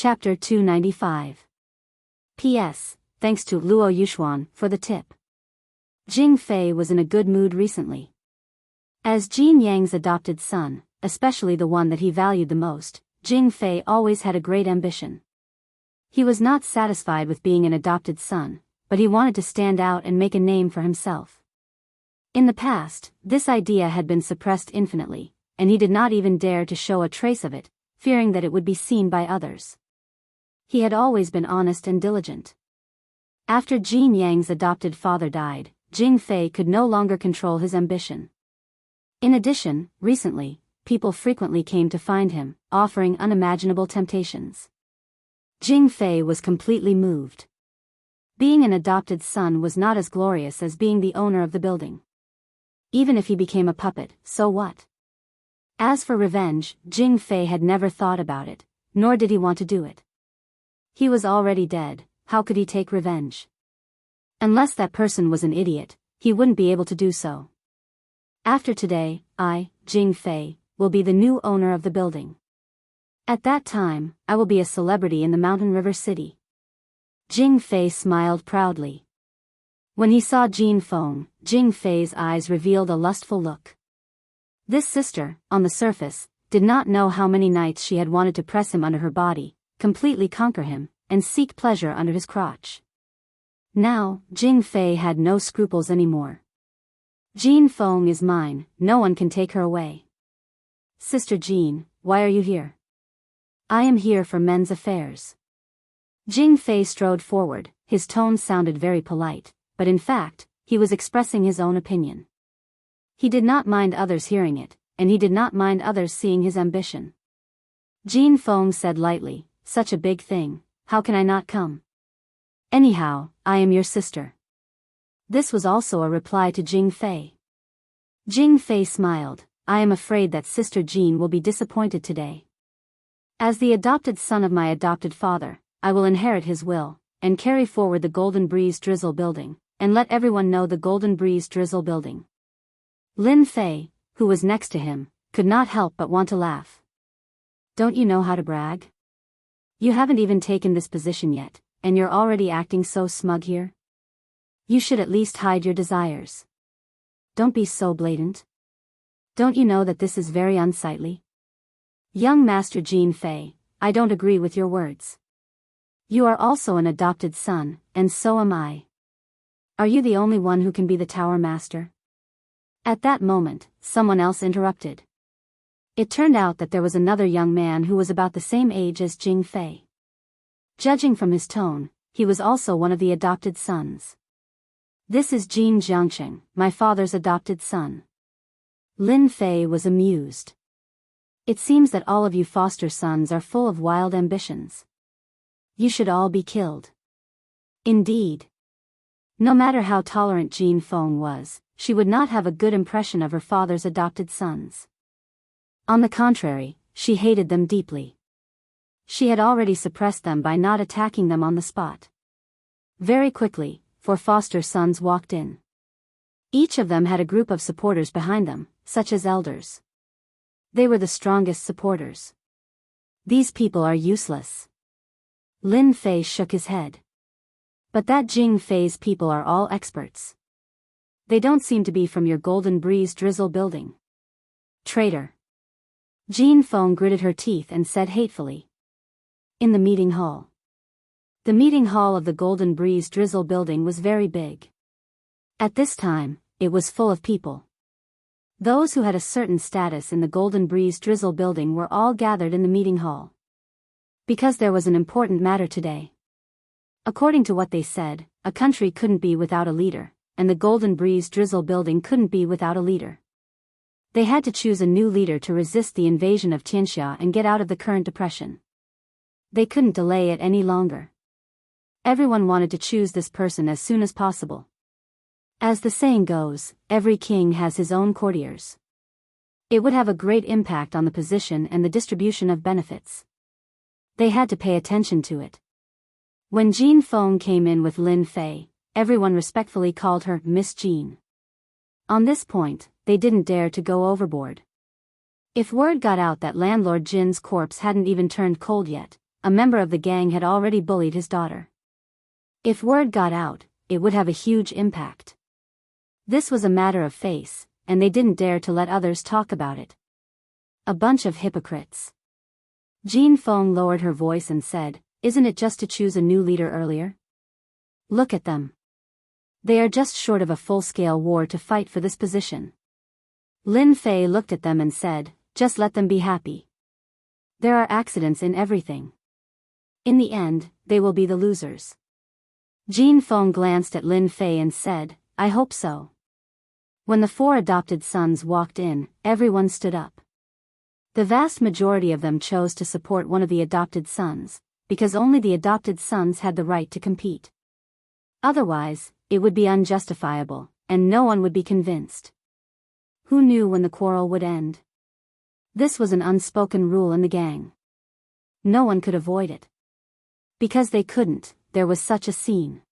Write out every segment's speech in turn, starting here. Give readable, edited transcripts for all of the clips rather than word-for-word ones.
Chapter 295. P.S. Thanks to Luo Yuxuan for the tip. Jing Fei was in a good mood recently. As Jin Yang's adopted son, especially the one that he valued the most, Jing Fei always had a great ambition. He was not satisfied with being an adopted son, but he wanted to stand out and make a name for himself. In the past, this idea had been suppressed infinitely, and he did not even dare to show a trace of it, fearing that it would be seen by others. He had always been honest and diligent. After Jin Yang's adopted father died, Jing Fei could no longer control his ambition. In addition, recently, people frequently came to find him, offering unimaginable temptations. Jing Fei was completely moved. Being an adopted son was not as glorious as being the owner of the building. Even if he became a puppet, so what? As for revenge, Jing Fei had never thought about it, nor did he want to do it. He was already dead, how could he take revenge? Unless that person was an idiot, he wouldn't be able to do so. After today, I, Jing Fei, will be the new owner of the building. At that time, I will be a celebrity in the Mountain River City. Jing Fei smiled proudly. When he saw Jin Feng, Jing Fei's eyes revealed a lustful look. This sister, on the surface, did not know how many nights she had wanted to press him under her body, completely conquer him, and seek pleasure under his crotch. Now, Jing Fei had no scruples anymore. Jin Feng is mine, no one can take her away. Sister Jin, why are you here? I am here for men's affairs. Jing Fei strode forward, his tone sounded very polite, but in fact, he was expressing his own opinion. He did not mind others hearing it, and he did not mind others seeing his ambition. Jin Feng said lightly, such a big thing, how can I not come? Anyhow, I am your sister. This was also a reply to Jing Fei. Jing Fei smiled, I am afraid that Sister Jin will be disappointed today. As the adopted son of my adopted father, I will inherit his will, and carry forward the Golden Breeze Drizzle building, and let everyone know the Golden Breeze Drizzle building. Lin Fei, who was next to him, could not help but want to laugh. Don't you know how to brag? You haven't even taken this position yet, and you're already acting so smug here? You should at least hide your desires. Don't be so blatant. Don't you know that this is very unsightly? Young Master Jin Fei, I don't agree with your words. You are also an adopted son, and so am I. Are you the only one who can be the Tower Master? At that moment, someone else interrupted. It turned out that there was another young man who was about the same age as Jing Fei. Judging from his tone, he was also one of the adopted sons. This is Jin Jiangsheng, my father's adopted son. Lin Fei was amused. It seems that all of you foster sons are full of wild ambitions. You should all be killed. Indeed. No matter how tolerant Jin Feng was, she would not have a good impression of her father's adopted sons. On the contrary, she hated them deeply. She had already suppressed them by not attacking them on the spot. Very quickly, 4 foster sons walked in. Each of them had a group of supporters behind them, such as elders. They were the strongest supporters. These people are useless. Lin Fei shook his head. But that Jing Fei's people are all experts. They don't seem to be from your Golden Breeze Drizzle building. Traitor. Jin Feng gritted her teeth and said hatefully. In the meeting hall. The meeting hall of the Golden Breeze Drizzle building was very big. At this time, it was full of people. Those who had a certain status in the Golden Breeze Drizzle building were all gathered in the meeting hall. Because there was an important matter today. According to what they said, a country couldn't be without a leader, and the Golden Breeze Drizzle building couldn't be without a leader. They had to choose a new leader to resist the invasion of Tianxia and get out of the current depression. They couldn't delay it any longer. Everyone wanted to choose this person as soon as possible. As the saying goes, every king has his own courtiers. It would have a great impact on the position and the distribution of benefits. They had to pay attention to it. When Jin Feng came in with Lin Fei, everyone respectfully called her Miss Jin. On this point, they didn't dare to go overboard. If word got out that landlord Jin's corpse hadn't even turned cold yet, a member of the gang had already bullied his daughter. If word got out, it would have a huge impact. This was a matter of face, and they didn't dare to let others talk about it. A bunch of hypocrites. Jean Feng lowered her voice and said, "Isn't it just to choose a new leader earlier? Look at them. They are just short of a full-scale war to fight for this position." Lin Fei looked at them and said, "Just let them be happy. There are accidents in everything. In the end, they will be the losers." Jean Feng glanced at Lin Fei and said, "I hope so." When the 4 adopted sons walked in, everyone stood up. The vast majority of them chose to support one of the adopted sons, because only the adopted sons had the right to compete. Otherwise, it would be unjustifiable, and no one would be convinced. Who knew when the quarrel would end? This was an unspoken rule in the gang. No one could avoid it. Because they couldn't, there was such a scene.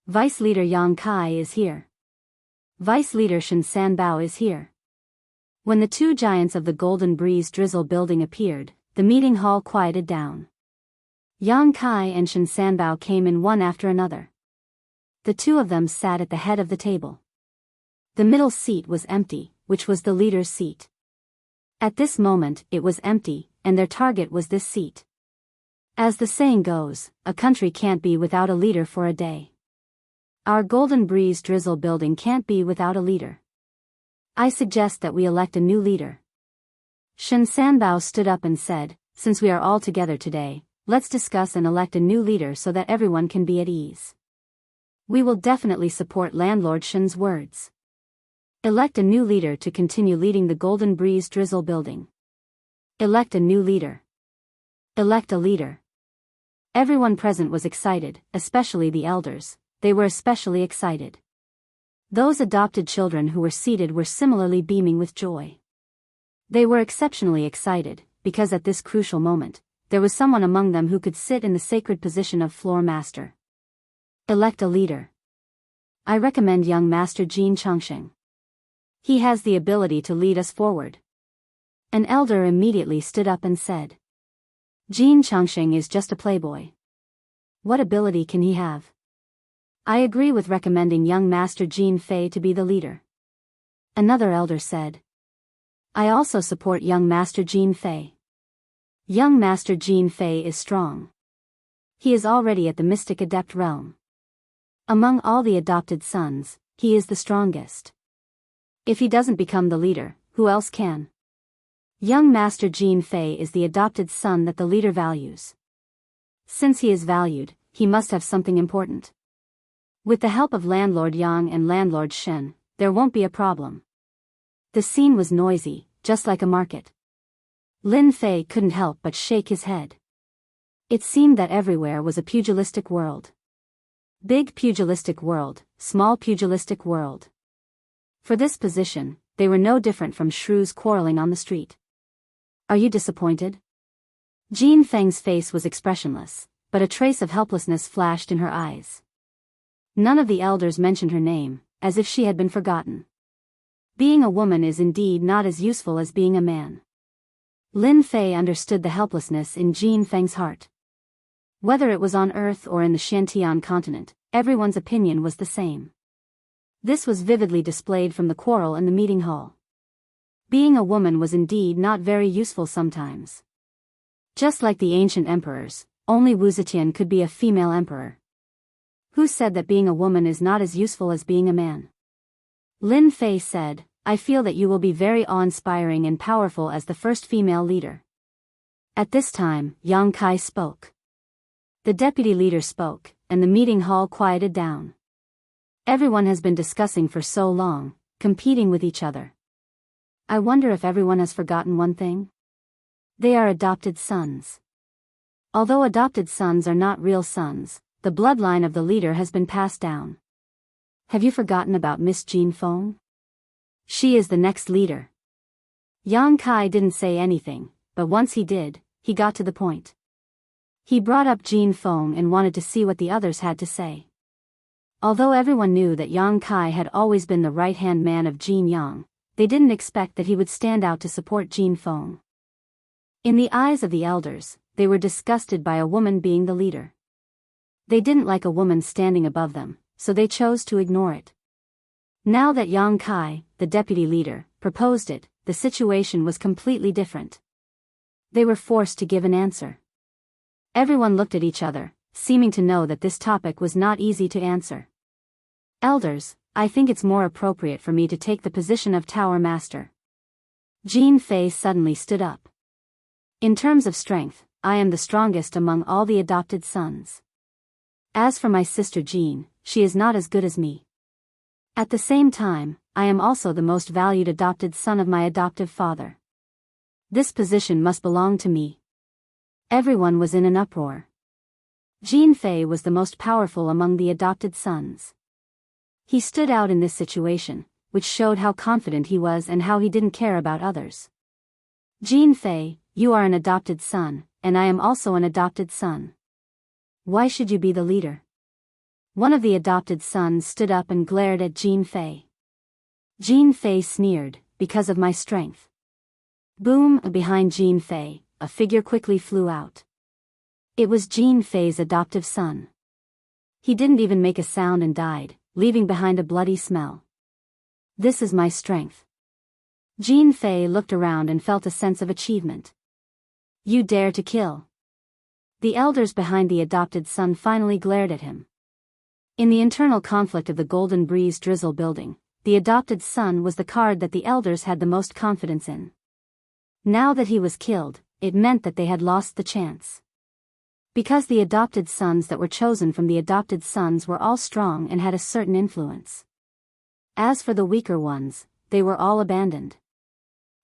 Vice Leader Yang Kai is here. Vice Leader Shen Sanbao is here. When the 2 giants of the Golden Breeze Drizzle building appeared, the meeting hall quieted down. Yang Kai and Shen Sanbao came in one after another. The 2 of them sat at the head of the table. The middle seat was empty, which was the leader's seat. At this moment, it was empty, and their target was this seat. As the saying goes, a country can't be without a leader for a day. Our Golden Breeze Drizzle building can't be without a leader. I suggest that we elect a new leader. Shen Sanbao stood up and said, "Since we are all together today, let's discuss and elect a new leader so that everyone can be at ease. We will definitely support Landlord Shen's words. Elect a new leader to continue leading the Golden Breeze Drizzle building. Elect a new leader. Elect a leader." Everyone present was excited, especially the elders. They were especially excited. Those adopted children who were seated were similarly beaming with joy. They were exceptionally excited, because at this crucial moment, there was someone among them who could sit in the sacred position of floor master. Elect a leader. I recommend young Master Jin Chongsheng. He has the ability to lead us forward. An elder immediately stood up and said, "Jin Chongsheng is just a playboy. What ability can he have? I agree with recommending young Master Jin Fei to be the leader." Another elder said, "I also support young Master Jin Fei. Young Master Jin Fei is strong. He is already at the Mystic Adept realm. Among all the adopted sons, he is the strongest. If he doesn't become the leader, who else can? Young Master Jin Fei is the adopted son that the leader values. Since he is valued, he must have something important. With the help of Landlord Yang and Landlord Shen, there won't be a problem." The scene was noisy, just like a market. Lin Fei couldn't help but shake his head. It seemed that everywhere was a pugilistic world. Big pugilistic world, small pugilistic world. For this position, they were no different from shrews quarreling on the street. "Are you disappointed?" Jean Feng's face was expressionless, but a trace of helplessness flashed in her eyes. None of the elders mentioned her name, as if she had been forgotten. Being a woman is indeed not as useful as being a man. Lin Fei understood the helplessness in Jean Feng's heart. Whether it was on Earth or in the Shantian continent, everyone's opinion was the same. This was vividly displayed from the quarrel in the meeting hall. Being a woman was indeed not very useful sometimes. Just like the ancient emperors, only Wu Zetian could be a female emperor. Who said that being a woman is not as useful as being a man? Lin Fei said, "I feel that you will be very awe-inspiring and powerful as the first female leader." At this time, Yang Kai spoke. The deputy leader spoke, and the meeting hall quieted down. Everyone has been discussing for so long, competing with each other. I wonder if everyone has forgotten one thing? They are adopted sons. Although adopted sons are not real sons, the bloodline of the leader has been passed down. Have you forgotten about Miss Jean Feng? She is the next leader. Yang Kai didn't say anything, but once he did, he got to the point. He brought up Jean Feng and wanted to see what the others had to say. Although everyone knew that Yang Kai had always been the right-hand man of Jean Yang, they didn't expect that he would stand out to support Jean Feng. In the eyes of the elders, they were disgusted by a woman being the leader. They didn't like a woman standing above them, so they chose to ignore it. Now that Yang Kai, the deputy leader, proposed it, the situation was completely different. They were forced to give an answer. Everyone looked at each other, seeming to know that this topic was not easy to answer. Elders, I think it's more appropriate for me to take the position of Tower Master. Jean Fei suddenly stood up. In terms of strength, I am the strongest among all the adopted sons. As for my sister Jean, she is not as good as me. At the same time, I am also the most valued adopted son of my adoptive father. This position must belong to me. Everyone was in an uproar. Jean Fei was the most powerful among the adopted sons. He stood out in this situation, which showed how confident he was and how he didn't care about others. Jean Fei, you are an adopted son, and I am also an adopted son. Why should you be the leader? One of the adopted sons stood up and glared at Jean Fei. Jean Fei sneered, because of my strength. Boom! Behind Jean Fei, a figure quickly flew out. It was Jean Fei's adoptive son. He didn't even make a sound and died, leaving behind a bloody smell. This is my strength. Jean Fei looked around and felt a sense of achievement. You dare to kill? The elders behind the adopted son finally glared at him. In the internal conflict of the Golden Breeze Drizzle building, the adopted son was the card that the elders had the most confidence in. Now that he was killed, it meant that they had lost the chance. Because the adopted sons that were chosen from the adopted sons were all strong and had a certain influence. As for the weaker ones, they were all abandoned.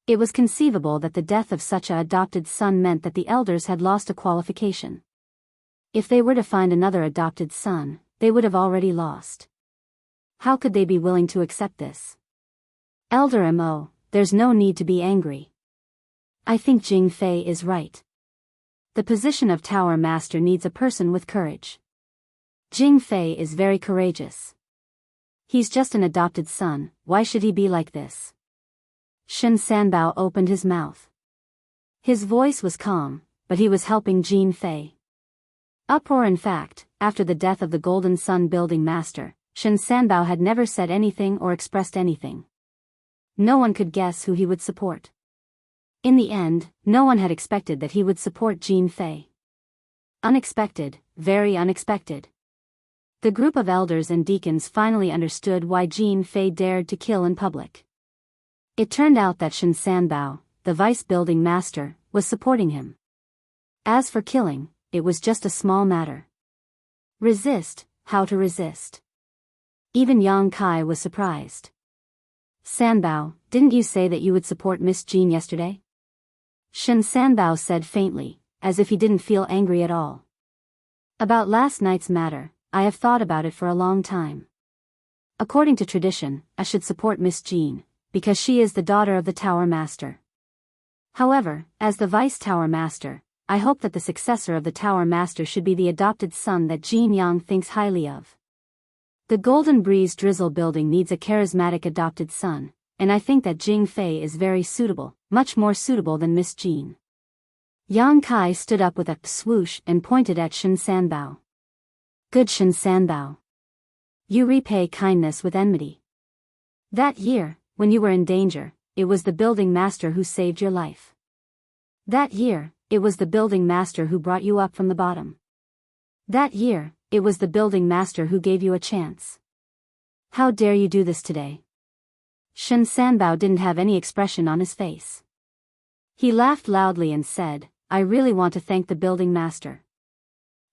It was conceivable that the death of such a adopted son meant that the elders had lost a qualification. If they were to find another adopted son, they would have already lost. How could they be willing to accept this? Elder Mo, there's no need to be angry. I think Jing Fei is right. The position of Tower Master needs a person with courage. Jing Fei is very courageous. He's just an adopted son, why should he be like this? Shen Sanbao opened his mouth. His voice was calm, but he was helping Jing Fei. Uproar. In fact, after the death of the Golden Sun building master, Shen Sanbao had never said anything or expressed anything. No one could guess who he would support. In the end, no one had expected that he would support Jean Fei. Unexpected, very unexpected. The group of elders and deacons finally understood why Jean Fei dared to kill in public. It turned out that Shen Sanbao, the vice building master, was supporting him. As for killing, it was just a small matter. Resist, how to resist? Even Yang Kai was surprised. Sanbao, didn't you say that you would support Miss Jean yesterday? Shen Sanbao said faintly, as if he didn't feel angry at all. About last night's matter, I have thought about it for a long time. According to tradition, I should support Miss Jean, because she is the daughter of the Tower Master. However, as the Vice Tower Master, I hope that the successor of the Tower Master should be the adopted son that Jean Yang thinks highly of. The Golden Breeze Drizzle building needs a charismatic adopted son, and I think that Jing Fei is very suitable, much more suitable than Miss Jean. Yang Kai stood up with a swoosh and pointed at Shen Sanbao. Good Shen Sanbao. You repay kindness with enmity. That year, when you were in danger, it was the building master who saved your life. That year, it was the building master who brought you up from the bottom. That year, it was the building master who gave you a chance. How dare you do this today? Shen Sanbao didn't have any expression on his face. He laughed loudly and said, I really want to thank the building master.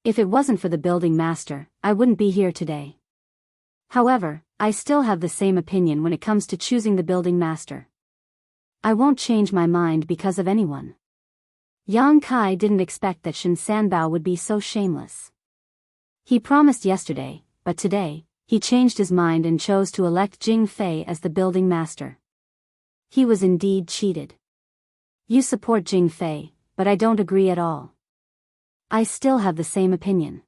If it wasn't for the building master, I wouldn't be here today. However, I still have the same opinion when it comes to choosing the building master. I won't change my mind because of anyone. Yang Kai didn't expect that Shen Sanbao would be so shameless. He promised yesterday, but today, he changed his mind and chose to elect Jing Fei as the building master. He was indeed cheated. You support Jing Fei, but I don't agree at all. I still have the same opinion.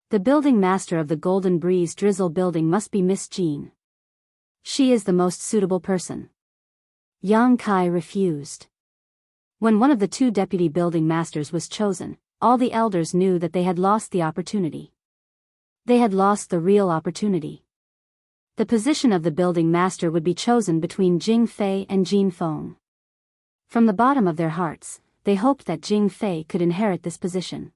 The building master of the Golden Breeze Drizzle building must be Miss Jean. She is the most suitable person. Yang Kai refused. When one of the two deputy building masters was chosen, all the elders knew that they had lost the opportunity. They had lost the real opportunity. The position of the building master would be chosen between Jing Fei and Jin Feng. From the bottom of their hearts, they hoped that Jing Fei could inherit this position.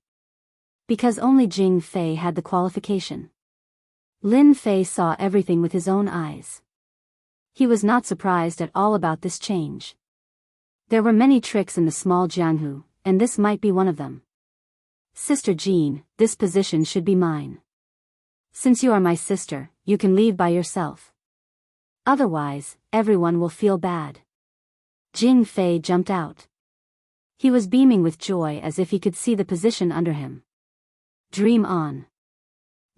Because only Jing Fei had the qualification. Lin Fei saw everything with his own eyes. He was not surprised at all about this change. There were many tricks in the small Jianghu, and this might be one of them. Sister Jean, this position should be mine. Since you are my sister, you can leave by yourself. Otherwise, everyone will feel bad. Jing Fei jumped out. He was beaming with joy as if he could see the position under him. Dream on.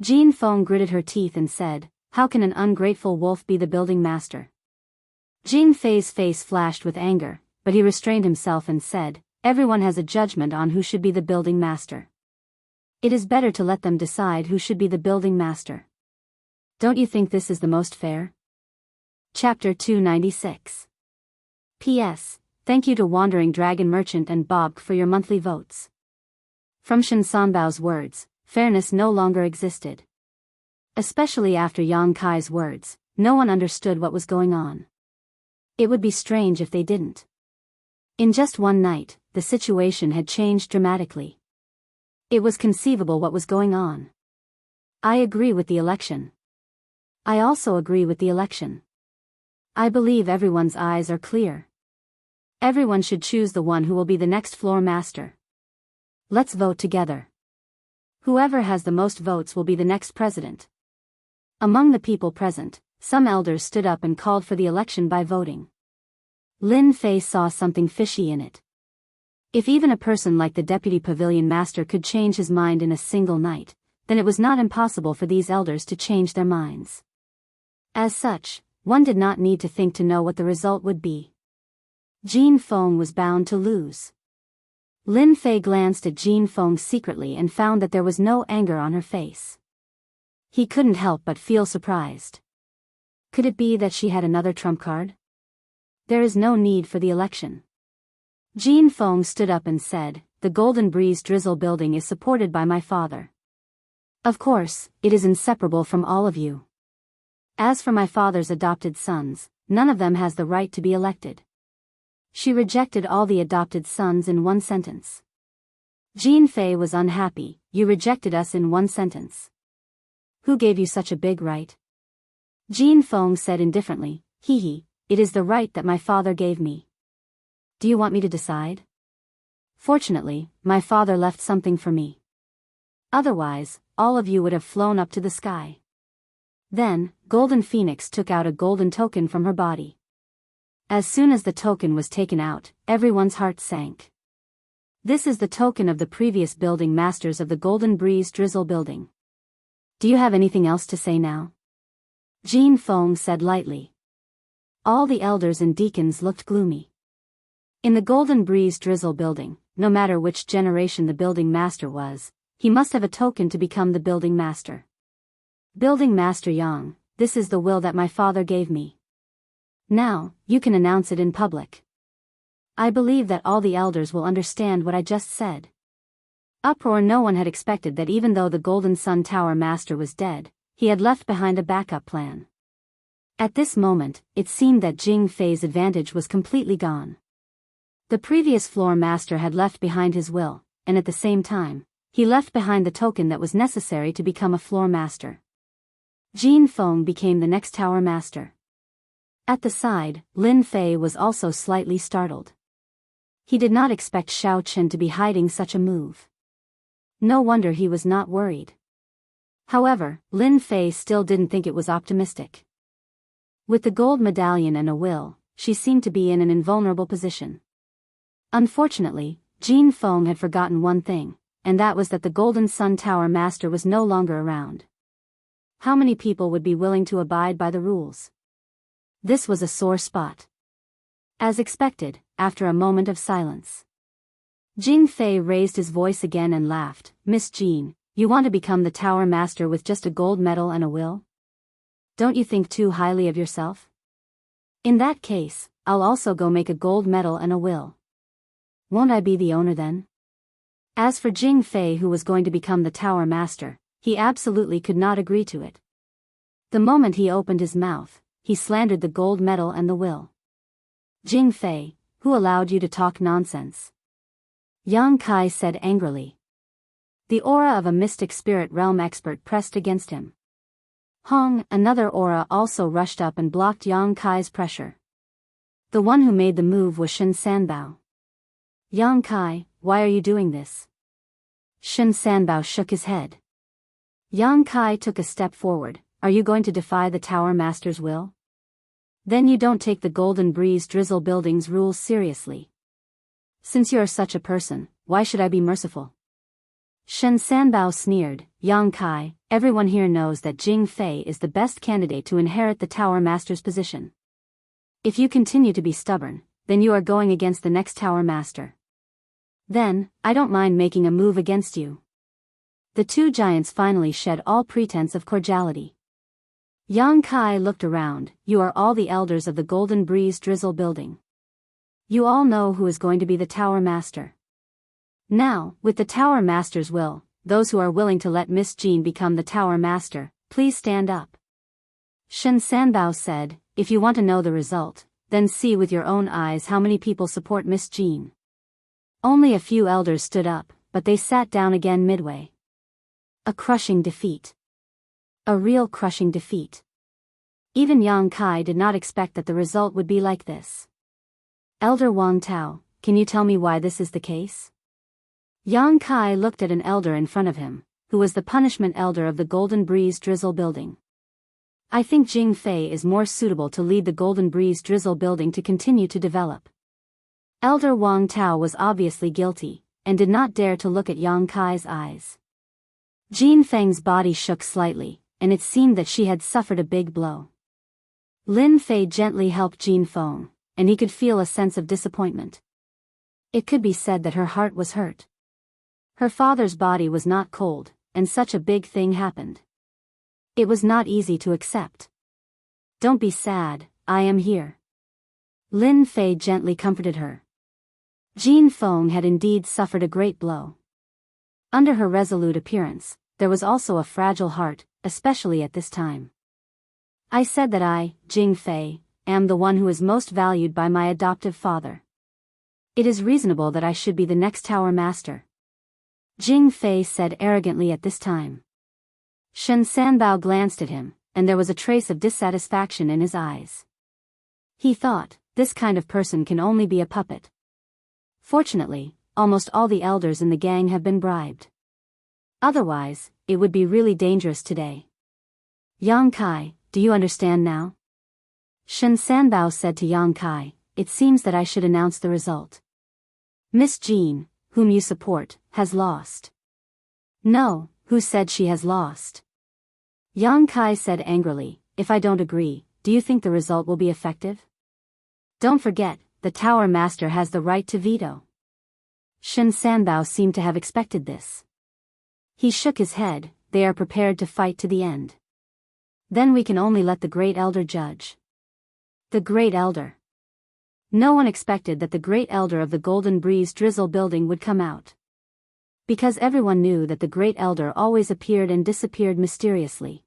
Jin Feng gritted her teeth and said, "How can an ungrateful wolf be the building master?" Jing Fei's face flashed with anger, but he restrained himself and said, "Everyone has a judgment on who should be the building master. It is better to let them decide who should be the building master. Don't you think this is the most fair?" Chapter 296. P.S. Thank you to Wandering Dragon Merchant and Bob for your monthly votes. From Shen Sanbao's words, fairness no longer existed. Especially after Yang Kai's words, no one understood what was going on. It would be strange if they didn't. In just one night, the situation had changed dramatically. It was conceivable what was going on. I agree with the election. I also agree with the election. I believe everyone's eyes are clear. Everyone should choose the one who will be the next floor master. Let's vote together. Whoever has the most votes will be the next president. Among the people present, some elders stood up and called for the election by voting. Lin Fei saw something fishy in it. If even a person like the deputy pavilion master could change his mind in a single night, then it was not impossible for these elders to change their minds. As such, one did not need to think to know what the result would be. Jin Feng was bound to lose. Lin Fei glanced at Jin Feng secretly and found that there was no anger on her face. He couldn't help but feel surprised. Could it be that she had another trump card? There is no need for the election. Jin Feng stood up and said, "The Golden Breeze Drizzle building is supported by my father. Of course, it is inseparable from all of you. As for my father's adopted sons, none of them has the right to be elected." She rejected all the adopted sons in one sentence. Jin Fei was unhappy. "You rejected us in one sentence. Who gave you such a big right?" Jin Feng said indifferently, "It is the right that my father gave me. Do you want me to decide? Fortunately, my father left something for me. Otherwise, all of you would have flown up to the sky." Then, Golden Phoenix took out a golden token from her body. As soon as the token was taken out, everyone's heart sank. This is the token of the previous building masters of the Golden Breeze Drizzle building. Do you have anything else to say now? Jin Feng said lightly. All the elders and deacons looked gloomy. In the Golden Breeze Drizzle building, no matter which generation the building master was, he must have a token to become the building master. Building Master Yang, this is the will that my father gave me. Now, you can announce it in public. I believe that all the elders will understand what I just said. Uproar. No one had expected that even though the Golden Sun Tower Master was dead, he had left behind a backup plan. At this moment, it seemed that Jing Fei's advantage was completely gone. The previous floor master had left behind his will, and at the same time, he left behind the token that was necessary to become a floor master. Jin Feng became the next tower master. At the side, Lin Fei was also slightly startled. He did not expect Xiao Chen to be hiding such a move. No wonder he was not worried. However, Lin Fei still didn't think it was optimistic. With the gold medallion and a will, she seemed to be in an invulnerable position. Unfortunately, Jin Feng had forgotten one thing, and that was that the Golden Sun Tower Master was no longer around. How many people would be willing to abide by the rules? This was a sore spot. As expected, after a moment of silence, Jing Fei raised his voice again and laughed. "Miss Jean, you want to become the Tower Master with just a gold medal and a will? Don't you think too highly of yourself? In that case, I'll also go make a gold medal and a will." Won't I be the owner then? As for Jing Fei, who was going to become the tower master, he absolutely could not agree to it. The moment he opened his mouth, he slandered the gold medal and the will. Jing Fei, who allowed you to talk nonsense? Yang Kai said angrily. The aura of a mystic spirit realm expert pressed against him. Hong, another aura, also rushed up and blocked Yang Kai's pressure. The one who made the move was Shen Sanbao. Yang Kai, why are you doing this? Shen Sanbao shook his head. Yang Kai took a step forward. Are you going to defy the Tower Master's will? Then you don't take the Golden Breeze Drizzle Building's rules seriously. Since you are such a person, why should I be merciful? Shen Sanbao sneered. Yang Kai, everyone here knows that Jing Fei is the best candidate to inherit the Tower Master's position. If you continue to be stubborn, then you are going against the next Tower Master. Then, I don't mind making a move against you. The two giants finally shed all pretense of cordiality. Yang Kai looked around. You are all the elders of the Golden Breeze Drizzle Building. You all know who is going to be the Tower Master. Now, with the Tower Master's will, those who are willing to let Miss Jean become the Tower Master, please stand up. Shen Sanbao said, if you want to know the result, then see with your own eyes how many people support Miss Jean. Only a few elders stood up, but they sat down again midway. A crushing defeat. A real crushing defeat. Even Yang Kai did not expect that the result would be like this. Elder Wang Tao, can you tell me why this is the case? Yang Kai looked at an elder in front of him, who was the punishment elder of the Golden Breeze Drizzle Building. I think Jing Fei is more suitable to lead the Golden Breeze Drizzle Building to continue to develop. Elder Wang Tao was obviously guilty, and did not dare to look at Yang Kai's eyes. Jin Feng's body shook slightly, and it seemed that she had suffered a big blow. Lin Fei gently helped Jin Feng, and he could feel a sense of disappointment. It could be said that her heart was hurt. Her father's body was not cold, and such a big thing happened. It was not easy to accept. Don't be sad, I am here. Lin Fei gently comforted her. Jin Feng had indeed suffered a great blow. Under her resolute appearance, there was also a fragile heart, especially at this time. I said that I, Jing Fei, am the one who is most valued by my adoptive father. It is reasonable that I should be the next Tower Master. Jing Fei said arrogantly at this time. Shen Sanbao glanced at him, and there was a trace of dissatisfaction in his eyes. He thought, this kind of person can only be a puppet. Fortunately, almost all the elders in the gang have been bribed. Otherwise, it would be really dangerous today. Yang Kai, do you understand now? Shen Sanbao said to Yang Kai, it seems that I should announce the result. Miss Jean, whom you support, has lost. No, who said she has lost? Yang Kai said angrily, if I don't agree, do you think the result will be effective? Don't forget, the Tower Master has the right to veto. Shen Sanbao seemed to have expected this. He shook his head. They are prepared to fight to the end. Then we can only let the Great Elder judge. The Great Elder. No one expected that the Great Elder of the Golden Breeze Drizzle Building would come out. Because everyone knew that the Great Elder always appeared and disappeared mysteriously.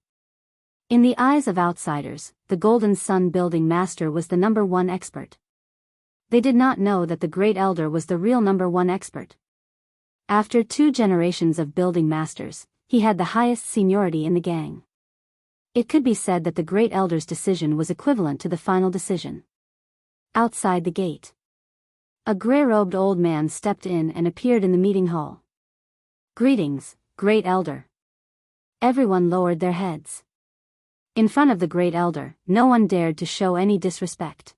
In the eyes of outsiders, the Golden Sun Building Master was the #1 expert. They did not know that the Great Elder was the real #1 expert. After 2 generations of building masters, he had the highest seniority in the gang. It could be said that the Great Elder's decision was equivalent to the final decision. Outside the gate, a gray-robed old man stepped in and appeared in the meeting hall. Greetings, Great Elder. Everyone lowered their heads. In front of the Great Elder, no one dared to show any disrespect.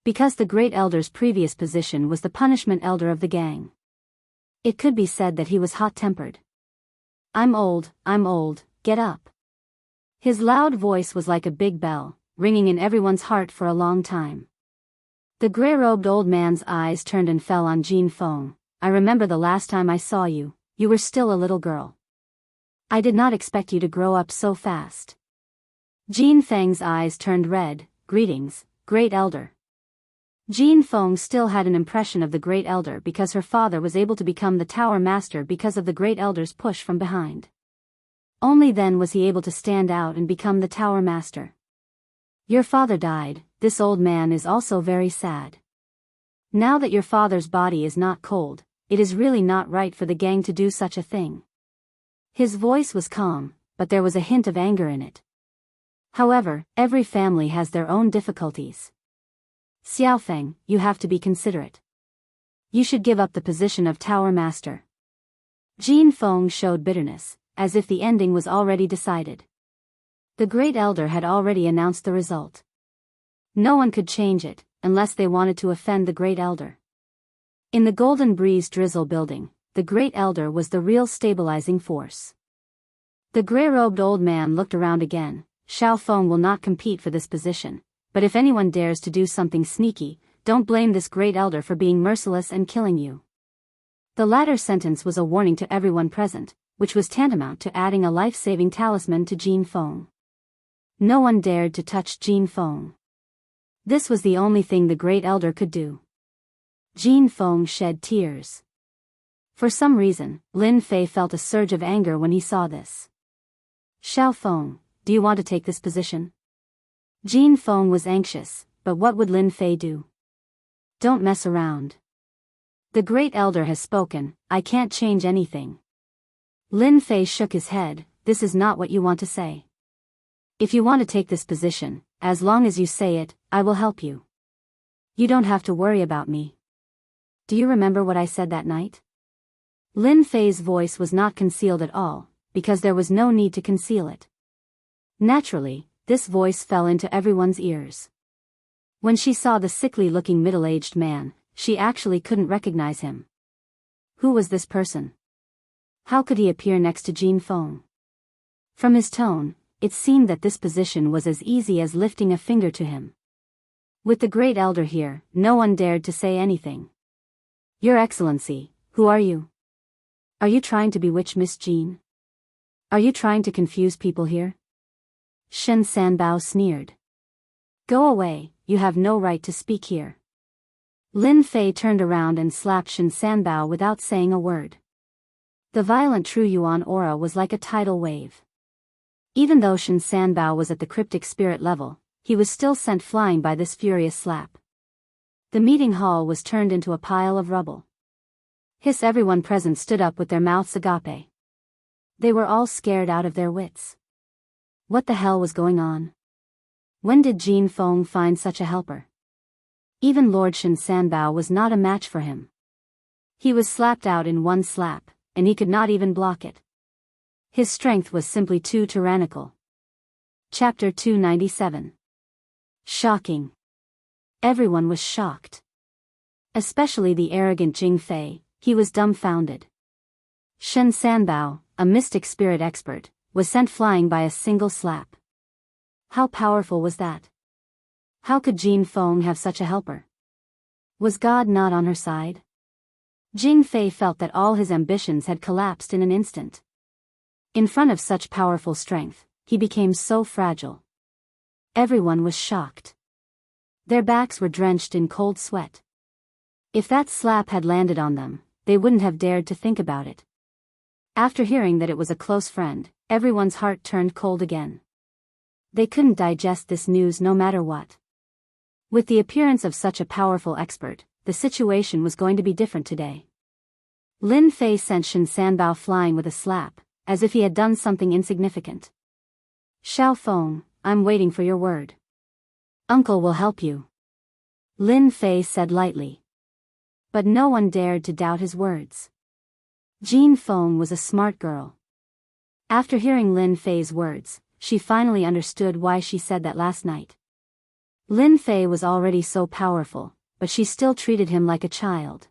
Because the Great Elder's previous position was the punishment elder of the gang. It could be said that he was hot-tempered. I'm old, get up. His loud voice was like a big bell, ringing in everyone's heart for a long time. The gray-robed old man's eyes turned and fell on Jin Feng. I remember the last time I saw you, you were still a little girl. I did not expect you to grow up so fast. Jin Feng's eyes turned red. Greetings, Great Elder. Jean Feng still had an impression of the Great Elder because her father was able to become the Tower Master because of the Great Elder's push from behind. Only then was he able to stand out and become the Tower Master. Your father died, this old man is also very sad. Now that your father's body is not cold, it is really not right for the gang to do such a thing. His voice was calm, but there was a hint of anger in it. However, every family has their own difficulties. Xiaofeng, you have to be considerate. You should give up the position of Tower Master. Jean Feng showed bitterness, as if the ending was already decided. The Great Elder had already announced the result. No one could change it, unless they wanted to offend the Great Elder. In the Golden Breeze Drizzle building, the Great Elder was the real stabilizing force. The gray-robed old man looked around again. Xiaofeng will not compete for this position, but if anyone dares to do something sneaky, don't blame this Great Elder for being merciless and killing you. The latter sentence was a warning to everyone present, which was tantamount to adding a life-saving talisman to Jean Feng. No one dared to touch Jean Feng. This was the only thing the Great Elder could do. Jean Feng shed tears. For some reason, Lin Fei felt a surge of anger when he saw this. Xiaofeng, do you want to take this position? Jean Feng was anxious, but what would Lin Fei do? Don't mess around. The Great Elder has spoken, I can't change anything. Lin Fei shook his head, this is not what you want to say. If you want to take this position, as long as you say it, I will help you. You don't have to worry about me. Do you remember what I said that night? Lin Fei's voice was not concealed at all, because there was no need to conceal it. Naturally, this voice fell into everyone's ears. When she saw the sickly-looking middle-aged man, she actually couldn't recognize him. Who was this person? How could he appear next to Jean Feng? From his tone, it seemed that this position was as easy as lifting a finger to him. With the Great Elder here, no one dared to say anything. Your Excellency, who are you? Are you trying to bewitch Miss Jean? Are you trying to confuse people here? Shen Sanbao sneered. Go away, you have no right to speak here. Lin Fei turned around and slapped Shen Sanbao without saying a word. The violent True Yuan aura was like a tidal wave. Even though Shen Sanbao was at the cryptic spirit level, he was still sent flying by this furious slap. The meeting hall was turned into a pile of rubble. Everyone present stood up with their mouths agape. They were all scared out of their wits. What the hell was going on? When did Jean Feng find such a helper? Even Lord Shen Sanbao was not a match for him. He was slapped out in one slap, and he could not even block it. His strength was simply too tyrannical. Chapter 297. Shocking. Everyone was shocked. Especially the arrogant Jing Fei, he was dumbfounded. Shen Sanbao, a mystic spirit expert, was sent flying by a single slap. How powerful was that? How could Jean Feng have such a helper? Was God not on her side? Jing Fei felt that all his ambitions had collapsed in an instant. In front of such powerful strength, he became so fragile. Everyone was shocked. Their backs were drenched in cold sweat. If that slap had landed on them, they wouldn't have dared to think about it. After hearing that it was a close friend, everyone's heart turned cold again. They couldn't digest this news no matter what. With the appearance of such a powerful expert, the situation was going to be different today. Lin Fei sent Shen Sanbao flying with a slap, as if he had done something insignificant. Xiaofeng, I'm waiting for your word. Uncle will help you. Lin Fei said lightly. But no one dared to doubt his words. Jean Feng was a smart girl. After hearing Lin Fei's words, she finally understood why she said that last night. Lin Fei was already so powerful, but she still treated him like a child.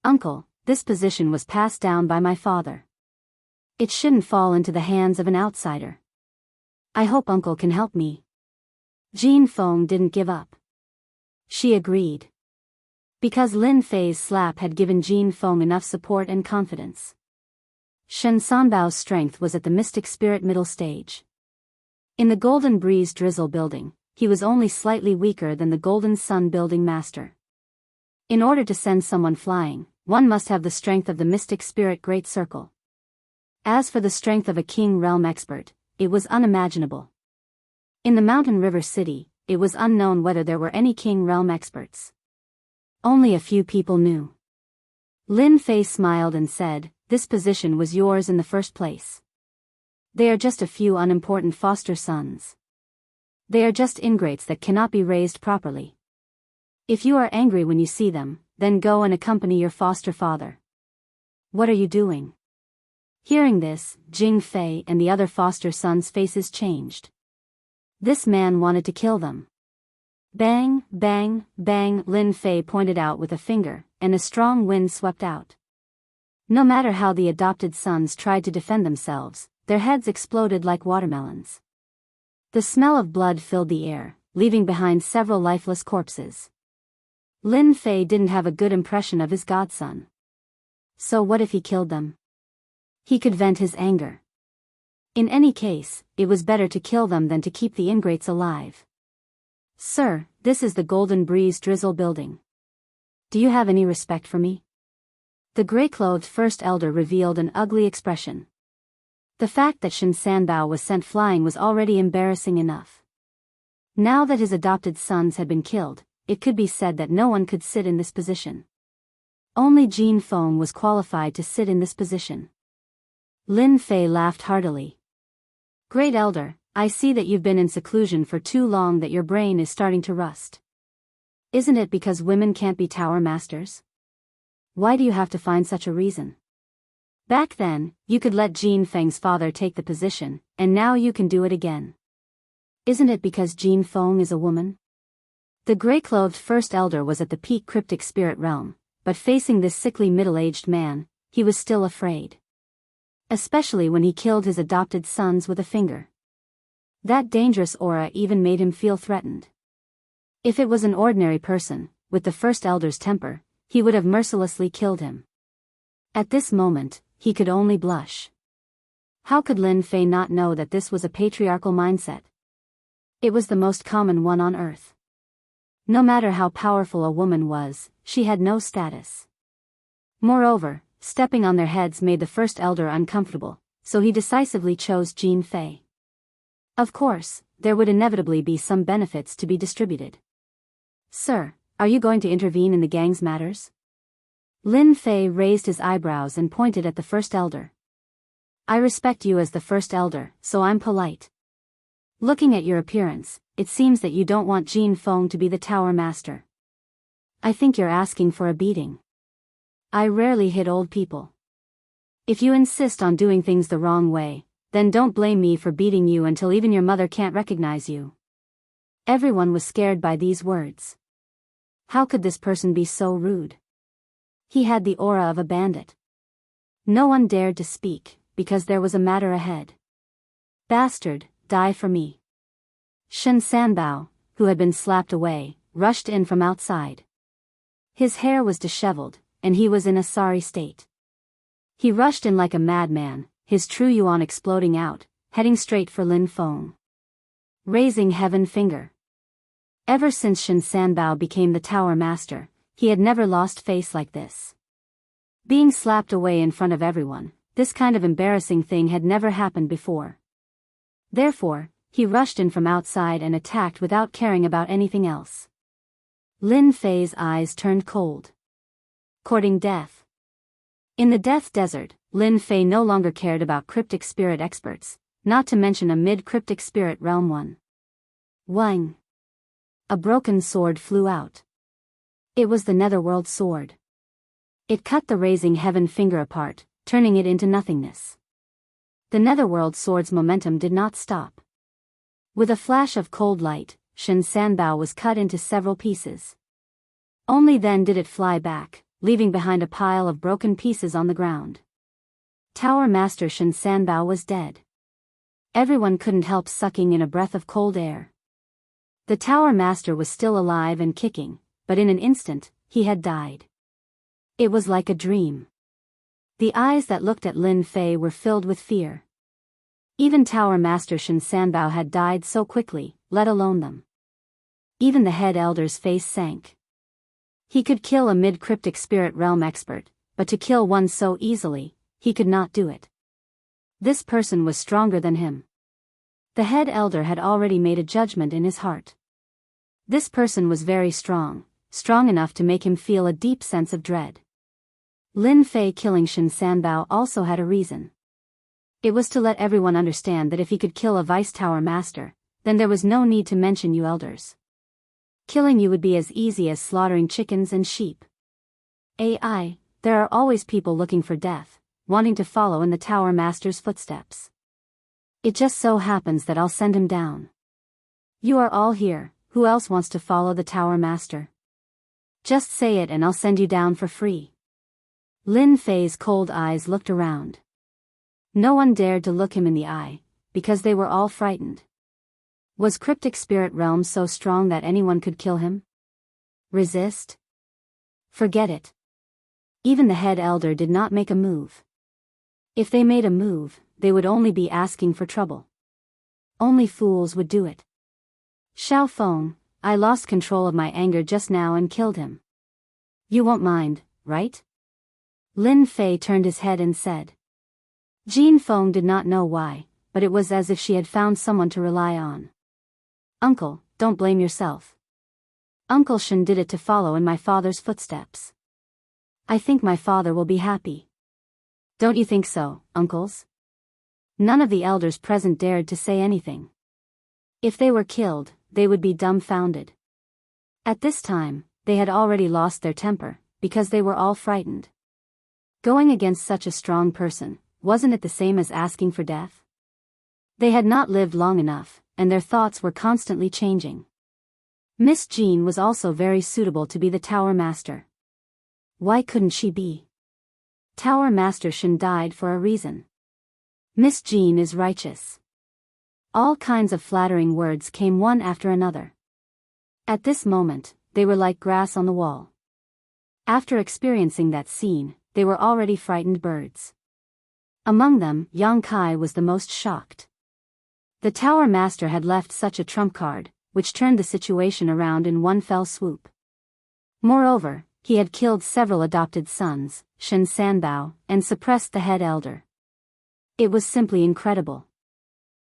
Uncle, this position was passed down by my father. It shouldn't fall into the hands of an outsider. I hope Uncle can help me. Jean Feng didn't give up. She agreed. Because Lin Fei's slap had given Jean Feng enough support and confidence. Shen Sanbao's strength was at the mystic spirit middle stage. In the Golden Breeze Drizzle building, he was only slightly weaker than the Golden Sun building master. In order to send someone flying, one must have the strength of the mystic spirit great circle. As for the strength of a king realm expert, it was unimaginable. In the mountain river city, it was unknown whether there were any king realm experts. Only a few people knew. Lin Fei smiled and said, "This position was yours in the first place. They are just a few unimportant foster sons. They are just ingrates that cannot be raised properly. If you are angry when you see them, then go and accompany your foster father." "What are you doing?" Hearing this, Jing Fei and the other foster sons' faces changed. This man wanted to kill them. Bang, bang, bang, Lin Fei pointed out with a finger, and a strong wind swept out. No matter how the adopted sons tried to defend themselves, their heads exploded like watermelons. The smell of blood filled the air, leaving behind several lifeless corpses. Lin Fei didn't have a good impression of his godson. So what if he killed them? He could vent his anger. In any case, it was better to kill them than to keep the ingrates alive. "Sir, this is the Golden Breeze Drizzle building. Do you have any respect for me?" The gray-clothed first elder revealed an ugly expression. The fact that Shen Sanbao was sent flying was already embarrassing enough. Now that his adopted sons had been killed, it could be said that no one could sit in this position. Only Jin Feng was qualified to sit in this position. Lin Fei laughed heartily. "Great elder, I see that you've been in seclusion for too long that your brain is starting to rust. Isn't it because women can't be tower masters? Why do you have to find such a reason? Back then, you could let Jin Feng's father take the position, and now you can do it again. Isn't it because Jin Feng is a woman?" The gray-clothed first elder was at the peak cryptic spirit realm, but facing this sickly middle-aged man, he was still afraid. Especially when he killed his adopted sons with a finger. That dangerous aura even made him feel threatened. If it was an ordinary person, with the first elder's temper, he would have mercilessly killed him. At this moment, he could only blush. How could Lin Fei not know that this was a patriarchal mindset? It was the most common one on earth. No matter how powerful a woman was, she had no status. Moreover, stepping on their heads made the first elder uncomfortable, so he decisively chose Jin Fei. Of course, there would inevitably be some benefits to be distributed. "Sir, are you going to intervene in the gang's matters?" Lin Fei raised his eyebrows and pointed at the first elder. "I respect you as the first elder, so I'm polite. Looking at your appearance, it seems that you don't want Jin Feng to be the tower master. I think you're asking for a beating. I rarely hit old people. If you insist on doing things the wrong way, then don't blame me for beating you until even your mother can't recognize you." Everyone was scared by these words. How could this person be so rude? He had the aura of a bandit. No one dared to speak, because there was a matter ahead. "Bastard, die for me." Shen Sanbao, who had been slapped away, rushed in from outside. His hair was disheveled, and he was in a sorry state. He rushed in like a madman, his true yuan exploding out, heading straight for Lin Feng. Raising heaven finger. Ever since Shen Sanbao became the tower master, he had never lost face like this. Being slapped away in front of everyone, this kind of embarrassing thing had never happened before. Therefore, he rushed in from outside and attacked without caring about anything else. Lin Fei's eyes turned cold. Courting death. In the Death Desert, Lin Fei no longer cared about cryptic spirit experts, not to mention a mid-cryptic spirit realm one. Wang. A broken sword flew out. It was the Netherworld sword. It cut the raising heaven finger apart, turning it into nothingness. The Netherworld sword's momentum did not stop. With a flash of cold light, Shen Sanbao was cut into several pieces. Only then did it fly back, leaving behind a pile of broken pieces on the ground. Tower Master Shen Sanbao was dead. Everyone couldn't help sucking in a breath of cold air. The Tower Master was still alive and kicking, but in an instant, he had died. It was like a dream. The eyes that looked at Lin Fei were filled with fear. Even Tower Master Shen Sanbao had died so quickly, let alone them. Even the head elder's face sank. He could kill a mid-cryptic spirit realm expert, but to kill one so easily, he could not do it. This person was stronger than him. The head elder had already made a judgment in his heart. This person was very strong enough to make him feel a deep sense of dread. Lin Fei killing Shen Sanbao also had a reason. It was to let everyone understand that if he could kill a Vice Tower Master, then there was no need to mention you elders. Killing you would be as easy as slaughtering chickens and sheep. AI, there are always people looking for death, wanting to follow in the Tower Master's footsteps. It just so happens that I'll send him down. You are all here, who else wants to follow the Tower Master? Just say it and I'll send you down for free. Lin Fei's cold eyes looked around. No one dared to look him in the eye, because they were all frightened. Was Cryptic Spirit Realm so strong that anyone could kill him? Resist? Forget it. Even the head elder did not make a move. If they made a move, they would only be asking for trouble. Only fools would do it. Xiao Feng, I lost control of my anger just now and killed him. You won't mind, right? Lin Fei turned his head and said. Jin Feng did not know why, but it was as if she had found someone to rely on. Uncle, don't blame yourself. Uncle Shen did it to follow in my father's footsteps. I think my father will be happy. Don't you think so, uncles? None of the elders present dared to say anything. If they were killed, they would be dumbfounded. At this time, they had already lost their temper, because they were all frightened. Going against such a strong person, wasn't it the same as asking for death? They had not lived long enough, and their thoughts were constantly changing. Miss Jean was also very suitable to be the Tower Master. Why couldn't she be? Tower Master Shen died for a reason. Miss Jean is righteous. All kinds of flattering words came one after another. At this moment, they were like grass on the wall. After experiencing that scene, they were already frightened birds. Among them, Yang Kai was the most shocked. The Tower Master had left such a trump card, which turned the situation around in one fell swoop. Moreover, he had killed several adopted sons, Shen Sanbao, and suppressed the head elder. It was simply incredible.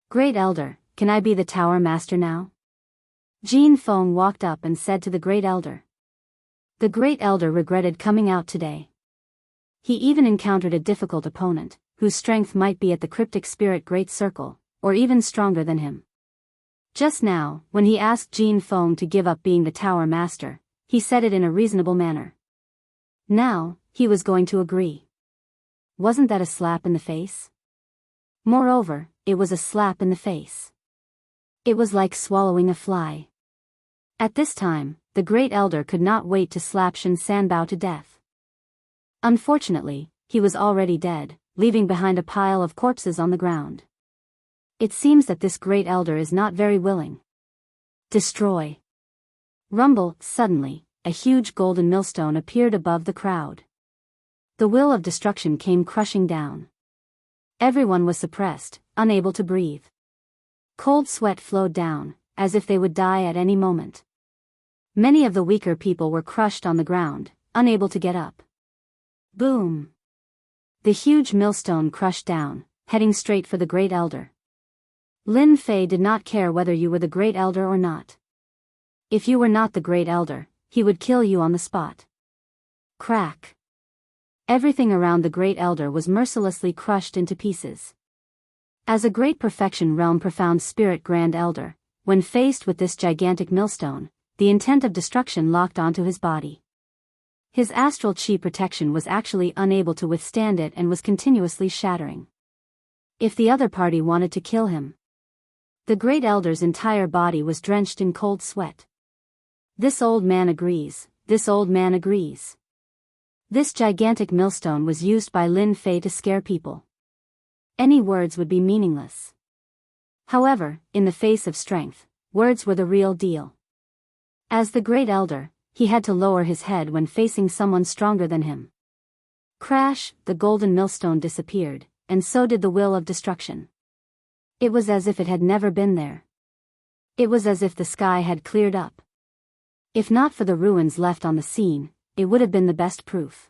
Great Elder, can I be the Tower Master now? Jin Feng walked up and said to the Great Elder. The Great Elder regretted coming out today. He even encountered a difficult opponent, whose strength might be at the Cryptic Spirit Great Circle, or even stronger than him. Just now, when he asked Jin Feng to give up being the Tower Master, he said it in a reasonable manner. Now, he was going to agree. Wasn't that a slap in the face? Moreover, it was a slap in the face. It was like swallowing a fly. At this time, the Great Elder could not wait to slap Shen Sanbao to death. Unfortunately, he was already dead, leaving behind a pile of corpses on the ground. It seems that this Great Elder is not very willing. Destroy. Rumble, suddenly, a huge golden millstone appeared above the crowd. The will of destruction came crushing down. Everyone was suppressed, unable to breathe. Cold sweat flowed down, as if they would die at any moment. Many of the weaker people were crushed on the ground, unable to get up. Boom! The huge millstone crushed down, heading straight for the Great Elder. Lin Fei did not care whether you were the Great Elder or not. If you were not the Great Elder, he would kill you on the spot. Crack! Everything around the Great Elder was mercilessly crushed into pieces. As a Great Perfection Realm Profound Spirit Grand Elder, when faced with this gigantic millstone, the intent of destruction locked onto his body. His astral chi protection was actually unable to withstand it and was continuously shattering. If the other party wanted to kill him, the Great Elder's entire body was drenched in cold sweat. This old man agrees, this old man agrees. This gigantic millstone was used by Lin Fei to scare people. Any words would be meaningless. However, in the face of strength, words were the real deal. As the Great Elder, he had to lower his head when facing someone stronger than him. Crash, the golden millstone disappeared, and so did the will of destruction. It was as if it had never been there. It was as if the sky had cleared up. If not for the ruins left on the scene, it would have been the best proof.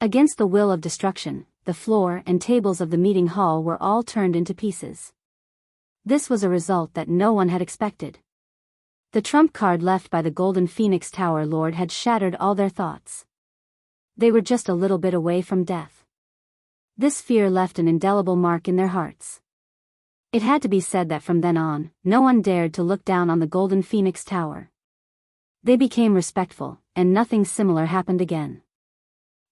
Against the will of destruction, the floor and tables of the meeting hall were all turned into pieces. This was a result that no one had expected. The trump card left by the Golden Phoenix Tower Lord had shattered all their thoughts. They were just a little bit away from death. This fear left an indelible mark in their hearts. It had to be said that from then on, no one dared to look down on the Golden Phoenix Tower. They became respectful, and nothing similar happened again.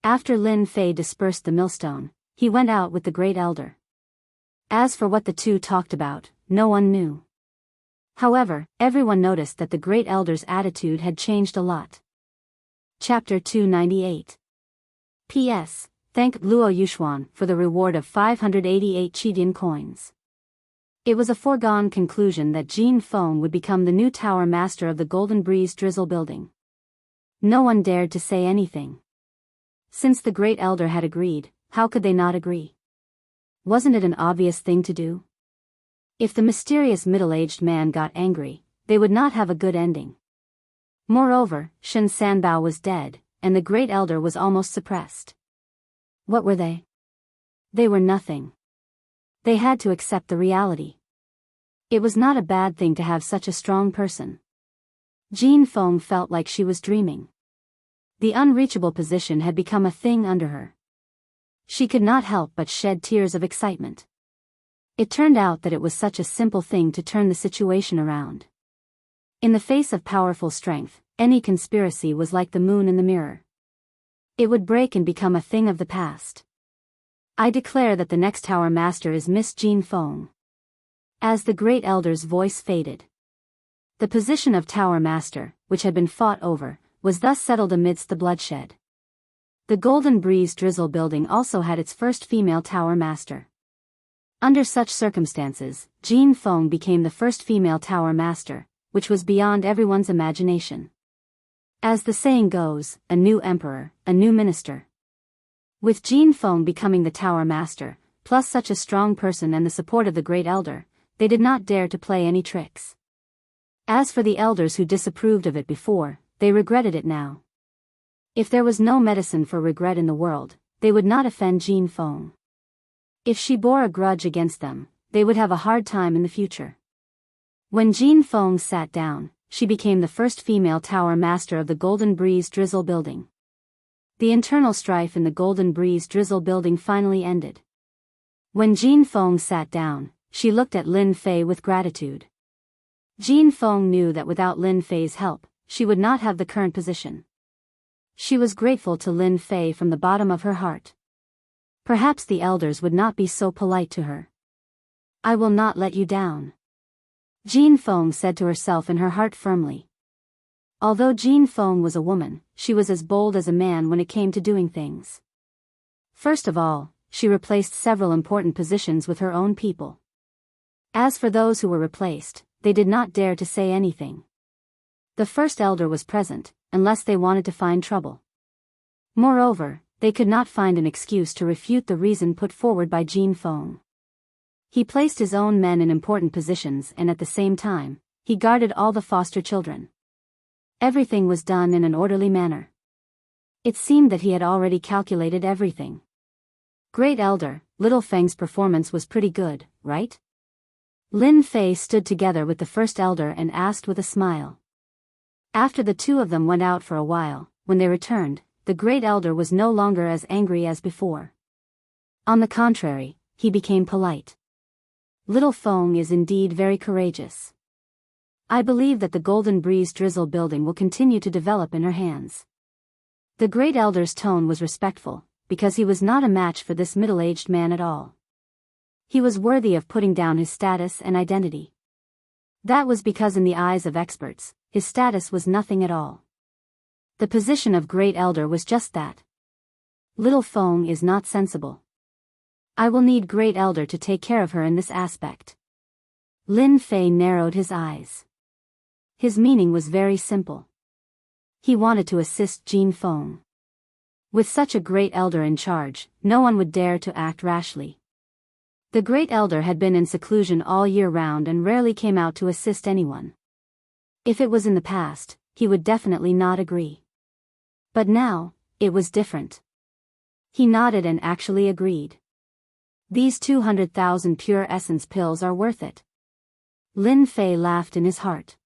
After Lin Fei dispersed the millstone, he went out with the Great Elder. As for what the two talked about, no one knew. However, everyone noticed that the Great Elder's attitude had changed a lot. Chapter 298. P.S. Thank Luo Yuxuan for the reward of 588 Qidian coins. It was a foregone conclusion that Jin Feng would become the new tower master of the Golden Breeze Drizzle building. No one dared to say anything. Since the Great Elder had agreed, how could they not agree? Wasn't it an obvious thing to do? If the mysterious middle-aged man got angry, they would not have a good ending. Moreover, Shen Sanbao was dead, and the Great Elder was almost suppressed. What were they? They were nothing. They had to accept the reality. It was not a bad thing to have such a strong person. Jin Feng felt like she was dreaming. The unreachable position had become a thing under her. She could not help but shed tears of excitement. It turned out that it was such a simple thing to turn the situation around. In the face of powerful strength, any conspiracy was like the moon in the mirror. It would break and become a thing of the past. I declare that the next tower master is Miss Jin Feng. As the Great Elder's voice faded, the position of tower master, which had been fought over, was thus settled amidst the bloodshed. The Golden Breeze Drizzle building also had its first female tower master. Under such circumstances, Jin Feng became the first female tower master, which was beyond everyone's imagination. As the saying goes, a new emperor, a new minister. With Jin Feng becoming the tower master, plus such a strong person and the support of the Great Elder, they did not dare to play any tricks. As for the elders who disapproved of it before, they regretted it now. If there was no medicine for regret in the world, they would not offend Jin Feng. If she bore a grudge against them, they would have a hard time in the future. When Jin Feng sat down, she became the first female tower master of the Golden Breeze Drizzle building. The internal strife in the Golden Breeze Drizzle building finally ended. When Jin Feng sat down, she looked at Lin Fei with gratitude. Jin Feng knew that without Lin Fei's help, she would not have the current position. She was grateful to Lin Fei from the bottom of her heart. Perhaps the elders would not be so polite to her. I will not let you down, Jin Feng said to herself in her heart firmly. Although Jin Feng was a woman, she was as bold as a man when it came to doing things. First of all, she replaced several important positions with her own people. As for those who were replaced, they did not dare to say anything. The first elder was present, unless they wanted to find trouble. Moreover, they could not find an excuse to refute the reason put forward by Jin Feng. He placed his own men in important positions and at the same time, he guarded all the foster children. Everything was done in an orderly manner. It seemed that he had already calculated everything. Great Elder, Little Feng's performance was pretty good, right? Lin Fei stood together with the first elder and asked with a smile. After the two of them went out for a while, when they returned, the Great Elder was no longer as angry as before. On the contrary, he became polite. Little Feng is indeed very courageous. I believe that the Golden Breeze Drizzle building will continue to develop in her hands. The Great Elder's tone was respectful, because he was not a match for this middle-aged man at all. He was worthy of putting down his status and identity. That was because in the eyes of experts, his status was nothing at all. The position of Great Elder was just that. Little Feng is not sensible. I will need Great Elder to take care of her in this aspect. Lin Fei narrowed his eyes. His meaning was very simple. He wanted to assist Jin Feng. With such a Great Elder in charge, no one would dare to act rashly. The Great Elder had been in seclusion all year round and rarely came out to assist anyone. If it was in the past, he would definitely not agree. But now, it was different. He nodded and actually agreed. These 200,000 pure essence pills are worth it. Lin Fei laughed in his heart.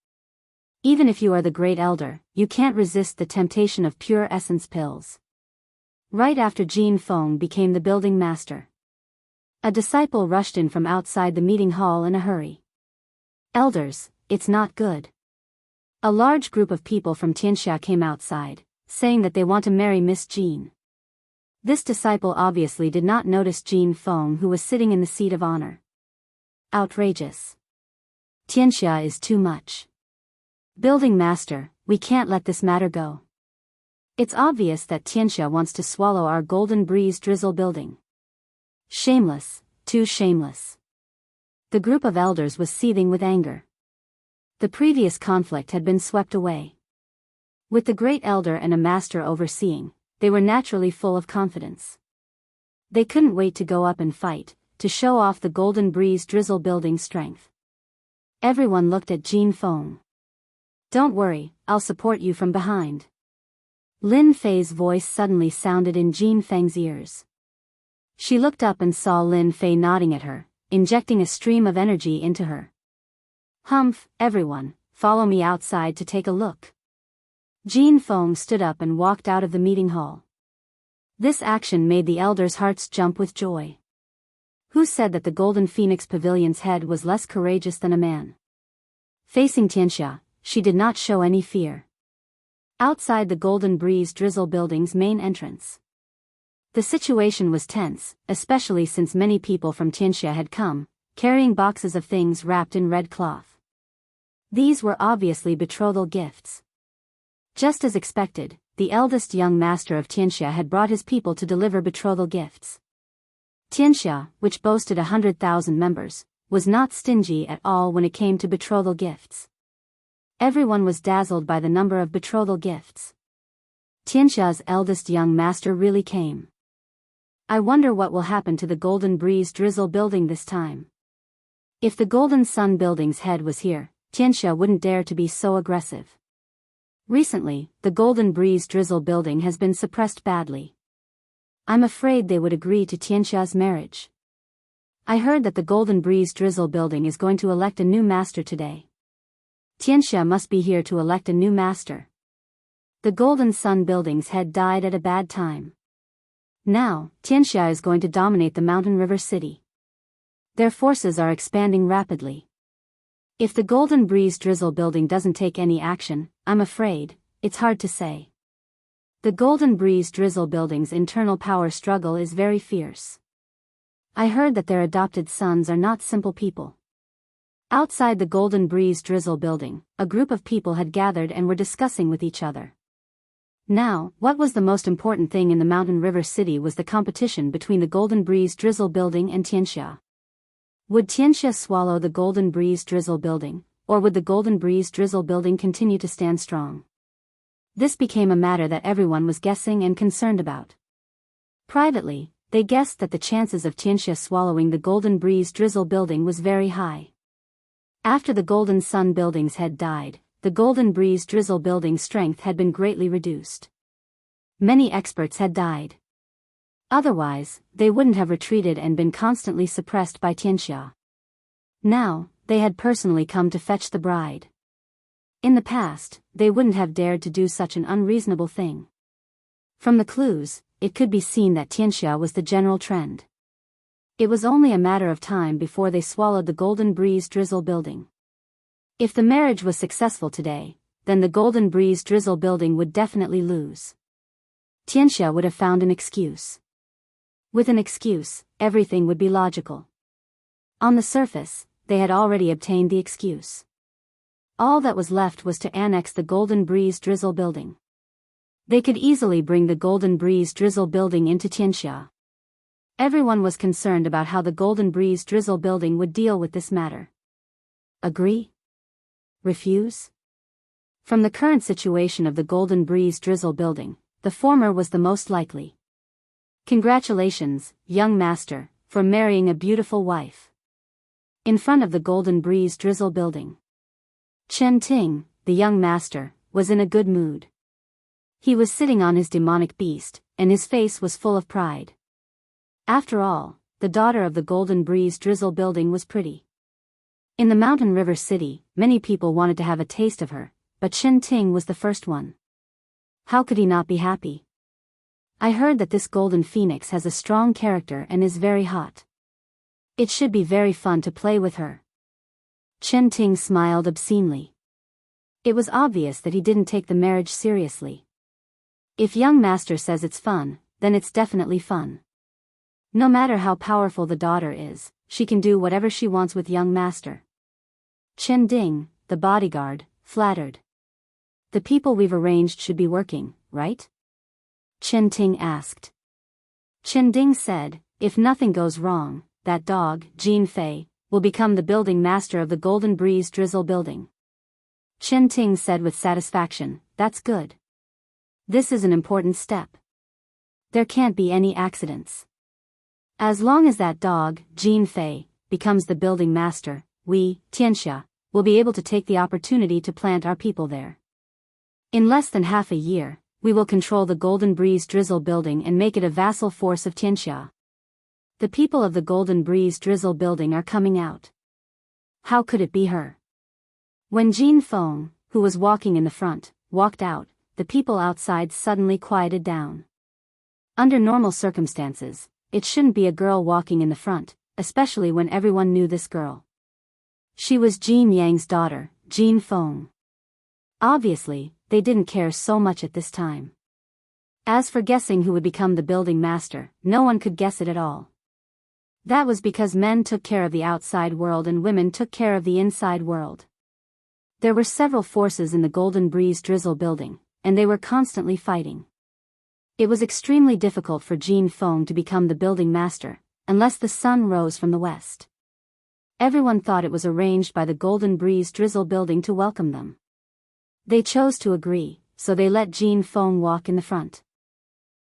Even if you are the great elder, you can't resist the temptation of pure essence pills. Right after Jin Feng became the building master, a disciple rushed in from outside the meeting hall in a hurry. Elders, it's not good. A large group of people from Tianxia came outside, saying that they want to marry Miss Jin. This disciple obviously did not notice Jin Feng, who was sitting in the seat of honor. Outrageous. Tianxia is too much. Building master, we can't let this matter go. It's obvious that Tianxia wants to swallow our golden breeze drizzle building. Shameless, too shameless. The group of elders was seething with anger. The previous conflict had been swept away. With the great elder and a master overseeing, they were naturally full of confidence. They couldn't wait to go up and fight, to show off the golden breeze drizzle building strength. Everyone looked at Jin Feng. Don't worry, I'll support you from behind. Lin Fei's voice suddenly sounded in Jin Feng's ears. She looked up and saw Lin Fei nodding at her, injecting a stream of energy into her. Humph, everyone, follow me outside to take a look. Jin Feng stood up and walked out of the meeting hall. This action made the elders' hearts jump with joy. Who said that the Golden Phoenix Pavilion's head was less courageous than a man? Facing Tianxia, she did not show any fear. Outside the Golden Breeze Drizzle Building's main entrance, the situation was tense, especially since many people from Tianxia had come, carrying boxes of things wrapped in red cloth. These were obviously betrothal gifts. Just as expected, the eldest young master of Tianxia had brought his people to deliver betrothal gifts. Tianxia, which boasted 100,000 members, was not stingy at all when it came to betrothal gifts. Everyone was dazzled by the number of betrothal gifts. Tianxia's eldest young master really came. I wonder what will happen to the Golden Breeze Drizzle building this time. If the Golden Sun building's head was here, Tianxia wouldn't dare to be so aggressive. Recently, the Golden Breeze Drizzle building has been suppressed badly. I'm afraid they would agree to Tianxia's marriage. I heard that the Golden Breeze Drizzle building is going to elect a new master today. Tianxia must be here to elect a new master. The Golden Sun building's head died at a bad time. Now, Tianxia is going to dominate the Mountain River City. Their forces are expanding rapidly. If the Golden Breeze Drizzle building doesn't take any action, I'm afraid, it's hard to say. The Golden Breeze Drizzle building's internal power struggle is very fierce. I heard that their adopted sons are not simple people. Outside the Golden Breeze Drizzle building, a group of people had gathered and were discussing with each other. Now, what was the most important thing in the Mountain River City was the competition between the Golden Breeze Drizzle building and Tianxia. Would Tianxia swallow the Golden Breeze Drizzle building, or would the Golden Breeze Drizzle building continue to stand strong? This became a matter that everyone was guessing and concerned about. Privately, they guessed that the chances of Tianxia swallowing the Golden Breeze Drizzle building was very high. After the Golden Sun building's head died, the Golden Breeze Drizzle building's strength had been greatly reduced. Many experts had died. Otherwise, they wouldn't have retreated and been constantly suppressed by Tianxia. Now, they had personally come to fetch the bride. In the past, they wouldn't have dared to do such an unreasonable thing. From the clues, it could be seen that Tianxia was the general trend. It was only a matter of time before they swallowed the Golden Breeze Drizzle building. If the marriage was successful today, then the Golden Breeze Drizzle building would definitely lose. Tianxia would have found an excuse. With an excuse, everything would be logical. On the surface, they had already obtained the excuse. All that was left was to annex the Golden Breeze Drizzle building. They could easily bring the Golden Breeze Drizzle building into Tianxia. Everyone was concerned about how the Golden Breeze Drizzle building would deal with this matter. Agree? Refuse? From the current situation of the Golden Breeze Drizzle building, the former was the most likely. Congratulations, young master, for marrying a beautiful wife. In front of the Golden Breeze Drizzle building, Chen Ting, the young master, was in a good mood. He was sitting on his demonic beast, and his face was full of pride. After all, the daughter of the Golden Breeze Drizzle building was pretty. In the Mountain River City, many people wanted to have a taste of her, but Chen Ting was the first one. How could he not be happy? I heard that this golden phoenix has a strong character and is very hot. It should be very fun to play with her. Chen Ting smiled obscenely. It was obvious that he didn't take the marriage seriously. If young master says it's fun, then it's definitely fun. No matter how powerful the daughter is, she can do whatever she wants with young master. Chen Ding, the bodyguard, flattered. The people we've arranged should be working, right? Chen Ting asked. Chen Ding said, if nothing goes wrong, that dog, Jin Fei, will become the building master of the Golden Breeze Drizzle building. Chen Ting said with satisfaction, that's good. This is an important step. There can't be any accidents. As long as that dog, Jin Fei, becomes the building master, we, Tianxia, will be able to take the opportunity to plant our people there. In less than half a year, we will control the Golden Breeze Drizzle building and make it a vassal force of Tianxia. The people of the Golden Breeze Drizzle building are coming out. How could it be her? When Jin Feng, who was walking in the front, walked out, the people outside suddenly quieted down. Under normal circumstances, it shouldn't be a girl walking in the front, especially when everyone knew this girl. She was Jin Yang's daughter, Jin Feng. Obviously, they didn't care so much at this time. As for guessing who would become the building master, no one could guess it at all. That was because men took care of the outside world and women took care of the inside world. There were several forces in the Golden Breeze Drizzle building, and they were constantly fighting. It was extremely difficult for Jin Feng to become the building master, unless the sun rose from the west. Everyone thought it was arranged by the Golden Breeze Drizzle building to welcome them. They chose to agree, so they let Jin Feng walk in the front.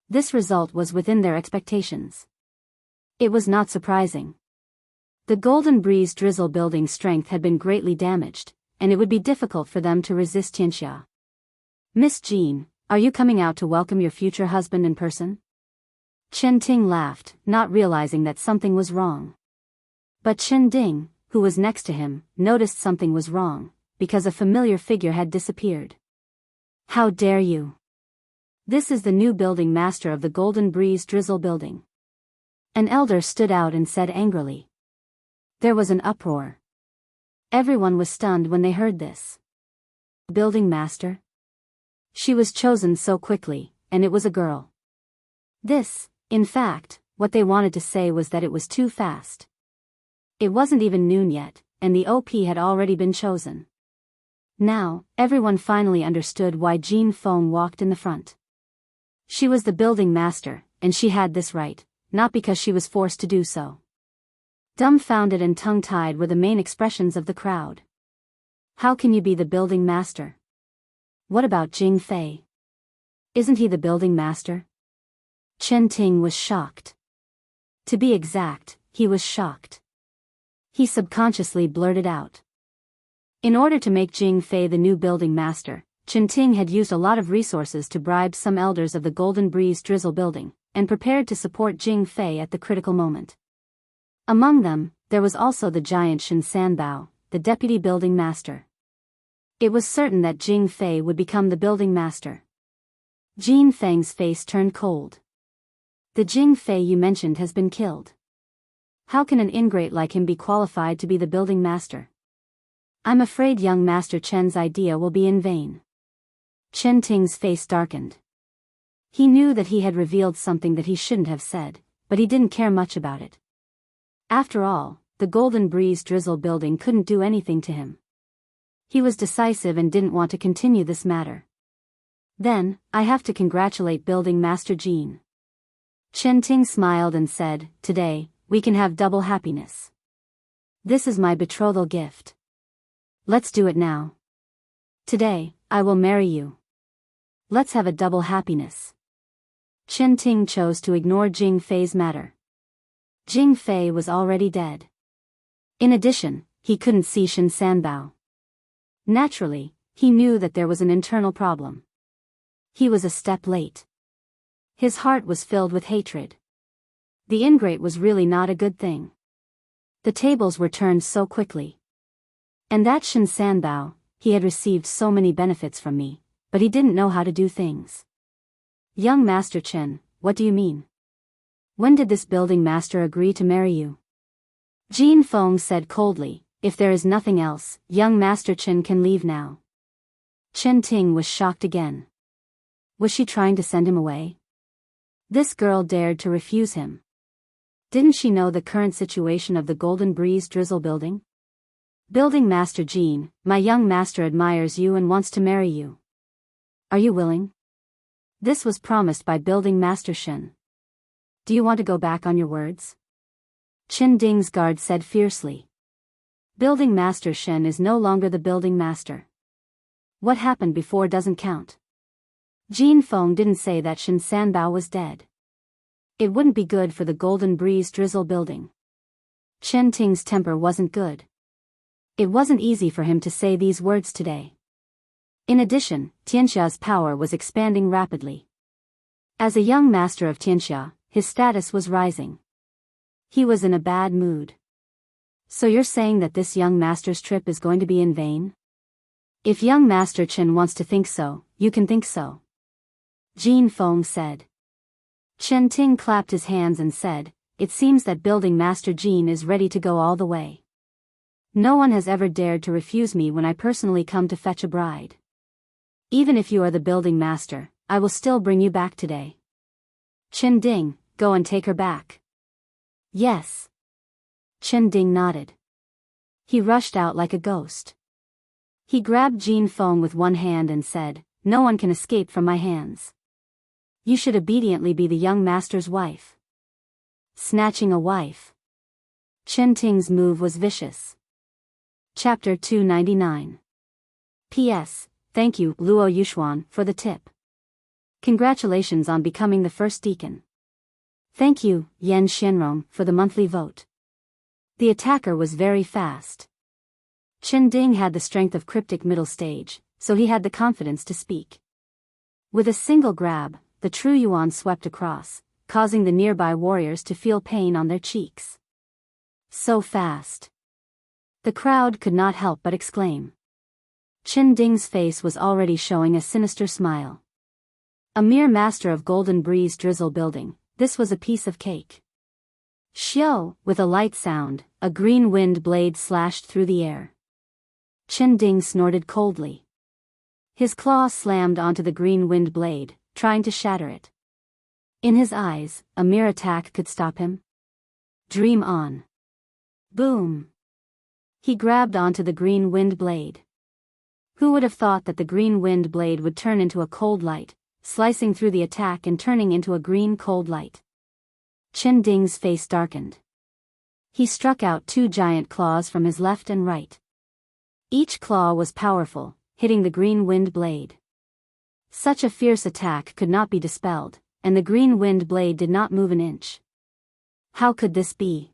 This result was within their expectations. It was not surprising. The Golden Breeze Drizzle building's strength had been greatly damaged, and it would be difficult for them to resist Tianxia. Miss Jean, are you coming out to welcome your future husband in person? Chen Ting laughed, not realizing that something was wrong. But Chen Ding, who was next to him, noticed something was wrong, because a familiar figure had disappeared. How dare you? This is the new building master of the Golden Breeze Drizzle building. An elder stood out and said angrily. There was an uproar. Everyone was stunned when they heard this. Building master? She was chosen so quickly, and it was a girl. This, in fact, what they wanted to say was that it was too fast. It wasn't even noon yet, and the OP had already been chosen. Now, everyone finally understood why Jin Feng walked in the front. She was the building master, and she had this right, not because she was forced to do so. Dumbfounded and tongue-tied were the main expressions of the crowd. How can you be the building master? What about Jing Fei? Isn't he the building master? Chen Ting was shocked. To be exact, he was shocked. He subconsciously blurted out. In order to make Jing Fei the new building master, Chen Ting had used a lot of resources to bribe some elders of the Golden Breeze Drizzle building, and prepared to support Jing Fei at the critical moment. Among them, there was also the giant Shen Sanbao, the deputy building master. It was certain that Jing Fei would become the building master. Jin Feng's face turned cold. The Jing Fei you mentioned has been killed. How can an ingrate like him be qualified to be the building master? I'm afraid young Master Chen's idea will be in vain. Chen Ting's face darkened. He knew that he had revealed something that he shouldn't have said, but he didn't care much about it. After all, the Golden Breeze Drizzle building couldn't do anything to him. He was decisive and didn't want to continue this matter. Then, I have to congratulate Building Master Jean. Chen Ting smiled and said, today, we can have double happiness. This is my betrothal gift. Let's do it now. Today, I will marry you. Let's have a double happiness. Chen Ting chose to ignore Jing Fei's matter. Jing Fei was already dead. In addition, he couldn't see Shen Sanbao. Naturally, He knew that there was an internal problem. He was a step late. His heart was filled with hatred. The ingrate was really not a good thing. The tables were turned so quickly. And that Shin Sanbao, he had received so many benefits from me, but he didn't know how to do things. Young Master Chen, what do you mean? When did this building master agree to marry you? Jin Feng said coldly, if there is nothing else, young Master Chen can leave now. Chen Ting was shocked again. Was she trying to send him away? This girl dared to refuse him. Didn't she know the current situation of the Golden Breeze Drizzle building? Building Master Jin, my young master admires you and wants to marry you. Are you willing? This was promised by Building Master Shen. Do you want to go back on your words? Chen Ding's guard said fiercely. Building Master Shen is no longer the building master. What happened before doesn't count. Jin Feng didn't say that Shin Sanbao was dead. It wouldn't be good for the Golden Breeze Drizzle building. Chen Ting's temper wasn't good. It wasn't easy for him to say these words today. In addition, Tianxia's power was expanding rapidly. As a young master of Tianxia, his status was rising. He was in a bad mood. So you're saying that this young master's trip is going to be in vain? If young Master Chen wants to think so, you can think so. Jin Feng said. Chen Ting clapped his hands and said, it seems that Building Master Jin is ready to go all the way. No one has ever dared to refuse me when I personally come to fetch a bride. Even if you are the building master, I will still bring you back today. Chen Ding, go and take her back. Yes. Chen Ding nodded. He rushed out like a ghost. He grabbed Jin Feng with one hand and said, no one can escape from my hands. You should obediently be the young master's wife. Snatching a wife. Chen Ting's move was vicious. Chapter 299. P.S. Thank you, Luo Yushuan, for the tip. Congratulations on becoming the first deacon. Thank you, Yan Xianrong, for the monthly vote. The attacker was very fast. Chen Ding had the strength of cryptic middle stage, so he had the confidence to speak. With a single grab, the true Yuan swept across, causing the nearby warriors to feel pain on their cheeks. So fast. The crowd could not help but exclaim. Chen Ding's face was already showing a sinister smile. A mere master of Golden Breeze Drizzle building, this was a piece of cake. Xiao, with a light sound, a green wind blade slashed through the air. Chen Ding snorted coldly. His claw slammed onto the green wind blade, trying to shatter it. In his eyes, a mere attack could stop him. Dream on. Boom. He grabbed onto the green wind blade. Who would have thought that the green wind blade would turn into a cold light, slicing through the attack and turning into a green cold light? Chen Ding's face darkened. He struck out two giant claws from his left and right. Each claw was powerful, hitting the green wind blade. Such a fierce attack could not be dispelled, and the green wind blade did not move an inch. How could this be?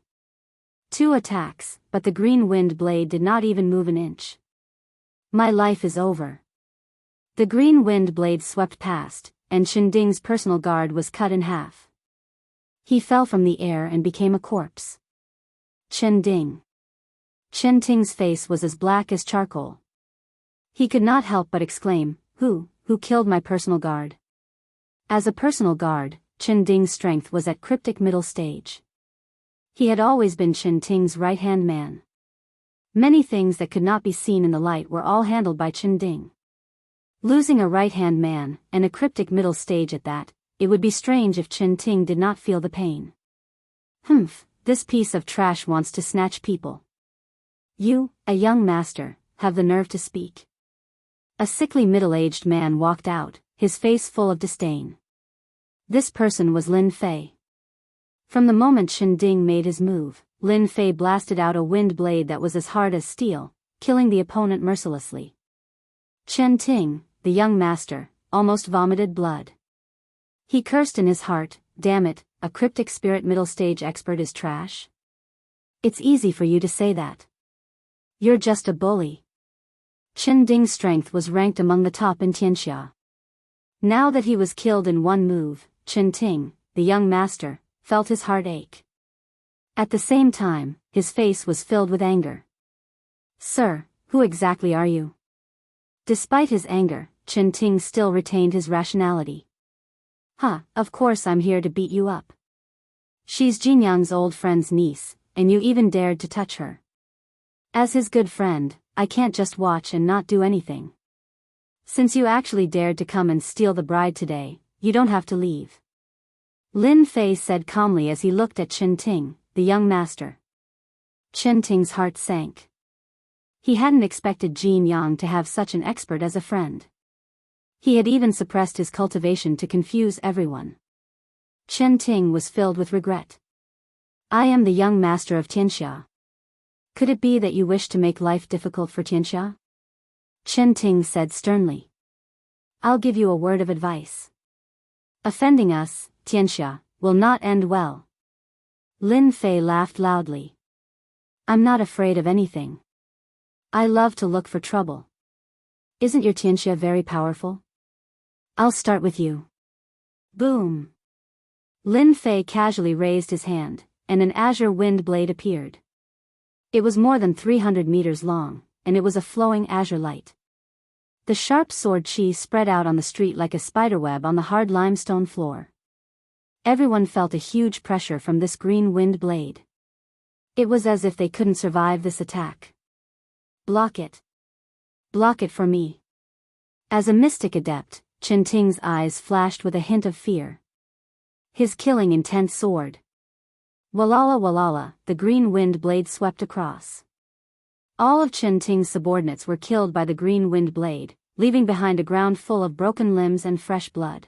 Two attacks, but the green wind blade did not even move an inch. My life is over. The green wind blade swept past, and Chen Ding's personal guard was cut in half. He fell from the air and became a corpse. Chen Ding. Chen Ting's face was as black as charcoal. He could not help but exclaim, Who killed my personal guard? As a personal guard, Chen Ding's strength was at cryptic middle stage. He had always been Chen Ting's right-hand man. Many things that could not be seen in the light were all handled by Chen Ding. Losing a right-hand man, and a cryptic middle stage at that, it would be strange if Chen Ting did not feel the pain. Humph, this piece of trash wants to snatch people. You, a young master, have the nerve to speak. A sickly middle-aged man walked out, his face full of disdain. This person was Lin Fei. From the moment Chen Ding made his move, Lin Fei blasted out a wind blade that was as hard as steel, killing the opponent mercilessly. Chen Ting, the young master, almost vomited blood. He cursed in his heart, damn it, a cryptic spirit middle stage expert is trash? It's easy for you to say that. You're just a bully. Chen Ding's strength was ranked among the top in Tianxia. Now that he was killed in one move, Chen Ting, the young master, felt his heart ache. At the same time, his face was filled with anger. "Sir, who exactly are you?" Despite his anger, Chen Ting still retained his rationality. Of course I'm here to beat you up. She's Jinyang's old friend's niece, and you even dared to touch her. As his good friend, I can't just watch and not do anything. Since you actually dared to come and steal the bride today, you don't have to leave. Lin Fei said calmly as he looked at Chen Ting, the young master. Chen Ting's heart sank. He hadn't expected Jin Yang to have such an expert as a friend. He had even suppressed his cultivation to confuse everyone. Chen Ting was filled with regret. "I am the young master of Tianxia. Could it be that you wish to make life difficult for Tianxia?" Chen Ting said sternly. "I'll give you a word of advice. Offending us, Tianxia, will not end well." Lin Fei laughed loudly. "I'm not afraid of anything. I love to look for trouble. Isn't your Tianxia very powerful? I'll start with you." Boom! Lin Fei casually raised his hand, and an azure wind blade appeared. It was more than 300 meters long, and it was a flowing azure light. The sharp sword chi spread out on the street like a spiderweb on the hard limestone floor. Everyone felt a huge pressure from this green wind blade. It was as if they couldn't survive this attack. "Block it. Block it for me." As a mystic adept, Chen Ting's eyes flashed with a hint of fear. His killing intent soared. Walala walala, the green wind blade swept across. All of Chen Ting's subordinates were killed by the green wind blade, leaving behind a ground full of broken limbs and fresh blood.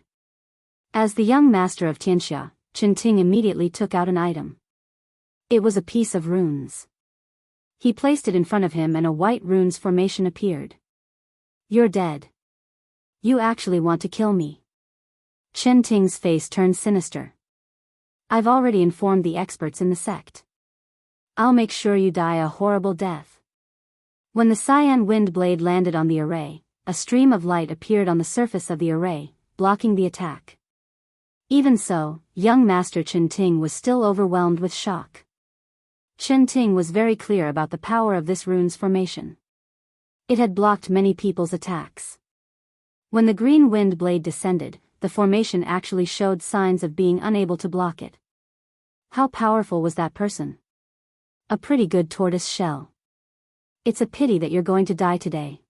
As the young master of Tianxia, Chen Ting immediately took out an item. It was a piece of runes. He placed it in front of him and a white runes formation appeared. "You're dead. You actually want to kill me." Chen Ting's face turned sinister. "I've already informed the experts in the sect. I'll make sure you die a horrible death." When the cyan wind blade landed on the array, a stream of light appeared on the surface of the array, blocking the attack. Even so, young Master Chen Ting was still overwhelmed with shock. Chen Ting was very clear about the power of this runes formation. It had blocked many people's attacks. When the green wind blade descended, the formation actually showed signs of being unable to block it. How powerful was that person? A pretty good tortoise shell. It's a pity that you're going to die today.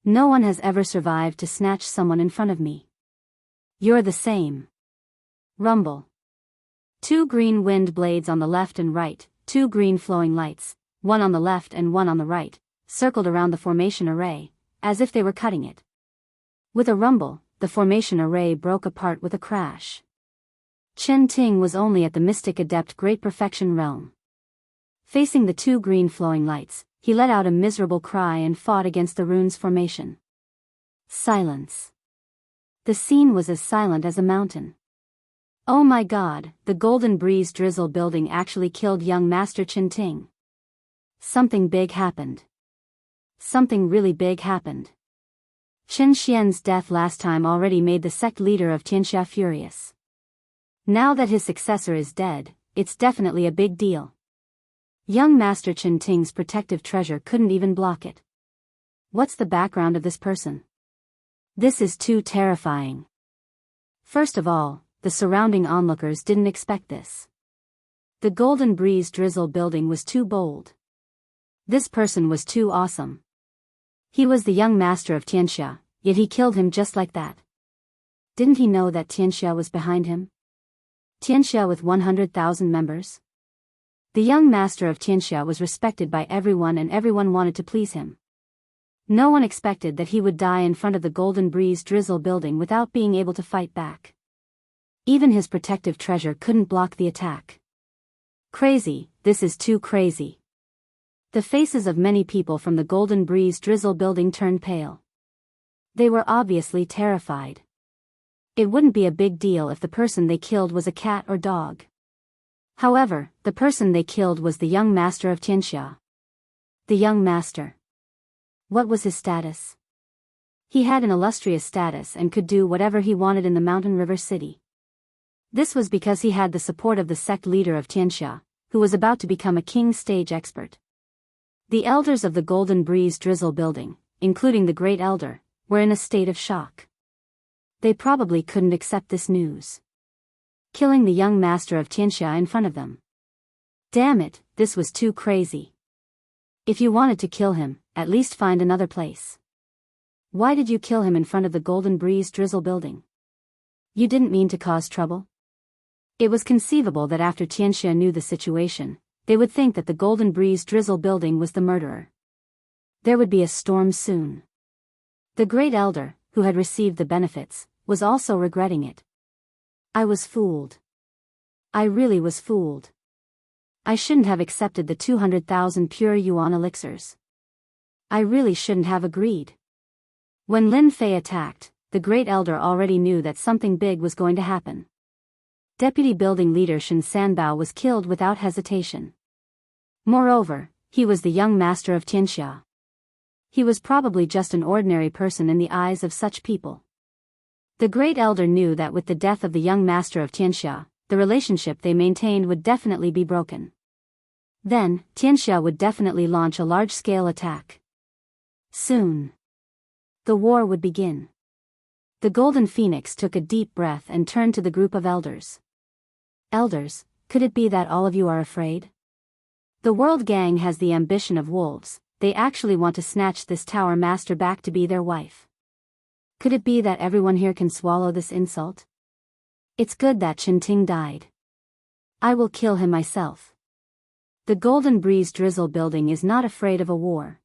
No one has ever survived to snatch someone in front of me. You're the same. Rumble. Two green wind blades on the left and right, two green flowing lights, one on the left and one on the right, circled around the formation array, as if they were cutting it. With a rumble, the formation array broke apart with a crash. Chen Ting was only at the Mystic Adept Great Perfection realm. Facing the two green flowing lights, he let out a miserable cry and fought against the runes formation. Silence. The scene was as silent as a mountain. Oh my God, the Golden Breeze Drizzle building actually killed young Master Chen Ting. Something big happened. Something really big happened. Chen Xian's death last time already made the sect leader of Tianxia furious. Now that his successor is dead, it's definitely a big deal. Young Master Chen Ting's protective treasure couldn't even block it. What's the background of this person? This is too terrifying. First of all, the surrounding onlookers didn't expect this. The Golden Breeze Drizzle building was too bold. This person was too awesome. He was the young master of Tianxia, yet he killed him just like that. Didn't he know that Tianxia was behind him? Tianxia with 100,000 members? The young master of Tianxia was respected by everyone and everyone wanted to please him. No one expected that he would die in front of the Golden Breeze Drizzle building without being able to fight back. Even his protective treasure couldn't block the attack. Crazy, this is too crazy. The faces of many people from the Golden Breeze Drizzle building turned pale. They were obviously terrified. It wouldn't be a big deal if the person they killed was a cat or dog. However, the person they killed was the young master of Tianxia. The young master. What was his status? He had an illustrious status and could do whatever he wanted in the Mountain River City. This was because he had the support of the sect leader of Tianxia, who was about to become a king stage expert. The elders of the Golden Breeze Drizzle building, including the Great Elder, were in a state of shock. They probably couldn't accept this news. Killing the young master of Tianxia in front of them. Damn it, this was too crazy. If you wanted to kill him, at least find another place. Why did you kill him in front of the Golden Breeze Drizzle building? You didn't mean to cause trouble? It was conceivable that after Tianxia knew the situation, they would think that the Golden Breeze Drizzle building was the murderer. There would be a storm soon. The Great Elder, who had received the benefits, was also regretting it. I was fooled. I really was fooled. I shouldn't have accepted the 200,000 pure yuan elixirs. I really shouldn't have agreed. When Lin Fei attacked, the Great Elder already knew that something big was going to happen. Deputy building leader Shen Sanbao was killed without hesitation. Moreover, he was the young master of Tianxia. He was probably just an ordinary person in the eyes of such people. The Great Elder knew that with the death of the young master of Tianxia, the relationship they maintained would definitely be broken. Then, Tianxia would definitely launch a large-scale attack. Soon, the war would begin. The Golden Phoenix took a deep breath and turned to the group of elders. Elders, could it be that all of you are afraid? The World Gang has the ambition of wolves. They actually want to snatch this Tower Master back to be their wife. Could it be that everyone here can swallow this insult? It's good that Qinting died. I will kill him myself. The Golden Breeze Drizzle building is not afraid of a war.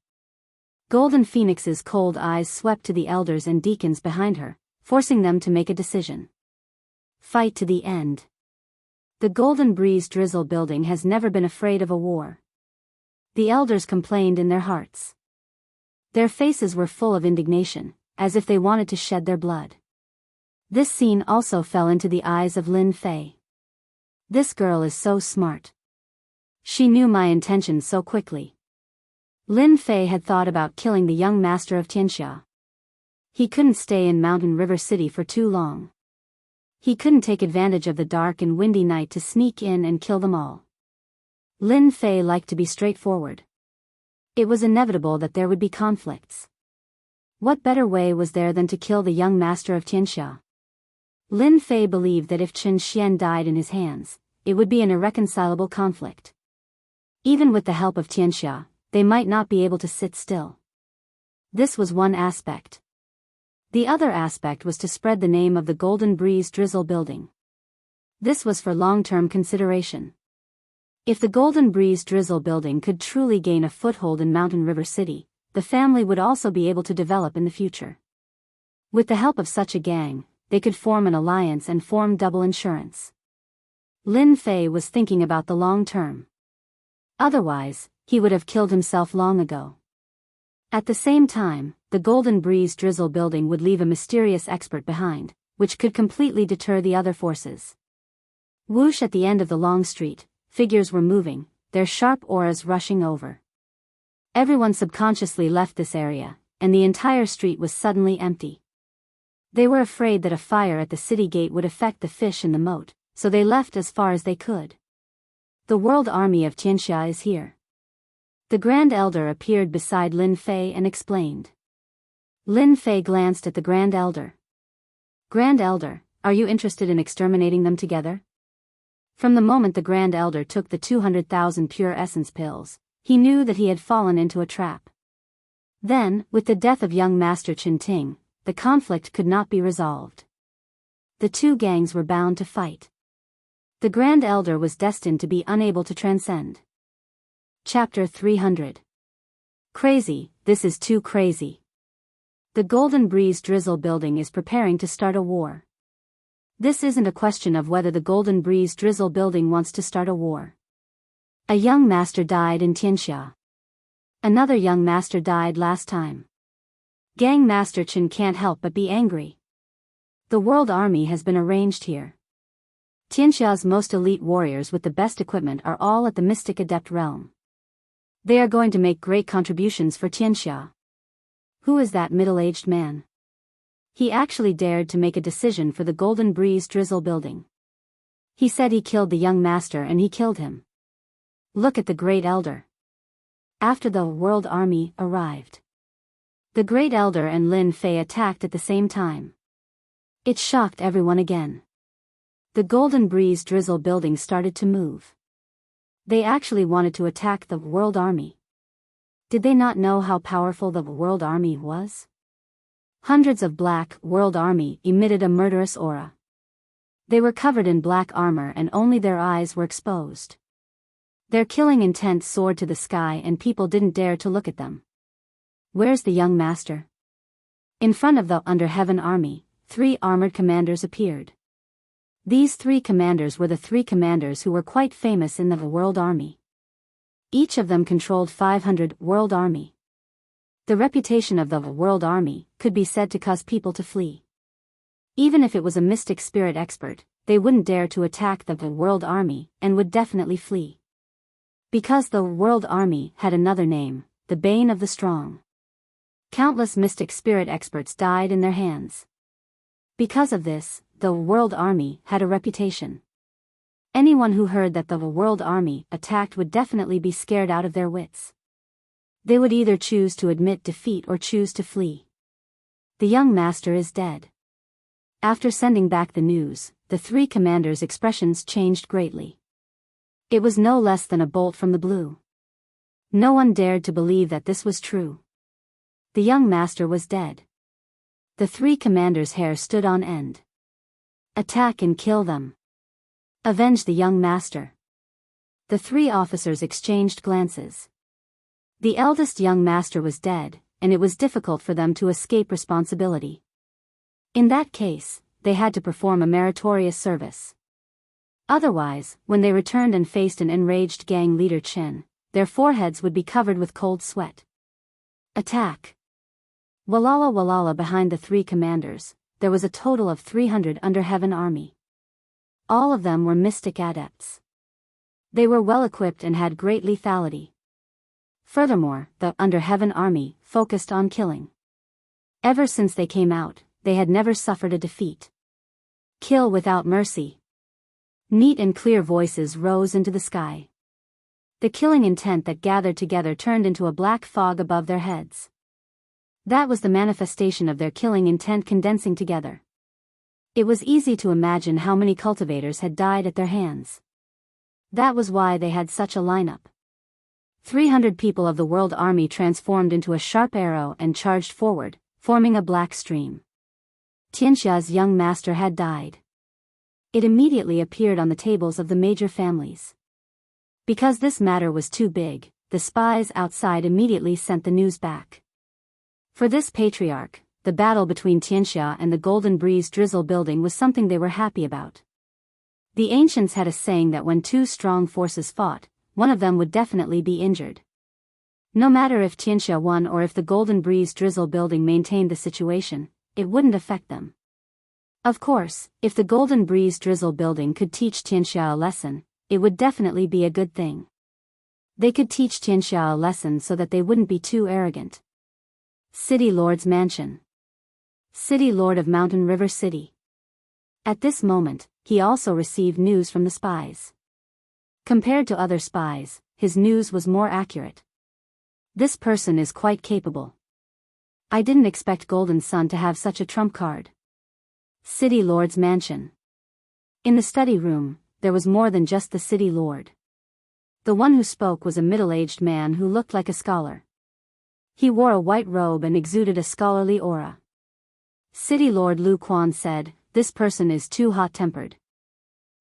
Golden Phoenix's cold eyes swept to the elders and deacons behind her, forcing them to make a decision. Fight to the end. The Golden Breeze Drizzle building has never been afraid of a war. The elders complained in their hearts. Their faces were full of indignation, as if they wanted to shed their blood. This scene also fell into the eyes of Lin Fei. This girl is so smart. She knew my intention so quickly. Lin Fei had thought about killing the young master of Tianxia. He couldn't stay in Mountain River City for too long. He couldn't take advantage of the dark and windy night to sneak in and kill them all. Lin Fei liked to be straightforward. It was inevitable that there would be conflicts. What better way was there than to kill the young master of Tianxia? Lin Fei believed that if Chen Xian died in his hands, it would be an irreconcilable conflict. Even with the help of Tianxia, they might not be able to sit still. This was one aspect. The other aspect was to spread the name of the Golden Breeze Drizzle building. This was for long-term consideration. If the Golden Breeze Drizzle building could truly gain a foothold in Mountain River City, the family would also be able to develop in the future. With the help of such a gang, they could form an alliance and form double insurance. Lin Fei was thinking about the long term. Otherwise, he would have killed himself long ago. At the same time, the Golden Breeze Drizzle building would leave a mysterious expert behind, which could completely deter the other forces. Whoosh! At the end of the long street, figures were moving, their sharp auras rushing over. Everyone subconsciously left this area, and the entire street was suddenly empty. They were afraid that a fire at the city gate would affect the fish in the moat, so they left as far as they could. The World Army of Tianxia is here. The Grand Elder appeared beside Lin Fei and explained. Lin Fei glanced at the Grand Elder. Grand Elder, are you interested in exterminating them together? From the moment the Grand Elder took the 200,000 pure essence pills, he knew that he had fallen into a trap. Then, with the death of young Master Qinting, the conflict could not be resolved. The two gangs were bound to fight. The Grand Elder was destined to be unable to transcend. Chapter 300. Crazy, this is too crazy. The Golden Breeze Drizzle building is preparing to start a war. This isn't a question of whether the Golden Breeze Drizzle building wants to start a war. A young master died in Tianxia. Another young master died last time. Gang Master Chen can't help but be angry. The World Army has been arranged here. Tianxia's most elite warriors with the best equipment are all at the Mystic Adept realm. They are going to make great contributions for Tianxia. Who is that middle-aged man? He actually dared to make a decision for the Golden Breeze Drizzle building. He said he killed the young master and he killed him. Look at the Great Elder. After the World Army arrived, the Great Elder and Lin Fei attacked at the same time. It shocked everyone again. The Golden Breeze Drizzle building started to move. They actually wanted to attack the World Army. Did they not know how powerful the World Army was? Hundreds of Black World Army emitted a murderous aura. They were covered in black armor and only their eyes were exposed. Their killing intent soared to the sky and people didn't dare to look at them. Where's the young master? In front of the Under Heaven Army, 3 armored commanders appeared. These 3 commanders were the 3 commanders who were quite famous in the World Army. Each of them controlled 500 World Army. The reputation of the World Army could be said to cause people to flee. Even if it was a mystic spirit expert, they wouldn't dare to attack the World Army and would definitely flee. Because the World Army had another name, the Bane of the Strong. Countless mystic spirit experts died in their hands. Because of this, the World Army had a reputation. Anyone who heard that the World Army attacked would definitely be scared out of their wits. They would either choose to admit defeat or choose to flee. The young master is dead. After sending back the news, the 3 commanders' expressions changed greatly. It was no less than a bolt from the blue. No one dared to believe that this was true. The young master was dead. The 3 commanders' hair stood on end. Attack and kill them. Avenge the young master. The 3 officers exchanged glances. The eldest young master was dead, and it was difficult for them to escape responsibility. In that case, they had to perform a meritorious service. Otherwise, when they returned and faced an enraged gang leader Chen, their foreheads would be covered with cold sweat. Attack! Walala walala. Behind the 3 commanders, there was a total of 300 Under Heaven Army. All of them were mystic adepts. They were well equipped and had great lethality. Furthermore, the Under Heaven Army focused on killing. Ever since they came out, they had never suffered a defeat. Kill without mercy. Neat and clear voices rose into the sky. The killing intent that gathered together turned into a black fog above their heads. That was the manifestation of their killing intent condensing together. It was easy to imagine how many cultivators had died at their hands. That was why they had such a lineup. 300 people of the World Army transformed into a sharp arrow and charged forward, forming a black stream. Tianxia's young master had died. It immediately appeared on the tables of the major families. Because this matter was too big, the spies outside immediately sent the news back. For this patriarch, the battle between Tianxia and the Golden Breeze Drizzle building was something they were happy about. The ancients had a saying that when 2 strong forces fought, one of them would definitely be injured. No matter if Tianxia won or if the Golden Breeze Drizzle building maintained the situation, it wouldn't affect them. Of course, if the Golden Breeze Drizzle building could teach Tianxia a lesson, it would definitely be a good thing. They could teach Tianxia a lesson so that they wouldn't be too arrogant. City Lord's Mansion. City Lord of Mountain River City. At this moment, he also received news from the spies. Compared to other spies, his news was more accurate. This person is quite capable. I didn't expect Golden Sun to have such a trump card. City Lord's Mansion. In the study room, there was more than just the City Lord. The one who spoke was a middle-aged man who looked like a scholar. He wore a white robe and exuded a scholarly aura. City Lord Lu Quan said, "This person is too hot-tempered.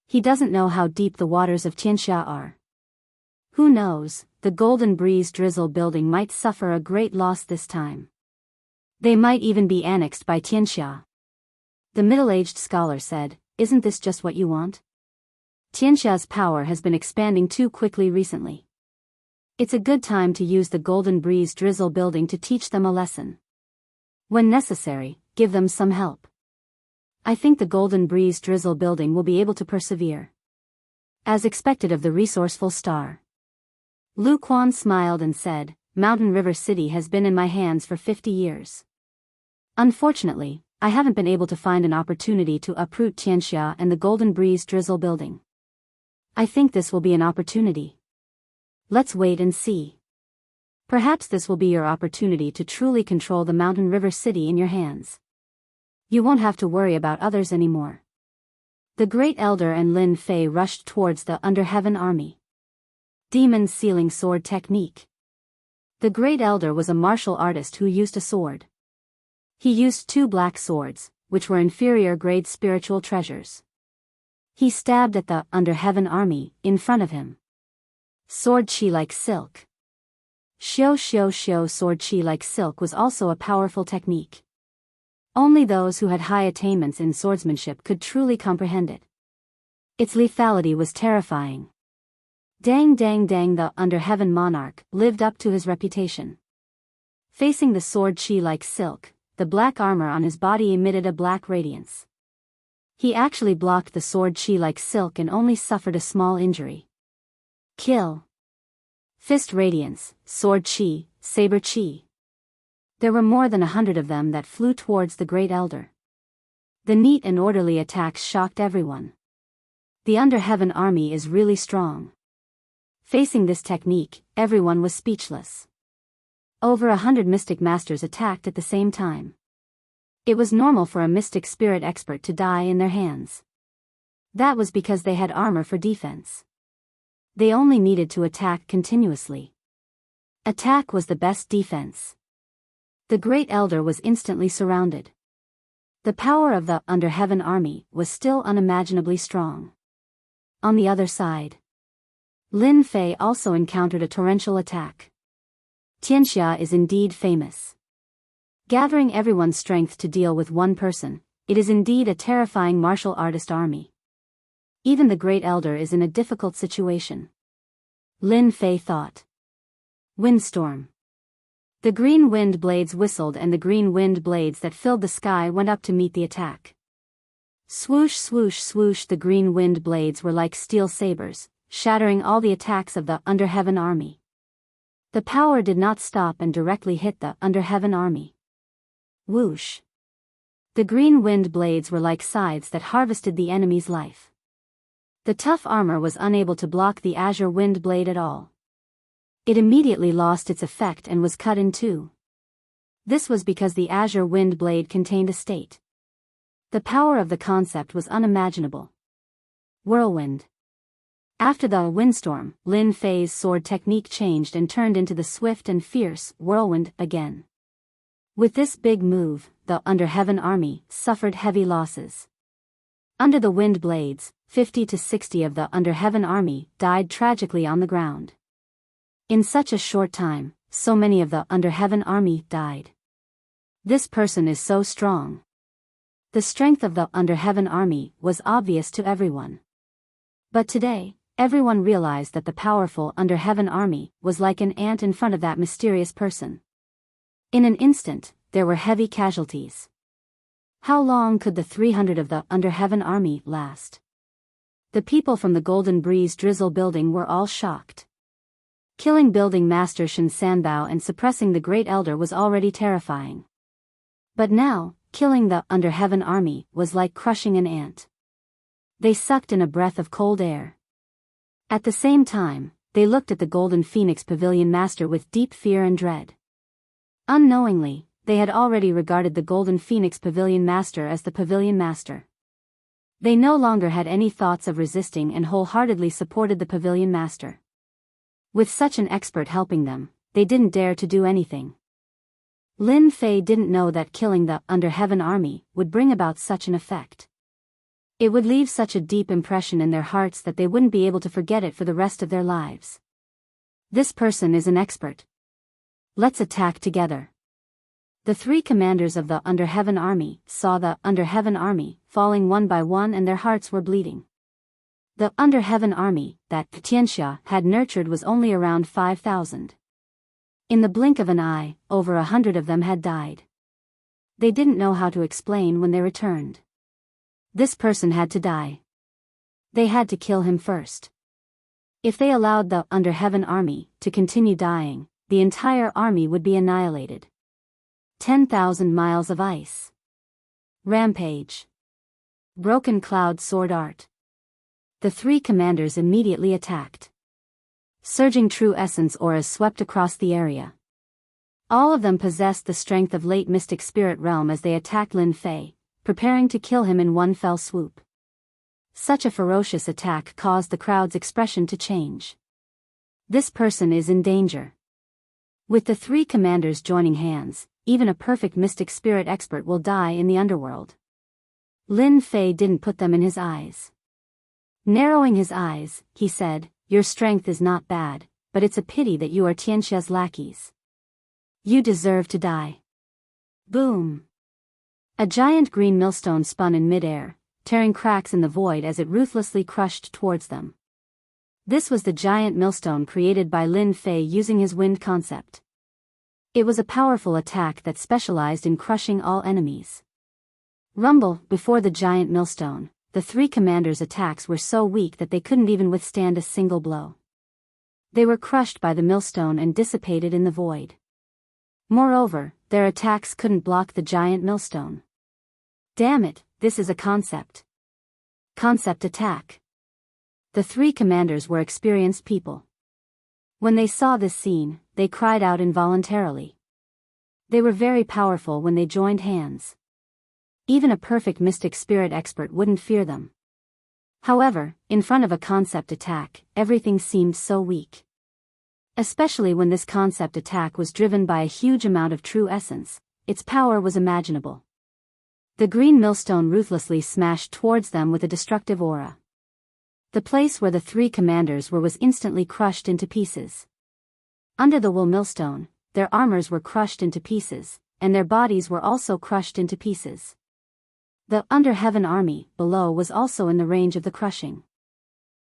He doesn't know how deep the waters of Tianxia are. Who knows, the Golden Breeze Drizzle building might suffer a great loss this time. They might even be annexed by Tianxia." The middle-aged scholar said, "Isn't this just what you want? Tianxia's power has been expanding too quickly recently. It's a good time to use the Golden Breeze Drizzle building to teach them a lesson. When necessary, give them some help. I think the Golden Breeze Drizzle building will be able to persevere." As expected of the resourceful star, Lu Quan smiled and said, Mountain River City has been in my hands for 50 years. Unfortunately, I haven't been able to find an opportunity to uproot Tianxia and the Golden Breeze Drizzle building. I think this will be an opportunity. Let's wait and see. Perhaps this will be your opportunity to truly control the Mountain River City in your hands. You won't have to worry about others anymore. The Great Elder and Lin Fei rushed towards the Under Heaven army. Demon Sealing Sword Technique. The Great Elder was a martial artist who used a sword. He used 2 black swords, which were inferior grade spiritual treasures. He stabbed at the Under Heaven army in front of him. Sword chi like silk. Xiao sword chi like silk was also a powerful technique. Only those who had high attainments in swordsmanship could truly comprehend it. Its lethality was terrifying. Dang, the Under Heaven monarch lived up to his reputation. Facing the sword chi like silk, the black armor on his body emitted a black radiance. He actually blocked the sword chi like silk and only suffered a small injury. Kill. Fist radiance, sword chi, saber chi. There were more than 100 of them that flew towards the Great Elder. The neat and orderly attacks shocked everyone. The Under Heaven army is really strong. Facing this technique, everyone was speechless. Over 100 mystic masters attacked at the same time. It was normal for a mystic spirit expert to die in their hands. That was because they had armor for defense. They only needed to attack continuously. Attack was the best defense. The Great Elder was instantly surrounded. The power of the Under Heaven army was still unimaginably strong. On the other side, Lin Fei also encountered a torrential attack. Tianxia is indeed famous. Gathering everyone's strength to deal with one person, it is indeed a terrifying martial artist army. Even the Great Elder is in a difficult situation. Lin Fei thought. Windstorm. The green wind blades whistled and the green wind blades that filled the sky went up to meet the attack. Swoosh swoosh swoosh, the green wind blades were like steel sabers, shattering all the attacks of the Under Heaven army. The power did not stop and directly hit the Under Heaven army. Whoosh. The green wind blades were like scythes that harvested the enemy's life. The tough armor was unable to block the azure wind blade at all. It immediately lost its effect and was cut in 2. This was because the azure wind blade contained a state. The power of the concept was unimaginable. Whirlwind. After the windstorm, Lin Fei's sword technique changed and turned into the swift and fierce whirlwind again. With this big move, the Under Heaven army suffered heavy losses. Under the wind blades, 50 to 60 of the Under Heaven army died tragically on the ground. In such a short time, so many of the Under Heaven army died. This person is so strong. The strength of the Under Heaven army was obvious to everyone. But today, everyone realized that the powerful Under Heaven army was like an ant in front of that mysterious person. In an instant, there were heavy casualties. How long could the 300 of the Under Heaven army last? The people from the Golden Breeze Drizzle building were all shocked. Killing building master Shen Sanbao and suppressing the Great Elder was already terrifying. But now, killing the Under Heaven army was like crushing an ant. They sucked in a breath of cold air. At the same time, they looked at the Golden Phoenix Pavilion Master with deep fear and dread. Unknowingly, they had already regarded the Golden Phoenix Pavilion Master as the Pavilion Master. They no longer had any thoughts of resisting and wholeheartedly supported the Pavilion Master. With such an expert helping them, they didn't dare to do anything. Lin Fei didn't know that killing the Under Heaven army would bring about such an effect. It would leave such a deep impression in their hearts that they wouldn't be able to forget it for the rest of their lives. This person is an expert. Let's attack together. The 3 commanders of the Under Heaven army saw the Under Heaven army falling one by one and their hearts were bleeding. The Under Heaven army that Tianxia had nurtured was only around 5,000. In the blink of an eye, over 100 of them had died. They didn't know how to explain when they returned. This person had to die. They had to kill him first. If they allowed the Under Heaven army to continue dying, the entire army would be annihilated. 10,000 miles of ice. Rampage. Broken cloud sword art. The three commanders immediately attacked. Surging true essence auras swept across the area. All of them possessed the strength of late mystic spirit realm as they attacked Lin Fei, preparing to kill him in one fell swoop. Such a ferocious attack caused the crowd's expression to change. This person is in danger. With the three commanders joining hands, even a perfect mystic spirit expert will die in the underworld. Lin Fei didn't put them in his eyes. Narrowing his eyes, he said, "Your strength is not bad, but it's a pity that you are Tianxia's lackeys. You deserve to die." Boom! A giant green millstone spun in midair, tearing cracks in the void as it ruthlessly crushed towards them. This was the giant millstone created by Lin Fei using his wind concept. It was a powerful attack that specialized in crushing all enemies. Rumble! Before the giant millstone, the three commanders' attacks were so weak that they couldn't even withstand a single blow. They were crushed by the millstone and dissipated in the void. Moreover, their attacks couldn't block the giant millstone. Damn it, this is a concept. Concept attack. The three commanders were experienced people. When they saw this scene, they cried out involuntarily. They were very powerful when they joined hands. Even a perfect mystic spirit expert wouldn't fear them. However, in front of a concept attack, everything seemed so weak. Especially when this concept attack was driven by a huge amount of true essence, its power was imaginable. The green millstone ruthlessly smashed towards them with a destructive aura. The place where the three commanders were was instantly crushed into pieces. Under the wool millstone, their armors were crushed into pieces, and their bodies were also crushed into pieces. The under heaven army below was also in the range of the crushing.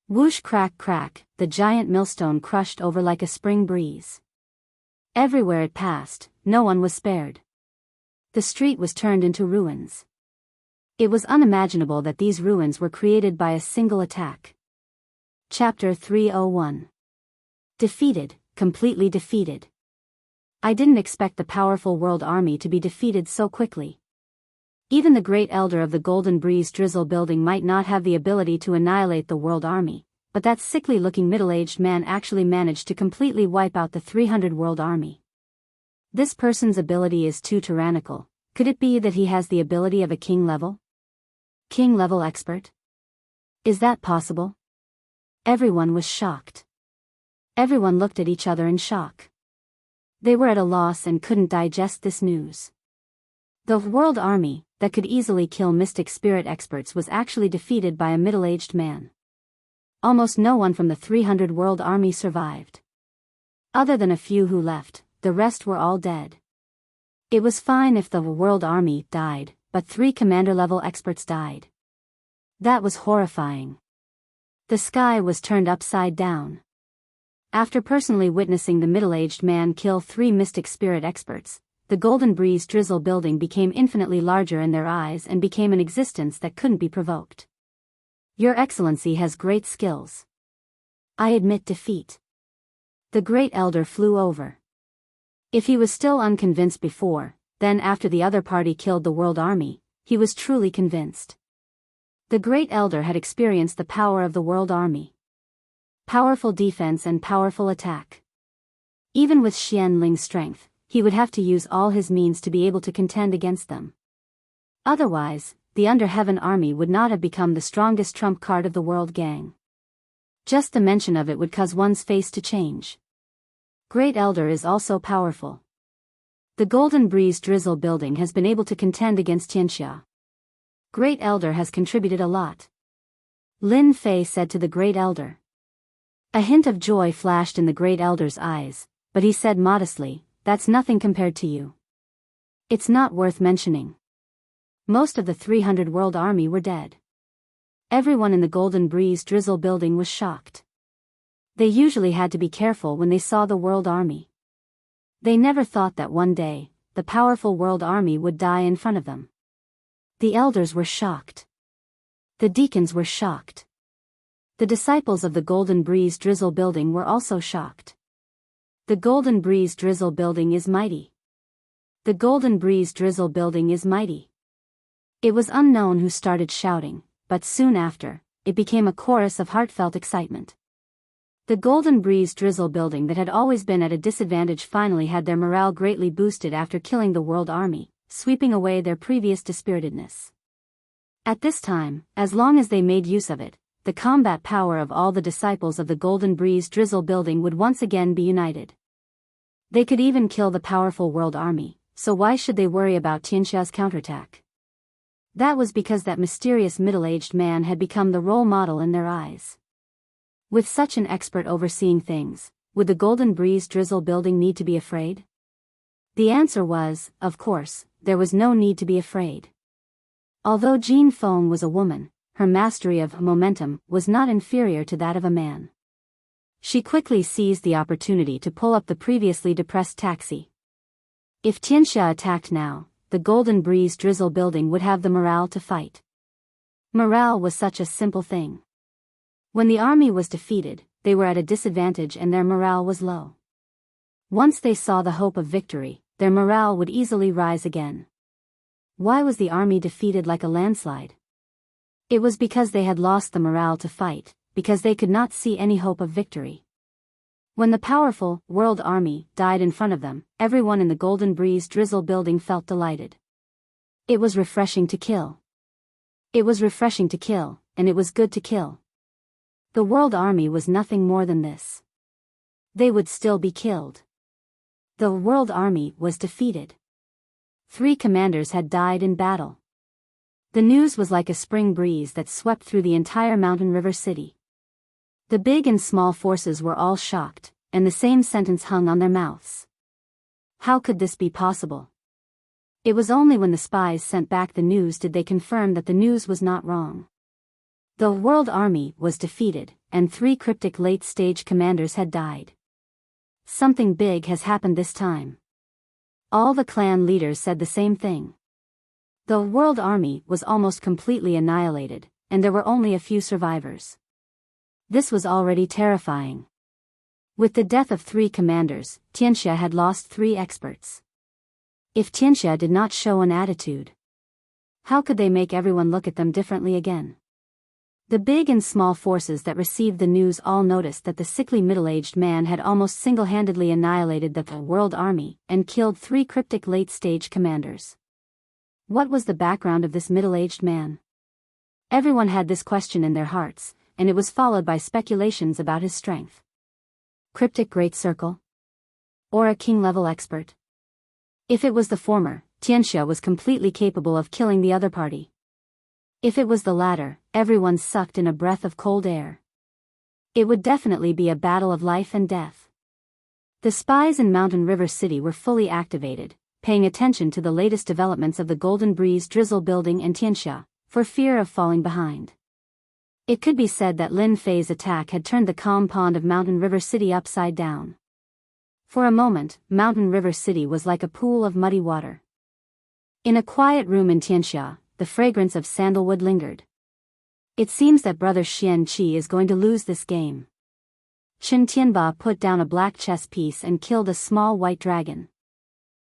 Whoosh crack crack, the giant millstone crushed over like a spring breeze. Everywhere it passed, no one was spared. The street was turned into ruins. It was unimaginable that these ruins were created by a single attack. Chapter 301. Defeated, completely defeated. I didn't expect the powerful world army to be defeated so quickly. Even the great elder of the Golden Breeze Drizzle building might not have the ability to annihilate the world army, but that sickly-looking middle-aged man actually managed to completely wipe out the 300 world army. This person's ability is too tyrannical. Could it be that he has the ability of a king level? King level expert? Is that possible? Everyone was shocked. Everyone looked at each other in shock. They were at a loss and couldn't digest this news. The world army, that could easily kill mystic spirit experts, was actually defeated by a middle-aged man. Almost no one from the 300 world army survived. Other than a few who left, the rest were all dead. It was fine if the world army died, but 3 commander-level experts died. That was horrifying. The sky was turned upside down. After personally witnessing the middle-aged man kill 3 mystic spirit experts, the Golden Breeze Drizzle building became infinitely larger in their eyes and became an existence that couldn't be provoked. Your Excellency has great skills. I admit defeat. The Great Elder flew over. If he was still unconvinced before, then after the other party killed the world army, he was truly convinced. The Great Elder had experienced the power of the world army. Powerful defense and powerful attack. Even with Xian Ling's strength, he would have to use all his means to be able to contend against them. Otherwise, the Under Heaven army would not have become the strongest trump card of the world gang. Just the mention of it would cause one's face to change. Great Elder is also powerful. The Golden Breeze Drizzle building has been able to contend against Tianxia. Great Elder has contributed a lot. Lin Fei said to the Great Elder. A hint of joy flashed in the Great Elder's eyes, but he said modestly, "That's nothing compared to you. It's not worth mentioning." Most of the 300 world army were dead. Everyone in the Golden Breeze Drizzle building was shocked. They usually had to be careful when they saw the world army. They never thought that one day, the powerful world army would die in front of them. The elders were shocked. The deacons were shocked. The disciples of the Golden Breeze Drizzle building were also shocked. The Golden Breeze Drizzle Building is mighty. The Golden Breeze Drizzle Building is mighty. It was unknown who started shouting, but soon after, it became a chorus of heartfelt excitement. The Golden Breeze Drizzle Building that had always been at a disadvantage finally had their morale greatly boosted after killing the World Army, sweeping away their previous dispiritedness. At this time, as long as they made use of it, the combat power of all the disciples of the Golden Breeze Drizzle Building would once again be united. They could even kill the powerful World Army, so why should they worry about Tianxia's counterattack? That was because that mysterious middle-aged man had become the role model in their eyes. With such an expert overseeing things, would the Golden Breeze Drizzle Building need to be afraid? The answer was, of course, there was no need to be afraid. Although Jean Feng was a woman, her mastery of momentum was not inferior to that of a man. She quickly seized the opportunity to pull up the previously depressed taxi. If Tianxia attacked now, the Golden Breeze Drizzle Building would have the morale to fight. Morale was such a simple thing. When the army was defeated, they were at a disadvantage and their morale was low. Once they saw the hope of victory, their morale would easily rise again. Why was the army defeated like a landslide? It was because they had lost the morale to fight, because they could not see any hope of victory. When the powerful World Army died in front of them, everyone in the Golden Breeze Drizzle Building felt delighted. It was refreshing to kill. It was refreshing to kill, and it was good to kill. The World Army was nothing more than this. They would still be killed. The World Army was defeated. 3 commanders had died in battle. The news was like a spring breeze that swept through the entire mountain river city. The big and small forces were all shocked, and the same sentence hung on their mouths. How could this be possible? It was only when the spies sent back the news did they confirm that the news was not wrong. The World Army was defeated, and 3 cryptic late-stage commanders had died. Something big has happened this time. All the clan leaders said the same thing. The World Army was almost completely annihilated, and there were only a few survivors. This was already terrifying. With the death of 3 commanders, Tianxia had lost 3 experts. If Tianxia did not show an attitude, how could they make everyone look at them differently again? The big and small forces that received the news all noticed that the sickly middle-aged man had almost single-handedly annihilated the World Army and killed 3 cryptic late-stage commanders. What was the background of this middle-aged man? Everyone had this question in their hearts, and it was followed by speculations about his strength. Cryptic Great Circle? Or a king-level expert? If it was the former, Tianxia was completely capable of killing the other party. If it was the latter, everyone sucked in a breath of cold air. It would definitely be a battle of life and death. The spies in Mountain River City were fully activated, paying attention to the latest developments of the Golden Breeze Drizzle Building and Tianxia, for fear of falling behind. It could be said that Lin Fei's attack had turned the calm pond of Mountain River City upside down. For a moment, Mountain River City was like a pool of muddy water. In a quiet room in Tianxia, the fragrance of sandalwood lingered. It seems that Brother Xian Qi is going to lose this game. Chen Tianba put down a black chess piece and killed a small white dragon.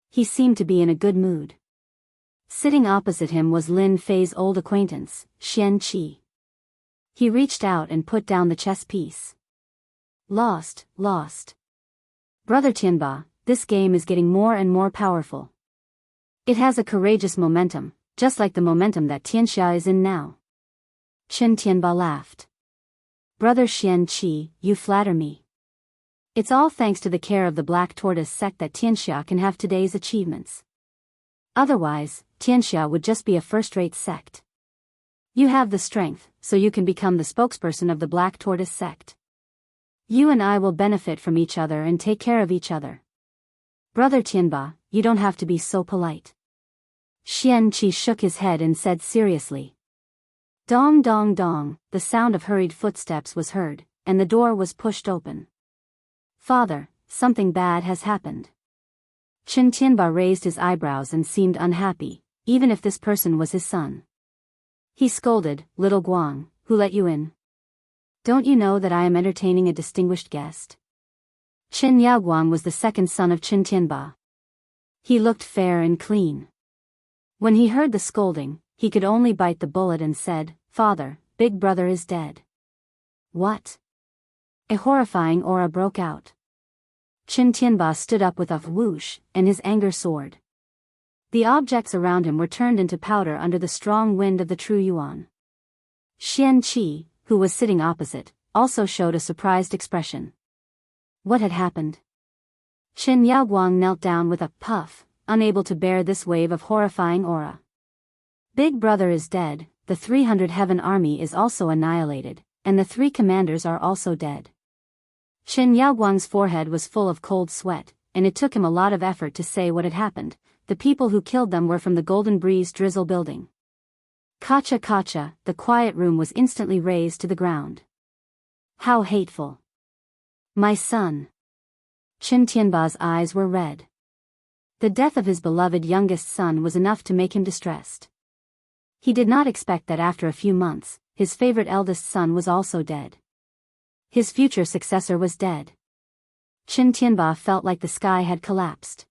He seemed to be in a good mood. Sitting opposite him was Lin Fei's old acquaintance, Xian Qi. He reached out and put down the chess piece. Lost. Brother Tianba, this game is getting more and more powerful. It has a courageous momentum, just like the momentum that Tianxia is in now. Chen Tianba laughed. Brother Xian Qi, you flatter me. It's all thanks to the care of the Black Tortoise sect that Tianxia can have today's achievements. Otherwise, Tianxia would just be a first-rate sect. You have the strength, so you can become the spokesperson of the Black Tortoise sect. You and I will benefit from each other and take care of each other. Brother Tianba, you don't have to be so polite. Xian Qi shook his head and said seriously. Dong dong dong, the sound of hurried footsteps was heard, and the door was pushed open. Father, something bad has happened. Chen Tianba raised his eyebrows and seemed unhappy, even if this person was his son. He scolded, Little Guang, who let you in? Don't you know that I am entertaining a distinguished guest? Qin Yaoguang was the second son of Qin Tianba. He looked fair and clean. When he heard the scolding, he could only bite the bullet and said, "Father, big brother is dead." What? A horrifying aura broke out. Qin Tianba stood up with a whoosh, and his anger soared. The objects around him were turned into powder under the strong wind of the true yuan. Xian Qi, who was sitting opposite, also showed a surprised expression. What had happened? Qin Yaoguang knelt down with a puff, unable to bear this wave of horrifying aura. Big brother is dead, the 300 heaven army is also annihilated, and the 3 commanders are also dead. Qin Yaoguang's forehead was full of cold sweat, and it took him a lot of effort to say what had happened. The people who killed them were from the Golden Breeze Drizzle building. Kacha kacha, the quiet room was instantly razed to the ground. How hateful. My son. Qin Tianba's eyes were red. The death of his beloved youngest son was enough to make him distressed. He did not expect that after a few months, his favorite eldest son was also dead. His future successor was dead. Qin Tianba felt like the sky had collapsed.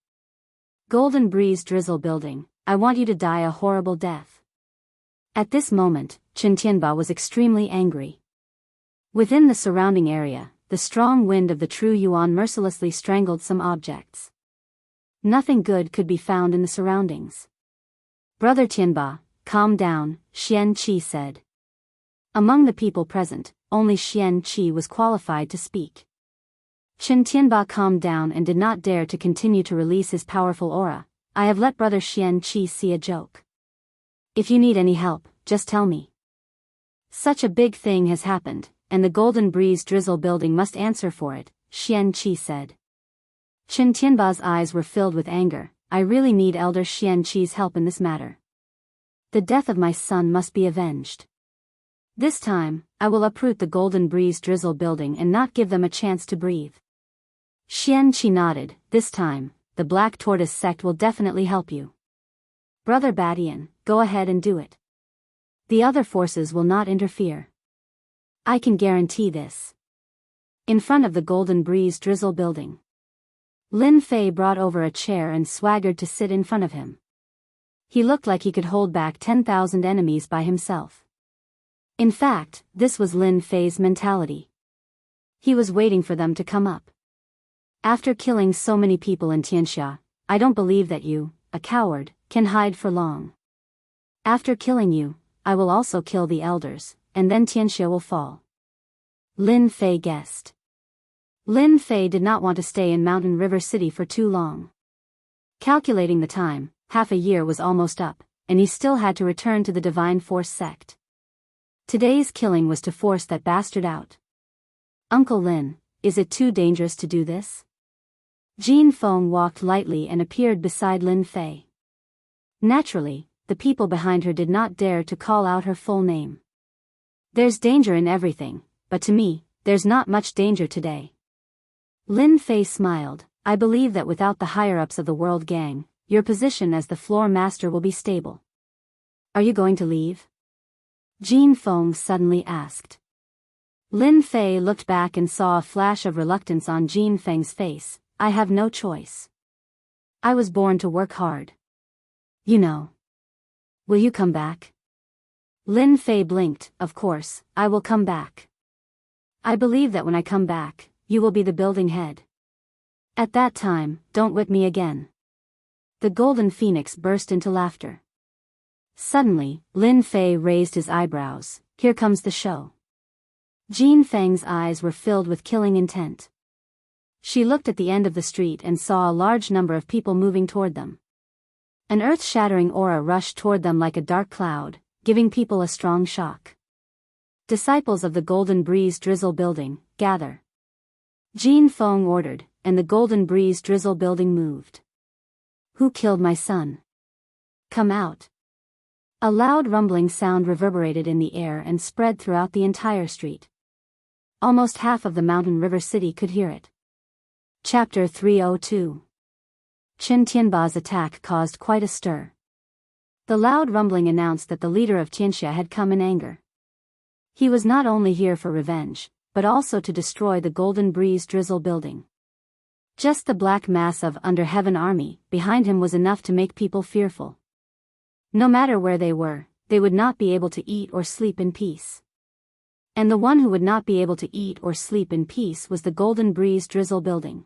Golden Breeze Drizzle building, I want you to die a horrible death. At this moment, Qin Tianba was extremely angry. Within the surrounding area, the strong wind of the true yuan mercilessly strangled some objects. Nothing good could be found in the surroundings. Brother Tianba, calm down, Xian Qi said. Among the people present, only Xian Qi was qualified to speak. Qin Tianba calmed down and did not dare to continue to release his powerful aura. I have let brother Xian Qi see a joke. If you need any help, just tell me. Such a big thing has happened, and the Golden Breeze Drizzle building must answer for it, Xian Qi said. Qin Tianba's eyes were filled with anger. I really need Elder Xian Qi's help in this matter. The death of my son must be avenged. This time, I will uproot the Golden Breeze Drizzle building and not give them a chance to breathe. Xian Qi nodded. This time, the Black Tortoise sect will definitely help you. Brother Badian, go ahead and do it. The other forces will not interfere. I can guarantee this. In front of the Golden Breeze Drizzle building, Lin Fei brought over a chair and swaggered to sit in front of him. He looked like he could hold back 10,000 enemies by himself. In fact, this was Lin Fei's mentality. He was waiting for them to come up. After killing so many people in Tianxia, I don't believe that you, a coward, can hide for long. After killing you, I will also kill the elders, and then Tianxia will fall. Lin Fei guessed. Lin Fei did not want to stay in Mountain River City for too long. Calculating the time, half a year was almost up, and he still had to return to the Divine Force sect. Today's killing was to force that bastard out. Uncle Lin, is it too dangerous to do this? Jin Feng walked lightly and appeared beside Lin Fei. Naturally, the people behind her did not dare to call out her full name. There's danger in everything, but to me, there's not much danger today. Lin Fei smiled. I believe that without the higher-ups of the World Gang, your position as the floor master will be stable. Are you going to leave? Jin Feng suddenly asked. Lin Fei looked back and saw a flash of reluctance on Jin Feng's face. I have no choice. I was born to work hard. You know. Will you come back? Lin Fei blinked. Of course, I will come back. I believe that when I come back, you will be the building head. At that time, don't whip me again. The Golden Phoenix burst into laughter. Suddenly, Lin Fei raised his eyebrows. Here comes the show. Jin Feng's eyes were filled with killing intent. She looked at the end of the street and saw a large number of people moving toward them. An earth-shattering aura rushed toward them like a dark cloud, giving people a strong shock. Disciples of the Golden Breeze Drizzle building, gather. Jin Feng ordered, and the Golden Breeze Drizzle building moved. Who killed my son? Come out. A loud rumbling sound reverberated in the air and spread throughout the entire street. Almost half of the Mountain River City could hear it. Chapter 302. Qin Tianba's attack caused quite a stir. The loud rumbling announced that the leader of Tianxia had come in anger. He was not only here for revenge, but also to destroy the Golden Breeze Drizzle building. Just the black mass of under heaven army behind him was enough to make people fearful. No matter where they were, they would not be able to eat or sleep in peace. And the one who would not be able to eat or sleep in peace was the Golden Breeze Drizzle building.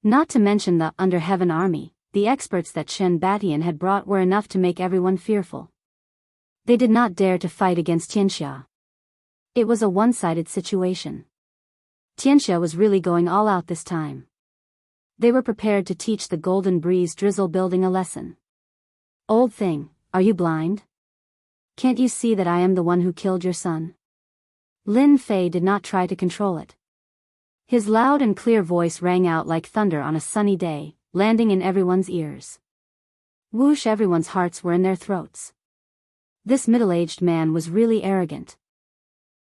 Not to mention the under heaven army, the experts that Chen Batian had brought were enough to make everyone fearful. They did not dare to fight against Tianxia. It was a one-sided situation. Tianxia was really going all out this time. They were prepared to teach the Golden Breeze Drizzle building a lesson. Old thing, are you blind? Can't you see that I am the one who killed your son? Lin Fei did not try to control it. His loud and clear voice rang out like thunder on a sunny day, landing in everyone's ears. Whoosh! Everyone's hearts were in their throats. This middle-aged man was really arrogant.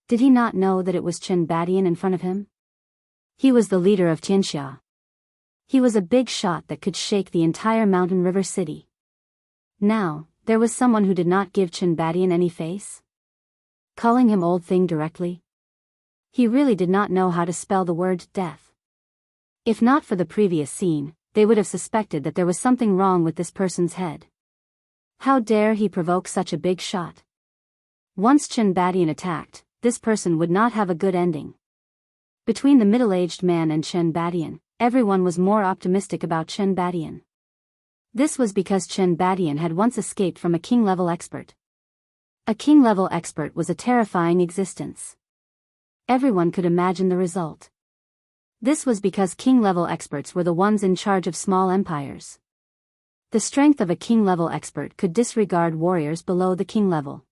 Did he not know that it was Chen Batian in front of him? He was the leader of Tianxia. He was a big shot that could shake the entire mountain river city. Now, there was someone who did not give Chen Batian any face? Calling him old thing directly? He really did not know how to spell the word death. If not for the previous scene, they would have suspected that there was something wrong with this person's head. How dare he provoke such a big shot? Once Chen Batian attacked, this person would not have a good ending. Between the middle-aged man and Chen Batian, everyone was more optimistic about Chen Batian. This was because Chen Batian had once escaped from a king-level expert. A king-level expert was a terrifying existence. Everyone could imagine the result. This was because king-level experts were the ones in charge of small empires. The strength of a king-level expert could disregard warriors below the king level.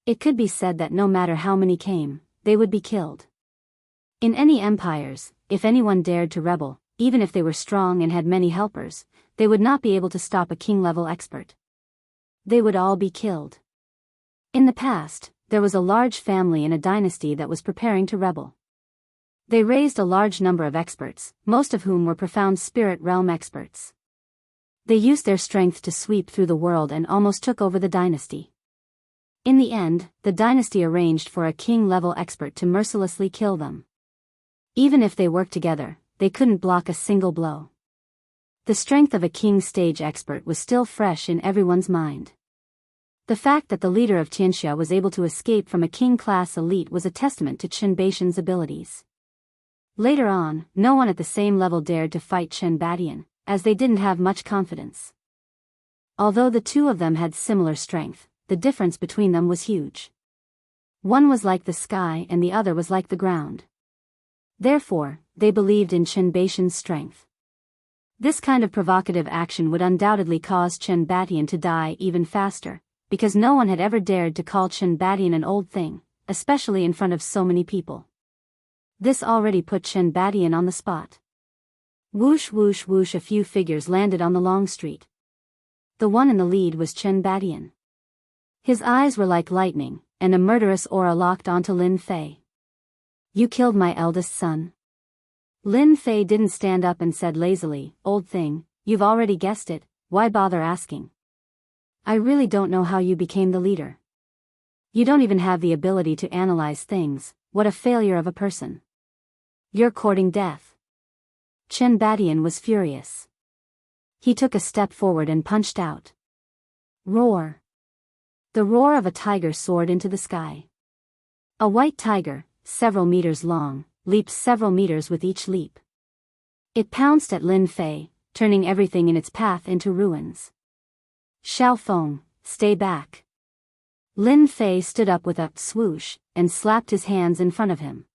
It could be said that no matter how many came, they would be killed. In any empires, if anyone dared to rebel, even if they were strong and had many helpers, they would not be able to stop a king-level expert. They would all be killed. In the past, there was a large family in a dynasty that was preparing to rebel. They raised a large number of experts, most of whom were profound spirit realm experts. They used their strength to sweep through the world and almost took over the dynasty. In the end, the dynasty arranged for a king-level expert to mercilessly kill them. Even if they worked together, they couldn't block a single blow. The strength of a king stage expert was still fresh in everyone's mind. The fact that the leader of Tianxia was able to escape from a king-class elite was a testament to Chen Batian's abilities. Later on, no one at the same level dared to fight Chen Batian, as they didn't have much confidence. Although the two of them had similar strength, the difference between them was huge. One was like the sky and the other was like the ground. Therefore, they believed in Chen Batian's strength. This kind of provocative action would undoubtedly cause Chen Batian to die even faster, because no one had ever dared to call Chen Batian an old thing, especially in front of so many people. This already put Chen Batian on the spot. Whoosh whoosh whoosh, a few figures landed on the long street. The one in the lead was Chen Batian. His eyes were like lightning, and a murderous aura locked onto Lin Fei. You killed my eldest son. Lin Fei didn't stand up and said lazily, old thing, you've already guessed it, why bother asking? I really don't know how you became the leader. You don't even have the ability to analyze things, what a failure of a person. You're courting death. Chen Batian was furious. He took a step forward and punched out. Roar. The roar of a tiger soared into the sky. A white tiger, several meters long, leaped several meters with each leap. It pounced at Lin Fei, turning everything in its path into ruins. Xiaofeng, stay back. Lin Fei stood up with a swoosh, and slapped his hands in front of him.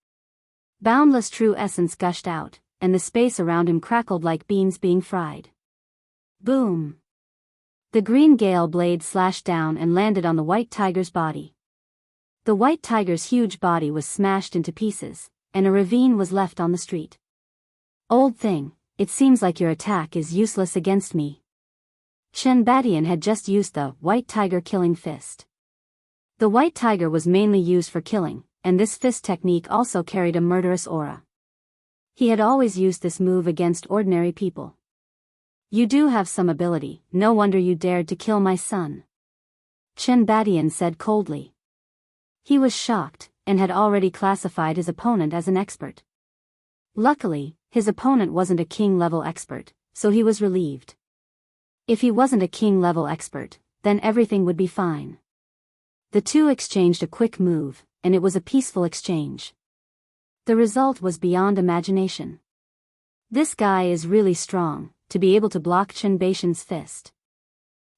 Boundless true essence gushed out, and the space around him crackled like beans being fried. Boom! The green gale blade slashed down and landed on the white tiger's body. The white tiger's huge body was smashed into pieces, and a ravine was left on the street. Old thing, it seems like your attack is useless against me. Chen Batian had just used the white tiger killing fist. The white tiger was mainly used for killing, and this fist technique also carried a murderous aura. He had always used this move against ordinary people. You do have some ability, no wonder you dared to kill my son. Chen Batian said coldly. He was shocked, and had already classified his opponent as an expert. Luckily, his opponent wasn't a king-level expert, so he was relieved. If he wasn't a king-level expert, then everything would be fine. The two exchanged a quick move, and it was a peaceful exchange. The result was beyond imagination. This guy is really strong, to be able to block Chen Baishan's fist.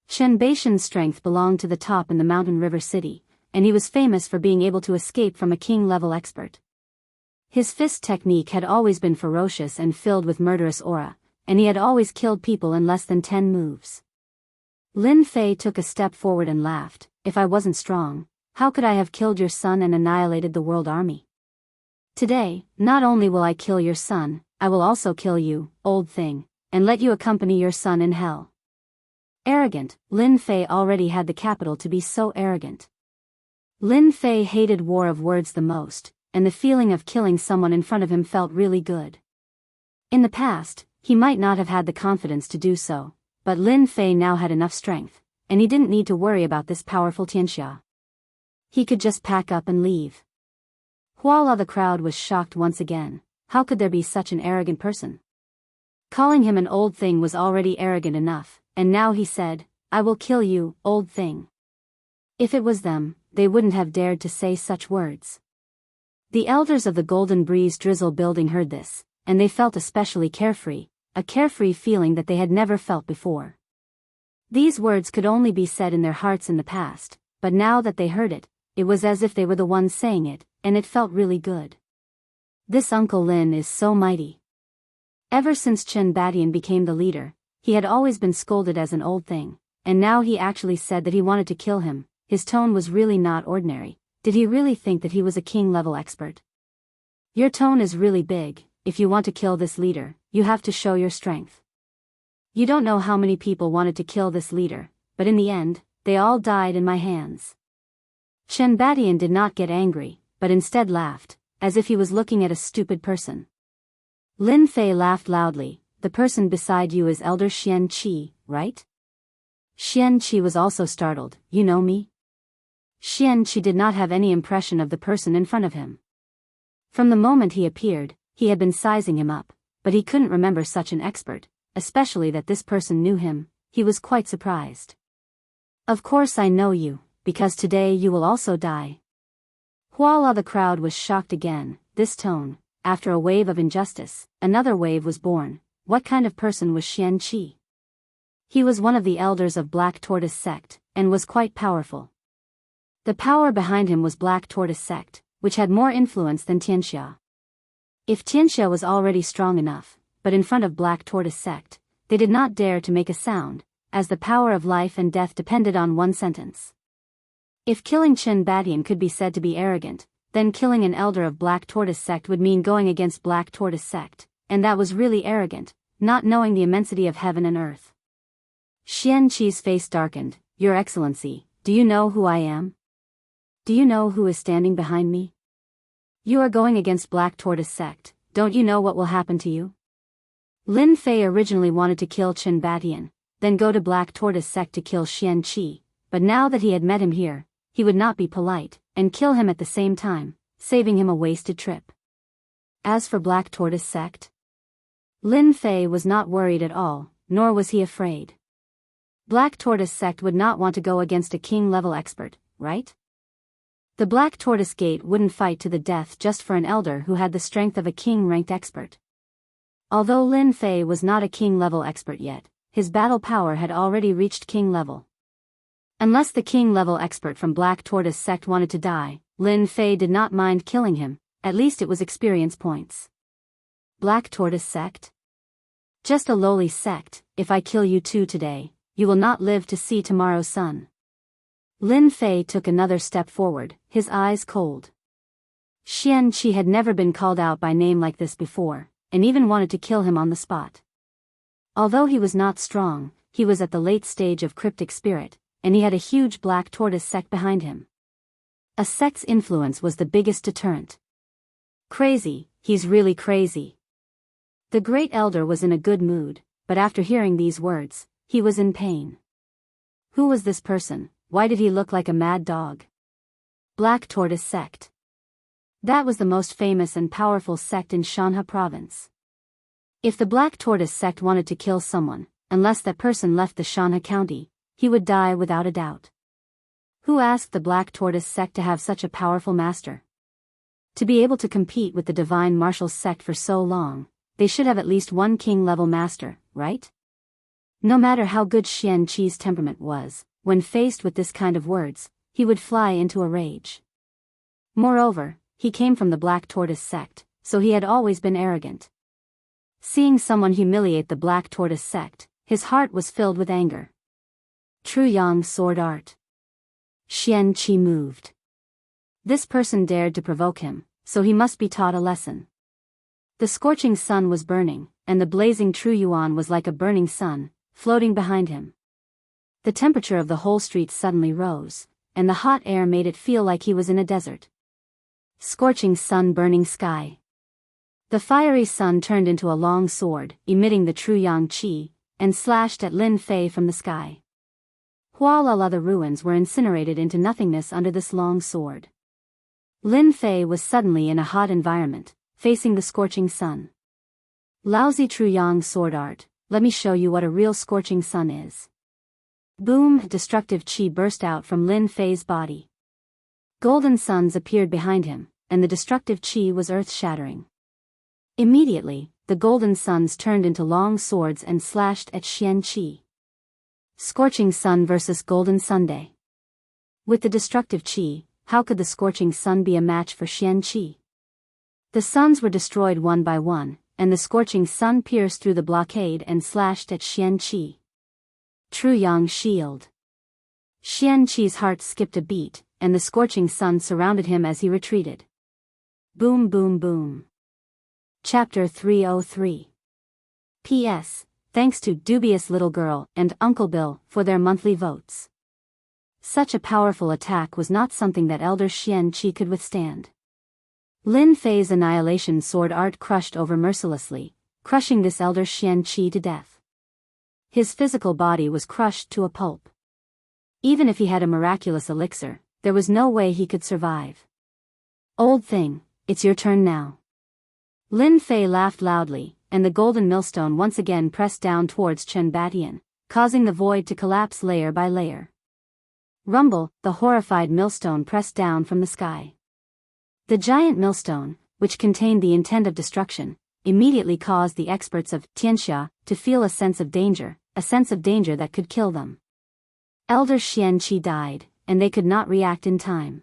Chen Baishan's strength belonged to the top in the mountain river city, and he was famous for being able to escape from a king-level expert. His fist technique had always been ferocious and filled with murderous aura, and he had always killed people in less than 10 moves. Lin Fei took a step forward and laughed. If I wasn't strong, how could I have killed your son and annihilated the world army? Today, not only will I kill your son, I will also kill you, old thing, and let you accompany your son in hell. Arrogant, Lin Fei already had the capital to be so arrogant. Lin Fei hated war of words the most, and the feeling of killing someone in front of him felt really good. In the past, he might not have had the confidence to do so, but Lin Fei now had enough strength, and he didn't need to worry about this powerful Tianxia. He could just pack up and leave. While the crowd was shocked once again. How could there be such an arrogant person? Calling him an old thing was already arrogant enough, and now he said, I will kill you, old thing. If it was them, they wouldn't have dared to say such words. The elders of the Golden Breeze Drizzle building heard this, and they felt especially carefree, a carefree feeling that they had never felt before. These words could only be said in their hearts in the past, but now that they heard it, it was as if they were the ones saying it, and it felt really good. This Uncle Lin is so mighty. Ever since Chen Badian became the leader, he had always been scolded as an old thing, and now he actually said that he wanted to kill him. His tone was really not ordinary. Did he really think that he was a king-level expert? Your tone is really big. If you want to kill this leader, you have to show your strength. You don't know how many people wanted to kill this leader, but in the end, they all died in my hands. Chen Badian did not get angry, but instead laughed, as if he was looking at a stupid person. Lin Fei laughed loudly. The person beside you is Elder Xian Qi, right? Xian Qi was also startled. You know me? Xian Qi did not have any impression of the person in front of him. From the moment he appeared, he had been sizing him up, but he couldn't remember such an expert, especially that this person knew him. He was quite surprised. Of course I know you, because today you will also die. While the crowd was shocked again, this tone, after a wave of injustice, another wave was born. What kind of person was Xian Qi? He was one of the elders of Black Tortoise sect, and was quite powerful. The power behind him was Black Tortoise sect, which had more influence than Tianxia. If Tianxia was already strong enough, but in front of Black Tortoise sect, they did not dare to make a sound, as the power of life and death depended on one sentence. If killing Chen Badian could be said to be arrogant, then killing an elder of Black Tortoise sect would mean going against Black Tortoise sect, and that was really arrogant, not knowing the immensity of heaven and earth. Xian Qi's face darkened. Your Excellency, do you know who I am? Do you know who is standing behind me? You are going against Black Tortoise sect. Don't you know what will happen to you? Lin Fei originally wanted to kill Chen Badian, then go to Black Tortoise sect to kill Xian Qi, but now that he had met him here, he would not be polite, and kill him at the same time, saving him a wasted trip. As for Black Tortoise sect, Lin Fei was not worried at all, nor was he afraid. Black Tortoise sect would not want to go against a king-level expert, right? The Black Tortoise Gate wouldn't fight to the death just for an elder who had the strength of a king-ranked expert. Although Lin Fei was not a king-level expert yet, his battle power had already reached king-level. Unless the king-level expert from Black Tortoise sect wanted to die, Lin Fei did not mind killing him, at least it was experience points. Black Tortoise sect? Just a lowly sect. If I kill you too today, you will not live to see tomorrow's sun. Lin Fei took another step forward, his eyes cold. Xian Qi had never been called out by name like this before, and even wanted to kill him on the spot. Although he was not strong, he was at the late stage of cryptic spirit, and he had a huge Black Tortoise sect behind him. A sect's influence was the biggest deterrent. Crazy, he's really crazy. The great elder was in a good mood, but after hearing these words, he was in pain. Who was this person? Why did he look like a mad dog? Black Tortoise sect. That was the most famous and powerful sect in Shanha province. If the Black Tortoise sect wanted to kill someone, unless that person left the Shanha county, he would die without a doubt. Who asked the Black Tortoise sect to have such a powerful master? To be able to compete with the Divine Martial sect for so long, they should have at least one king-level master, right? No matter how good Xian Qi's temperament was, when faced with this kind of words, he would fly into a rage. Moreover, he came from the Black Tortoise sect, so he had always been arrogant. Seeing someone humiliate the Black Tortoise sect, his heart was filled with anger. True Yang sword art. Xian Qi moved. This person dared to provoke him, so he must be taught a lesson. The scorching sun was burning, and the blazing True Yuan was like a burning sun, floating behind him. The temperature of the whole street suddenly rose, and the hot air made it feel like he was in a desert. Scorching sun, burning sky. The fiery sun turned into a long sword, emitting the true yang qi, and slashed at Lin Fei from the sky. Hualala, the ruins were incinerated into nothingness under this long sword. Lin Fei was suddenly in a hot environment, facing the scorching sun. Lousy true yang sword art, let me show you what a real scorching sun is. Boom! Destructive qi burst out from Lin Fei's body. Golden suns appeared behind him, and the destructive qi was earth-shattering. Immediately, the golden suns turned into long swords and slashed at Xian Qi. Scorching sun versus golden sunday. With the destructive qi, how could the scorching sun be a match for Xian Qi? The suns were destroyed one by one, and the scorching sun pierced through the blockade and slashed at Xian Qi. True Yang shield. Xian Qi's heart skipped a beat, and the scorching sun surrounded him as he retreated. Boom boom boom. Chapter 303. P.S. Thanks to Dubious Little Girl and Uncle Bill for their monthly votes. Such a powerful attack was not something that Elder Xian Qi could withstand. Lin Fei's annihilation sword art crushed over mercilessly, crushing this Elder Xian Qi to death. His physical body was crushed to a pulp. Even if he had a miraculous elixir, there was no way he could survive. Old thing, it's your turn now. Lin Fei laughed loudly, and the golden millstone once again pressed down towards Chen Batian, causing the void to collapse layer by layer. Rumble, the horrified millstone pressed down from the sky. The giant millstone, which contained the intent of destruction, immediately caused the experts of Tianxia to feel a sense of danger that could kill them. Elder Xian Qi died, and they could not react in time.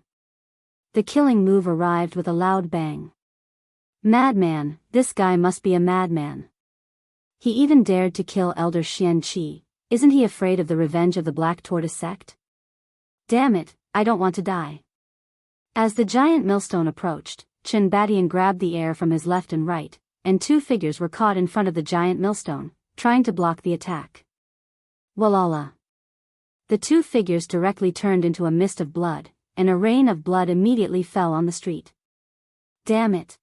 The killing move arrived with a loud bang. Madman, this guy must be a madman. He even dared to kill Elder Xian Qi. Isn't he afraid of the revenge of the Black Tortoise sect? Damn it, I don't want to die. As the giant millstone approached, Chen Batian grabbed the air from his left and right, and two figures were caught in front of the giant millstone, trying to block the attack. Walala. The two figures directly turned into a mist of blood, and a rain of blood immediately fell on the street. Damn it.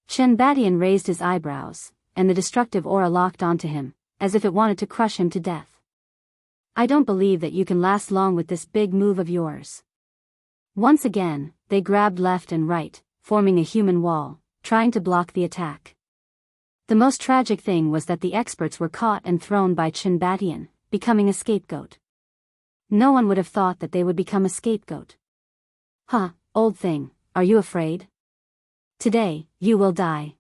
Chen Batian raised his eyebrows, and the destructive aura locked onto him, as if it wanted to crush him to death. I don't believe that you can last long with this big move of yours. Once again, they grabbed left and right, forming a human wall, trying to block the attack. The most tragic thing was that the experts were caught and thrown by Chen Batian, becoming a scapegoat. No one would have thought that they would become a scapegoat. Huh, old thing, are you afraid? Today, you will die.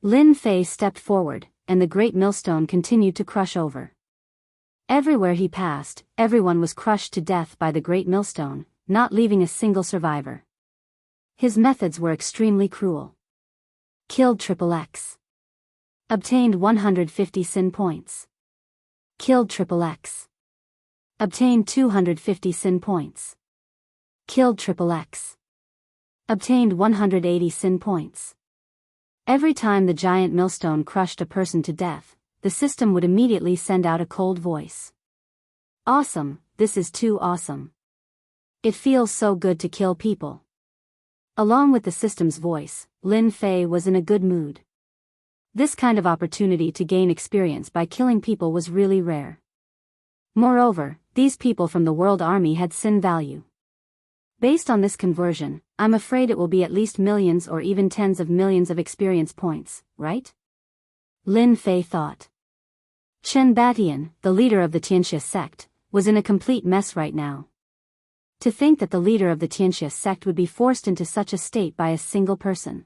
Lin Fei stepped forward, and the great millstone continued to crush over. Everywhere he passed, everyone was crushed to death by the great millstone, not leaving a single survivor. His methods were extremely cruel. Killed XXX. Obtained 150 sin points. Killed XXX. Obtained 250 sin points. Killed XXX. Obtained 180 sin points. Every time the giant millstone crushed a person to death, the system would immediately send out a cold voice. Awesome, this is too awesome. It feels so good to kill people. Along with the system's voice, Lin Fei was in a good mood. This kind of opportunity to gain experience by killing people was really rare. Moreover, these people from the World Army had sin value. Based on this conversion, I'm afraid it will be at least millions or even tens of millions of experience points, right? Lin Fei thought. Chen Batian, the leader of the Tianxia sect, was in a complete mess right now. To think that the leader of the Tianxia sect would be forced into such a state by a single person.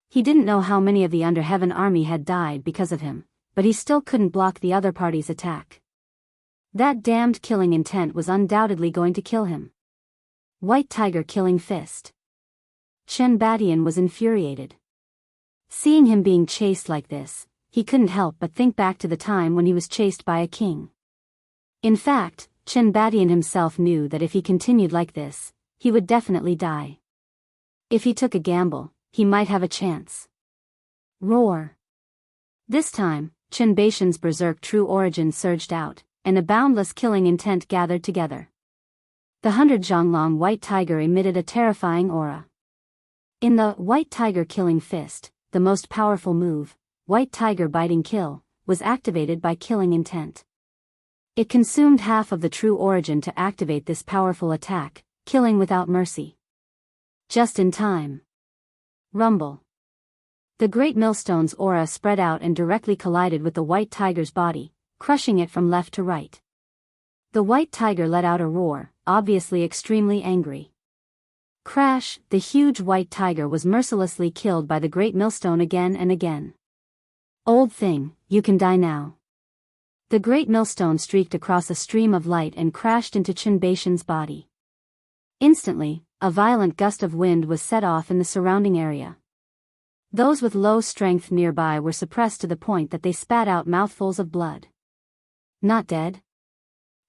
He didn't know how many of the Underheaven army had died because of him, but he still couldn't block the other party's attack. That damned killing intent was undoubtedly going to kill him. White Tiger killing fist. Chen Batian was infuriated. Seeing him being chased like this, he couldn't help but think back to the time when he was chased by a king. In fact, Chen Batian himself knew that if he continued like this, he would definitely die. If he took a gamble, he might have a chance. Roar. This time, Chen Batian's berserk true origin surged out, and a boundless killing intent gathered together. The 100 Zhonglong White Tiger emitted a terrifying aura. In the White Tiger killing fist, the most powerful move, White Tiger biting kill, was activated by killing intent. It consumed half of the true origin to activate this powerful attack, killing without mercy. Just in time. Rumble. The great millstone's aura spread out and directly collided with the White Tiger's body, crushing it from left to right. The White Tiger let out a roar, obviously extremely angry. Crash, the huge White Tiger was mercilessly killed by the great millstone again and again. Old thing, you can die now. The great millstone streaked across a stream of light and crashed into Chen Batian's body. Instantly, a violent gust of wind was set off in the surrounding area. Those with low strength nearby were suppressed to the point that they spat out mouthfuls of blood. Not dead?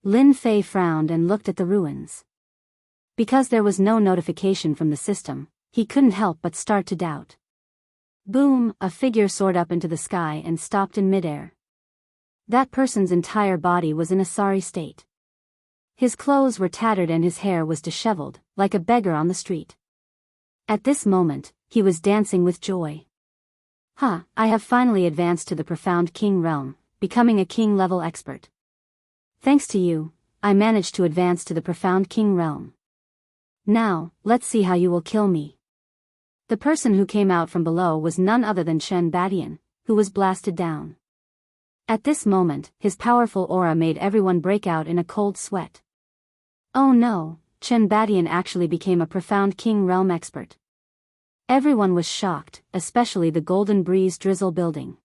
Lin Fei frowned and looked at the ruins. Because there was no notification from the system, he couldn't help but start to doubt. Boom, a figure soared up into the sky and stopped in midair. That person's entire body was in a sorry state. His clothes were tattered and his hair was disheveled, like a beggar on the street. At this moment, he was dancing with joy. I have finally advanced to the profound king realm, becoming a king-level expert. Thanks to you, I managed to advance to the profound king realm. Now, let's see how you will kill me. The person who came out from below was none other than Chen Batian, who was blasted down. At this moment, his powerful aura made everyone break out in a cold sweat. Oh no, Chen Batian actually became a profound king realm expert. Everyone was shocked, especially the Golden Breeze Drizzle building.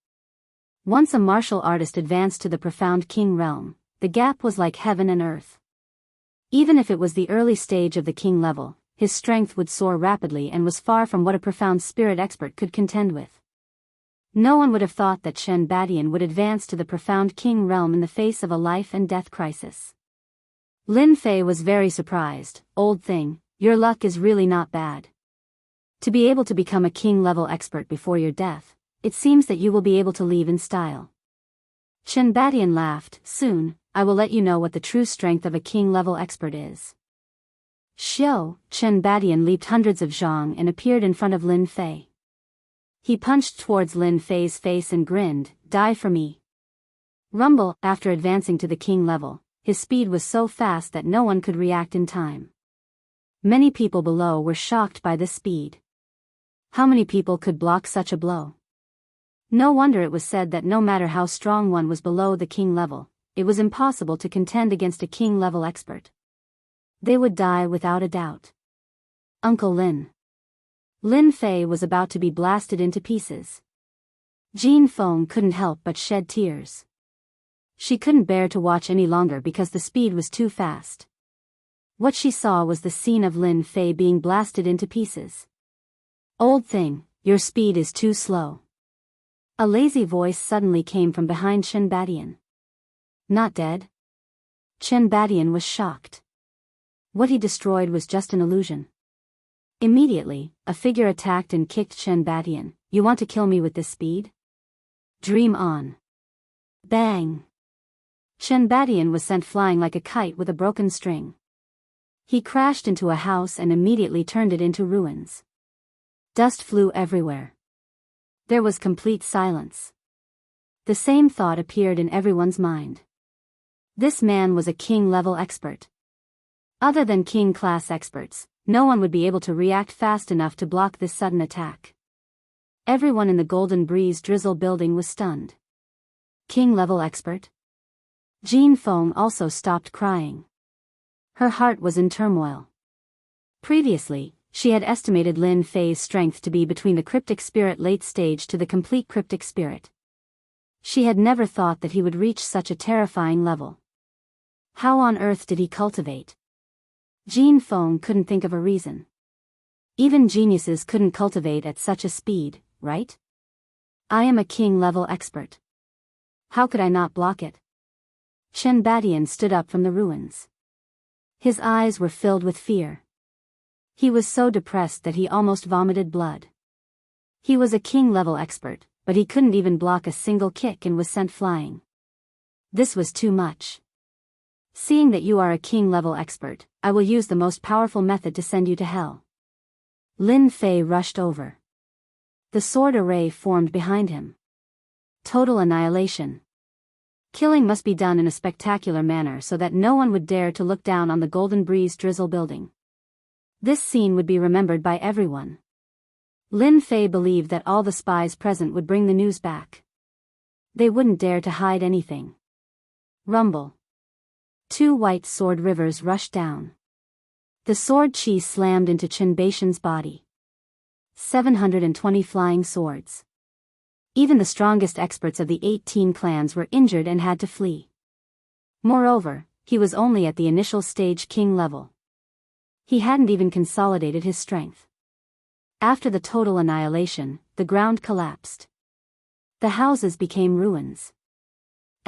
Once a martial artist advanced to the profound king realm, the gap was like heaven and earth. Even if it was the early stage of the king level, his strength would soar rapidly and was far from what a profound spirit expert could contend with. No one would have thought that Chen Batian would advance to the profound king realm in the face of a life and death crisis. Lin Fei was very surprised. Old thing, your luck is really not bad. To be able to become a king-level expert before your death, it seems that you will be able to leave in style. Chen Batian laughed. Soon, I will let you know what the true strength of a king-level expert is. Xiao, Chen Batian leaped hundreds of zhang and appeared in front of Lin Fei. He punched towards Lin Fei's face and grinned, die for me. Rumble, after advancing to the king level, his speed was so fast that no one could react in time. Many people below were shocked by this speed. How many people could block such a blow? No wonder it was said that no matter how strong one was below the king level, it was impossible to contend against a king level expert. They would die without a doubt. Uncle Lin. Lin Fei was about to be blasted into pieces. Jean Feng couldn't help but shed tears. She couldn't bear to watch any longer because the speed was too fast. What she saw was the scene of Lin Fei being blasted into pieces. Old thing, your speed is too slow. A lazy voice suddenly came from behind Chen Batian. Not dead? Chen Batian was shocked. What he destroyed was just an illusion. Immediately, a figure attacked and kicked Chen Batian. You want to kill me with this speed? Dream on. Bang! Chen Batian was sent flying like a kite with a broken string. He crashed into a house and immediately turned it into ruins. Dust flew everywhere. There was complete silence. The same thought appeared in everyone's mind. This man was a king-level expert. Other than king-class experts, no one would be able to react fast enough to block this sudden attack. Everyone in the Golden Breeze Drizzle building was stunned. King-level expert? Jean Feng also stopped crying. Her heart was in turmoil. Previously, she had estimated Lin Fei's strength to be between the cryptic spirit late stage to the complete cryptic spirit. She had never thought that he would reach such a terrifying level. How on earth did he cultivate? Jean Feng couldn't think of a reason. Even geniuses couldn't cultivate at such a speed, right? I am a king-level expert. How could I not block it? Chen Badian stood up from the ruins. His eyes were filled with fear. He was so depressed that he almost vomited blood. He was a king-level expert, but he couldn't even block a single kick and was sent flying. This was too much. Seeing that you are a king-level expert, I will use the most powerful method to send you to hell. Lin Fei rushed over. The sword array formed behind him. Total annihilation. Killing must be done in a spectacular manner so that no one would dare to look down on the Golden Breeze Drizzle building. This scene would be remembered by everyone. Lin Fei believed that all the spies present would bring the news back. They wouldn't dare to hide anything. Rumble. 2 white sword rivers rushed down. The sword chi slammed into Chen Baishan's body. 720 flying swords. Even the strongest experts of the 18 clans were injured and had to flee. Moreover, he was only at the initial stage king level. He hadn't even consolidated his strength. After the total annihilation, the ground collapsed. The houses became ruins.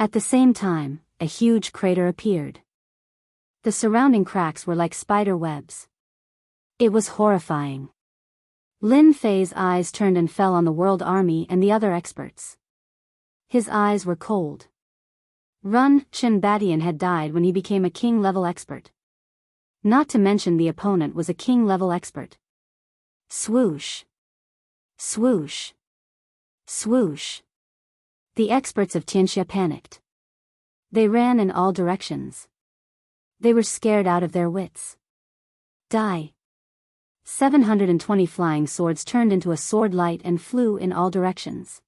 At the same time, a huge crater appeared. The surrounding cracks were like spider webs. It was horrifying. Lin Fei's eyes turned and fell on the World Army and the other experts. His eyes were cold. Chen Badian had died when he became a king-level expert. Not to mention the opponent was a king-level expert. Swoosh. Swoosh. Swoosh. The experts of Tianxia panicked. They ran in all directions. They were scared out of their wits. Die. 720 flying swords turned into a sword light and flew in all directions.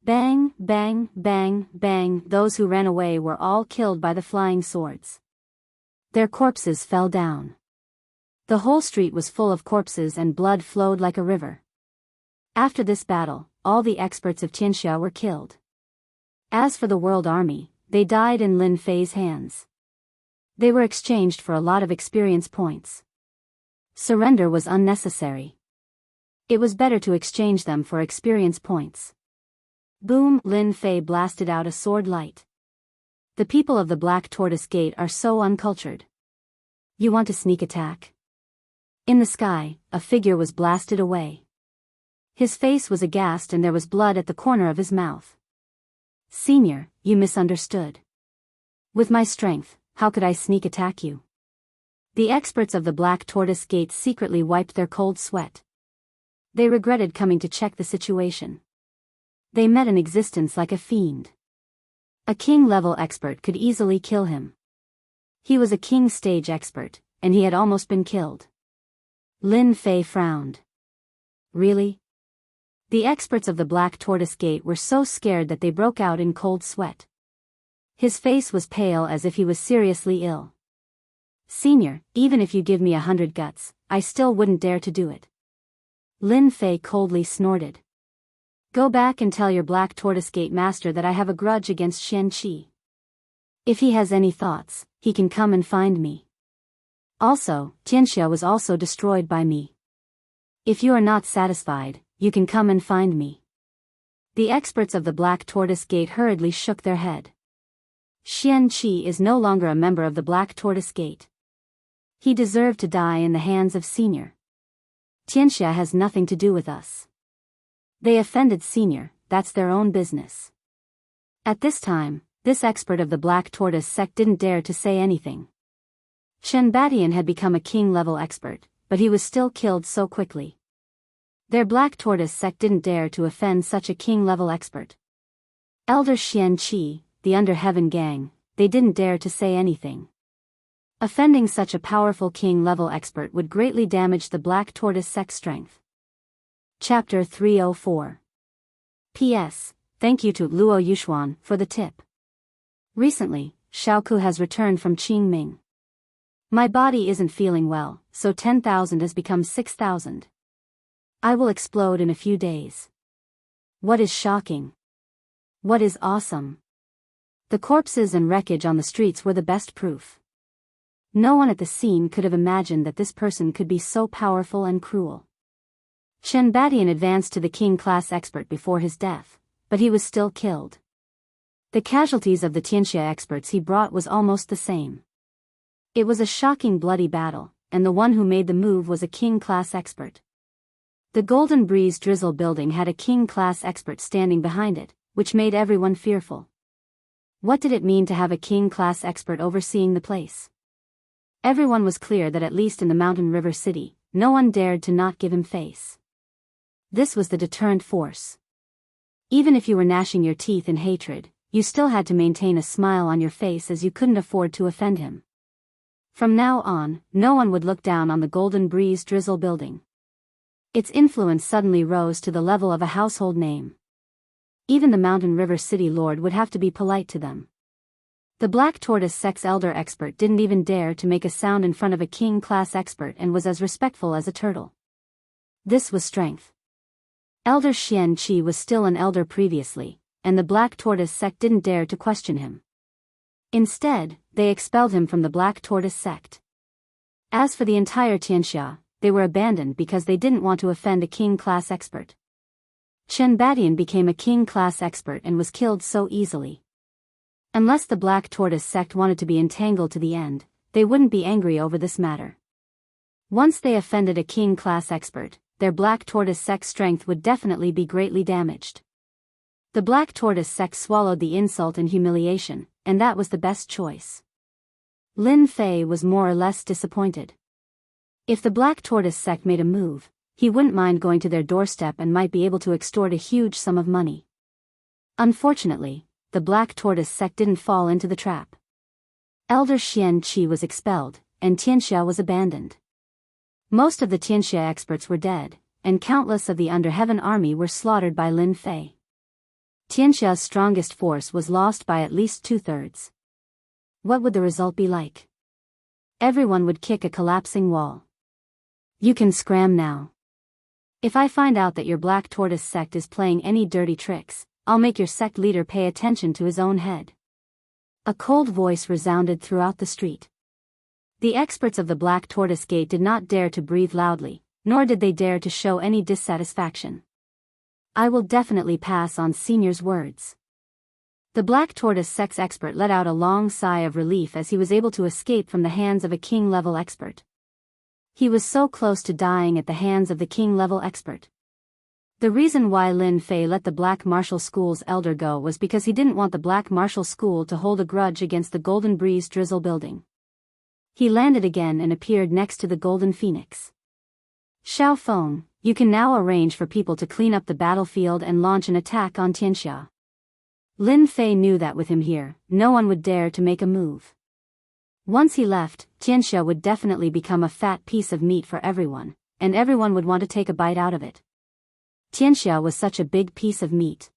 Bang, bang, bang, bang. Those who ran away were all killed by the flying swords. Their corpses fell down. The whole street was full of corpses and blood flowed like a river. After this battle, all the experts of Tianxia were killed. As for the World Army, they died in Lin Fei's hands. They were exchanged for a lot of experience points. Surrender was unnecessary. It was better to exchange them for experience points. Boom! Lin Fei blasted out a sword light. The people of the Black Tortoise Gate are so uncultured. You want to sneak attack? In the sky, a figure was blasted away. His face was aghast and there was blood at the corner of his mouth. Senior, you misunderstood. With my strength, how could I sneak attack you? The experts of the Black Tortoise Gate secretly wiped their cold sweat. They regretted coming to check the situation. They met an existence like a fiend. A king-level expert could easily kill him. He was a king stage expert, and he had almost been killed. Lin Fei frowned. Really? The experts of the Black Tortoise Gate were so scared that they broke out in cold sweat. His face was pale as if he was seriously ill. Senior, even if you give me 100 guts, I still wouldn't dare to do it. Lin Fei coldly snorted. Go back and tell your Black Tortoise Gate master that I have a grudge against Xian Qi. If he has any thoughts, he can come and find me. Also, Tianxia was also destroyed by me. If you are not satisfied, you can come and find me. The experts of the Black Tortoise Gate hurriedly shook their head. Xian Qi is no longer a member of the Black Tortoise Gate. He deserved to die in the hands of Senior. Tianxia has nothing to do with us. They offended Senior, that's their own business. At this time, this expert of the Black Tortoise sect didn't dare to say anything. Chen Badian had become a king-level expert, but he was still killed so quickly. Their Black Tortoise sect didn't dare to offend such a king-level expert. Elder Xian Qi, the Under Heaven gang, they didn't dare to say anything. Offending such a powerful king-level expert would greatly damage the Black Tortoise Sect's strength. Chapter 304. P.S. Thank you to Luo Yuxuan for the tip. Recently, Xiaoku has returned from Qingming. My body isn't feeling well, so 10,000 has become 6,000. I will explode in a few days. What is shocking? What is awesome? The corpses and wreckage on the streets were the best proof. No one at the scene could have imagined that this person could be so powerful and cruel. Chen Badian advanced to the king-class expert before his death, but he was still killed. The casualties of the Tianxia experts he brought was almost the same. It was a shocking bloody battle, and the one who made the move was a king-class expert. The Golden Breeze Drizzle building had a king-class expert standing behind it, which made everyone fearful. What did it mean to have a king-class expert overseeing the place? Everyone was clear that at least in the Mountain River City, no one dared to not give him face. This was the deterrent force. Even if you were gnashing your teeth in hatred, you still had to maintain a smile on your face as you couldn't afford to offend him. From now on, no one would look down on the Golden Breeze Drizzle building. Its influence suddenly rose to the level of a household name. Even the Mountain River City Lord would have to be polite to them. The Black Tortoise Sect's elder expert didn't even dare to make a sound in front of a king-class expert and was as respectful as a turtle. This was strength. Elder Xian Qi was still an elder previously, and the Black Tortoise Sect didn't dare to question him. Instead, they expelled him from the Black Tortoise Sect. As for the entire Tianxia, they were abandoned because they didn't want to offend a king-class expert. Chen Badian became a king-class expert and was killed so easily. Unless the Black Tortoise Sect wanted to be entangled to the end, they wouldn't be angry over this matter. Once they offended a king-class expert, their Black Tortoise Sect's strength would definitely be greatly damaged. The Black Tortoise Sect swallowed the insult and humiliation, and that was the best choice. Lin Fei was more or less disappointed. If the Black Tortoise Sect made a move, he wouldn't mind going to their doorstep and might be able to extort a huge sum of money. Unfortunately, the Black Tortoise Sect didn't fall into the trap. Elder Xian Qi was expelled, and Tianxia was abandoned. Most of the Tianxia experts were dead, and countless of the Under Heaven army were slaughtered by Lin Fei. Tianxia's strongest force was lost by at least 2/3. What would the result be like? Everyone would kick a collapsing wall. You can scram now. If I find out that your Black Tortoise Sect is playing any dirty tricks, I'll make your sect leader pay attention to his own head. A cold voice resounded throughout the street. The experts of the Black Tortoise Gate did not dare to breathe loudly, nor did they dare to show any dissatisfaction. I will definitely pass on Senior's words. The Black Tortoise Sect's expert let out a long sigh of relief as he was able to escape from the hands of a king-level expert. He was so close to dying at the hands of the king-level expert. The reason why Lin Fei let the Black Martial School's elder go was because he didn't want the Black Martial School to hold a grudge against the Golden Breeze Drizzle building. He landed again and appeared next to the Golden Phoenix. Xiao Feng, you can now arrange for people to clean up the battlefield and launch an attack on Tianxia. Lin Fei knew that with him here, no one would dare to make a move. Once he left, Tianxia would definitely become a fat piece of meat for everyone, and everyone would want to take a bite out of it. Tianxia was such a big piece of meat.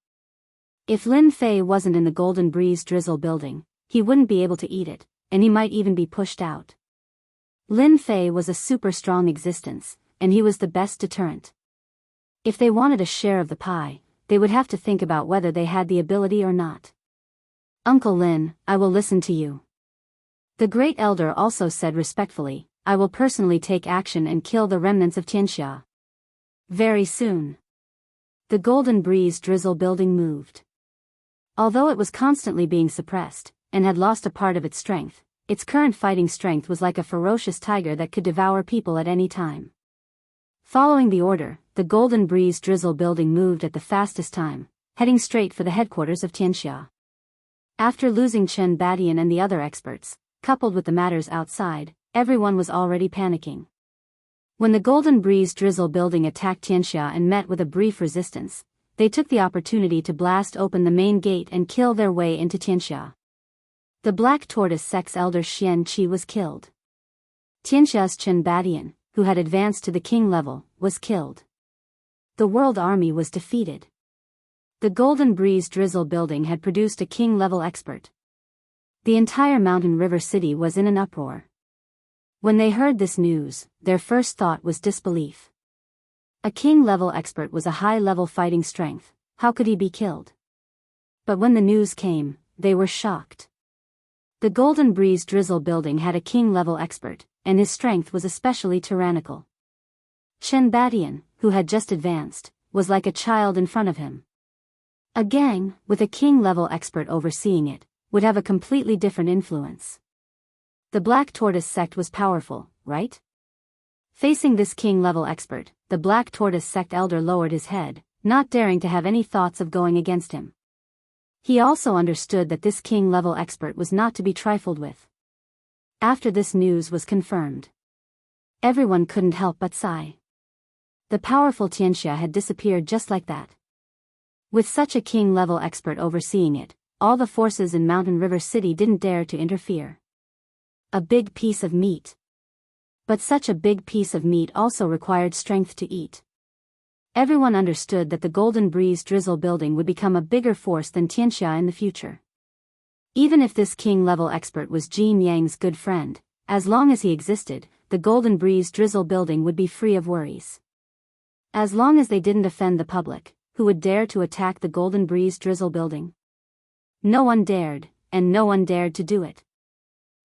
If Lin Fei wasn't in the Golden Breeze Drizzle building, he wouldn't be able to eat it, and he might even be pushed out. Lin Fei was a super strong existence, and he was the best deterrent. If they wanted a share of the pie, they would have to think about whether they had the ability or not. Uncle Lin, I will listen to you. The Great Elder also said respectfully, I will personally take action and kill the remnants of Tianxia. Very soon. The Golden Breeze Drizzle building moved. Although it was constantly being suppressed, and had lost a part of its strength, its current fighting strength was like a ferocious tiger that could devour people at any time. Following the order, the Golden Breeze Drizzle building moved at the fastest time, heading straight for the headquarters of Tianxia. After losing Chen Badian and the other experts, coupled with the matters outside, everyone was already panicking. When the Golden Breeze Drizzle building attacked Tianxia and met with a brief resistance, they took the opportunity to blast open the main gate and kill their way into Tianxia. The Black Tortoise Sect's elder Xian Qi was killed. Tianxia's Chen Badian, who had advanced to the king level, was killed. The world army was defeated. The Golden Breeze Drizzle building had produced a king-level expert. The entire mountain river city was in an uproar. When they heard this news, their first thought was disbelief. A king-level expert was a high-level fighting strength, how could he be killed? But when the news came, they were shocked. The Golden Breeze Drizzle building had a king-level expert, and his strength was especially tyrannical. Chen Badian, who had just advanced, was like a child in front of him. A gang, with a king-level expert overseeing it, would have a completely different influence. The Black Tortoise sect was powerful, right? Facing this king-level expert, the Black Tortoise sect elder lowered his head, not daring to have any thoughts of going against him. He also understood that this king-level expert was not to be trifled with. After this news was confirmed, everyone couldn't help but sigh. The powerful Tianxia had disappeared just like that. With such a king-level expert overseeing it, all the forces in Mountain River City didn't dare to interfere. A big piece of meat. But such a big piece of meat also required strength to eat. Everyone understood that the Golden Breeze Drizzle building would become a bigger force than Tianxia in the future. Even if this king-level expert was Jin Yang's good friend, as long as he existed, the Golden Breeze Drizzle building would be free of worries. As long as they didn't offend the public, who would dare to attack the Golden Breeze Drizzle building? No one dared, and no one dared to do it.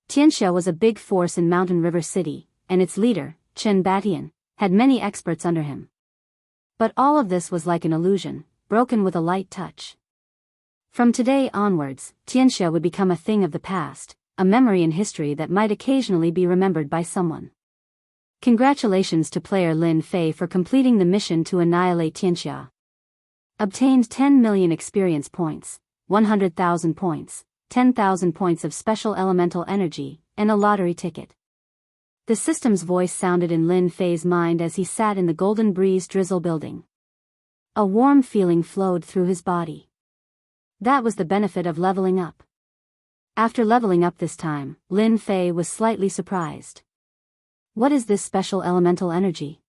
Tianxia was a big force in Mountain River City, and its leader, Chen Badian, had many experts under him. But all of this was like an illusion, broken with a light touch. From today onwards, Tianxia would become a thing of the past, a memory in history that might occasionally be remembered by someone. Congratulations to player Lin Fei for completing the mission to annihilate Tianxia. Obtained 10 million experience points, 100,000 points, 10,000 points of special elemental energy, and a lottery ticket. The system's voice sounded in Lin Fei's mind as he sat in the Golden Breeze Drizzle building. A warm feeling flowed through his body. That was the benefit of leveling up. After leveling up this time, Lin Fei was slightly surprised. What is this special elemental energy?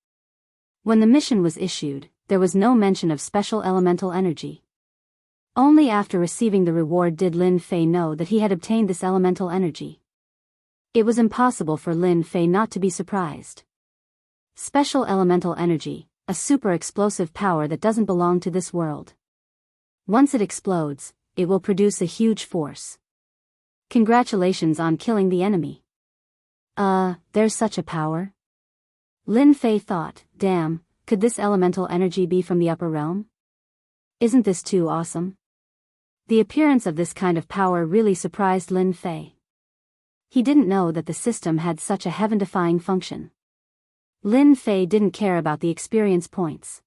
When the mission was issued, there was no mention of special elemental energy. Only after receiving the reward did Lin Fei know that he had obtained this elemental energy. It was impossible for Lin Fei not to be surprised. Special elemental energy, a super explosive power that doesn't belong to this world. Once it explodes, it will produce a huge force. Congratulations on killing the enemy. There's such a power? Lin Fei thought, damn, could this elemental energy be from the upper realm? Isn't this too awesome? The appearance of this kind of power really surprised Lin Fei. He didn't know that the system had such a heaven-defying function. Lin Fei didn't care about the experience points.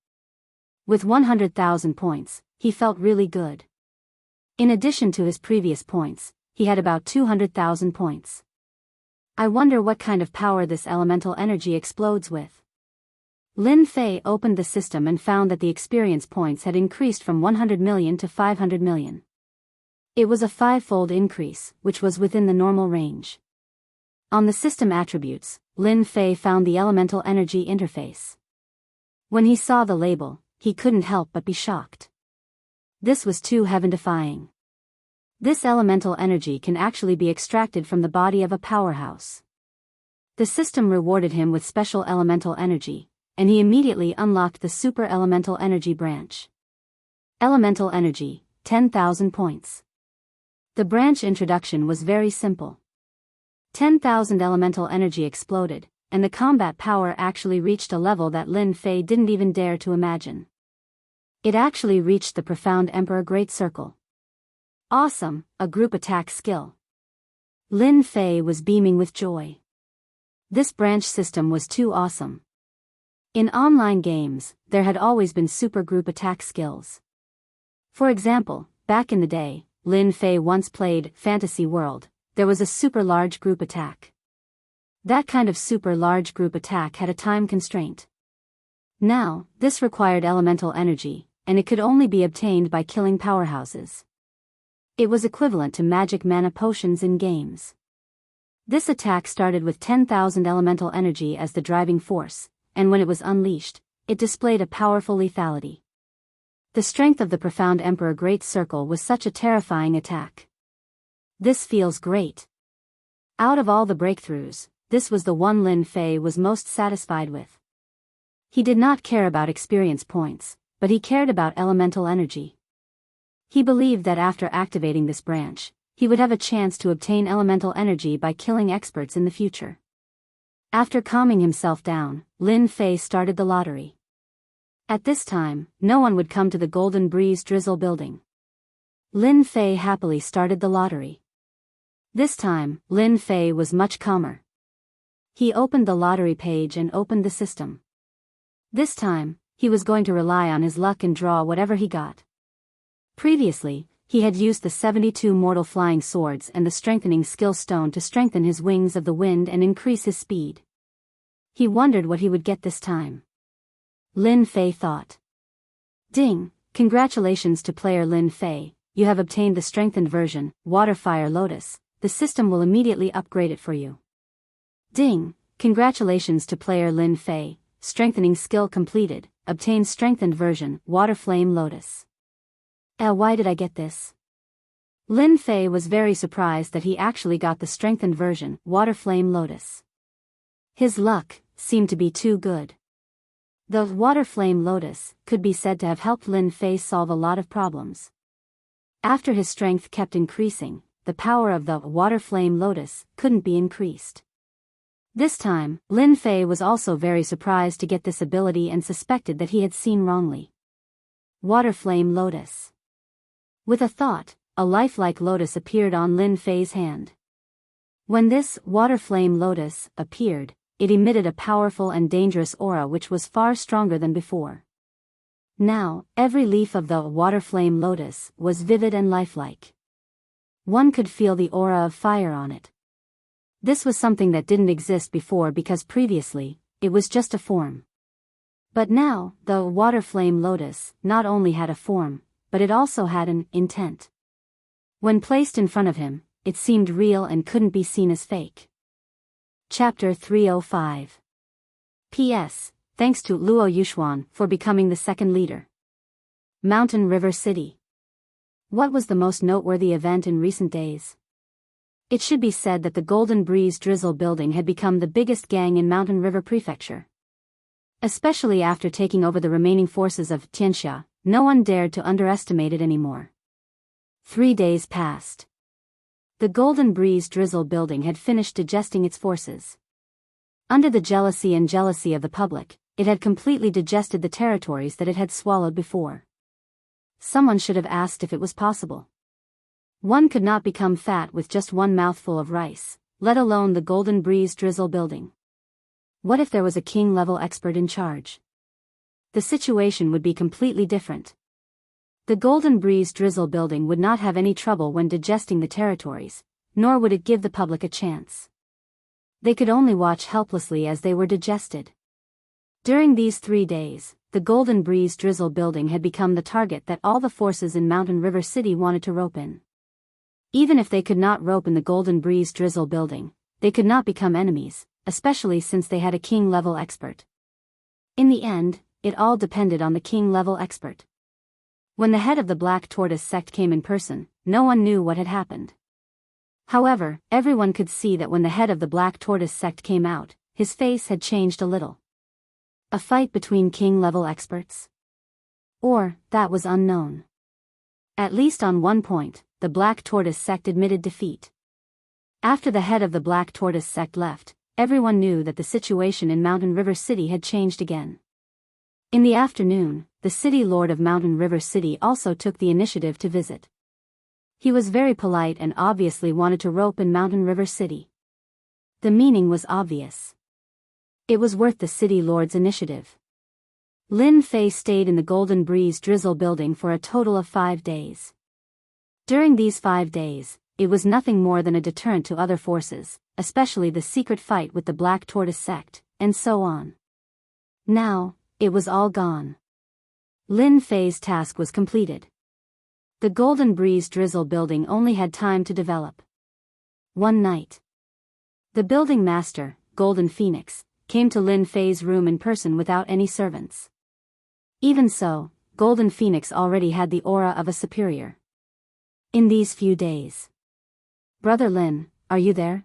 With 100,000 points, he felt really good. In addition to his previous points, he had about 200,000 points. I wonder what kind of power this elemental energy explodes with. Lin Fei opened the system and found that the experience points had increased from 100 million to 500 million. It was a 5-fold increase, which was within the normal range. On the system attributes, Lin Fei found the elemental energy interface. When he saw the label, he couldn't help but be shocked. This was too heaven-defying. This elemental energy can actually be extracted from the body of a powerhouse. The system rewarded him with special elemental energy, and he immediately unlocked the super elemental energy branch. Elemental energy, 10,000 points. The branch introduction was very simple. 10,000 elemental energy exploded, and the combat power actually reached a level that Lin Fei didn't even dare to imagine. It actually reached the profound Emperor Great Circle. Awesome, a group attack skill. Lin Fei was beaming with joy. This branch system was too awesome. In online games, there had always been super group attack skills. For example, back in the day, Lin Fei once played Fantasy World. There was a super large group attack. That kind of super large group attack had a time constraint. Now, this required elemental energy, and it could only be obtained by killing powerhouses. It was equivalent to magic mana potions in games. This attack started with 10,000 elemental energy as the driving force, and when it was unleashed, it displayed a powerful lethality. The strength of the profound Emperor Great Circle was such a terrifying attack. This feels great. Out of all the breakthroughs, this was the one Lin Fei was most satisfied with. He did not care about experience points, but he cared about elemental energy. He believed that after activating this branch, he would have a chance to obtain elemental energy by killing experts in the future. After calming himself down, Lin Fei started the lottery. At this time, no one would come to the Golden Breeze Drizzle building. Lin Fei happily started the lottery. This time, Lin Fei was much calmer. He opened the lottery page and opened the system. This time, he was going to rely on his luck and draw whatever he got. Previously, he had used the 72 mortal flying swords and the strengthening skill stone to strengthen his wings of the wind and increase his speed. He wondered what he would get this time. Lin Fei thought. Ding, congratulations to player Lin Fei, you have obtained the strengthened version, Water Fire Lotus, the system will immediately upgrade it for you. Ding, congratulations to player Lin Fei, strengthening skill completed, obtain strengthened version, Water Flame Lotus. Why did I get this? Lin Fei was very surprised that he actually got the strengthened version, Water Flame Lotus. His luck seemed to be too good. The Water Flame Lotus could be said to have helped Lin Fei solve a lot of problems. After his strength kept increasing, the power of the Water Flame Lotus couldn't be increased. This time, Lin Fei was also very surprised to get this ability and suspected that he had seen wrongly. Water Flame Lotus. With a thought, a lifelike lotus appeared on Lin Fei's hand. When this Water Flame Lotus appeared, it emitted a powerful and dangerous aura which was far stronger than before. Now, every leaf of the Water Flame Lotus was vivid and lifelike. One could feel the aura of fire on it. This was something that didn't exist before because previously, it was just a form. But now, the Water Flame Lotus not only had a form, but it also had an intent. When placed in front of him, it seemed real and couldn't be seen as fake. Chapter 305. P.S. Thanks to Luo Yuxuan for becoming the second leader. Mountain River City. What was the most noteworthy event in recent days? It should be said that the Golden Breeze Drizzle building had become the biggest gang in Mountain River Prefecture. Especially after taking over the remaining forces of Tianxia, no one dared to underestimate it anymore. 3 days passed. The Golden Breeze Drizzle building had finished digesting its forces. Under the jealousy of the public, it had completely digested the territories that it had swallowed before. Someone should have asked if it was possible. One could not become fat with just one mouthful of rice, let alone the Golden Breeze Drizzle building. What if there was a king-level expert in charge? The situation would be completely different. The Golden Breeze Drizzle building would not have any trouble when digesting the territories, nor would it give the public a chance. They could only watch helplessly as they were digested. During these 3 days, the Golden Breeze Drizzle building had become the target that all the forces in Mountain River City wanted to rope in. Even if they could not rope in the Golden Breeze Drizzle building, they could not become enemies, especially since they had a king-level expert. In the end, it all depended on the king-level expert. When the head of the Black Tortoise sect came in person, no one knew what had happened. However, everyone could see that when the head of the Black Tortoise sect came out, his face had changed a little. A fight between king-level experts? Or, that was unknown. At least on one point, the Black Tortoise sect admitted defeat. After the head of the Black Tortoise sect left, everyone knew that the situation in Mountain River City had changed again. In the afternoon, the city lord of Mountain River City also took the initiative to visit. He was very polite and obviously wanted to rope in Mountain River City. The meaning was obvious. It was worth the city lord's initiative. Lin Fei stayed in the Golden Breeze Drizzle building for a total of 5 days. During these 5 days, it was nothing more than a deterrent to other forces, especially the secret fight with the Black Tortoise sect, and so on. Now, it was all gone. Lin Fei's task was completed. The Golden Breeze Drizzle building only had time to develop. One night. The building master, Golden Phoenix, came to Lin Fei's room in person without any servants. Even so, Golden Phoenix already had the aura of a superior. In these few days. Brother Lin, are you there?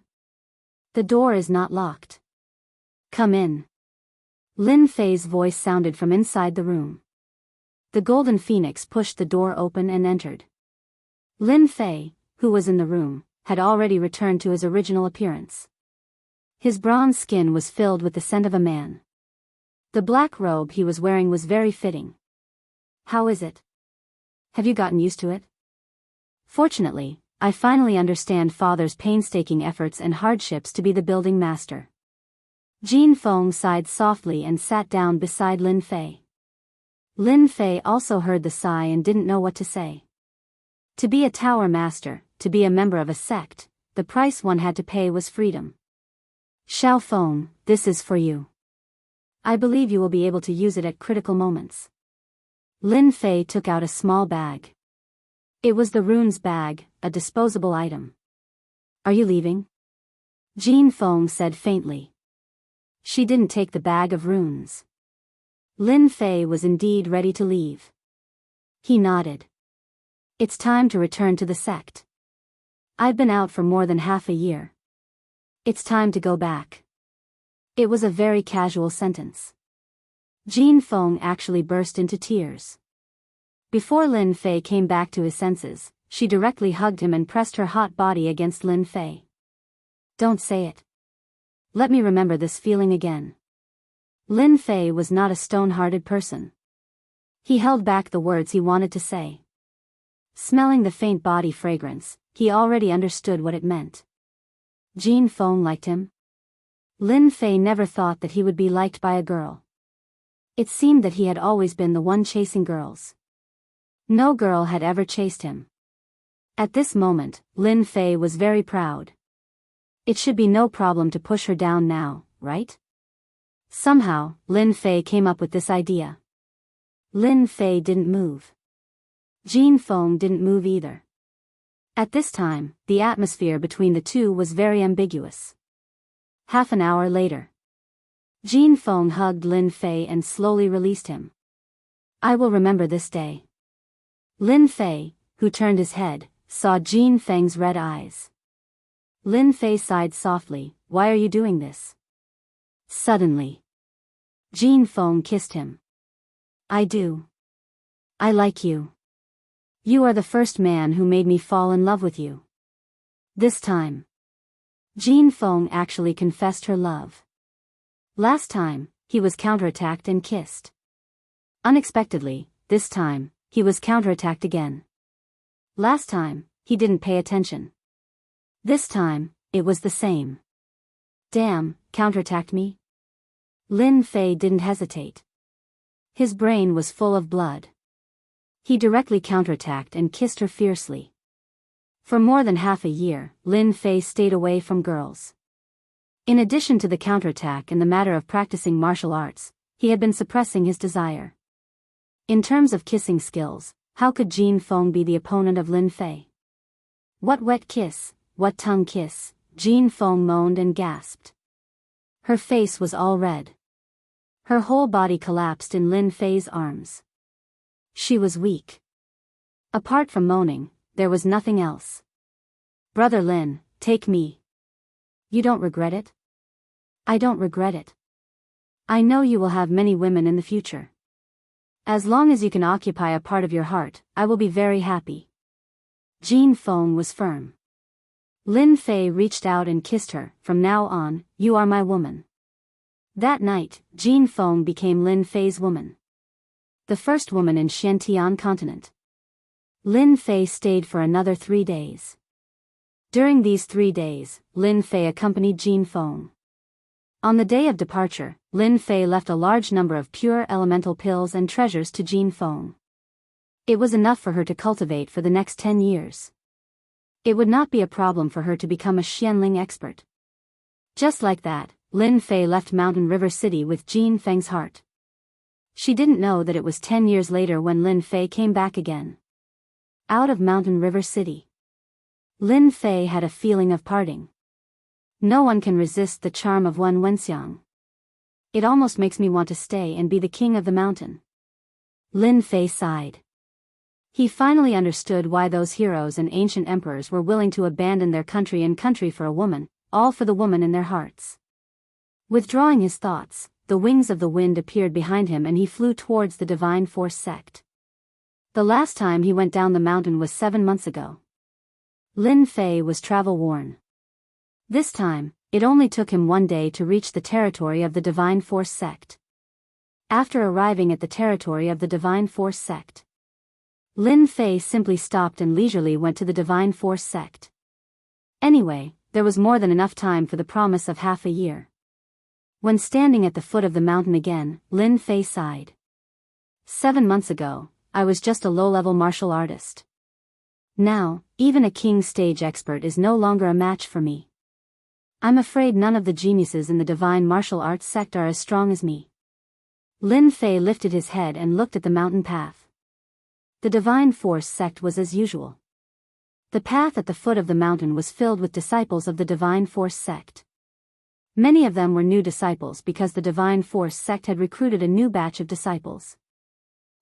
The door is not locked. Come in. Lin Fei's voice sounded from inside the room. The Golden Phoenix pushed the door open and entered. Lin Fei, who was in the room, had already returned to his original appearance. His bronze skin was filled with the scent of a man. The black robe he was wearing was very fitting. How is it? Have you gotten used to it? Fortunately, I finally understand Father's painstaking efforts and hardships to be the building master. Jin Feng sighed softly and sat down beside Lin Fei. Lin Fei also heard the sigh and didn't know what to say. To be a tower master, to be a member of a sect, the price one had to pay was freedom. Xiao Feng, this is for you. I believe you will be able to use it at critical moments. Lin Fei took out a small bag. It was the runes bag, a disposable item. Are you leaving? Jin Feng said faintly. She didn't take the bag of runes. Lin Fei was indeed ready to leave. He nodded. It's time to return to the sect. I've been out for more than half a year. It's time to go back. It was a very casual sentence. Jin Feng actually burst into tears. Before Lin Fei came back to his senses, she directly hugged him and pressed her hot body against Lin Fei. Don't say it. Let me remember this feeling again. Lin Fei was not a stone-hearted person. He held back the words he wanted to say. Smelling the faint body fragrance, he already understood what it meant. Jin Feng liked him. Lin Fei never thought that he would be liked by a girl. It seemed that he had always been the one chasing girls. No girl had ever chased him. At this moment, Lin Fei was very proud. It should be no problem to push her down now, right? Somehow, Lin Fei came up with this idea. Lin Fei didn't move. Jin Feng didn't move either. At this time, the atmosphere between the two was very ambiguous. Half an hour later. Jin Feng hugged Lin Fei and slowly released him. I will remember this day. Lin Fei, who turned his head, saw Jin Feng's red eyes. Lin Fei sighed softly, why are you doing this? Suddenly. Jin Feng kissed him. I do. I like you. You are the first man who made me fall in love with you. This time. Jin Feng actually confessed her love. Last time, he was counterattacked and kissed. Unexpectedly, this time, he was counterattacked again. Last time, he didn't pay attention. This time, it was the same. Damn, counterattacked me? Lin Fei didn't hesitate. His brain was full of blood. He directly counterattacked and kissed her fiercely. For more than half a year, Lin Fei stayed away from girls. In addition to the counterattack and the matter of practicing martial arts, he had been suppressing his desire. In terms of kissing skills, how could Jin Feng be the opponent of Lin Fei? What wet kiss, what tongue kiss, Jin Feng moaned and gasped. Her face was all red. Her whole body collapsed in Lin Fei's arms. She was weak. Apart from moaning, there was nothing else. Brother Lin, take me. You don't regret it? I don't regret it. I know you will have many women in the future. As long as you can occupy a part of your heart, I will be very happy. Jin Feng was firm. Lin Fei reached out and kissed her, from now on, you are my woman. That night, Jin Feng became Lin Fei's woman. The first woman in Xiantian continent. Lin Fei stayed for another 3 days. During these 3 days, Lin Fei accompanied Jin Feng. On the day of departure, Lin Fei left a large number of pure elemental pills and treasures to Jin Feng. It was enough for her to cultivate for the next 10 years. It would not be a problem for her to become a Xianling expert. Just like that, Lin Fei left Mountain River City with Jin Feng's heart. She didn't know that it was 10 years later when Lin Fei came back again. Out of Mountain River City. Lin Fei had a feeling of parting. No one can resist the charm of Wen Wenxiang. It almost makes me want to stay and be the king of the mountain. Lin Fei sighed. He finally understood why those heroes and ancient emperors were willing to abandon their country and country for a woman, all for the woman in their hearts. Withdrawing his thoughts, the wings of the wind appeared behind him and he flew towards the Divine Force sect. The last time he went down the mountain was 7 months ago. Lin Fei was travel-worn. This time, it only took him 1 day to reach the territory of the Divine Force sect. After arriving at the territory of the Divine Force sect, Lin Fei simply stopped and leisurely went to the Divine Force sect. Anyway, there was more than enough time for the promise of half a year. When standing at the foot of the mountain again, Lin Fei sighed. 7 months ago, I was just a low-level martial artist. Now, even a king stage expert is no longer a match for me. I'm afraid none of the geniuses in the divine martial arts sect are as strong as me. Lin Fei lifted his head and looked at the mountain path. The Divine Force sect was as usual. The path at the foot of the mountain was filled with disciples of the Divine Force sect. Many of them were new disciples because the Divine Force sect had recruited a new batch of disciples.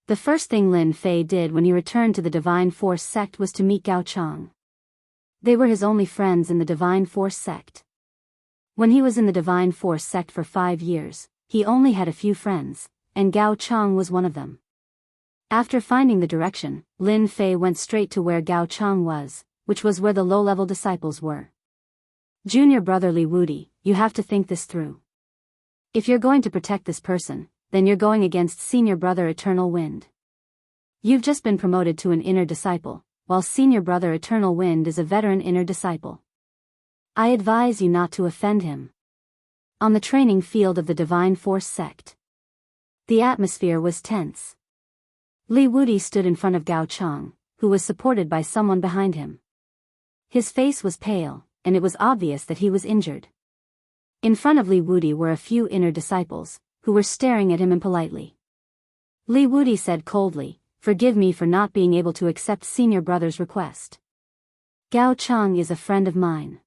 The first thing Lin Fei did when he returned to the Divine Force sect was to meet Gao Chang. They were his only friends in the Divine Force sect. When he was in the Divine Force sect for 5 years, he only had a few friends, and Gao Chang was one of them. After finding the direction, Lin Fei went straight to where Gao Chang was, which was where the low-level disciples were. Junior brother Li Wudi, you have to think this through. If you're going to protect this person, then you're going against senior brother Eternal Wind. You've just been promoted to an inner disciple, while senior brother Eternal Wind is a veteran inner disciple. I advise you not to offend him. On the training field of the Divine Force sect, the atmosphere was tense. Li Wudi stood in front of Gao Chang, who was supported by someone behind him. His face was pale, and it was obvious that he was injured. In front of Li Wudi were a few inner disciples, who were staring at him impolitely. Li Wudi said coldly, "Forgive me for not being able to accept senior brother's request. Gao Chang is a friend of mine."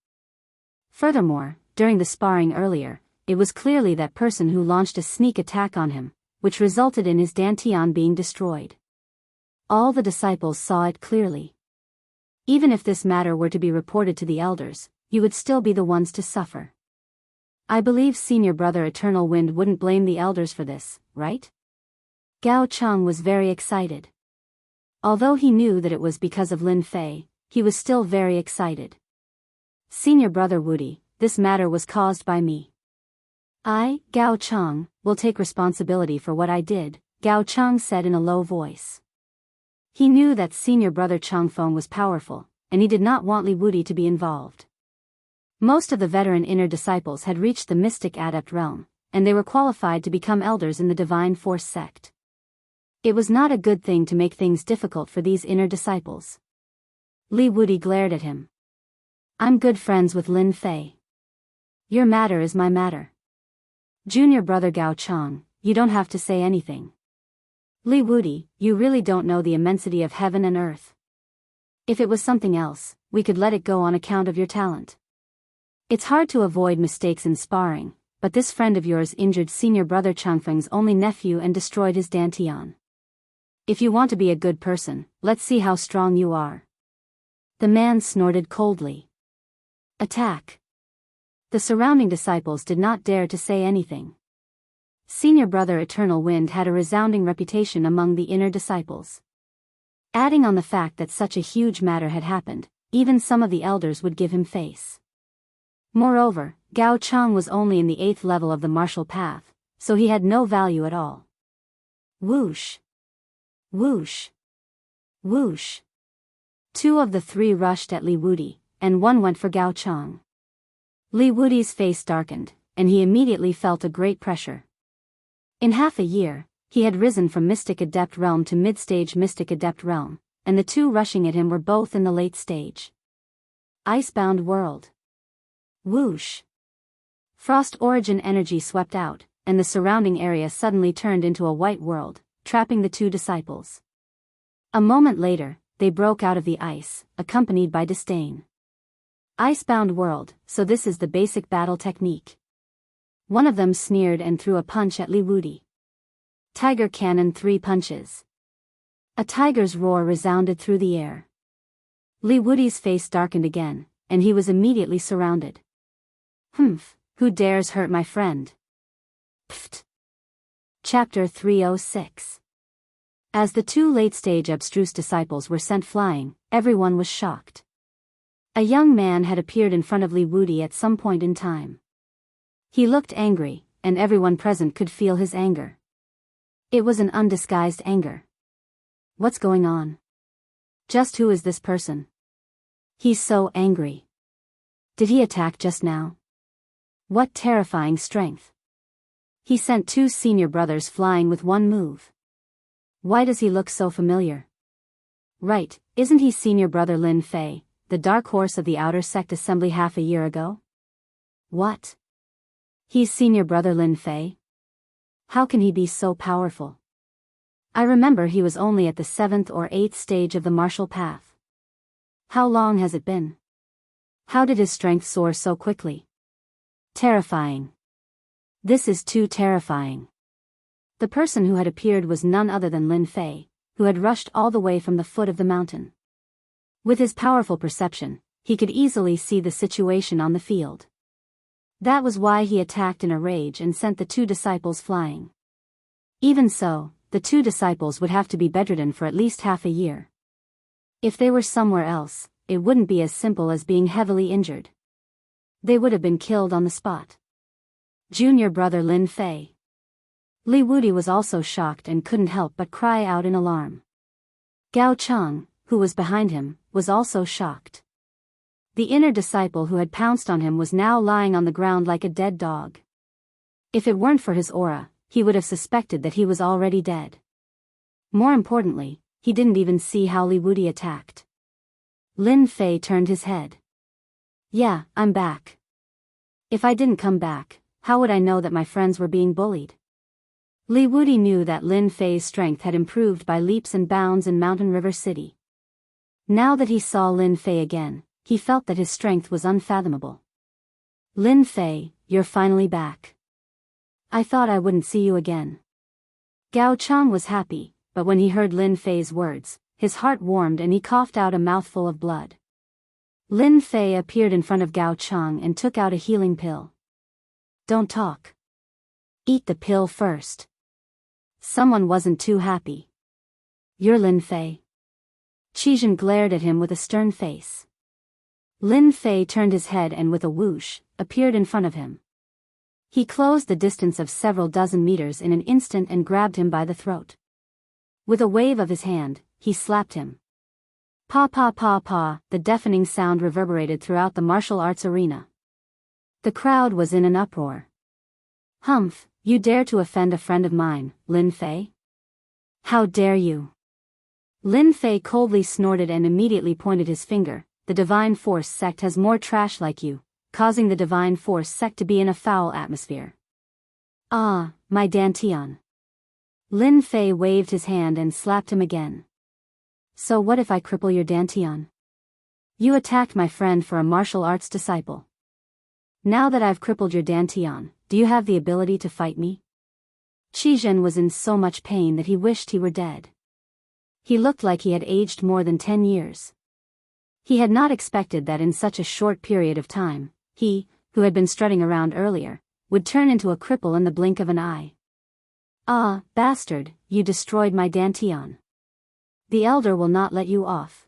Furthermore, during the sparring earlier, it was clearly that person who launched a sneak attack on him, which resulted in his dantian being destroyed. All the disciples saw it clearly. Even if this matter were to be reported to the elders, you would still be the ones to suffer. I believe senior brother Eternal Wind wouldn't blame the elders for this, right? Gao Chang was very excited. Although he knew that it was because of Lin Fei, he was still very excited. Senior brother Wudi, this matter was caused by me. I, Gao Chang, will take responsibility for what I did, Gao Chang said in a low voice. He knew that senior brother Changfeng was powerful, and he did not want Li Wudi to be involved. Most of the veteran inner disciples had reached the mystic adept realm, and they were qualified to become elders in the Divine Force sect. It was not a good thing to make things difficult for these inner disciples. Li Wudi glared at him. I'm good friends with Lin Fei. Your matter is my matter. Junior brother Gao Chang, you don't have to say anything. Li Wudi, you really don't know the immensity of heaven and earth. If it was something else, we could let it go on account of your talent. It's hard to avoid mistakes in sparring, but this friend of yours injured senior brother Changfeng's only nephew and destroyed his dantian. If you want to be a good person, let's see how strong you are. The man snorted coldly. Attack. The surrounding disciples did not dare to say anything. Senior brother Eternal Wind had a resounding reputation among the inner disciples. Adding on the fact that such a huge matter had happened, even some of the elders would give him face. Moreover, Gao Chang was only in the 8th level of the martial path, so he had no value at all. Whoosh! Whoosh! Whoosh! 2 of the 3 rushed at Li Wudi, and 1 went for Gao Chang. Li Wudi's face darkened, and he immediately felt a great pressure. In half a year, he had risen from Mystic Adept Realm to Mid-Stage Mystic Adept Realm, and the 2 rushing at him were both in the late stage. Icebound World. Whoosh! Frost origin energy swept out, and the surrounding area suddenly turned into a white world, trapping the 2 disciples. A moment later, they broke out of the ice, accompanied by disdain. Icebound world, so this is the basic battle technique. One of them sneered and threw a punch at Li Wudi. Tiger cannon 3 punches. A tiger's roar resounded through the air. Li Wudi's face darkened again, and he was immediately surrounded. Humph, who dares hurt my friend? Pfft. Chapter 306. As the 2 late-stage abstruse disciples were sent flying, everyone was shocked. A young man had appeared in front of Li Wudi at some point in time. He looked angry, and everyone present could feel his anger. It was an undisguised anger. What's going on? Just who is this person? He's so angry. Did he attack just now? What terrifying strength. He sent 2 senior brothers flying with one move. Why does he look so familiar? Right, isn't he senior brother Lin Fei, the dark horse of the outer sect assembly half a year ago? What? He's senior brother Lin Fei? How can he be so powerful? I remember he was only at the 7th or 8th stage of the martial path. How long has it been? How did his strength soar so quickly? Terrifying. This is too terrifying. The person who had appeared was none other than Lin Fei, who had rushed all the way from the foot of the mountain. With his powerful perception, he could easily see the situation on the field. That was why he attacked in a rage and sent the 2 disciples flying. Even so, the 2 disciples would have to be bedridden for at least half a year. If they were somewhere else, it wouldn't be as simple as being heavily injured. They would have been killed on the spot. Junior brother Lin Fei. Li Wudi was also shocked and couldn't help but cry out in alarm. Gao Cheng, who was behind him, was also shocked. The inner disciple who had pounced on him was now lying on the ground like a dead dog. If it weren't for his aura, he would have suspected that he was already dead. More importantly, he didn't even see how Li Wudi attacked. Lin Fei turned his head. Yeah, I'm back. If I didn't come back, how would I know that my friends were being bullied? Li Wudi knew that Lin Fei's strength had improved by leaps and bounds in Mountain River City. Now that he saw Lin Fei again, he felt that his strength was unfathomable. Lin Fei, you're finally back. I thought I wouldn't see you again. Gao Cheng was happy, but when he heard Lin Fei's words, his heart warmed and he coughed out a mouthful of blood. Lin Fei appeared in front of Gao Cheng and took out a healing pill. Don't talk. Eat the pill first. Someone wasn't too happy. You're Lin Fei. Qizhen glared at him with a stern face. Lin Fei turned his head and with a whoosh, appeared in front of him. He closed the distance of several dozen meters in an instant and grabbed him by the throat. With a wave of his hand, he slapped him. Pa pa pa pa, the deafening sound reverberated throughout the martial arts arena. The crowd was in an uproar. Humph, you dare to offend a friend of mine, Lin Fei? How dare you? Lin Fei coldly snorted and immediately pointed his finger. The Divine Force sect has more trash like you, causing the Divine Force sect to be in a foul atmosphere. Ah, my Dantian. Lin Fei waved his hand and slapped him again. So what if I cripple your Dantian? You attacked my friend for a martial arts disciple. Now that I've crippled your Dantian, do you have the ability to fight me? Qizhen was in so much pain that he wished he were dead. He looked like he had aged more than 10 years. He had not expected that in such a short period of time, he, who had been strutting around earlier, would turn into a cripple in the blink of an eye. Ah, bastard, you destroyed my Dantian. The elder will not let you off.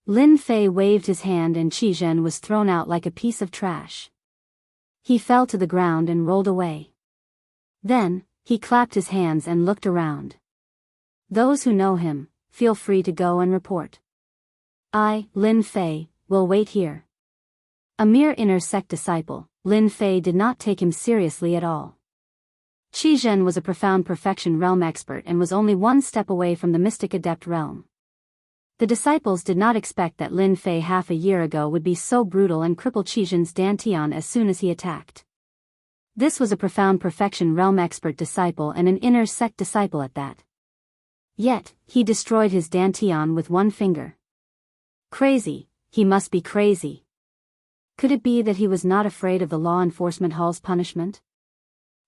Lin Fei waved his hand and Qizhen was thrown out like a piece of trash. He fell to the ground and rolled away. Then, he clapped his hands and looked around. Those who know him, feel free to go and report. I, Lin Fei, will wait here. A mere inner sect disciple, Lin Fei did not take him seriously at all. Qizhen was a profound perfection realm expert and was only one step away from the mystic adept realm. The disciples did not expect that Lin Fei half a year ago would be so brutal and cripple Qizhen's Dantian as soon as he attacked. This was a profound perfection realm expert disciple and an inner sect disciple at that. Yet, he destroyed his Dantian with one finger. Crazy, he must be crazy. Could it be that he was not afraid of the law enforcement hall's punishment?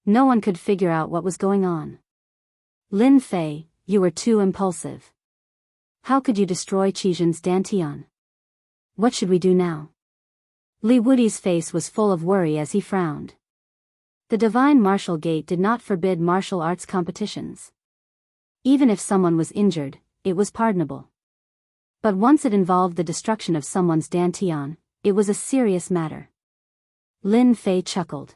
No one could figure out what was going on. Lin Fei, you were too impulsive. How could you destroy Qizhen's dantian? What should we do now? Li Wudi's face was full of worry as he frowned. The divine martial gate did not forbid martial arts competitions. Even if someone was injured, it was pardonable. But once it involved the destruction of someone's dantian, it was a serious matter. Lin Fei chuckled.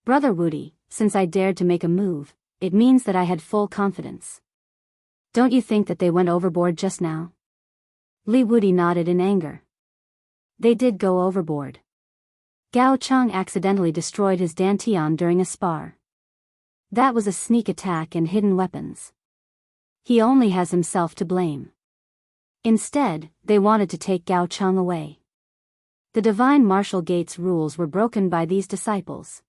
Brother Wudi, since I dared to make a move, it means that I had full confidence. Don't you think that they went overboard just now? Li Wudi nodded in anger. They did go overboard. Gao Chang accidentally destroyed his dantian during a spar. That was a sneak attack and hidden weapons. He only has himself to blame. Instead, they wanted to take Gao Chang away. The divine martial gate's rules were broken by these disciples.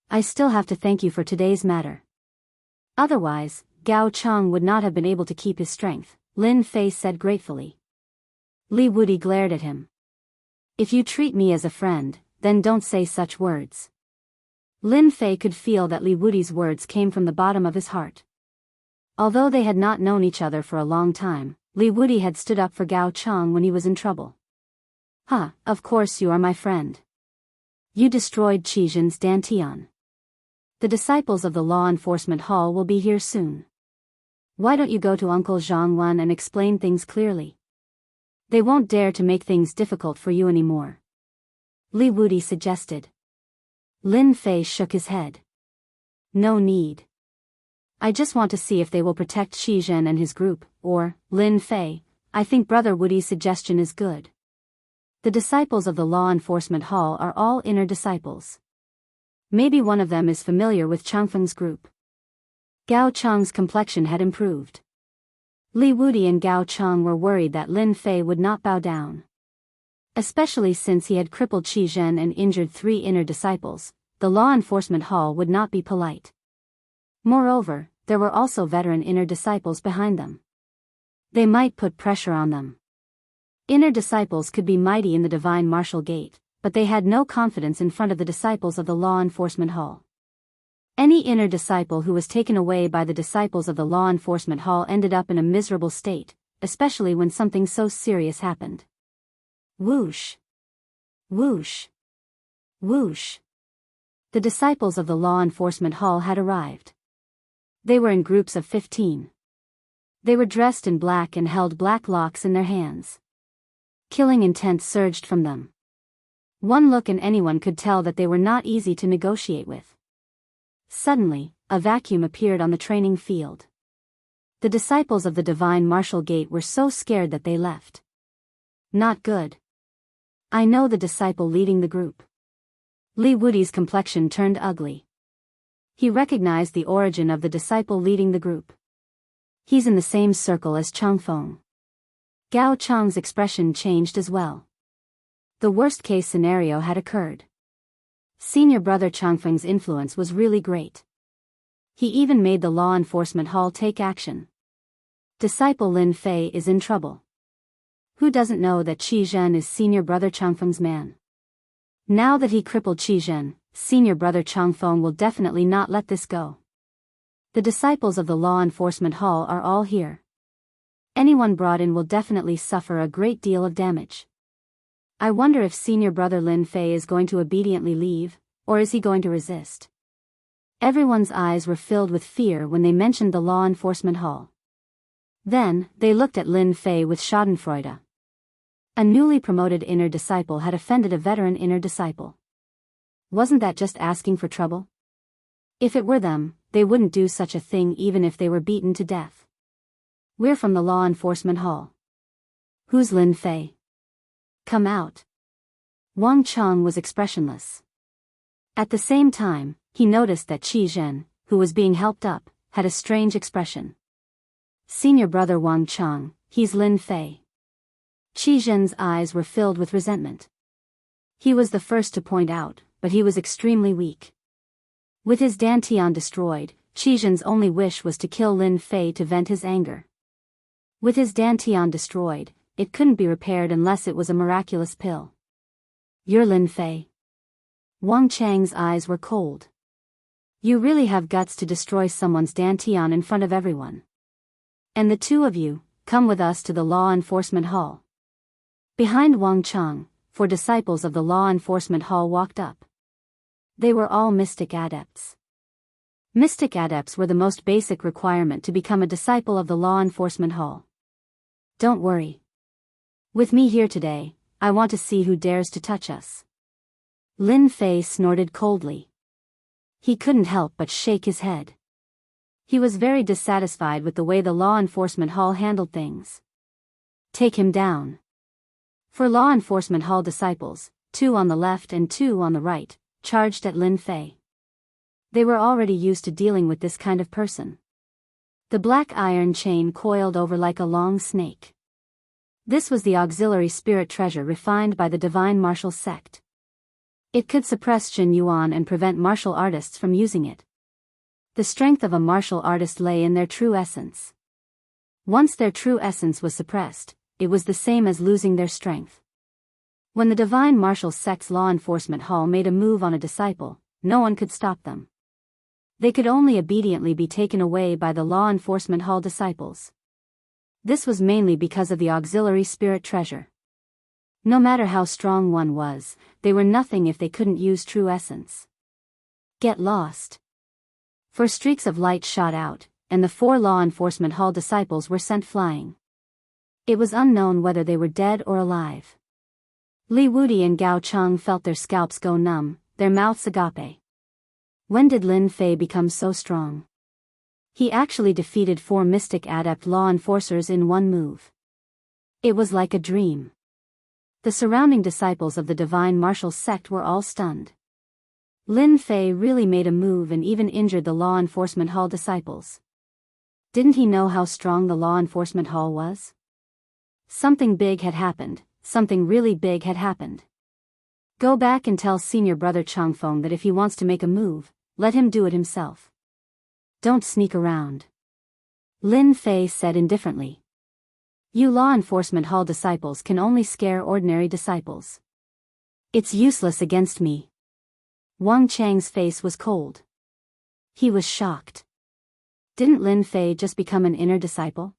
I still have to thank you for today's matter. Otherwise, Gao Chang would not have been able to keep his strength, Lin Fei said gratefully. Li Wudi glared at him. If you treat me as a friend, then don't say such words. Lin Fei could feel that Li Wudi's words came from the bottom of his heart. Although they had not known each other for a long time, Li Wudi had stood up for Gao Chang when he was in trouble. Of course you are my friend. You destroyed Qizhen's dantian. The disciples of the law enforcement hall will be here soon. Why don't you go to Uncle Zhang Wen and explain things clearly? They won't dare to make things difficult for you anymore. Li Wudi suggested. Lin Fei shook his head. No need. I just want to see if they will protect Qizhen and his group, or, Lin Fei, I think Brother Wudi's suggestion is good. The disciples of the law enforcement hall are all inner disciples. Maybe one of them is familiar with Changfeng's group. Gao Chang's complexion had improved. Li Wudi and Gao Chang were worried that Lin Fei would not bow down. Especially since he had crippled Qizhen and injured 3 inner disciples, the law enforcement hall would not be polite. Moreover, there were also veteran inner disciples behind them. They might put pressure on them. Inner disciples could be mighty in the divine martial gate, but they had no confidence in front of the disciples of the law enforcement hall. Any inner disciple who was taken away by the disciples of the law enforcement hall ended up in a miserable state, especially when something so serious happened. Whoosh! Whoosh! Whoosh! The disciples of the law enforcement hall had arrived. They were in groups of 15. They were dressed in black and held black locks in their hands. Killing intent surged from them. One look and anyone could tell that they were not easy to negotiate with. Suddenly, a vacuum appeared on the training field. The disciples of the divine martial gate were so scared that they left. Not good. I know the disciple leading the group. Li Wudi's complexion turned ugly. He recognized the origin of the disciple leading the group. He's in the same circle as Changfeng. Gao Chang's expression changed as well. The worst-case scenario had occurred. Senior brother Changfeng's influence was really great. He even made the law enforcement hall take action. Disciple Lin Fei is in trouble. Who doesn't know that Qizhen is senior brother Changfeng's man? Now that he crippled Qizhen, senior brother Changfeng will definitely not let this go. The disciples of the law enforcement hall are all here. Anyone brought in will definitely suffer a great deal of damage. I wonder if senior brother Lin Fei is going to obediently leave, or is he going to resist? Everyone's eyes were filled with fear when they mentioned the law enforcement hall. Then, they looked at Lin Fei with schadenfreude. A newly promoted inner disciple had offended a veteran inner disciple. Wasn't that just asking for trouble? If it were them, they wouldn't do such a thing even if they were beaten to death. We're from the law enforcement hall. Who's Lin Fei? Come out. Wang Chang was expressionless. At the same time, he noticed that Qizhen, who was being helped up, had a strange expression. Senior brother Wang Chang, he's Lin Fei. Qizhen's eyes were filled with resentment. He was the first to point out, but he was extremely weak. With his dantian destroyed, Qizhen's only wish was to kill Lin Fei to vent his anger. With his dantian destroyed, it couldn't be repaired unless it was a miraculous pill. You're Lin Fei. Wang Chang's eyes were cold. You really have guts to destroy someone's dantian in front of everyone. And the two of you, come with us to the law enforcement hall. Behind Wang Chang, 4 disciples of the law enforcement hall walked up. They were all mystic adepts. Mystic adepts were the most basic requirement to become a disciple of the law enforcement hall. Don't worry. With me here today, I want to see who dares to touch us. Lin Fei snorted coldly. He couldn't help but shake his head. He was very dissatisfied with the way the law enforcement hall handled things. Take him down. 4 law enforcement hall disciples, 2 on the left and 2 on the right, charged at Lin Fei. They were already used to dealing with this kind of person. The black iron chain coiled over like a long snake. This was the auxiliary spirit treasure refined by the divine martial sect. It could suppress Jin Yuan and prevent martial artists from using it. The strength of a martial artist lay in their true essence. Once their true essence was suppressed, it was the same as losing their strength. When the divine martial sect's law enforcement hall made a move on a disciple, no one could stop them. They could only obediently be taken away by the law enforcement hall disciples. This was mainly because of the auxiliary spirit treasure. No matter how strong one was, they were nothing if they couldn't use true essence. Get lost. 4 streaks of light shot out, and the 4 law enforcement hall disciples were sent flying. It was unknown whether they were dead or alive. Li Wudi and Gao Cheng felt their scalps go numb, their mouths agape. When did Lin Fei become so strong? He actually defeated 4 mystic adept law enforcers in one move. It was like a dream. The surrounding disciples of the divine martial sect were all stunned. Lin Fei really made a move and even injured the law enforcement hall disciples. Didn't he know how strong the law enforcement hall was? Something big had happened, something really big had happened. Go back and tell senior brother Changfeng that if he wants to make a move, let him do it himself. Don't sneak around. Lin Fei said indifferently. You law enforcement hall disciples can only scare ordinary disciples. It's useless against me. Wang Chang's face was cold. He was shocked. Didn't Lin Fei just become an inner disciple?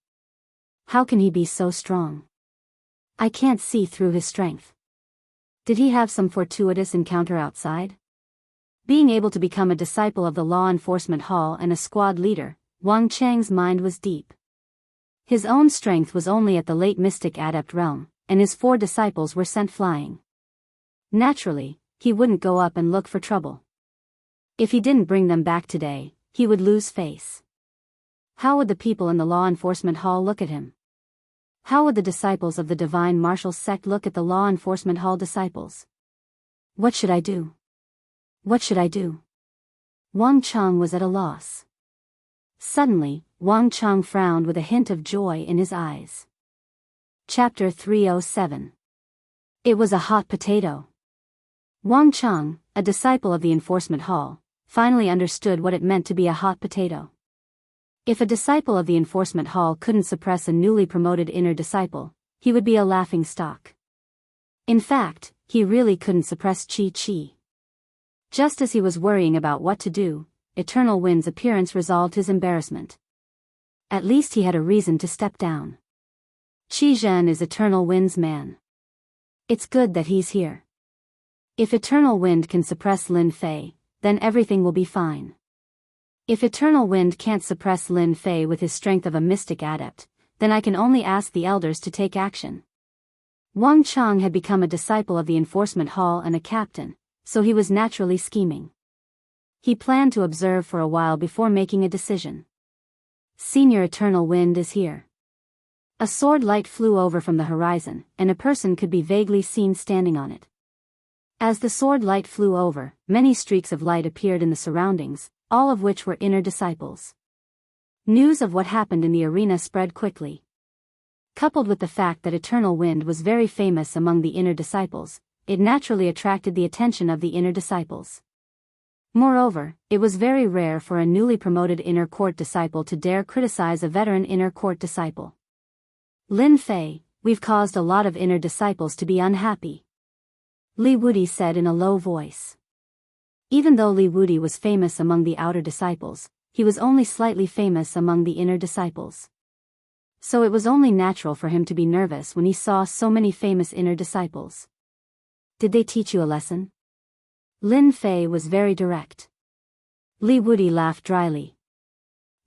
How can he be so strong? I can't see through his strength. Did he have some fortuitous encounter outside? Being able to become a disciple of the law enforcement hall and a squad leader, Wang Chang's mind was deep. His own strength was only at the late mystic adept realm, and his 4 disciples were sent flying. Naturally, he wouldn't go up and look for trouble. If he didn't bring them back today, he would lose face. How would the people in the law enforcement hall look at him? How would the disciples of the divine martial sect look at the law enforcement hall disciples? What should I do? What should I do? Wang Chang was at a loss. Suddenly, Wang Chang frowned with a hint of joy in his eyes. Chapter 307. It was a hot potato. Wang Chang, a disciple of the enforcement hall, finally understood what it meant to be a hot potato. If a disciple of the enforcement hall couldn't suppress a newly promoted inner disciple, he would be a laughing stock. In fact, he really couldn't suppress Chi. Just as he was worrying about what to do, Eternal Wind's appearance resolved his embarrassment. At least he had a reason to step down. Qi Zhen is Eternal Wind's man. It's good that he's here. If Eternal Wind can suppress Lin Fei, then everything will be fine. If Eternal Wind can't suppress Lin Fei with his strength of a mystic adept, then I can only ask the elders to take action. Wang Chang had become a disciple of the enforcement hall and a captain, so he was naturally scheming. He planned to observe for a while before making a decision. Senior Eternal Wind is here. A sword light flew over from the horizon, and a person could be vaguely seen standing on it. As the sword light flew over, many streaks of light appeared in the surroundings, all of which were inner disciples. News of what happened in the arena spread quickly. Coupled with the fact that Eternal Wind was very famous among the inner disciples, it naturally attracted the attention of the inner disciples. Moreover, it was very rare for a newly promoted inner court disciple to dare criticize a veteran inner court disciple. Lin Fei, we've caused a lot of inner disciples to be unhappy. Li Wudi said in a low voice. Even though Li Wudi was famous among the outer disciples, he was only slightly famous among the inner disciples. So it was only natural for him to be nervous when he saw so many famous inner disciples. Did they teach you a lesson? Lin Fei was very direct. Li Wudi laughed dryly.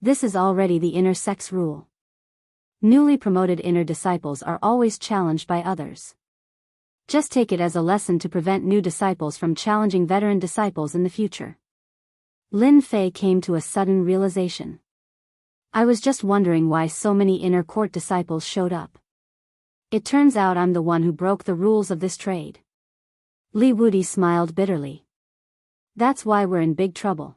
This is already the inner sex rule. Newly promoted inner disciples are always challenged by others. Just take it as a lesson to prevent new disciples from challenging veteran disciples in the future. Lin Fei came to a sudden realization. I was just wondering why so many inner court disciples showed up. It turns out I'm the one who broke the rules of this trade. Li Wudi smiled bitterly. That's why we're in big trouble.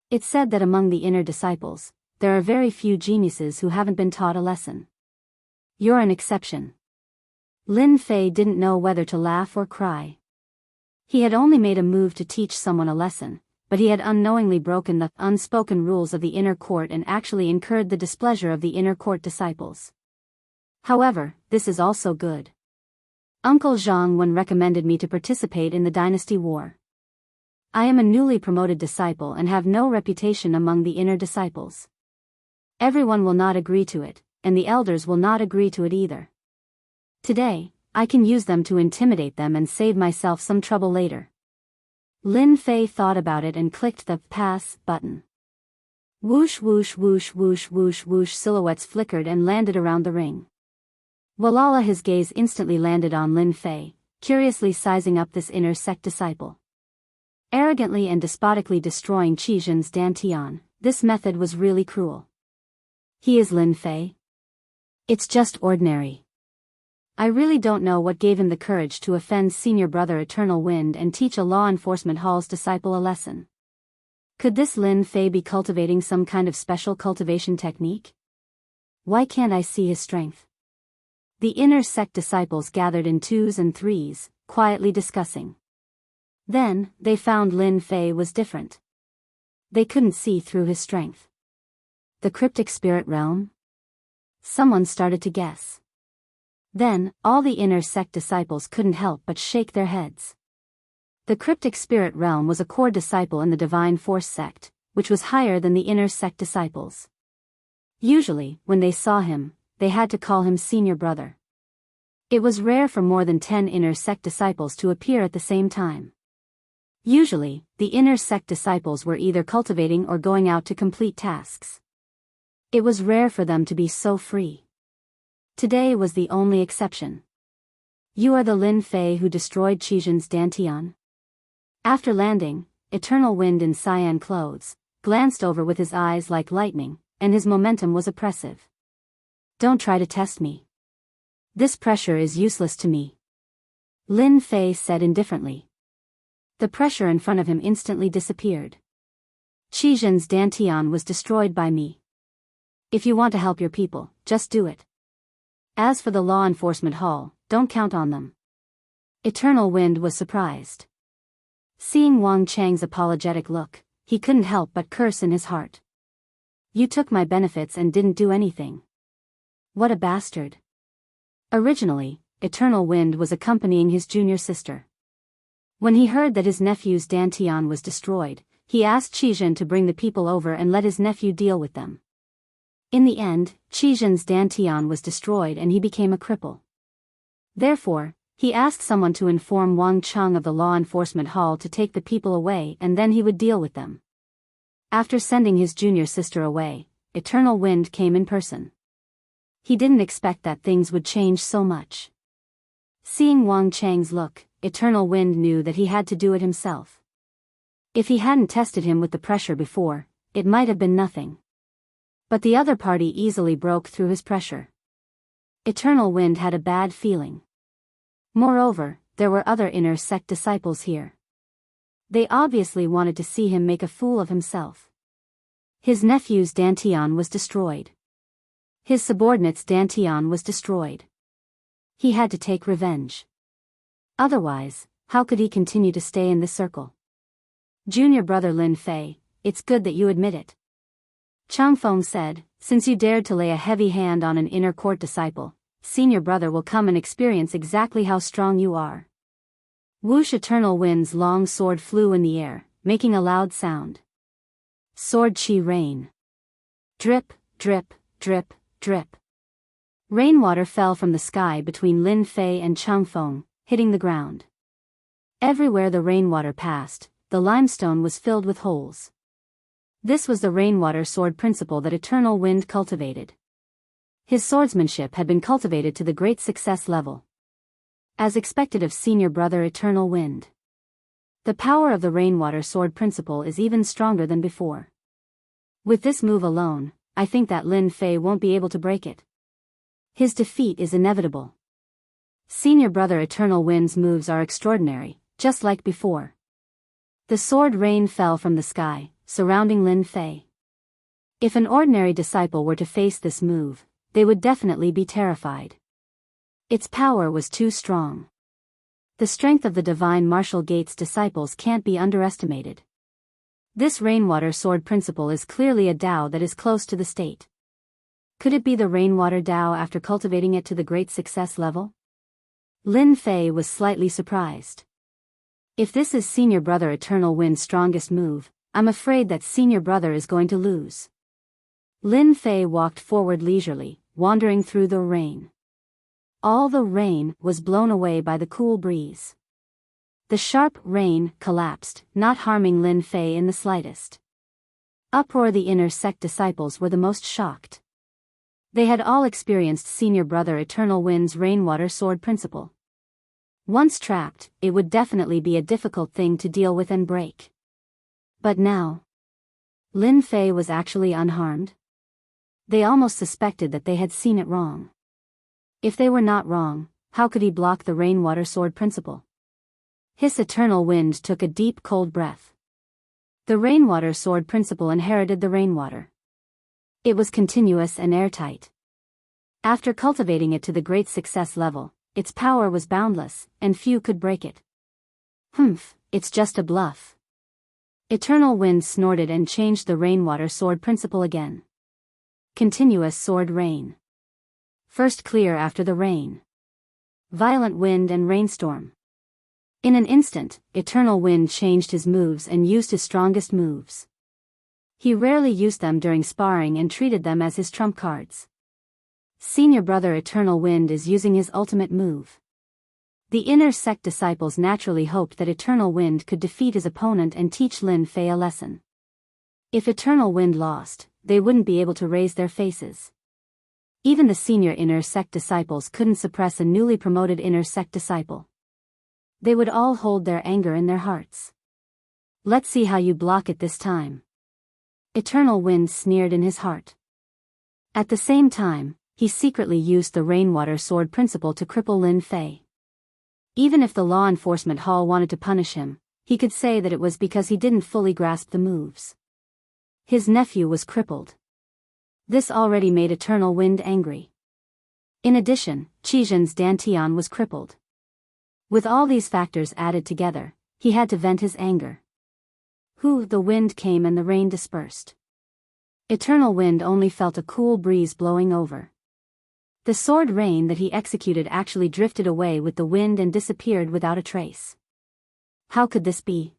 It's said that among the inner disciples, there are very few geniuses who haven't been taught a lesson. You're an exception. Lin Fei didn't know whether to laugh or cry. He had only made a move to teach someone a lesson, but he had unknowingly broken the unspoken rules of the inner court and actually incurred the displeasure of the inner court disciples. However, this is also good. Uncle Jianghu recommended me to participate in the dynasty war. I am a newly promoted disciple and have no reputation among the inner disciples. Everyone will not agree to it, and the elders will not agree to it either. Today, I can use them to intimidate them and save myself some trouble later. Lin Fei thought about it and clicked the pass button. Whoosh whoosh whoosh whoosh whoosh whoosh silhouettes flickered and landed around the ring. Walala, his gaze instantly landed on Lin Fei, curiously sizing up this inner sect disciple. Arrogantly and despotically destroying Qizhen's dantian, this method was really cruel. He is Lin Fei? It's just ordinary. I really don't know what gave him the courage to offend senior brother Eternal Wind and teach a law enforcement hall's disciple a lesson. Could this Lin Fei be cultivating some kind of special cultivation technique? Why can't I see his strength? The inner sect disciples gathered in twos and threes, quietly discussing. Then, they found Lin Fei was different. They couldn't see through his strength. The cryptic spirit realm? Someone started to guess. Then, all the inner sect disciples couldn't help but shake their heads. The cryptic spirit realm was a core disciple in the divine force sect, which was higher than the inner sect disciples. Usually, when they saw him, they had to call him senior brother. It was rare for more than 10 inner sect disciples to appear at the same time. Usually, the inner sect disciples were either cultivating or going out to complete tasks. It was rare for them to be so free. Today was the only exception. You are the Lin Fei who destroyed Qizhen's dantian? After landing, Eternal Wind in cyan clothes, glanced over with his eyes like lightning, and his momentum was oppressive. Don't try to test me. This pressure is useless to me. Lin Fei said indifferently. The pressure in front of him instantly disappeared. Qizhen's dantian was destroyed by me. If you want to help your people, just do it. As for the law enforcement hall, don't count on them. Eternal Wind was surprised. Seeing Wang Chang's apologetic look, he couldn't help but curse in his heart. You took my benefits and didn't do anything. What a bastard. Originally, Eternal Wind was accompanying his junior sister. When he heard that his nephew's dantian was destroyed, he asked Qizhen to bring the people over and let his nephew deal with them. In the end, Qizhen's dantian was destroyed and he became a cripple. Therefore, he asked someone to inform Wang Cheng of the law enforcement hall to take the people away and then he would deal with them. After sending his junior sister away, Eternal Wind came in person. He didn't expect that things would change so much. Seeing Wang Cheng's look, Eternal Wind knew that he had to do it himself. If he hadn't tested him with the pressure before, it might have been nothing. But the other party easily broke through his pressure. Eternal Wind had a bad feeling. Moreover, there were other inner sect disciples here. They obviously wanted to see him make a fool of himself. His nephew's dantian was destroyed. His subordinate's dantian was destroyed. He had to take revenge. Otherwise, how could he continue to stay in this circle? Junior brother Lin Fei, it's good that you admit it. Chang Feng said, since you dared to lay a heavy hand on an inner court disciple, senior brother will come and experience exactly how strong you are. Whoosh! Eternal Wind's long sword flew in the air, making a loud sound. Sword Chi Rain. Drip, drip, drip, drip. Rainwater fell from the sky between Lin Fei and Chang Feng, hitting the ground. Everywhere the rainwater passed, the limestone was filled with holes. This was the rainwater sword principle that Eternal Wind cultivated. His swordsmanship had been cultivated to the great success level. As expected of senior brother Eternal Wind. The power of the rainwater sword principle is even stronger than before. With this move alone, I think that Lin Fei won't be able to break it. His defeat is inevitable. Senior brother Eternal Wind's moves are extraordinary, just like before. The sword rain fell from the sky, surrounding Lin Fei. If an ordinary disciple were to face this move, they would definitely be terrified. Its power was too strong. The strength of the divine martial gate's disciples can't be underestimated. This rainwater sword principle is clearly a Tao that is close to the state. Could it be the rainwater Tao after cultivating it to the great success level? Lin Fei was slightly surprised. If this is senior brother Eternal Wind's strongest move, I'm afraid that senior brother is going to lose. Lin Fei walked forward leisurely, wandering through the rain. All the rain was blown away by the cool breeze. The sharp rain collapsed, not harming Lin Fei in the slightest. Uproar! The inner sect disciples were the most shocked. They had all experienced senior brother Eternal Wind's rainwater sword principle. Once trapped, it would definitely be a difficult thing to deal with and break. But now, Lin Fei was actually unharmed. They almost suspected that they had seen it wrong. If they were not wrong, how could he block the rainwater sword principle? His Eternal Wind took a deep cold breath. The rainwater sword principle inherited the rainwater. It was continuous and airtight. After cultivating it to the great success level, its power was boundless, and few could break it. It's just a bluff. Eternal Wind snorted and changed the rainwater sword principle again. Continuous sword rain. First clear after the rain. Violent wind and rainstorm. In an instant, Eternal Wind changed his moves and used his strongest moves. He rarely used them during sparring and treated them as his trump cards. Senior brother Eternal Wind is using his ultimate move. The inner sect disciples naturally hoped that Eternal Wind could defeat his opponent and teach Lin Fei a lesson. If Eternal Wind lost, they wouldn't be able to raise their faces. Even the senior inner sect disciples couldn't suppress a newly promoted inner sect disciple. They would all hold their anger in their hearts. Let's see how you block it this time. Eternal Wind sneered in his heart. At the same time, he secretly used the rainwater sword principle to cripple Lin Fei. Even if the law enforcement hall wanted to punish him, he could say that it was because he didn't fully grasp the moves. His nephew was crippled. This already made Eternal Wind angry. In addition, Qizhen's Dantian was crippled. With all these factors added together, he had to vent his anger. The wind came and the rain dispersed. Eternal Wind only felt a cool breeze blowing over. The sword rain that he executed actually drifted away with the wind and disappeared without a trace. How could this be?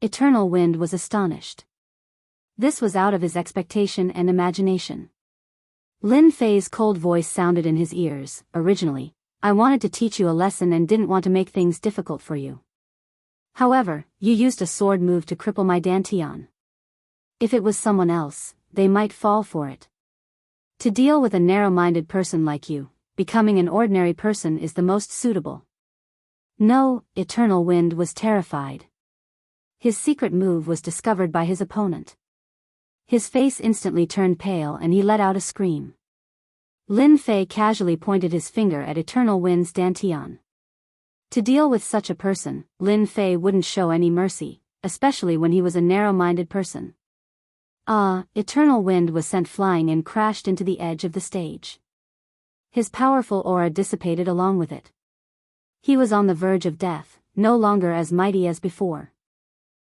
Eternal Wind was astonished. This was out of his expectation and imagination. Lin Fei's cold voice sounded in his ears. Originally, I wanted to teach you a lesson and didn't want to make things difficult for you. However, you used a sword move to cripple my Dantian. If it was someone else, they might fall for it. To deal with a narrow-minded person like you, becoming an ordinary person is the most suitable. No, Eternal Wind was terrified. His secret move was discovered by his opponent. His face instantly turned pale and he let out a scream. Lin Fei casually pointed his finger at Eternal Wind's Dantian. To deal with such a person, Lin Fei wouldn't show any mercy, especially when he was a narrow-minded person. Eternal Wind was sent flying and crashed into the edge of the stage. His powerful aura dissipated along with it. He was on the verge of death, no longer as mighty as before.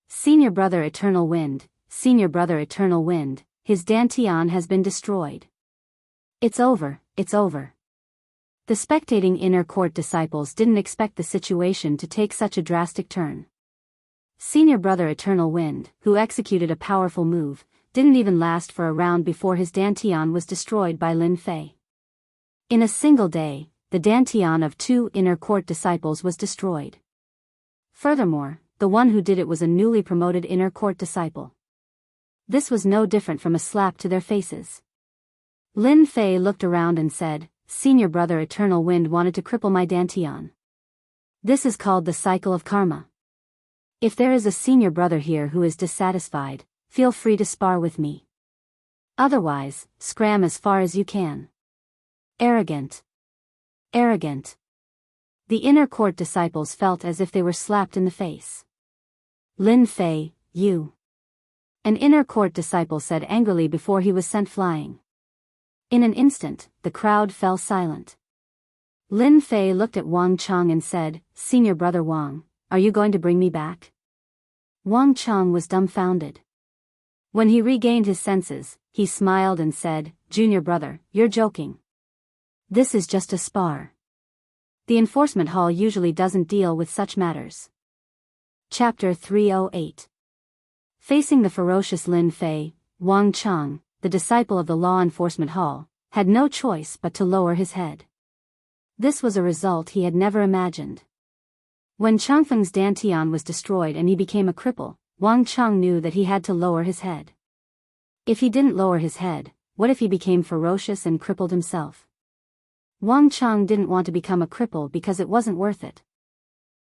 Senior brother Eternal Wind, his Dantian has been destroyed. It's over, it's over. The spectating inner court disciples didn't expect the situation to take such a drastic turn. Senior brother Eternal Wind, who executed a powerful move, didn't even last for a round before his dantian was destroyed by Lin Fei. In a single day, the dantian of 2 inner court disciples was destroyed. Furthermore, the one who did it was a newly promoted inner court disciple. This was no different from a slap to their faces. Lin Fei looked around and said, "Senior brother Eternal Wind wanted to cripple my dantian. This is called the cycle of karma. If there is a senior brother here who is dissatisfied, feel free to spar with me. Otherwise, scram as far as you can." Arrogant. Arrogant. The inner court disciples felt as if they were slapped in the face. "Lin Fei, you." An inner court disciple said angrily before he was sent flying. In an instant, the crowd fell silent. Lin Fei looked at Wang Chang and said, "Senior brother Wang, are you going to bring me back?" Wang Chang was dumbfounded. When he regained his senses, he smiled and said, "Junior brother, you're joking. This is just a spar. The enforcement hall usually doesn't deal with such matters." Chapter 308. Facing the ferocious Lin Fei, Wang Chang, the disciple of the law enforcement hall, had no choice but to lower his head. This was a result he had never imagined. When Changfeng's dantian was destroyed and he became a cripple, Wang Chang knew that he had to lower his head. If he didn't lower his head, what if he became ferocious and crippled himself? Wang Chang didn't want to become a cripple because it wasn't worth it.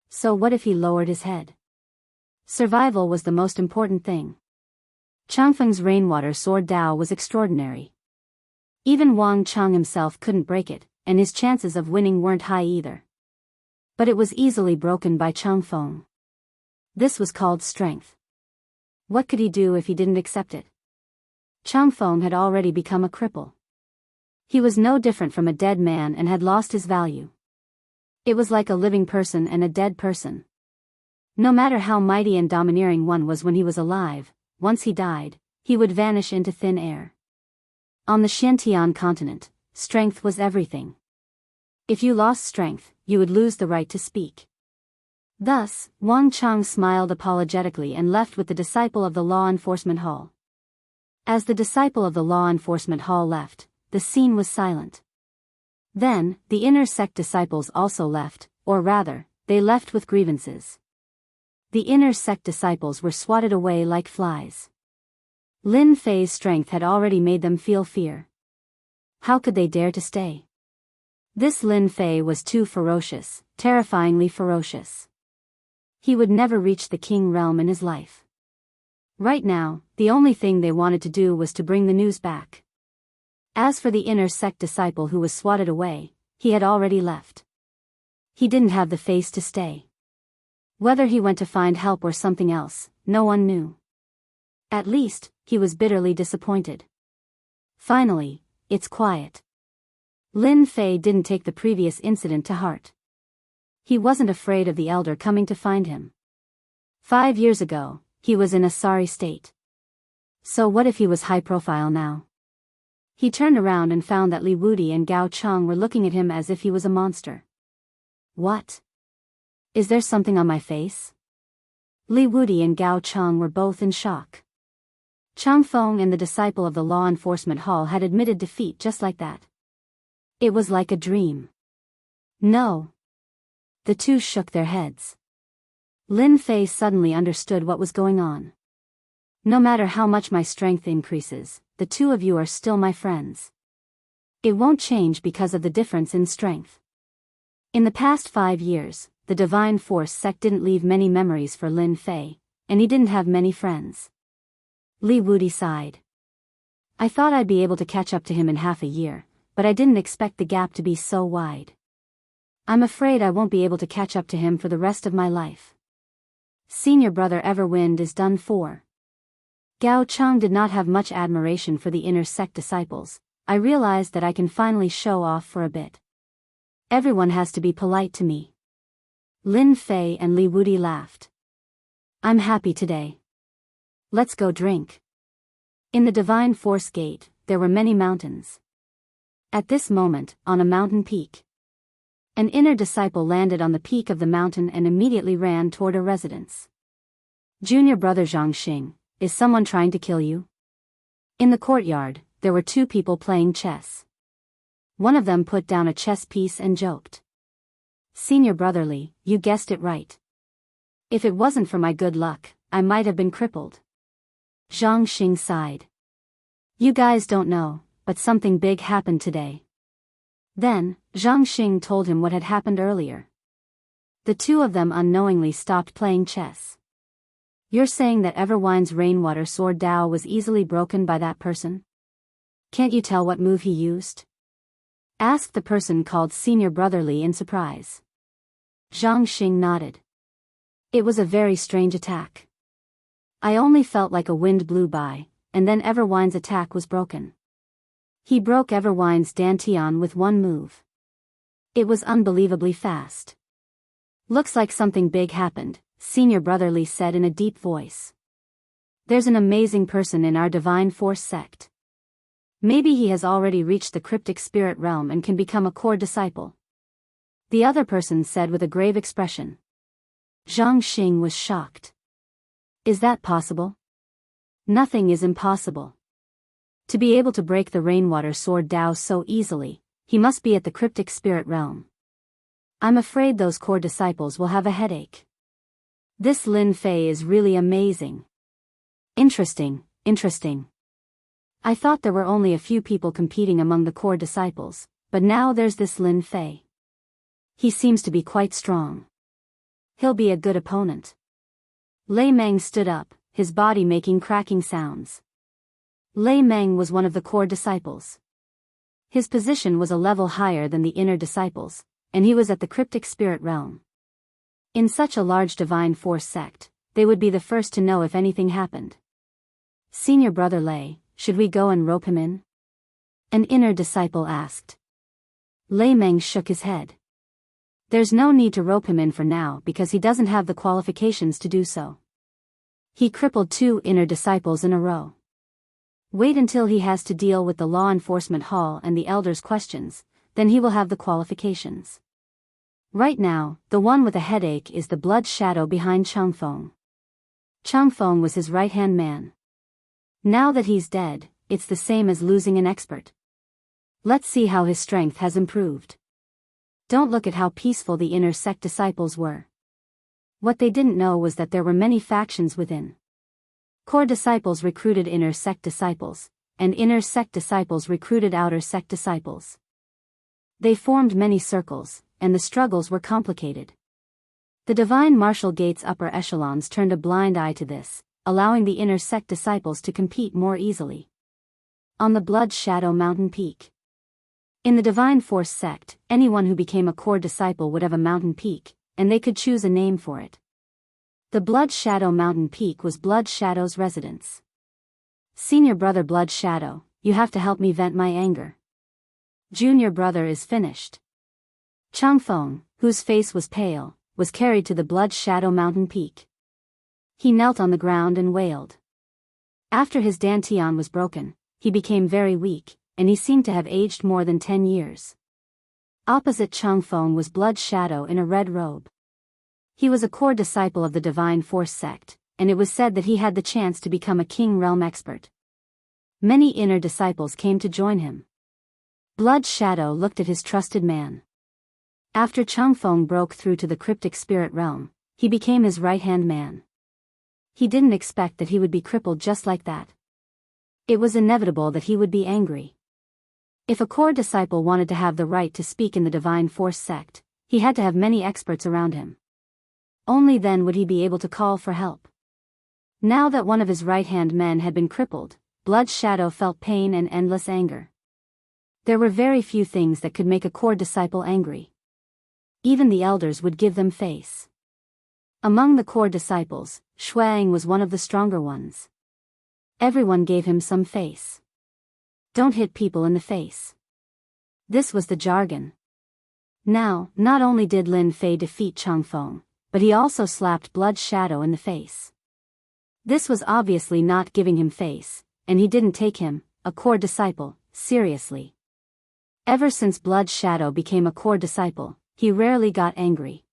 So what if he lowered his head? Survival was the most important thing. Changfeng's rainwater sword Dao was extraordinary. Even Wang Chang himself couldn't break it, and his chances of winning weren't high either. But it was easily broken by Changfeng. This was called strength. What could he do if he didn't accept it? Changfeng had already become a cripple. He was no different from a dead man and had lost his value. It was like a living person and a dead person. No matter how mighty and domineering one was when he was alive, once he died, he would vanish into thin air. On the Xiantian continent, strength was everything. If you lost strength, you would lose the right to speak. Thus, Wang Chang smiled apologetically and left with the disciple of the law enforcement hall. As the disciple of the law enforcement hall left, the scene was silent. Then, the inner sect disciples also left, or rather, they left with grievances. The inner sect disciples were swatted away like flies. Lin Fei's strength had already made them feel fear. How could they dare to stay? This Lin Fei was too ferocious, terrifyingly ferocious. He would never reach the king realm in his life. Right now, the only thing they wanted to do was to bring the news back. As for the inner sect disciple who was swatted away, he had already left. He didn't have the face to stay. Whether he went to find help or something else, no one knew. At least, he was bitterly disappointed. Finally, it's quiet. Lin Fei didn't take the previous incident to heart. He wasn't afraid of the elder coming to find him. 5 years ago, he was in a sorry state. So what if he was high profile now? He turned around and found that Li Wudi and Gao Cheng were looking at him as if he was a monster. What? Is there something on my face? Li Wudi and Gao Cheng were both in shock. Changfeng and the disciple of the law enforcement hall had admitted defeat just like that. It was like a dream. No. The two shook their heads. Lin Fei suddenly understood what was going on. No matter how much my strength increases, the two of you are still my friends. It won't change because of the difference in strength. In the past 5 years, the Divine Force sect didn't leave many memories for Lin Fei, and he didn't have many friends. Li Wudi sighed. I thought I'd be able to catch up to him in half a year, but I didn't expect the gap to be so wide. I'm afraid I won't be able to catch up to him for the rest of my life. Senior brother Everwind is done for. Gao Cheng did not have much admiration for the inner sect disciples. I realized that I can finally show off for a bit. Everyone has to be polite to me. Lin Fei and Li Wudi laughed. I'm happy today. Let's go drink. In the Divine Force Gate, there were many mountains. At this moment, on a mountain peak, An inner disciple landed on the peak of the mountain and immediately ran toward a residence. Junior brother Zhangxing, is someone trying to kill you? In the courtyard, there were two people playing chess. One of them put down a chess piece and joked. Senior brotherly, you guessed it right. If it wasn't for my good luck, I might have been crippled. Zhangxing sighed. You guys don't know, but something big happened today. Then, Zhangxing told him what had happened earlier. The two of them unknowingly stopped playing chess. You're saying that Everwine's rainwater sword Dao was easily broken by that person? Can't you tell what move he used? Asked the person called Senior Brotherly in surprise. Zhangxing nodded. It was a very strange attack. I only felt like a wind blew by, and then Everwine's attack was broken. He broke Everwine's Dantian with one move. It was unbelievably fast. Looks like something big happened, Senior Brotherly said in a deep voice. There's an amazing person in our Divine Force sect. Maybe he has already reached the cryptic spirit realm and can become a core disciple. The other person said with a grave expression. Zhangxing was shocked. Is that possible? Nothing is impossible. To be able to break the rainwater sword Dao so easily, he must be at the cryptic spirit realm. I'm afraid those core disciples will have a headache. This Lin Fei is really amazing. Interesting. I thought there were only a few people competing among the core disciples, but now there's this Lin Fei. He seems to be quite strong. He'll be a good opponent. Lei Meng stood up, his body making cracking sounds. Lei Meng was one of the core disciples. His position was a level higher than the inner disciples, and he was at the cryptic spirit realm. In such a large divine force sect, they would be the first to know if anything happened. Senior brother Lei, should we go and rope him in? An inner disciple asked. Lei Meng shook his head. There's no need to rope him in for now because he doesn't have the qualifications to do so. He crippled two inner disciples in a row. Wait until he has to deal with the law enforcement hall and the elders' questions, then he will have the qualifications. Right now, the one with a headache is the blood shadow behind Changfeng. Changfeng was his right-hand man. Now that he's dead, it's the same as losing an expert. Let's see how his strength has improved. Don't look at how peaceful the inner sect disciples were. What they didn't know was that there were many factions within. Core disciples recruited inner sect disciples, and inner sect disciples recruited outer sect disciples. They formed many circles, and the struggles were complicated. The divine martial gate's upper echelons turned a blind eye to this, allowing the inner sect disciples to compete more easily. On the Blood Shadow Mountain Peak. In the Divine Force sect, anyone who became a core disciple would have a mountain peak, and they could choose a name for it. The Blood Shadow Mountain Peak was Blood Shadow's residence. Senior brother Blood Shadow, you have to help me vent my anger. Junior brother is finished. Changfeng, whose face was pale, was carried to the Blood Shadow Mountain Peak. He knelt on the ground and wailed. After his Dantian was broken, he became very weak, and he seemed to have aged more than 10 years. Opposite Changfeng was Blood Shadow in a red robe. He was a core disciple of the Divine Force sect, and it was said that he had the chance to become a King Realm expert. Many inner disciples came to join him. Blood Shadow looked at his trusted man. After Changfeng broke through to the cryptic spirit realm, he became his right-hand man. He didn't expect that he would be crippled just like that. It was inevitable that he would be angry. If a core disciple wanted to have the right to speak in the Divine Force sect, he had to have many experts around him. Only then would he be able to call for help. Now that one of his right-hand men had been crippled, Blood Shadow felt pain and endless anger. There were very few things that could make a core disciple angry. Even the elders would give them face. Among the core disciples, Shuang was one of the stronger ones. Everyone gave him some face. Don't hit people in the face. This was the jargon. Now, not only did Lin Fei defeat Changfeng, but he also slapped Blood Shadow in the face. This was obviously not giving him face, and he didn't take him, a core disciple, seriously. Ever since Blood Shadow became a core disciple, He rarely got angry.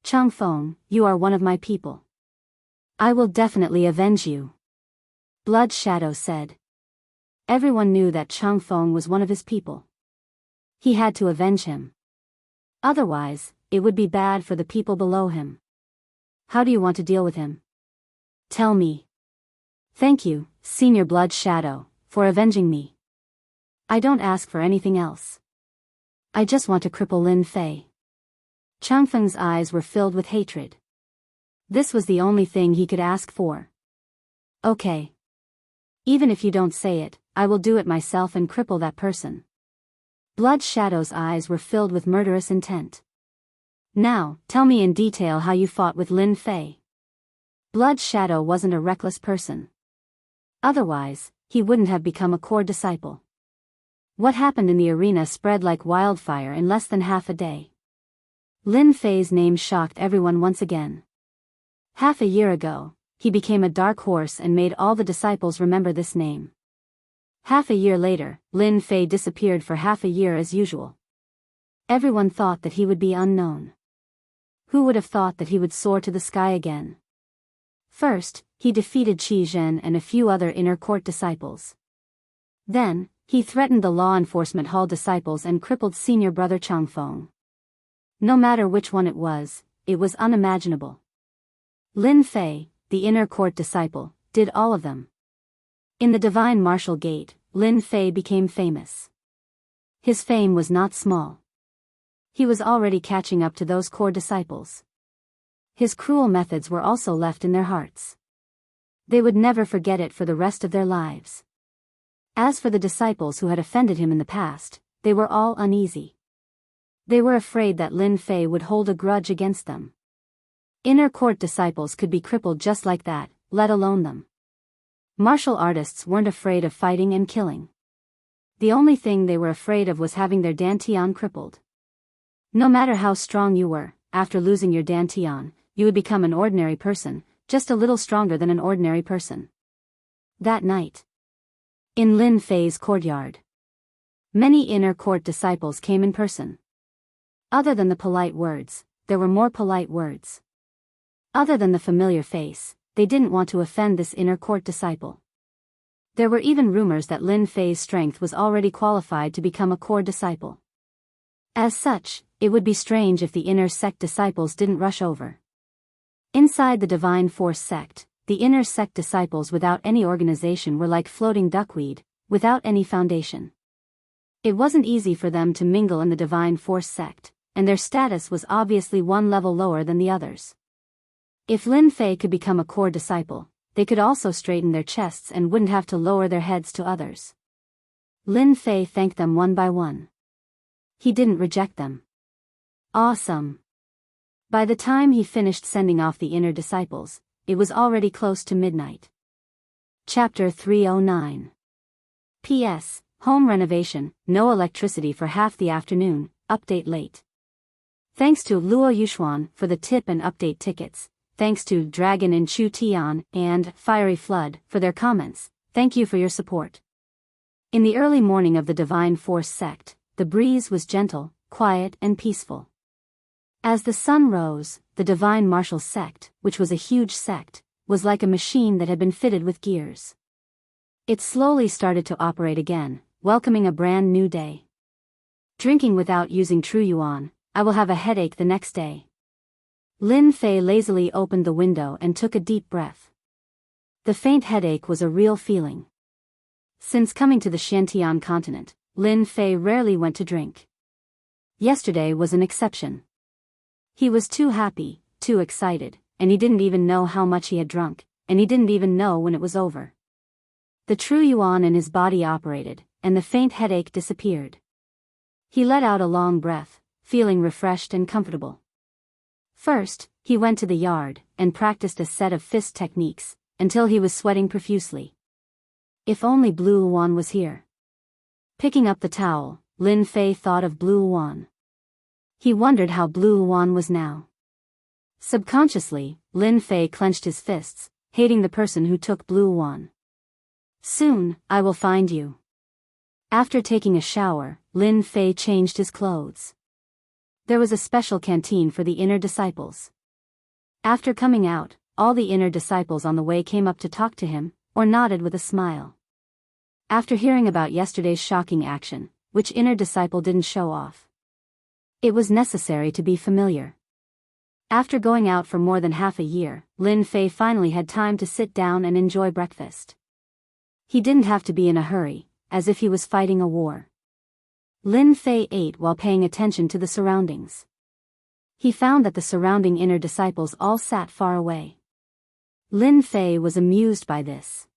Chang Feng, you are one of my people. I will definitely avenge you. Blood Shadow said. Everyone knew that Chang Feng was one of his people. He had to avenge him. Otherwise, it would be bad for the people below him. How do you want to deal with him? Tell me. Thank you, Senior Blood Shadow, for avenging me. I don't ask for anything else. I just want to cripple Lin Fei. Chang Feng's eyes were filled with hatred. This was the only thing he could ask for. Okay. Even if you don't say it, I will do it myself and cripple that person. Blood Shadow's eyes were filled with murderous intent. Now, tell me in detail how you fought with Lin Fei. Blood Shadow wasn't a reckless person. Otherwise, he wouldn't have become a core disciple. What happened in the arena spread like wildfire in less than half a day. Lin Fei's name shocked everyone once again. Half a year ago, he became a dark horse and made all the disciples remember this name. Half a year later, Lin Fei disappeared for half a year as usual. Everyone thought that he would be unknown. Who would have thought that he would soar to the sky again? First, he defeated Qi Zhen and a few other inner court disciples. Then, he threatened the law enforcement hall disciples and crippled senior brother Chang Feng. No matter which one it was unimaginable. Lin Fei, the inner court disciple, did all of them. In the Divine Martial Gate, Lin Fei became famous. His fame was not small. He was already catching up to those core disciples. His cruel methods were also left in their hearts. They would never forget it for the rest of their lives. As for the disciples who had offended him in the past, they were all uneasy. They were afraid that Lin Fei would hold a grudge against them. Inner court disciples could be crippled just like that, let alone them. Martial artists weren't afraid of fighting and killing. The only thing they were afraid of was having their dantian crippled. No matter how strong you were, after losing your dantian, you would become an ordinary person, just a little stronger than an ordinary person. That night, in Lin Fei's courtyard, many inner court disciples came in person. Other than the polite words, there were more polite words. Other than the familiar face, they didn't want to offend this inner court disciple. There were even rumors that Lin Fei's strength was already qualified to become a core disciple. As such, it would be strange if the inner sect disciples didn't rush over. Inside the Divine Force sect, the inner sect disciples without any organization were like floating duckweed, without any foundation. It wasn't easy for them to mingle in the Divine Force sect, and their status was obviously one level lower than the others. If Lin Fei could become a core disciple, they could also straighten their chests and wouldn't have to lower their heads to others. Lin Fei thanked them one by one. He didn't reject them. Awesome. By the time he finished sending off the inner disciples, it was already close to midnight. Chapter 309. P.S. Home renovation, no electricity for half the afternoon, update late. Thanks to Luo Yuxuan for the tip and update tickets. Thanks to Dragon and Chu Tian and Fiery Flood for their comments. Thank you for your support. In the early morning of the Divine Force sect, the breeze was gentle, quiet and peaceful. As the sun rose, the Divine Martial sect, which was a huge sect, was like a machine that had been fitted with gears. It slowly started to operate again, welcoming a brand new day. Drinking without using True Yuan, I will have a headache the next day. Lin Fei lazily opened the window and took a deep breath. The faint headache was a real feeling. Since coming to the Xiantian continent, Lin Fei rarely went to drink. Yesterday was an exception. He was too happy, too excited, and he didn't even know how much he had drunk, and he didn't even know when it was over. The True Yuan in his body operated, and the faint headache disappeared. He let out a long breath, feeling refreshed and comfortable. First, he went to the yard and practiced a set of fist techniques, until he was sweating profusely. If only Blue Yuan was here. Picking up the towel, Lin Fei thought of Blue Yuan. He wondered how Blue Yuan was now. Subconsciously, Lin Fei clenched his fists, hating the person who took Blue Yuan. Soon, I will find you. After taking a shower, Lin Fei changed his clothes. There was a special canteen for the inner disciples. After coming out, all the inner disciples on the way came up to talk to him, or nodded with a smile. After hearing about yesterday's shocking action, which inner disciple didn't show off? It was necessary to be familiar. After going out for more than half a year, Lin Fei finally had time to sit down and enjoy breakfast. He didn't have to be in a hurry, as if he was fighting a war. Lin Fei ate while paying attention to the surroundings. He found that the surrounding inner disciples all sat far away. Lin Fei was amused by this.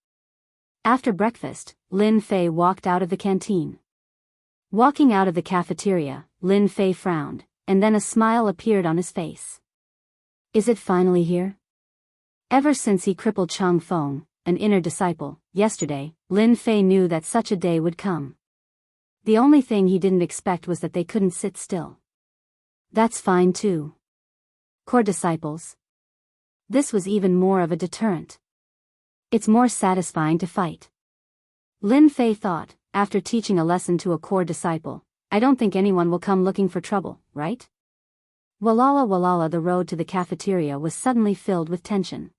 After breakfast, Lin Fei walked out of the canteen. Walking out of the cafeteria, Lin Fei frowned, and then a smile appeared on his face. Is it finally here? Ever since he crippled Chang Feng, an inner disciple, yesterday, Lin Fei knew that such a day would come. The only thing he didn't expect was that they couldn't sit still. That's fine too. Core disciples. This was even more of a deterrent. It's more satisfying to fight. Lin Fei thought, after teaching a lesson to a core disciple, I don't think anyone will come looking for trouble, right? Walala walala, the road to the cafeteria was suddenly filled with tension.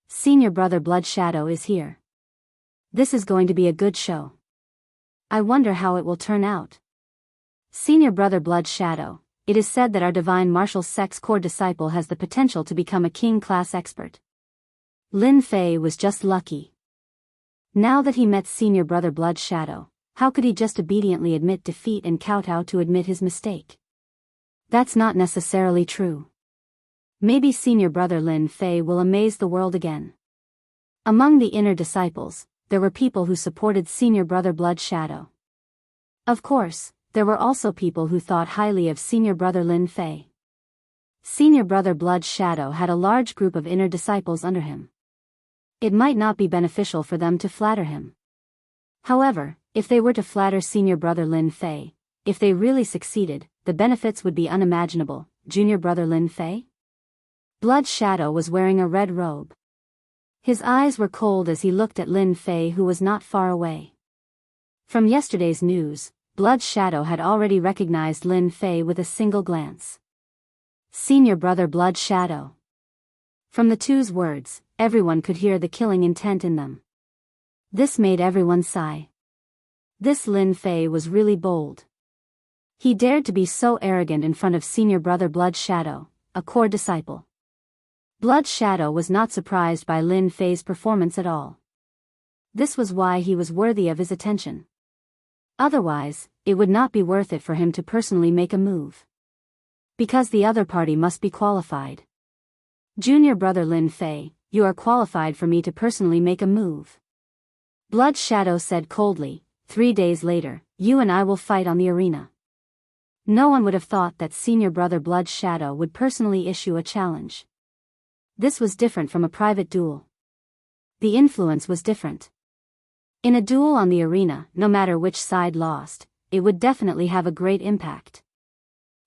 Senior brother Blood Shadow is here. This is going to be a good show. I wonder how it will turn out. Senior brother Blood Shadow, it is said that our divine martial sect's core disciple has the potential to become a king-class expert. Lin Fei was just lucky. Now that he met senior brother Blood Shadow, how could he just obediently admit defeat and kowtow to admit his mistake? That's not necessarily true. Maybe senior brother Lin Fei will amaze the world again. Among the inner disciples, there were people who supported senior brother Blood Shadow. Of course, there were also people who thought highly of senior brother Lin Fei. Senior brother Blood Shadow had a large group of inner disciples under him. It might not be beneficial for them to flatter him. However, if they were to flatter senior brother Lin Fei, if they really succeeded, the benefits would be unimaginable. Junior brother Lin Fei? Blood Shadow was wearing a red robe. His eyes were cold as he looked at Lin Fei, who was not far away. From yesterday's news, Blood Shadow had already recognized Lin Fei with a single glance. Senior brother Blood Shadow. From the two's words, everyone could hear the killing intent in them. This made everyone sigh. This Lin Fei was really bold. He dared to be so arrogant in front of senior brother Blood Shadow, a core disciple. Blood Shadow was not surprised by Lin Fei's performance at all. This was why he was worthy of his attention. Otherwise, it would not be worth it for him to personally make a move. Because the other party must be qualified. Junior brother Lin Fei, you are qualified for me to personally make a move. Blood Shadow said coldly, 3 days later, you and I will fight on the arena. No one would have thought that senior brother Blood Shadow would personally issue a challenge. This was different from a private duel. The influence was different. In a duel on the arena, no matter which side lost, it would definitely have a great impact.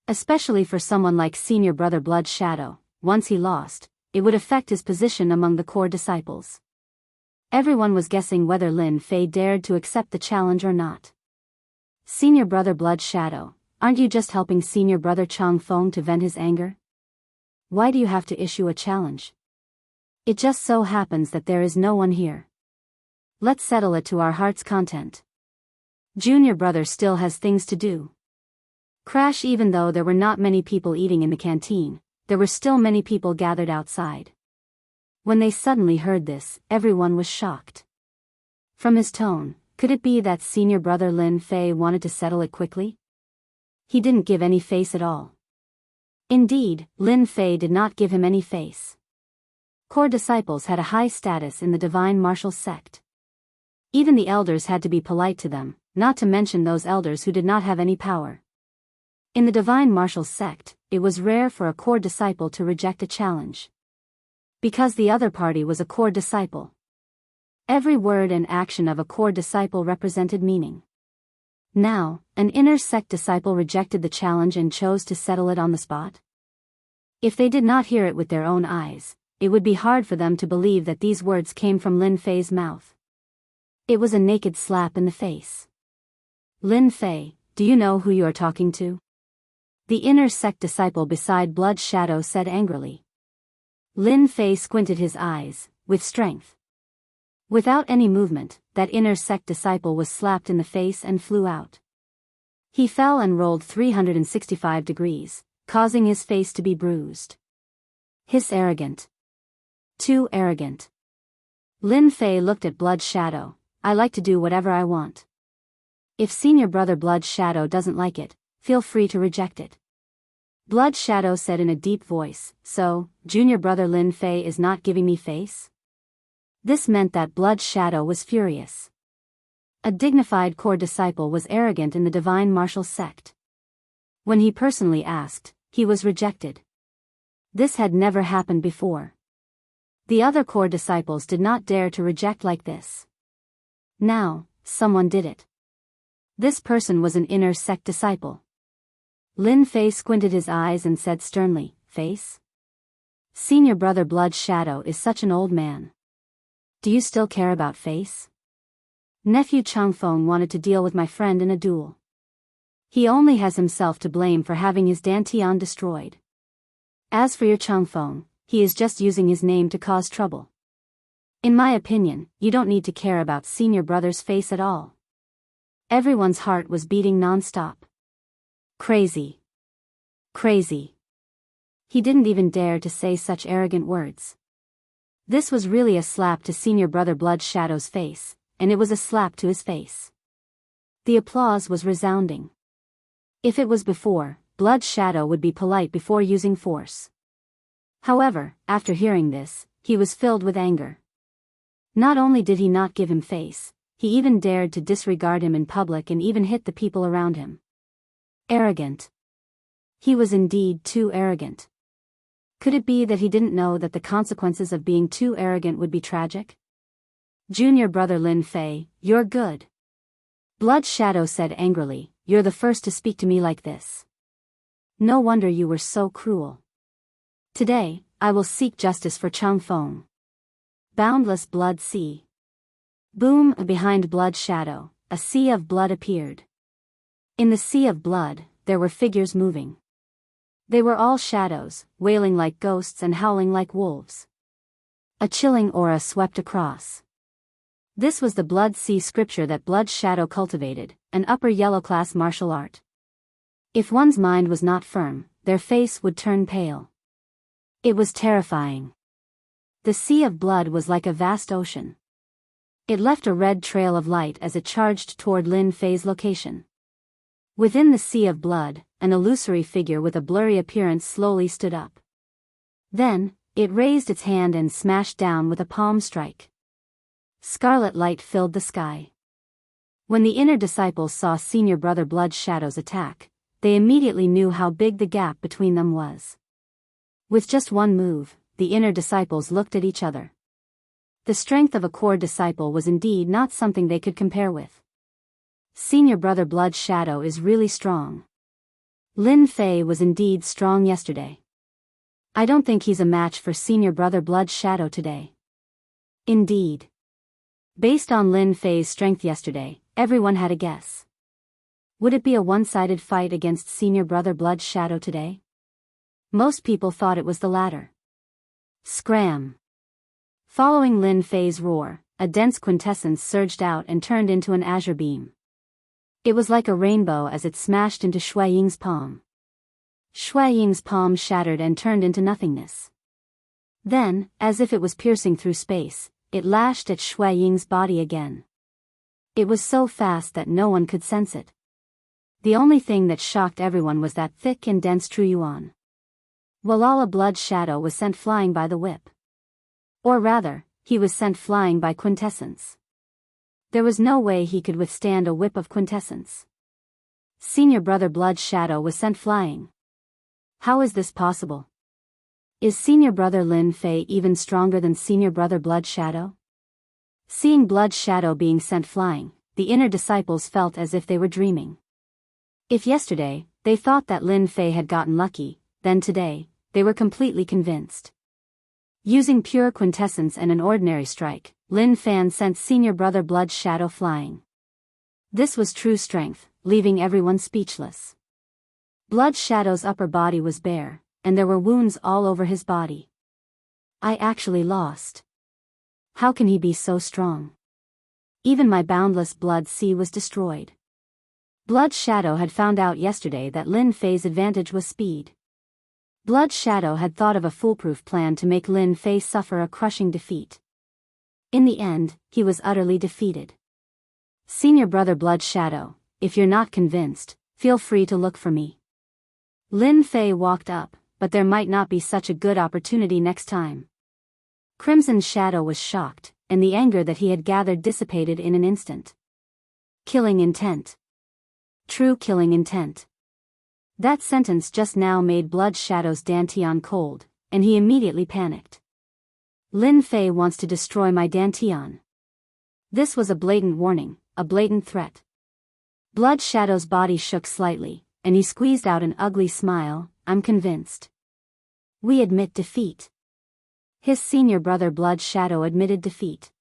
Especially for someone like senior brother Blood Shadow, once he lost, it would affect his position among the core disciples. Everyone was guessing whether Lin Fei dared to accept the challenge or not. Senior brother Blood Shadow, aren't you just helping senior brother Chang Feng to vent his anger? Why do you have to issue a challenge? It just so happens that there is no one here. Let's settle it to our heart's content. Junior brother still has things to do. Crash. Even though there were not many people eating in the canteen, there were still many people gathered outside. When they suddenly heard this, everyone was shocked. From his tone, could it be that senior brother Lin Fei wanted to settle it quickly? He didn't give any face at all. Indeed, Lin Fei did not give him any face. Core disciples had a high status in the divine martial sect. Even the elders had to be polite to them, not to mention those elders who did not have any power. In the divine martial sect, it was rare for a core disciple to reject a challenge. Because the other party was a core disciple. Every word and action of a core disciple represented meaning. Now, an inner sect disciple rejected the challenge and chose to settle it on the spot. If they did not hear it with their own eyes, it would be hard for them to believe that these words came from Lin Fei's mouth. It was a naked slap in the face. Lin Fei, do you know who you are talking to? The inner sect disciple beside Blood Shadow said angrily. Lin Fei squinted his eyes, with strength. Without any movement, that inner sect disciple was slapped in the face and flew out. He fell and rolled 365 degrees, causing his face to be bruised. Hiss arrogant. Too arrogant. Lin Fei looked at Blood Shadow. I like to do whatever I want. If senior brother Blood Shadow doesn't like it, feel free to reject it. Blood Shadow said in a deep voice, so, junior brother Lin Fei is not giving me face? This meant that Blood Shadow was furious. A dignified core disciple was arrogant in the divine martial sect. When he personally asked, he was rejected. This had never happened before. The other core disciples did not dare to reject like this. Now, someone did it. This person was an inner sect disciple. Lin Fei squinted his eyes and said sternly, Face? Senior brother Blood Shadow is such an old man. Do you still care about face? Nephew Changfeng wanted to deal with my friend in a duel. He only has himself to blame for having his Dantian destroyed. As for your Changfeng, he is just using his name to cause trouble. In my opinion, you don't need to care about senior brother's face at all. Everyone's heart was beating non-stop. Crazy. Crazy. He didn't even dare to say such arrogant words. This was really a slap to senior brother Blood Shadow's face, and it was a slap to his face. The applause was resounding. If it was before, Blood Shadow would be polite before using force. However, after hearing this, he was filled with anger. Not only did he not give him face, he even dared to disregard him in public and even hit the people around him. Arrogant. He was indeed too arrogant. Could it be that he didn't know that the consequences of being too arrogant would be tragic? Junior brother Lin Fei, you're good. Blood Shadow said angrily, you're the first to speak to me like this. No wonder you were so cruel. Today, I will seek justice for Changfeng. Boundless blood sea. Boom! Behind Blood Shadow, a sea of blood appeared. In the sea of blood, there were figures moving. They were all shadows, wailing like ghosts and howling like wolves. A chilling aura swept across. This was the Blood Sea scripture that Blood Shadow cultivated, an upper yellow class martial art. If one's mind was not firm, their face would turn pale. It was terrifying. The sea of blood was like a vast ocean. It left a red trail of light as it charged toward Lin Fei's location. Within the sea of blood, an illusory figure with a blurry appearance slowly stood up. Then, it raised its hand and smashed down with a palm strike. Scarlet light filled the sky. When the inner disciples saw senior brother Blood Shadow's attack, they immediately knew how big the gap between them was. With just one move, the inner disciples looked at each other. The strength of a core disciple was indeed not something they could compare with. Senior brother Blood Shadow is really strong. Lin Fei was indeed strong yesterday. I don't think he's a match for senior brother Blood Shadow today. Indeed. Based on Lin Fei's strength yesterday, everyone had a guess. Would it be a one-sided fight against senior brother Blood Shadow today? Most people thought it was the latter. Scram. Following Lin Fei's roar, a dense quintessence surged out and turned into an azure beam. It was like a rainbow as it smashed into Shui Ying's palm. Shui Ying's palm shattered and turned into nothingness. Then, as if it was piercing through space, it lashed at Shui Ying's body again. It was so fast that no one could sense it. The only thing that shocked everyone was that thick and dense True Yuan. Walala Blood Shadow was sent flying by the whip. Or rather, he was sent flying by quintessence. There was no way he could withstand a whip of quintessence. Senior brother Blood Shadow was sent flying. How is this possible? Is senior brother Lin Fei even stronger than senior brother Blood Shadow? Seeing Blood Shadow being sent flying, the inner disciples felt as if they were dreaming. If yesterday, they thought that Lin Fei had gotten lucky, then today, they were completely convinced. Using pure quintessence and an ordinary strike, Lin Fan sent senior brother Blood Shadow flying. This was true strength, leaving everyone speechless. Blood Shadow's upper body was bare, and there were wounds all over his body. I actually lost. How can he be so strong? Even my boundless blood sea was destroyed. Blood Shadow had found out yesterday that Lin Fei's advantage was speed. Blood Shadow had thought of a foolproof plan to make Lin Fei suffer a crushing defeat. In the end, he was utterly defeated. Senior brother Blood Shadow, if you're not convinced, feel free to look for me. Lin Fei walked up, but there might not be such a good opportunity next time. Crimson Shadow was shocked, and the anger that he had gathered dissipated in an instant. Killing intent. True killing intent. That sentence just now made Blood Shadow's dantian cold, and he immediately panicked. Lin Fei wants to destroy my dantian. This was a blatant warning, a blatant threat. Blood Shadow's body shook slightly, and he squeezed out an ugly smile. I'm convinced. We admit defeat. His senior brother Blood Shadow admitted defeat.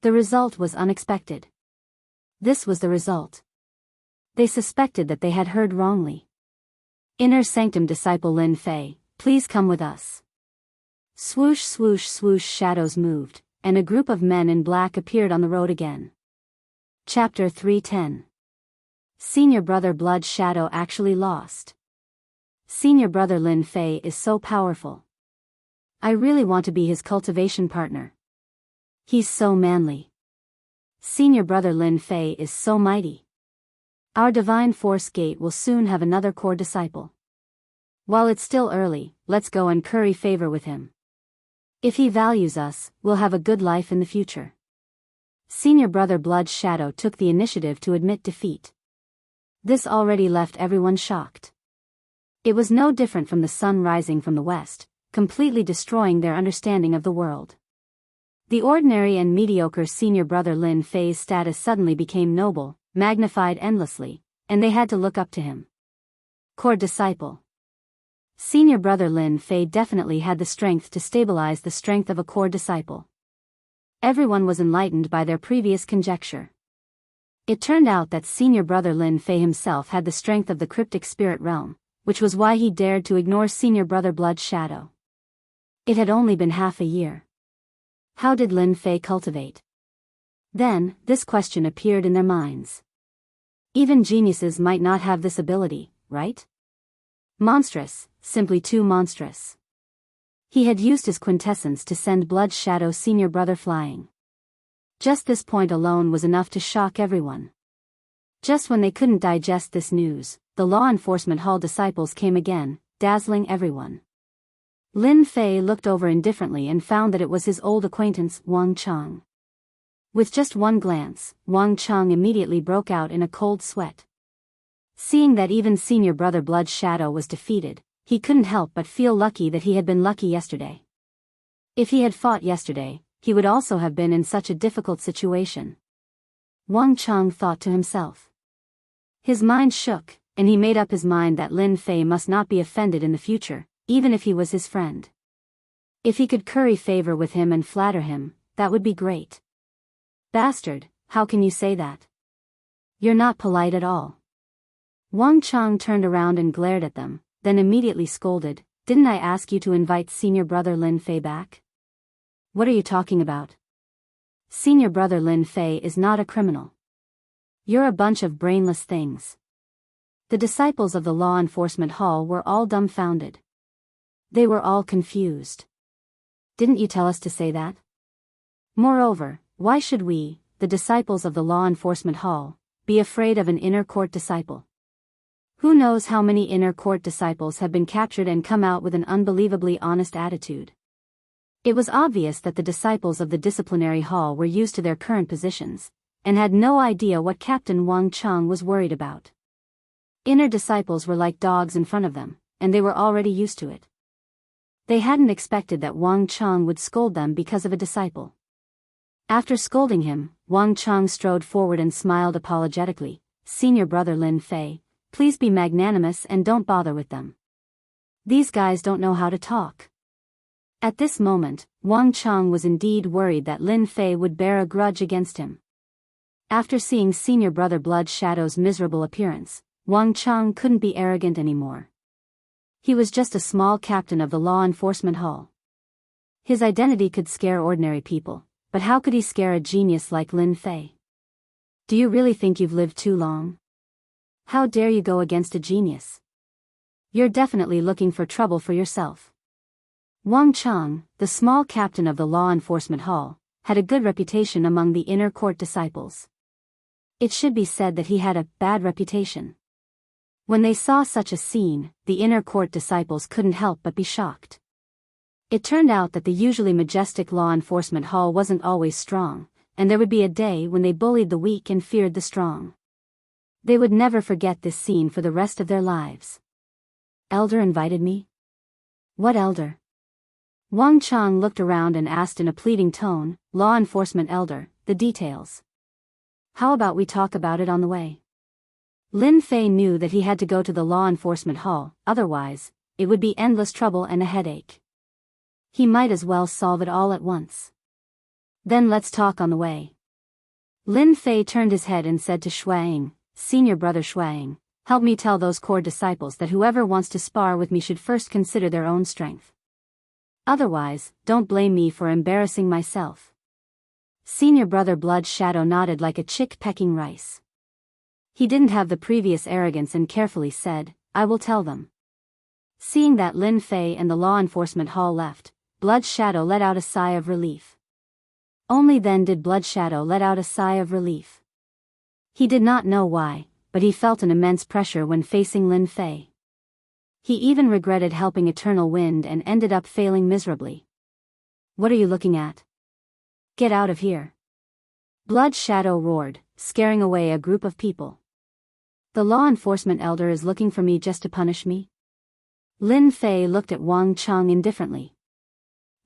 The result was unexpected. This was the result. They suspected that they had heard wrongly. Inner Sanctum disciple Lin Fei, please come with us. Swoosh swoosh swoosh, shadows moved, and a group of men in black appeared on the road again. Chapter 310. Senior brother Blood Shadow actually lost. Senior brother Lin Fei is so powerful. I really want to be his cultivation partner. He's so manly. Senior brother Lin Fei is so mighty. Our divine force gate will soon have another core disciple. While it's still early, let's go and curry favor with him. If he values us, we'll have a good life in the future. Senior brother Blood Shadow took the initiative to admit defeat. This already left everyone shocked. It was no different from the sun rising from the west, completely destroying their understanding of the world. The ordinary and mediocre senior brother Lin Fei's status suddenly became noble, magnified endlessly, and they had to look up to him. Core disciple. Senior brother Lin Fei definitely had the strength to stabilize the strength of a core disciple. Everyone was enlightened by their previous conjecture. It turned out that senior brother Lin Fei himself had the strength of the cryptic spirit realm, which was why he dared to ignore senior brother Blood Shadow. It had only been half a year. How did Lin Fei cultivate? Then, this question appeared in their minds. Even geniuses might not have this ability, right? Monstrous, simply too monstrous. He had used his quintessence to send Blood Shadow senior brother flying. Just this point alone was enough to shock everyone. Just when they couldn't digest this news, the law enforcement hall disciples came again, dazzling everyone. Lin Fei looked over indifferently and found that it was his old acquaintance, Wang Chang. With just one glance, Wang Chang immediately broke out in a cold sweat. Seeing that even senior brother Blood Shadow was defeated, he couldn't help but feel lucky that he had been lucky yesterday. If he had fought yesterday, he would also have been in such a difficult situation. Wang Chang thought to himself. His mind shook, and he made up his mind that Lin Fei must not be offended in the future, even if he was his friend. If he could curry favor with him and flatter him, that would be great. Bastard, how can you say that? You're not polite at all. Wang Chang turned around and glared at them, then immediately scolded, didn't I ask you to invite senior brother Lin Fei back? What are you talking about? Senior brother Lin Fei is not a criminal. You're a bunch of brainless things. The disciples of the law enforcement hall were all dumbfounded. They were all confused. Didn't you tell us to say that? Moreover, why should we, the disciples of the law enforcement hall, be afraid of an inner court disciple? Who knows how many inner court disciples have been captured and come out with an unbelievably honest attitude? It was obvious that the disciples of the disciplinary hall were used to their current positions, and had no idea what Captain Wang Chang was worried about. Inner disciples were like dogs in front of them, and they were already used to it. They hadn't expected that Wang Chang would scold them because of a disciple. After scolding him, Wang Chang strode forward and smiled apologetically. Senior brother Lin Fei, please be magnanimous and don't bother with them. These guys don't know how to talk. At this moment, Wang Chang was indeed worried that Lin Fei would bear a grudge against him. After seeing senior brother Blood Shadow's miserable appearance, Wang Chang couldn't be arrogant anymore. He was just a small captain of the law enforcement hall. His identity could scare ordinary people, but how could he scare a genius like Lin Fei? Do you really think you've lived too long? How dare you go against a genius? You're definitely looking for trouble for yourself. Wang Chang, the small captain of the law enforcement hall, had a good reputation among the inner court disciples. It should be said that he had a bad reputation. When they saw such a scene, the inner court disciples couldn't help but be shocked. It turned out that the usually majestic law enforcement hall wasn't always strong, and there would be a day when they bullied the weak and feared the strong. They would never forget this scene for the rest of their lives. Elder invited me? What elder? Wang Chang looked around and asked in a pleading tone, Law enforcement elder, the details. How about we talk about it on the way? Lin Fei knew that he had to go to the law enforcement hall, otherwise, it would be endless trouble and a headache. He might as well solve it all at once. Then let's talk on the way. Lin Fei turned his head and said to Shuang, Senior brother Shuang, help me tell those core disciples that whoever wants to spar with me should first consider their own strength. Otherwise, don't blame me for embarrassing myself. Senior brother Blood Shadow nodded like a chick pecking rice. He didn't have the previous arrogance and carefully said, I will tell them. Seeing that Lin Fei and the law enforcement hall left, Blood Shadow let out a sigh of relief. Only then did Blood Shadow let out a sigh of relief. He did not know why, but he felt an immense pressure when facing Lin Fei. He even regretted helping Eternal Wind and ended up failing miserably. What are you looking at? Get out of here. Blood Shadow roared, scaring away a group of people. The law enforcement elder is looking for me just to punish me? Lin Fei looked at Wang Chang indifferently.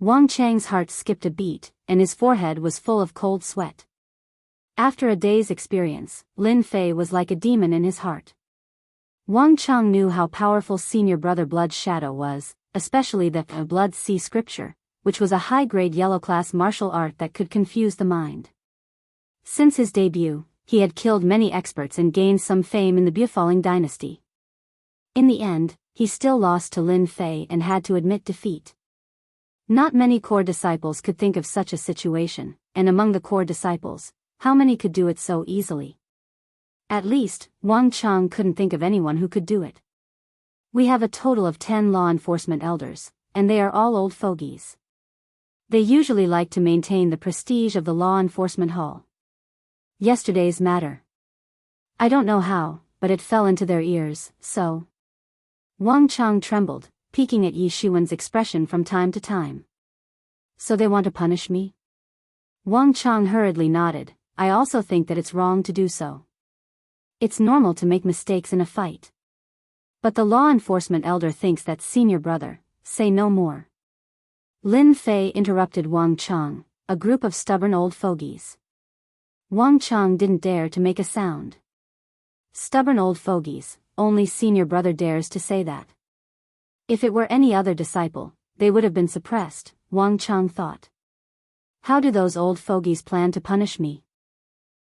Wang Chang's heart skipped a beat, and his forehead was full of cold sweat. After a day's experience, Lin Fei was like a demon in his heart. Wang Chang knew how powerful senior brother Blood Shadow was, especially the Blood Sea scripture, which was a high-grade yellow-class martial art that could confuse the mind. Since his debut, he had killed many experts and gained some fame in the Biyao dynasty. In the end, he still lost to Lin Fei and had to admit defeat. Not many core disciples could think of such a situation, and among the core disciples, how many could do it so easily? At least, Wang Chang couldn't think of anyone who could do it. We have a total of 10 law enforcement elders, and they are all old fogies. They usually like to maintain the prestige of the law enforcement hall. Yesterday's matter. I don't know how, but it fell into their ears, so. Wang Chang trembled, peeking at Yi Xuan's expression from time to time. So they want to punish me? Wang Chang hurriedly nodded, I also think that it's wrong to do so. It's normal to make mistakes in a fight. But the law enforcement elder thinks that senior brother, say no more. Lin Fei interrupted Wang Chang, a group of stubborn old fogies. Wang Chang didn't dare to make a sound. Stubborn old fogies, only senior brother dares to say that. If it were any other disciple, they would have been suppressed, Wang Chang thought. How do those old fogies plan to punish me?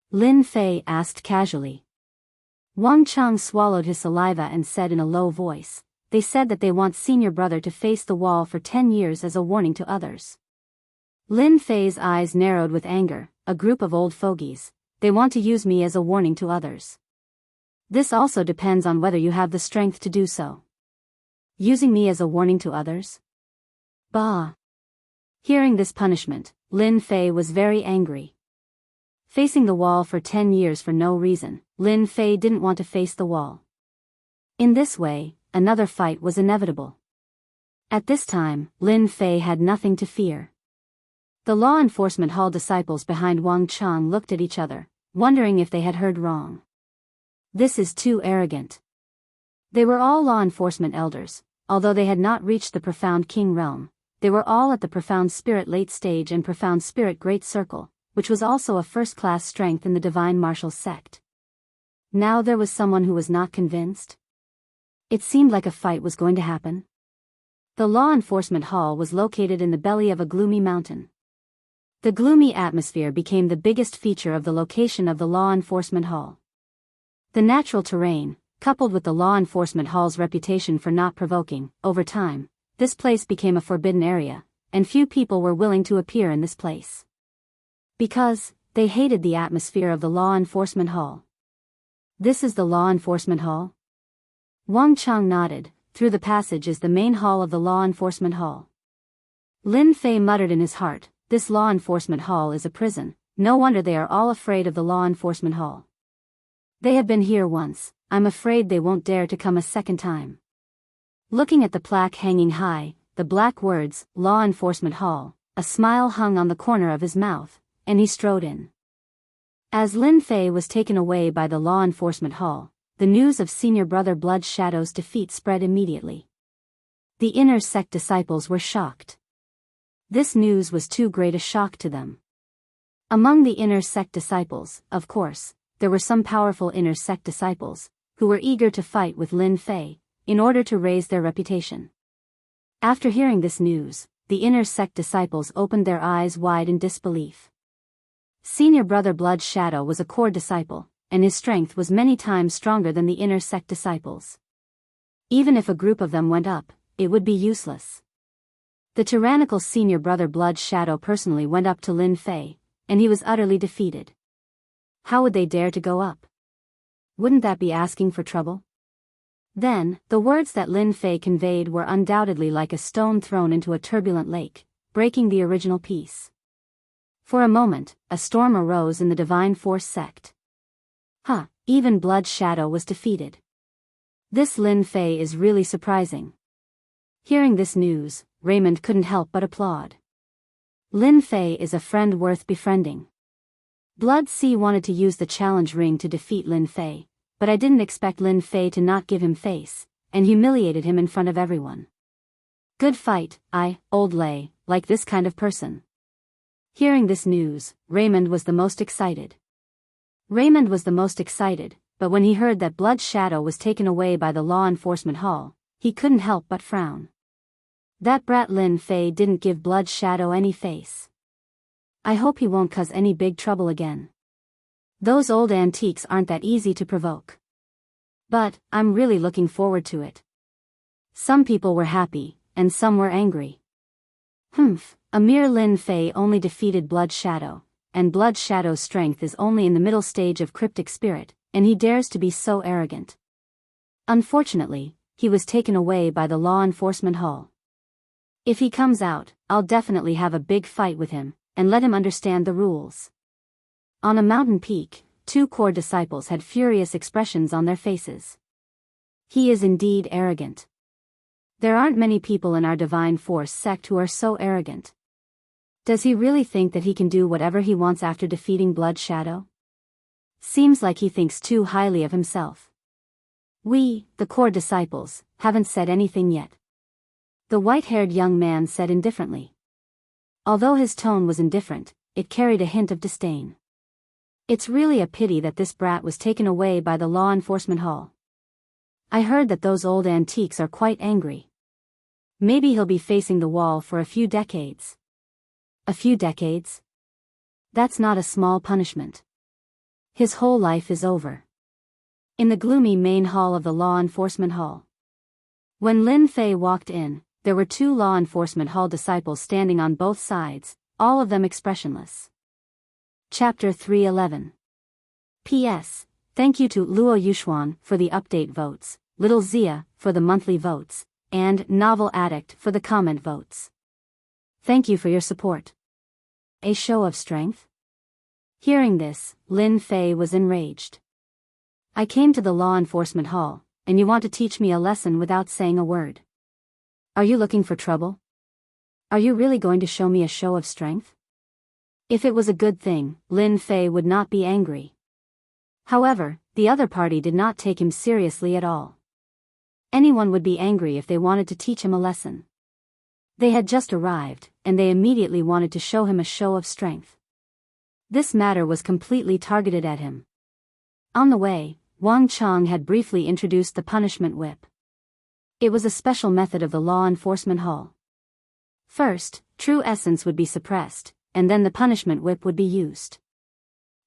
Lin Fei asked casually. Wang Chang swallowed his saliva and said in a low voice, they said that they want senior brother to face the wall for 10 years as a warning to others. Lin Fei's eyes narrowed with anger, a group of old fogies, they want to use me as a warning to others. This also depends on whether you have the strength to do so. Using me as a warning to others? Bah! Hearing this punishment, Lin Fei was very angry. Facing the wall for 10 years for no reason, Lin Fei didn't want to face the wall. In this way, another fight was inevitable. At this time, Lin Fei had nothing to fear. The law enforcement hall disciples behind Wang Chang looked at each other, wondering if they had heard wrong. This is too arrogant. They were all law enforcement elders, although they had not reached the profound king realm, they were all at the profound spirit late stage and profound spirit great circle, which was also a first-class strength in the divine martial sect. Now there was someone who was not convinced? It seemed like a fight was going to happen. The law enforcement hall was located in the belly of a gloomy mountain. The gloomy atmosphere became the biggest feature of the location of the law enforcement hall. The natural terrain, coupled with the law enforcement hall's reputation for not provoking. Over time, this place became a forbidden area, and few people were willing to appear in this place. Because they hated the atmosphere of the law enforcement hall. This is the law enforcement hall? Wang Chang nodded. Through the passage is the main hall of the law enforcement hall. Lin Fei muttered in his heart, this law enforcement hall is a prison. No wonder they are all afraid of the law enforcement hall. They have been here once, I'm afraid they won't dare to come a second time. Looking at the plaque hanging high, the black words, Law Enforcement Hall, a smile hung on the corner of his mouth, and he strode in. As Lin Fei was taken away by the law enforcement hall, the news of senior brother Blood Shadow's defeat spread immediately. The inner sect disciples were shocked. This news was too great a shock to them. Among the inner sect disciples, of course, there were some powerful inner sect disciples, who were eager to fight with Lin Fei, in order to raise their reputation. After hearing this news, the inner sect disciples opened their eyes wide in disbelief. Senior brother Blood Shadow was a core disciple, and his strength was many times stronger than the inner sect disciples. Even if a group of them went up, it would be useless. The tyrannical senior brother Blood Shadow personally went up to Lin Fei, and he was utterly defeated. How would they dare to go up? Wouldn't that be asking for trouble? Then, the words that Lin Fei conveyed were undoubtedly like a stone thrown into a turbulent lake, breaking the original peace. For a moment, a storm arose in the Divine Force sect. Even Blood Shadow was defeated. This Lin Fei is really surprising. Hearing this news, Raymond couldn't help but applaud. Lin Fei is a friend worth befriending. Blood C wanted to use the challenge ring to defeat Lin Fei, but I didn't expect Lin Fei to not give him face, and humiliated him in front of everyone. Good fight, Old Lei, like this kind of person. Hearing this news, Raymond was the most excited. But when he heard that Blood Shadow was taken away by the law enforcement hall, he couldn't help but frown. That brat Lin Fei didn't give Blood Shadow any face. I hope he won't cause any big trouble again. Those old antiques aren't that easy to provoke. But, I'm really looking forward to it. Some people were happy, and some were angry. A mere Lin Fei only defeated Blood Shadow, and Blood Shadow's strength is only in the middle stage of cryptic spirit, and he dares to be so arrogant. Unfortunately, he was taken away by the law enforcement hall. If he comes out, I'll definitely have a big fight with him, and let him understand the rules. On a mountain peak, two core disciples had furious expressions on their faces. He is indeed arrogant. There aren't many people in our Divine Force sect who are so arrogant. Does he really think that he can do whatever he wants after defeating Blood Shadow? Seems like he thinks too highly of himself. We, the core disciples, haven't said anything yet. The white-haired young man said indifferently. Although his tone was indifferent, it carried a hint of disdain. It's really a pity that this brat was taken away by the law enforcement hall. I heard that those old antiques are quite angry. Maybe he'll be facing the wall for a few decades. A few decades? That's not a small punishment. His whole life is over. In the gloomy main hall of the law enforcement hall. When Lin Fei walked in, there were two law enforcement hall disciples standing on both sides, all of them expressionless. Chapter 311. P.S. Thank you to Luo Yuxuan for the update votes, Little Zia for the monthly votes, and Novel Addict for the comment votes. Thank you for your support. A show of strength? Hearing this, Lin Fei was enraged. I came to the law enforcement hall, and you want to teach me a lesson without saying a word. Are you looking for trouble? Are you really going to show me a show of strength? If it was a good thing, Lin Fei would not be angry. However, the other party did not take him seriously at all. Anyone would be angry if they wanted to teach him a lesson. They had just arrived, and they immediately wanted to show him a show of strength. This matter was completely targeted at him. On the way, Wang Chang had briefly introduced the punishment whip. It was a special method of the law enforcement hall. First, true essence would be suppressed, and then the punishment whip would be used.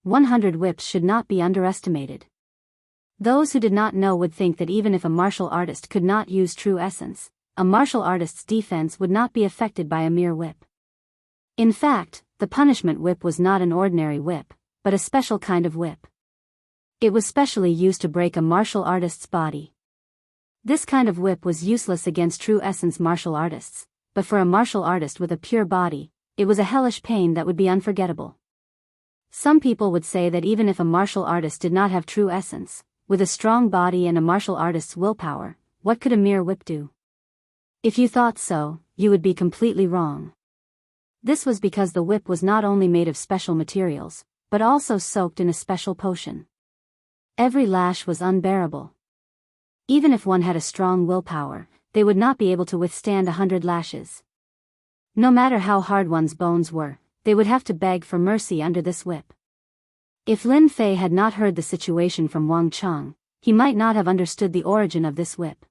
100 whips should not be underestimated. Those who did not know would think that even if a martial artist could not use true essence, a martial artist's defense would not be affected by a mere whip. In fact, the punishment whip was not an ordinary whip, but a special kind of whip. It was specially used to break a martial artist's body. This kind of whip was useless against true essence martial artists, but for a martial artist with a pure body, it was a hellish pain that would be unforgettable. Some people would say that even if a martial artist did not have true essence, with a strong body and a martial artist's willpower, what could a mere whip do? If you thought so, you would be completely wrong. This was because the whip was not only made of special materials, but also soaked in a special potion. Every lash was unbearable. Even if one had a strong willpower, they would not be able to withstand 100 lashes. No matter how hard one's bones were, they would have to beg for mercy under this whip. If Lin Fei had not heard the situation from Wang Chang, he might not have understood the origin of this whip.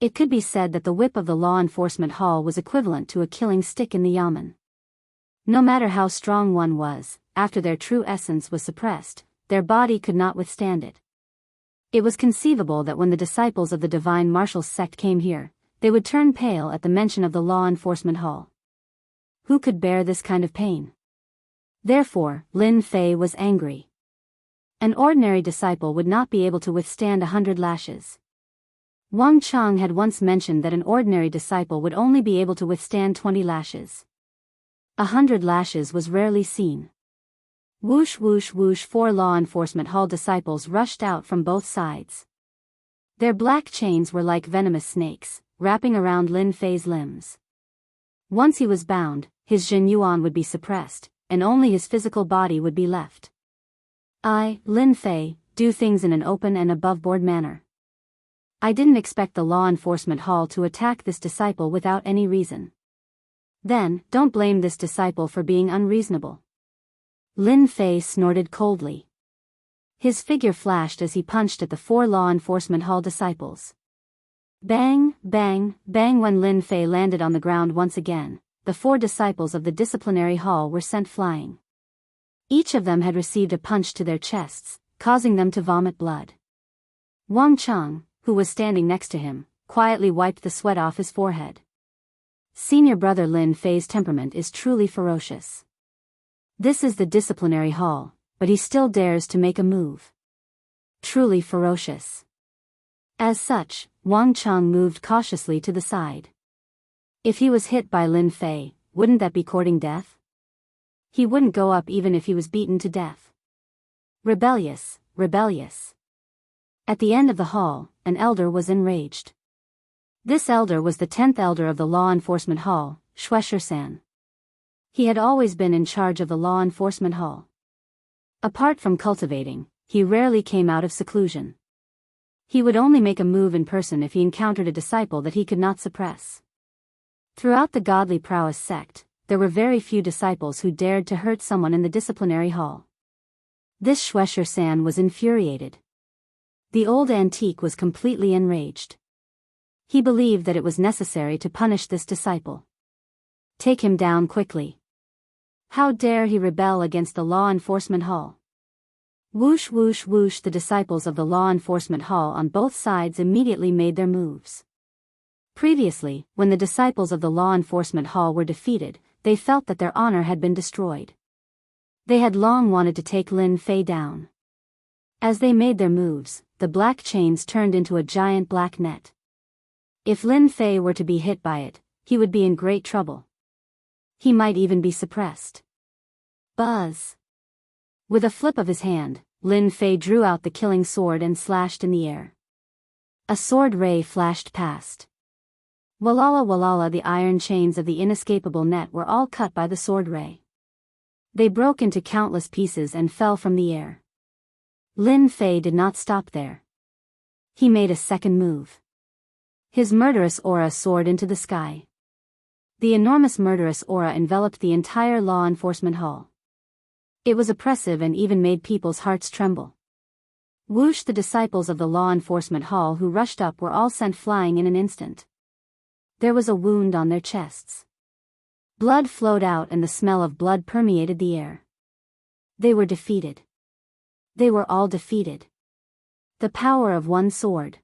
It could be said that the whip of the law enforcement hall was equivalent to a killing stick in the yamen. No matter how strong one was, after their true essence was suppressed, their body could not withstand it. It was conceivable that when the disciples of the divine martial sect came here, they would turn pale at the mention of the law enforcement hall. Who could bear this kind of pain? Therefore, Lin Fei was angry. An ordinary disciple would not be able to withstand 100 lashes. Wang Chang had once mentioned that an ordinary disciple would only be able to withstand 20 lashes. 100 lashes was rarely seen. Whoosh whoosh whoosh, 4 law enforcement hall disciples rushed out from both sides. Their black chains were like venomous snakes, wrapping around Lin Fei's limbs. Once he was bound, his Jin Yuan would be suppressed, and only his physical body would be left. I, Lin Fei, do things in an open and above-board manner. I didn't expect the law enforcement hall to attack this disciple without any reason. Then, don't blame this disciple for being unreasonable. Lin Fei snorted coldly. His figure flashed as he punched at the 4 law enforcement hall disciples. Bang, bang, bang. When Lin Fei landed on the ground once again, the 4 disciples of the disciplinary hall were sent flying. Each of them had received a punch to their chests, causing them to vomit blood. Wang Chang, who was standing next to him, quietly wiped the sweat off his forehead. Senior brother Lin Fei's temperament is truly ferocious. This is the disciplinary hall, but he still dares to make a move. Truly ferocious. As such, Wang Chang moved cautiously to the side. If he was hit by Lin Fei, wouldn't that be courting death? He wouldn't go up even if he was beaten to death. Rebellious, rebellious. At the end of the hall, an elder was enraged. This elder was the 10th elder of the law enforcement hall, Shuesher-san. He had always been in charge of the law enforcement hall. Apart from cultivating, he rarely came out of seclusion. He would only make a move in person if he encountered a disciple that he could not suppress. Throughout the godly prowess sect, there were very few disciples who dared to hurt someone in the disciplinary hall. This Shuesher-san was infuriated. The old antique was completely enraged. He believed that it was necessary to punish this disciple. Take him down quickly. How dare he rebel against the law enforcement hall? Whoosh whoosh whoosh. The disciples of the law enforcement hall on both sides immediately made their moves. Previously, when the disciples of the law enforcement hall were defeated, they felt that their honor had been destroyed. They had long wanted to take Lin Fei down. As they made their moves, the black chains turned into a giant black net. If Lin Fei were to be hit by it, he would be in great trouble. He might even be suppressed. Buzz! With a flip of his hand, Lin Fei drew out the killing sword and slashed in the air. A sword ray flashed past. Walala walala, the iron chains of the inescapable net were all cut by the sword ray. They broke into countless pieces and fell from the air. Lin Fei did not stop there. He made a second move. His murderous aura soared into the sky. The enormous murderous aura enveloped the entire law enforcement hall. It was oppressive and even made people's hearts tremble. Whoosh! The disciples of the law enforcement hall who rushed up were all sent flying in an instant. There was a wound on their chests. Blood flowed out and the smell of blood permeated the air. They were defeated. They were all defeated. The power of one sword.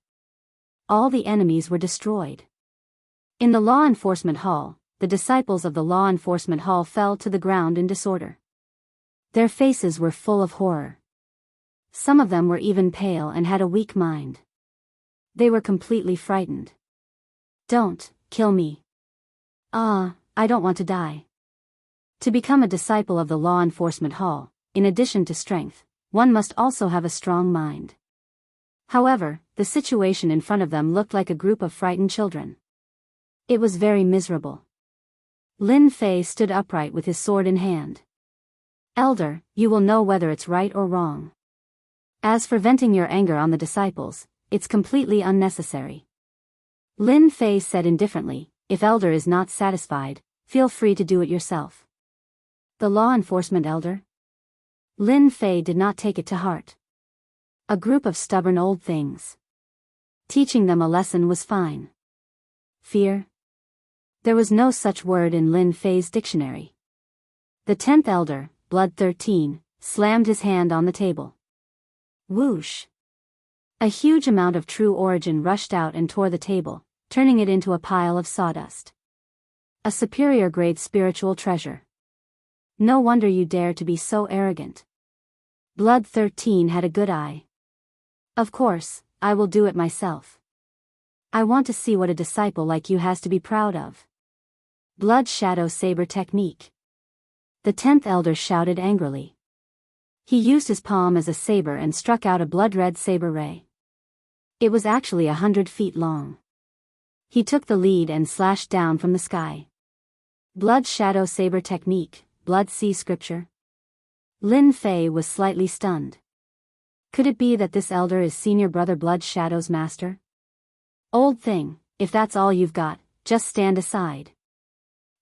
All the enemies were destroyed. In the law enforcement hall, the disciples of the law enforcement hall fell to the ground in disorder. Their faces were full of horror. Some of them were even pale and had a weak mind. They were completely frightened. "Don't kill me. I don't want to die." To become a disciple of the law enforcement hall, in addition to strength, one must also have a strong mind. However, the situation in front of them looked like a group of frightened children. It was very miserable. Lin Fei stood upright with his sword in hand. "Elder, you will know whether it's right or wrong. As for venting your anger on the disciples, it's completely unnecessary." Lin Fei said indifferently, "If Elder is not satisfied, feel free to do it yourself." The law enforcement elder? Lin Fei did not take it to heart. A group of stubborn old things. Teaching them a lesson was fine. Fear? There was no such word in Lin Fei's dictionary. The 10th elder, Blood 13, slammed his hand on the table. Whoosh! A huge amount of true origin rushed out and tore the table, turning it into a pile of sawdust. A superior grade spiritual treasure. No wonder you dare to be so arrogant. Blood 13 had a good eye. "Of course, I will do it myself. I want to see what a disciple like you has to be proud of." Blood Shadow Saber Technique. The 10th elder shouted angrily. He used his palm as a saber and struck out a blood-red saber ray. It was actually 100 feet long. He took the lead and slashed down from the sky. Blood Shadow Saber Technique, Blood Sea Scripture. Lin Fei was slightly stunned. Could it be that this elder is senior brother Blood Shadow's master? "Old thing, if that's all you've got, just stand aside."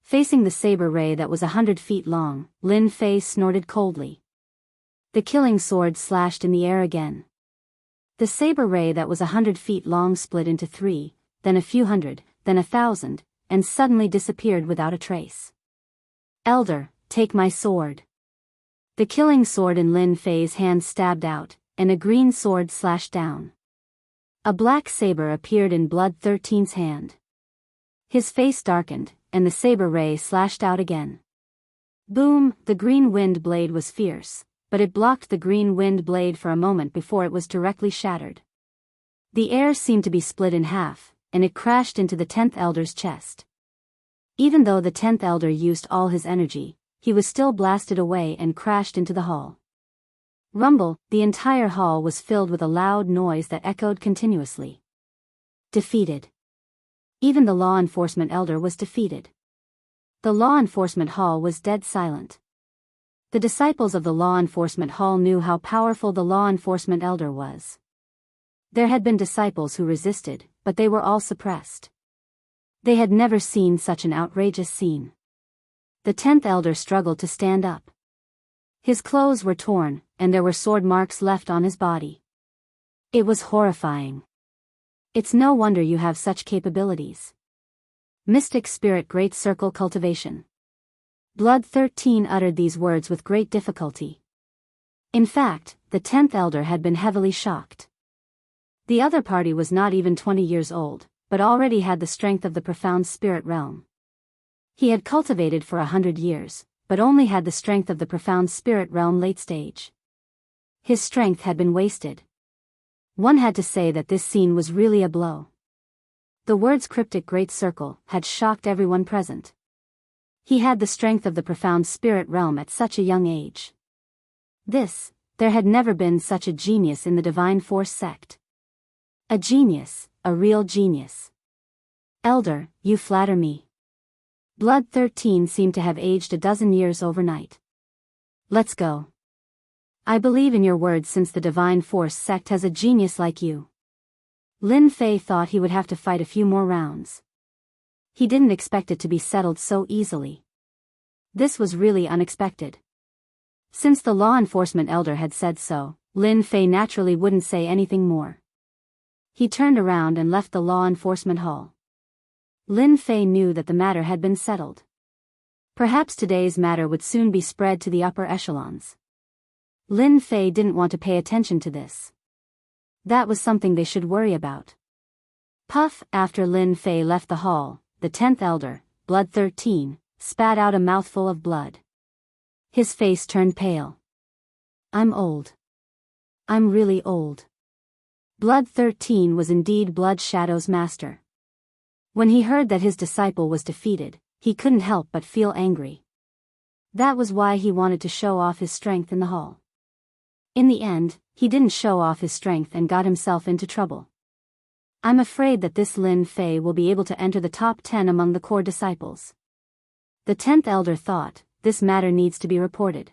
Facing the saber ray that was 100 feet long, Lin Fei snorted coldly. The killing sword slashed in the air again. The saber ray that was 100 feet long split into 3, then a few hundred, then 1,000, and suddenly disappeared without a trace. "Elder, take my sword." The killing sword in Lin Fei's hand stabbed out, and a green sword slashed down. A black saber appeared in Blood 13's hand. His face darkened, and the saber ray slashed out again. Boom! The green wind blade was fierce, but it blocked the green wind blade for a moment before it was directly shattered. The air seemed to be split in half, and it crashed into the 10th elder's chest. Even though the 10th elder used all his energy, he was still blasted away and crashed into the hall. Rumble! The entire hall was filled with a loud noise that echoed continuously. Defeated. Even the law enforcement elder was defeated. The law enforcement hall was dead silent. The disciples of the law enforcement hall knew how powerful the law enforcement elder was. There had been disciples who resisted, but they were all suppressed. They had never seen such an outrageous scene. The 10th elder struggled to stand up. His clothes were torn, and there were sword marks left on his body. It was horrifying. "It's no wonder you have such capabilities." Mystic Spirit Great Circle Cultivation. Blood 13 uttered these words with great difficulty. In fact, the 10th elder had been heavily shocked. The other party was not even 20 years old, but already had the strength of the profound spirit realm. He had cultivated for 100 years, but only had the strength of the profound spirit realm late stage. His strength had been wasted. One had to say that this scene was really a blow. The words cryptic great circle had shocked everyone present. He had the strength of the profound spirit realm at such a young age. There had never been such a genius in the Divine Force sect. A genius, a real genius. "Elder, you flatter me." Blood 13 seemed to have aged a dozen years overnight. "Let's go. I believe in your words since the Divine Force sect has a genius like you." Lin Fei thought he would have to fight a few more rounds. He didn't expect it to be settled so easily. This was really unexpected. Since the law enforcement elder had said so, Lin Fei naturally wouldn't say anything more. He turned around and left the law enforcement hall. Lin Fei knew that the matter had been settled. Perhaps today's matter would soon be spread to the upper echelons. Lin Fei didn't want to pay attention to this. That was something they should worry about. Puff, after Lin Fei left the hall, the 10th elder, Blood 13, spat out a mouthful of blood. His face turned pale. I'm old. I'm really old. Blood 13 was indeed Blood Shadow's master. When he heard that his disciple was defeated, he couldn't help but feel angry. That was why he wanted to show off his strength in the hall. In the end, he didn't show off his strength and got himself into trouble. I'm afraid that this Lin Fei will be able to enter the top 10 among the core disciples. The 10th elder thought, this matter needs to be reported.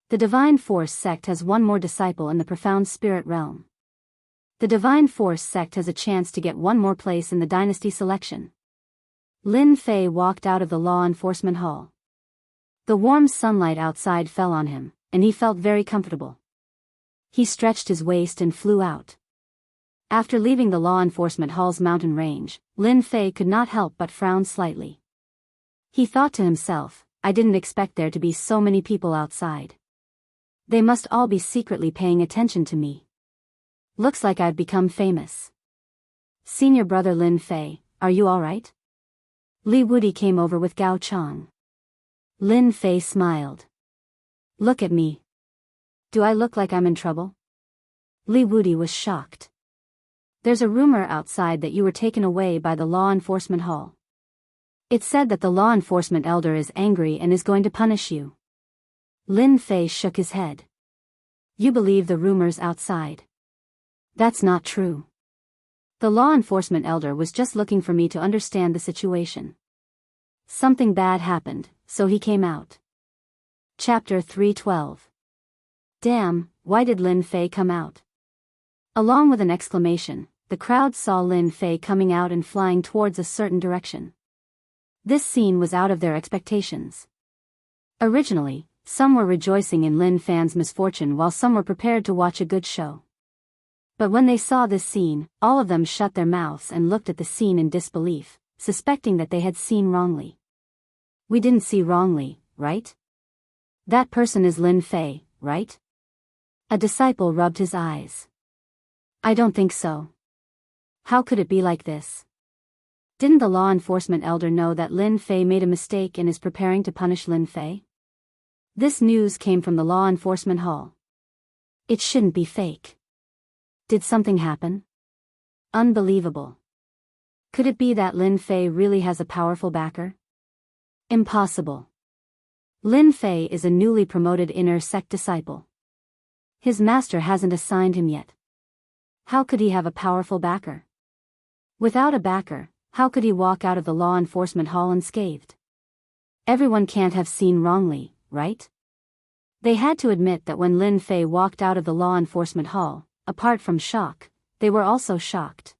The Divine Force sect has one more disciple in the profound spirit realm. The Divine Force sect has a chance to get one more place in the dynasty selection. Lin Fei walked out of the law enforcement hall. The warm sunlight outside fell on him, and he felt very comfortable. He stretched his waist and flew out. After leaving the law enforcement hall's mountain range, Lin Fei could not help but frown slightly. He thought to himself, I didn't expect there to be so many people outside. They must all be secretly paying attention to me. Looks like I've become famous. Senior brother Lin Fei, are you alright? Li Wudi came over with Gao Chang. Lin Fei smiled. Look at me. Do I look like I'm in trouble? Li Wudi was shocked. There's a rumor outside that you were taken away by the law enforcement hall. It's said that the law enforcement elder is angry and is going to punish you. Lin Fei shook his head. You believe the rumors outside. That's not true. The law enforcement elder was just looking for me to understand the situation. Something bad happened, so he came out. Chapter 312. Damn, why did Lin Fei come out? Along with an exclamation, the crowd saw Lin Fei coming out and flying towards a certain direction. This scene was out of their expectations. Originally, some were rejoicing in Lin Fei's misfortune while some were prepared to watch a good show. But when they saw this scene, all of them shut their mouths and looked at the scene in disbelief, suspecting that they had seen wrongly. We didn't see wrongly, right? That person is Lin Fei, right? A disciple rubbed his eyes. I don't think so. How could it be like this? Didn't the law enforcement elder know that Lin Fei made a mistake and is preparing to punish Lin Fei? This news came from the law enforcement hall. It shouldn't be fake. Did something happen? Unbelievable. Could it be that Lin Fei really has a powerful backer? Impossible. Lin Fei is a newly promoted inner sect disciple. His master hasn't assigned him yet. How could he have a powerful backer? Without a backer, how could he walk out of the law enforcement hall unscathed? Everyone can't have seen wrongly, right? They had to admit that when Lin Fei walked out of the law enforcement hall, apart from shock, they were also shocked.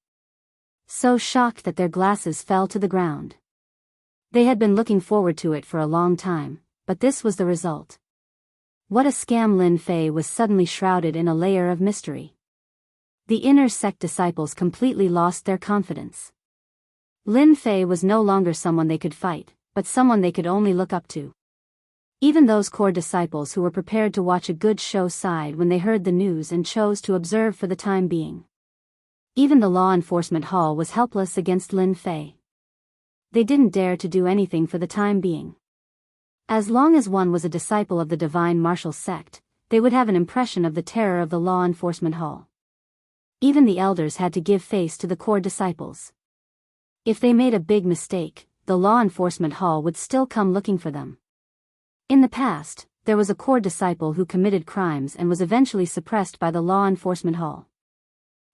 So shocked that their glasses fell to the ground. They had been looking forward to it for a long time, but this was the result. What a scam! Lin Fei was suddenly shrouded in a layer of mystery. The inner sect disciples completely lost their confidence. Lin Fei was no longer someone they could fight, but someone they could only look up to. Even those core disciples who were prepared to watch a good show sighed when they heard the news and chose to observe for the time being. Even the law enforcement hall was helpless against Lin Fei. They didn't dare to do anything for the time being. As long as one was a disciple of the Divine Martial Sect, they would have an impression of the terror of the law enforcement hall. Even the elders had to give face to the core disciples. If they made a big mistake, the law enforcement hall would still come looking for them. In the past, there was a core disciple who committed crimes and was eventually suppressed by the law enforcement hall.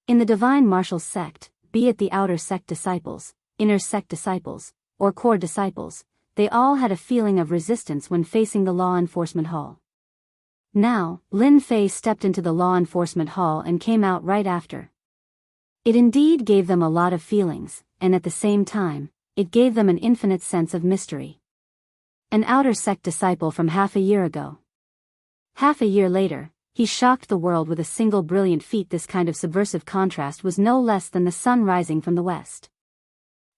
In the Divine Martial Sect, be it the outer sect disciples, inner sect disciples, or core disciples, they all had a feeling of resistance when facing the law enforcement hall. Now, Lin Fei stepped into the law enforcement hall and came out right after. It indeed gave them a lot of feelings, and at the same time, it gave them an infinite sense of mystery. An outer sect disciple from half a year ago. Half a year later, he shocked the world with a single brilliant feat. This kind of subversive contrast was no less than the sun rising from the west.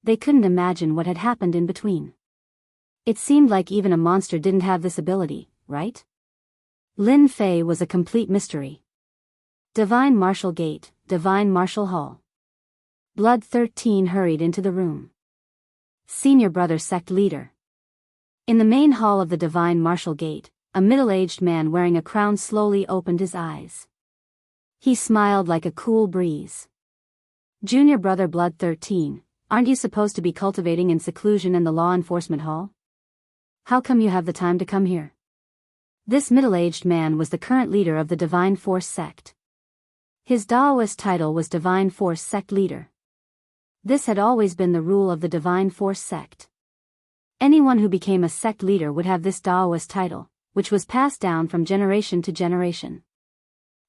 They couldn't imagine what had happened in between. It seemed like even a monster didn't have this ability, right? Lin Fei was a complete mystery. Divine Martial Gate, Divine Martial Hall. Blood 13 hurried into the room. Senior Brother Sect Leader. In the main hall of the Divine Martial Gate, a middle-aged man wearing a crown slowly opened his eyes. He smiled like a cool breeze. Junior Brother Blood 13, aren't you supposed to be cultivating in seclusion in the law enforcement hall? How come you have the time to come here? This middle-aged man was the current leader of the Divine Force Sect. His Daoist title was Divine Force Sect Leader. This had always been the rule of the Divine Force Sect. Anyone who became a sect leader would have this Daoist title, which was passed down from generation to generation.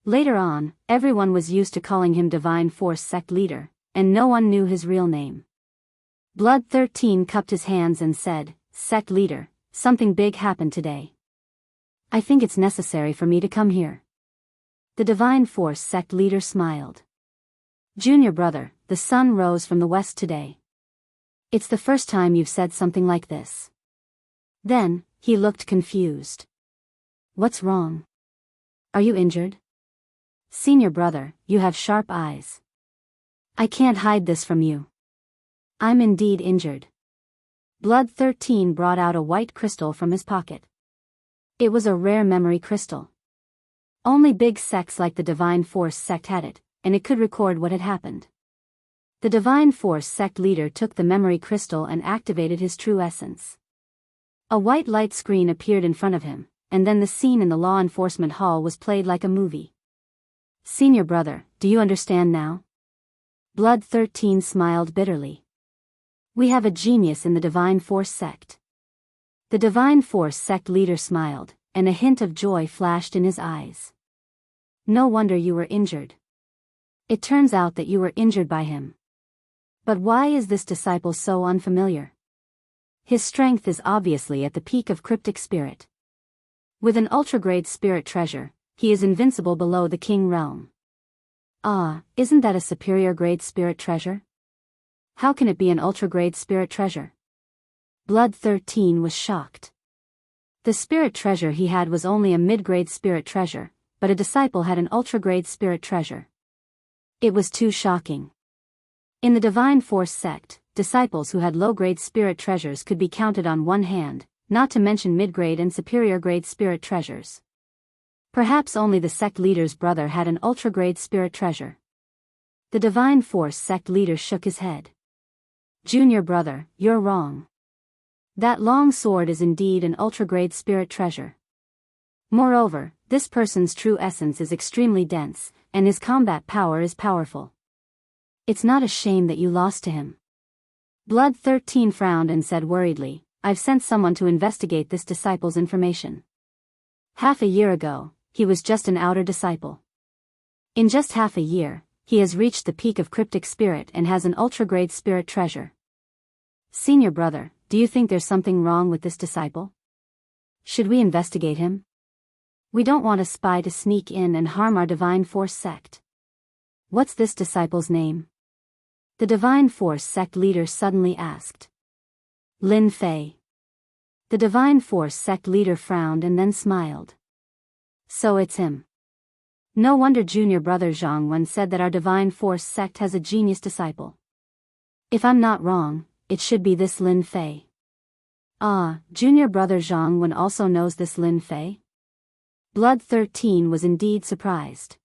Later on, everyone was used to calling him Divine Force Sect Leader, and no one knew his real name. Blood 13 cupped his hands and said, "Sect Leader, something big happened today. I think it's necessary for me to come here." The Divine Force Sect Leader smiled. "Junior Brother, the sun rose from the west today. It's the first time you've said something like this." Then, he looked confused. "What's wrong? Are you injured?" "Senior Brother, you have sharp eyes. I can't hide this from you. I'm indeed injured." Blood 13 brought out a white crystal from his pocket. It was a rare memory crystal. Only big sects like the Divine Force Sect had it, and it could record what had happened. The Divine Force Sect Leader took the memory crystal and activated his true essence. A white light screen appeared in front of him, and then the scene in the law enforcement hall was played like a movie. "Senior Brother, do you understand now?" Blood 13 smiled bitterly. "We have a genius in the Divine Force Sect." The Divine Force Sect Leader smiled, and a hint of joy flashed in his eyes. "No wonder you were injured. It turns out that you were injured by him. But why is this disciple so unfamiliar? His strength is obviously at the peak of cryptic spirit. With an ultra-grade spirit treasure, he is invincible below the king realm. Ah, isn't that a superior grade spirit treasure? How can it be an ultra-grade spirit treasure?" Blood 13 was shocked. The spirit treasure he had was only a mid-grade spirit treasure, but a disciple had an ultra-grade spirit treasure. It was too shocking. In the Divine Force Sect, disciples who had low-grade spirit treasures could be counted on one hand, not to mention mid-grade and superior-grade spirit treasures. Perhaps only the sect leader's brother had an ultra-grade spirit treasure. The Divine Force Sect Leader shook his head. "Junior Brother, you're wrong. That long sword is indeed an ultra-grade spirit treasure. Moreover, this person's true essence is extremely dense, and his combat power is powerful. It's not a shame that you lost to him." Blood 13 frowned and said worriedly, "I've sent someone to investigate this disciple's information. Half a year ago, he was just an outer disciple. In just half a year, he has reached the peak of cryptic spirit and has an ultra-grade spirit treasure. Senior Brother, do you think there's something wrong with this disciple? Should we investigate him? We don't want a spy to sneak in and harm our Divine Force Sect." "What's this disciple's name?" the Divine Force Sect Leader suddenly asked. "Lin Fei." The Divine Force Sect Leader frowned and then smiled. "So it's him. No wonder Junior Brother Jianghu said that our Divine Force Sect has a genius disciple. If I'm not wrong, it should be this Lin Fei." "Ah, Junior Brother Jianghu also knows this Lin Fei?" Blood 13 was indeed surprised.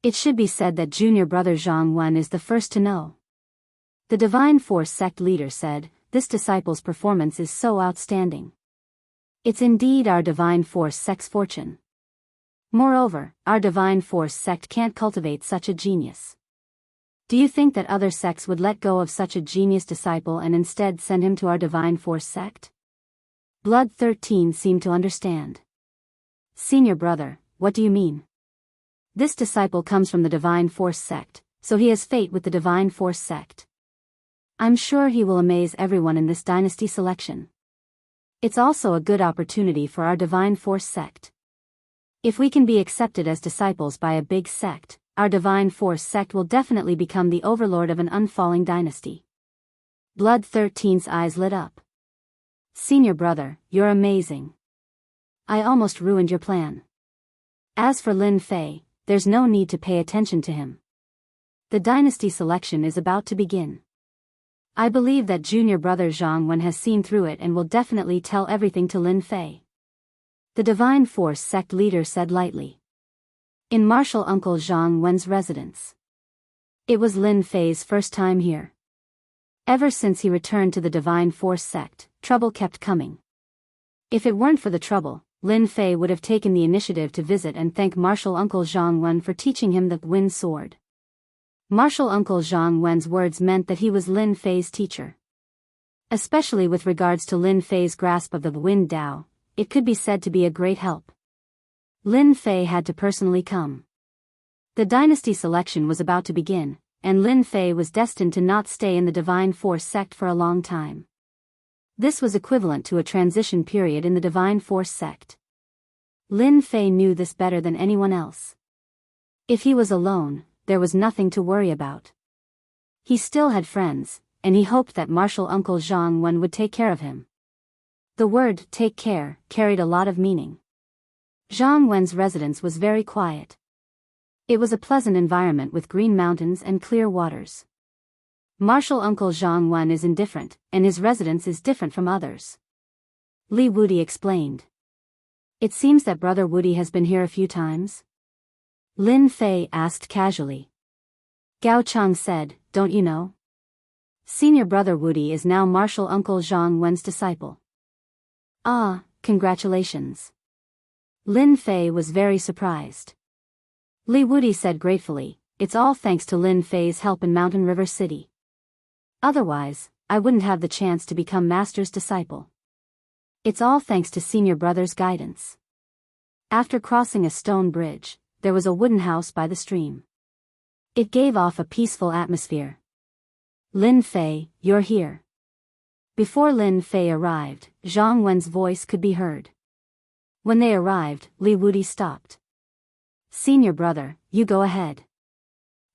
It should be said that Junior Brother Jianghu is the first to know. The Divine Force Sect Leader said, "This disciple's performance is so outstanding. It's indeed our Divine Force Sect's fortune. Moreover, our Divine Force Sect can't cultivate such a genius. Do you think that other sects would let go of such a genius disciple and instead send him to our Divine Force Sect?" Blood 13 seemed to understand. "Senior Brother, what do you mean? This disciple comes from the Divine Force Sect, so he has fate with the Divine Force Sect. I'm sure he will amaze everyone in this dynasty selection. It's also a good opportunity for our Divine Force Sect. If we can be accepted as disciples by a big sect, our Divine Force Sect will definitely become the overlord of an unfalling dynasty." Blood 13's eyes lit up. "Senior Brother, you're amazing. I almost ruined your plan. As for Lin Fei, there's no need to pay attention to him. The dynasty selection is about to begin. I believe that junior brother Jiang Wen has seen through it and will definitely tell everything to Lin Fei. The Divine Force sect leader said lightly. In martial uncle Jiang Wen's residence. It was Lin Fei's first time here. Ever since he returned to the Divine Force sect, trouble kept coming. If it weren't for the trouble, Lin Fei would have taken the initiative to visit and thank martial uncle Jiang Wen for teaching him the wind sword. Martial uncle Jiang Wen's words meant that he was Lin Fei's teacher. Especially with regards to Lin Fei's grasp of the wind Dao, it could be said to be a great help. Lin Fei had to personally come. The dynasty selection was about to begin, and Lin Fei was destined to not stay in the Divine Force sect for a long time. This was equivalent to a transition period in the Divine Force sect. Lin Fei knew this better than anyone else. If he was alone, there was nothing to worry about. He still had friends, and he hoped that martial uncle Jiang Wen would take care of him. The word "take care" carried a lot of meaning. Jiang Wen's residence was very quiet. It was a pleasant environment with green mountains and clear waters. Martial uncle Jiang Wen is indifferent, and his residence is different from others. Li Wudi explained. It seems that brother Wudi has been here a few times? Lin Fei asked casually. Gao Chang said, don't you know? Senior brother Wudi is now martial uncle Jiang Wen's disciple. Ah, congratulations. Lin Fei was very surprised. Li Wudi said gratefully, it's all thanks to Lin Fei's help in Mountain River City. Otherwise, I wouldn't have the chance to become master's disciple. It's all thanks to senior brother's guidance. After crossing a stone bridge, there was a wooden house by the stream. It gave off a peaceful atmosphere. Lin Fei, you're here. Before Lin Fei arrived, Jiang Wen's voice could be heard. When they arrived, Li Wudi stopped. Senior brother, you go ahead.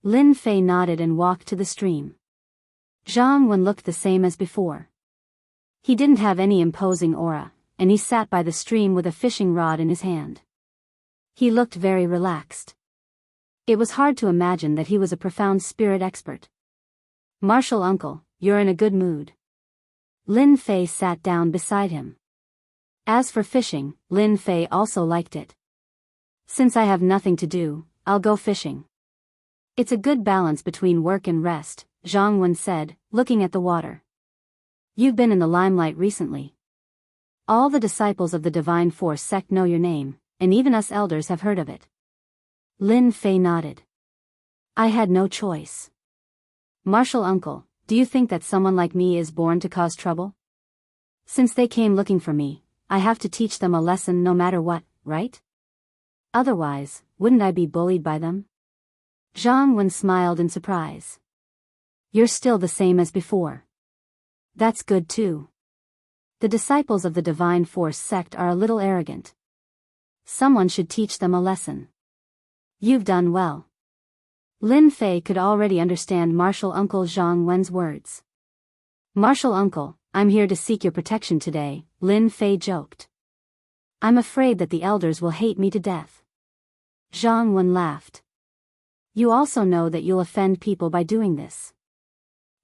Lin Fei nodded and walked to the stream. Jiang Wen looked the same as before. He didn't have any imposing aura, and he sat by the stream with a fishing rod in his hand. He looked very relaxed. It was hard to imagine that he was a profound spirit expert. Martial uncle, you're in a good mood. Lin Fei sat down beside him. As for fishing, Lin Fei also liked it. Since I have nothing to do, I'll go fishing. It's a good balance between work and rest, Jiang Wen said, looking at the water. You've been in the limelight recently. All the disciples of the Divine Force sect know your name, and even us elders have heard of it. Lin Fei nodded. I had no choice. Martial uncle, do you think that someone like me is born to cause trouble? Since they came looking for me, I have to teach them a lesson no matter what, right? Otherwise, wouldn't I be bullied by them? Jiang Wen smiled in surprise. You're still the same as before. That's good too. The disciples of the Divine Force sect are a little arrogant. Someone should teach them a lesson. You've done well. Lin Fei could already understand martial uncle Jiang Wen's words. Martial uncle, I'm here to seek your protection today, Lin Fei joked. I'm afraid that the elders will hate me to death. Jiang Wen laughed. You also know that you'll offend people by doing this.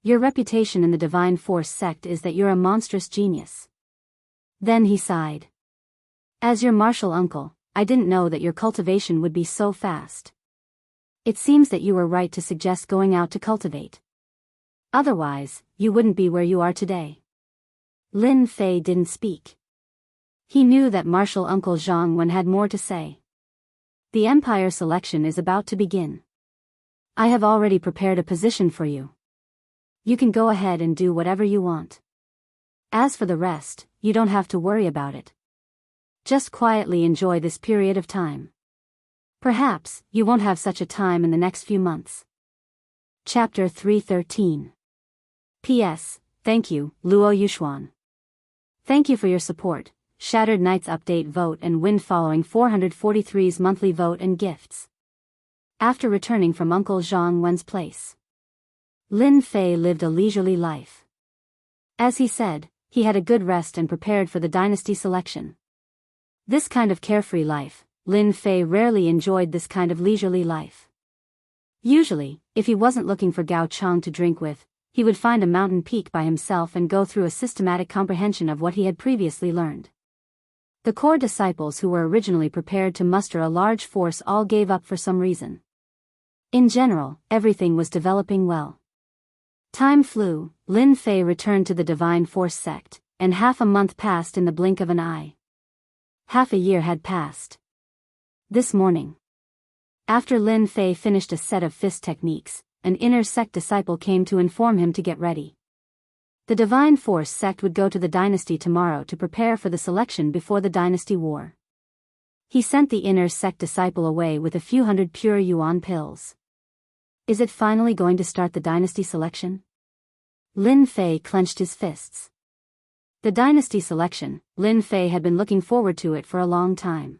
Your reputation in the Divine Force sect is that you're a monstrous genius. Then he sighed. As your martial uncle, I didn't know that your cultivation would be so fast. It seems that you were right to suggest going out to cultivate. Otherwise, you wouldn't be where you are today. Lin Fei didn't speak. He knew that martial uncle Jiang Wen had more to say. The empire selection is about to begin. I have already prepared a position for you. You can go ahead and do whatever you want. As for the rest, you don't have to worry about it. Just quietly enjoy this period of time. Perhaps, you won't have such a time in the next few months. Chapter 313. P.S. Thank you, Luo Yuxuan. Thank you for your support, Shattered Knights update vote and Wind following 443's monthly vote and gifts. After returning from Uncle Jiang Wen's place, Lin Fei lived a leisurely life. As he said, he had a good rest and prepared for the dynasty selection. This kind of carefree life, Lin Fei rarely enjoyed this kind of leisurely life. Usually, if he wasn't looking for Gao Chang to drink with, he would find a mountain peak by himself and go through a systematic comprehension of what he had previously learned. The core disciples who were originally prepared to muster a large force all gave up for some reason. In general, everything was developing well. Time flew, Lin Fei returned to the Divine Force sect, and half a month passed in the blink of an eye. Half a year had passed. This morning, after Lin Fei finished a set of fist techniques, an inner sect disciple came to inform him to get ready. The Divine Force sect would go to the dynasty tomorrow to prepare for the selection before the dynasty war. He sent the inner sect disciple away with a few hundred pure yuan pills. Is it finally going to start the dynasty selection? Lin Fei clenched his fists. The dynasty selection, Lin Fei had been looking forward to it for a long time.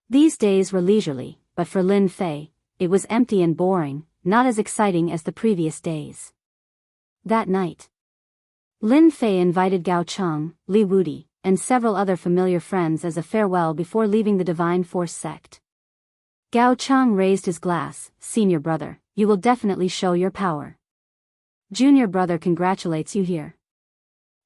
These days were leisurely, but for Lin Fei, it was empty and boring, not as exciting as the previous days. That night, Lin Fei invited Gao Chang, Li Wudi, and several other familiar friends as a farewell before leaving the Divine Force sect. Gao Chang raised his glass. Senior brother, you will definitely show your power. Junior brother congratulates you here.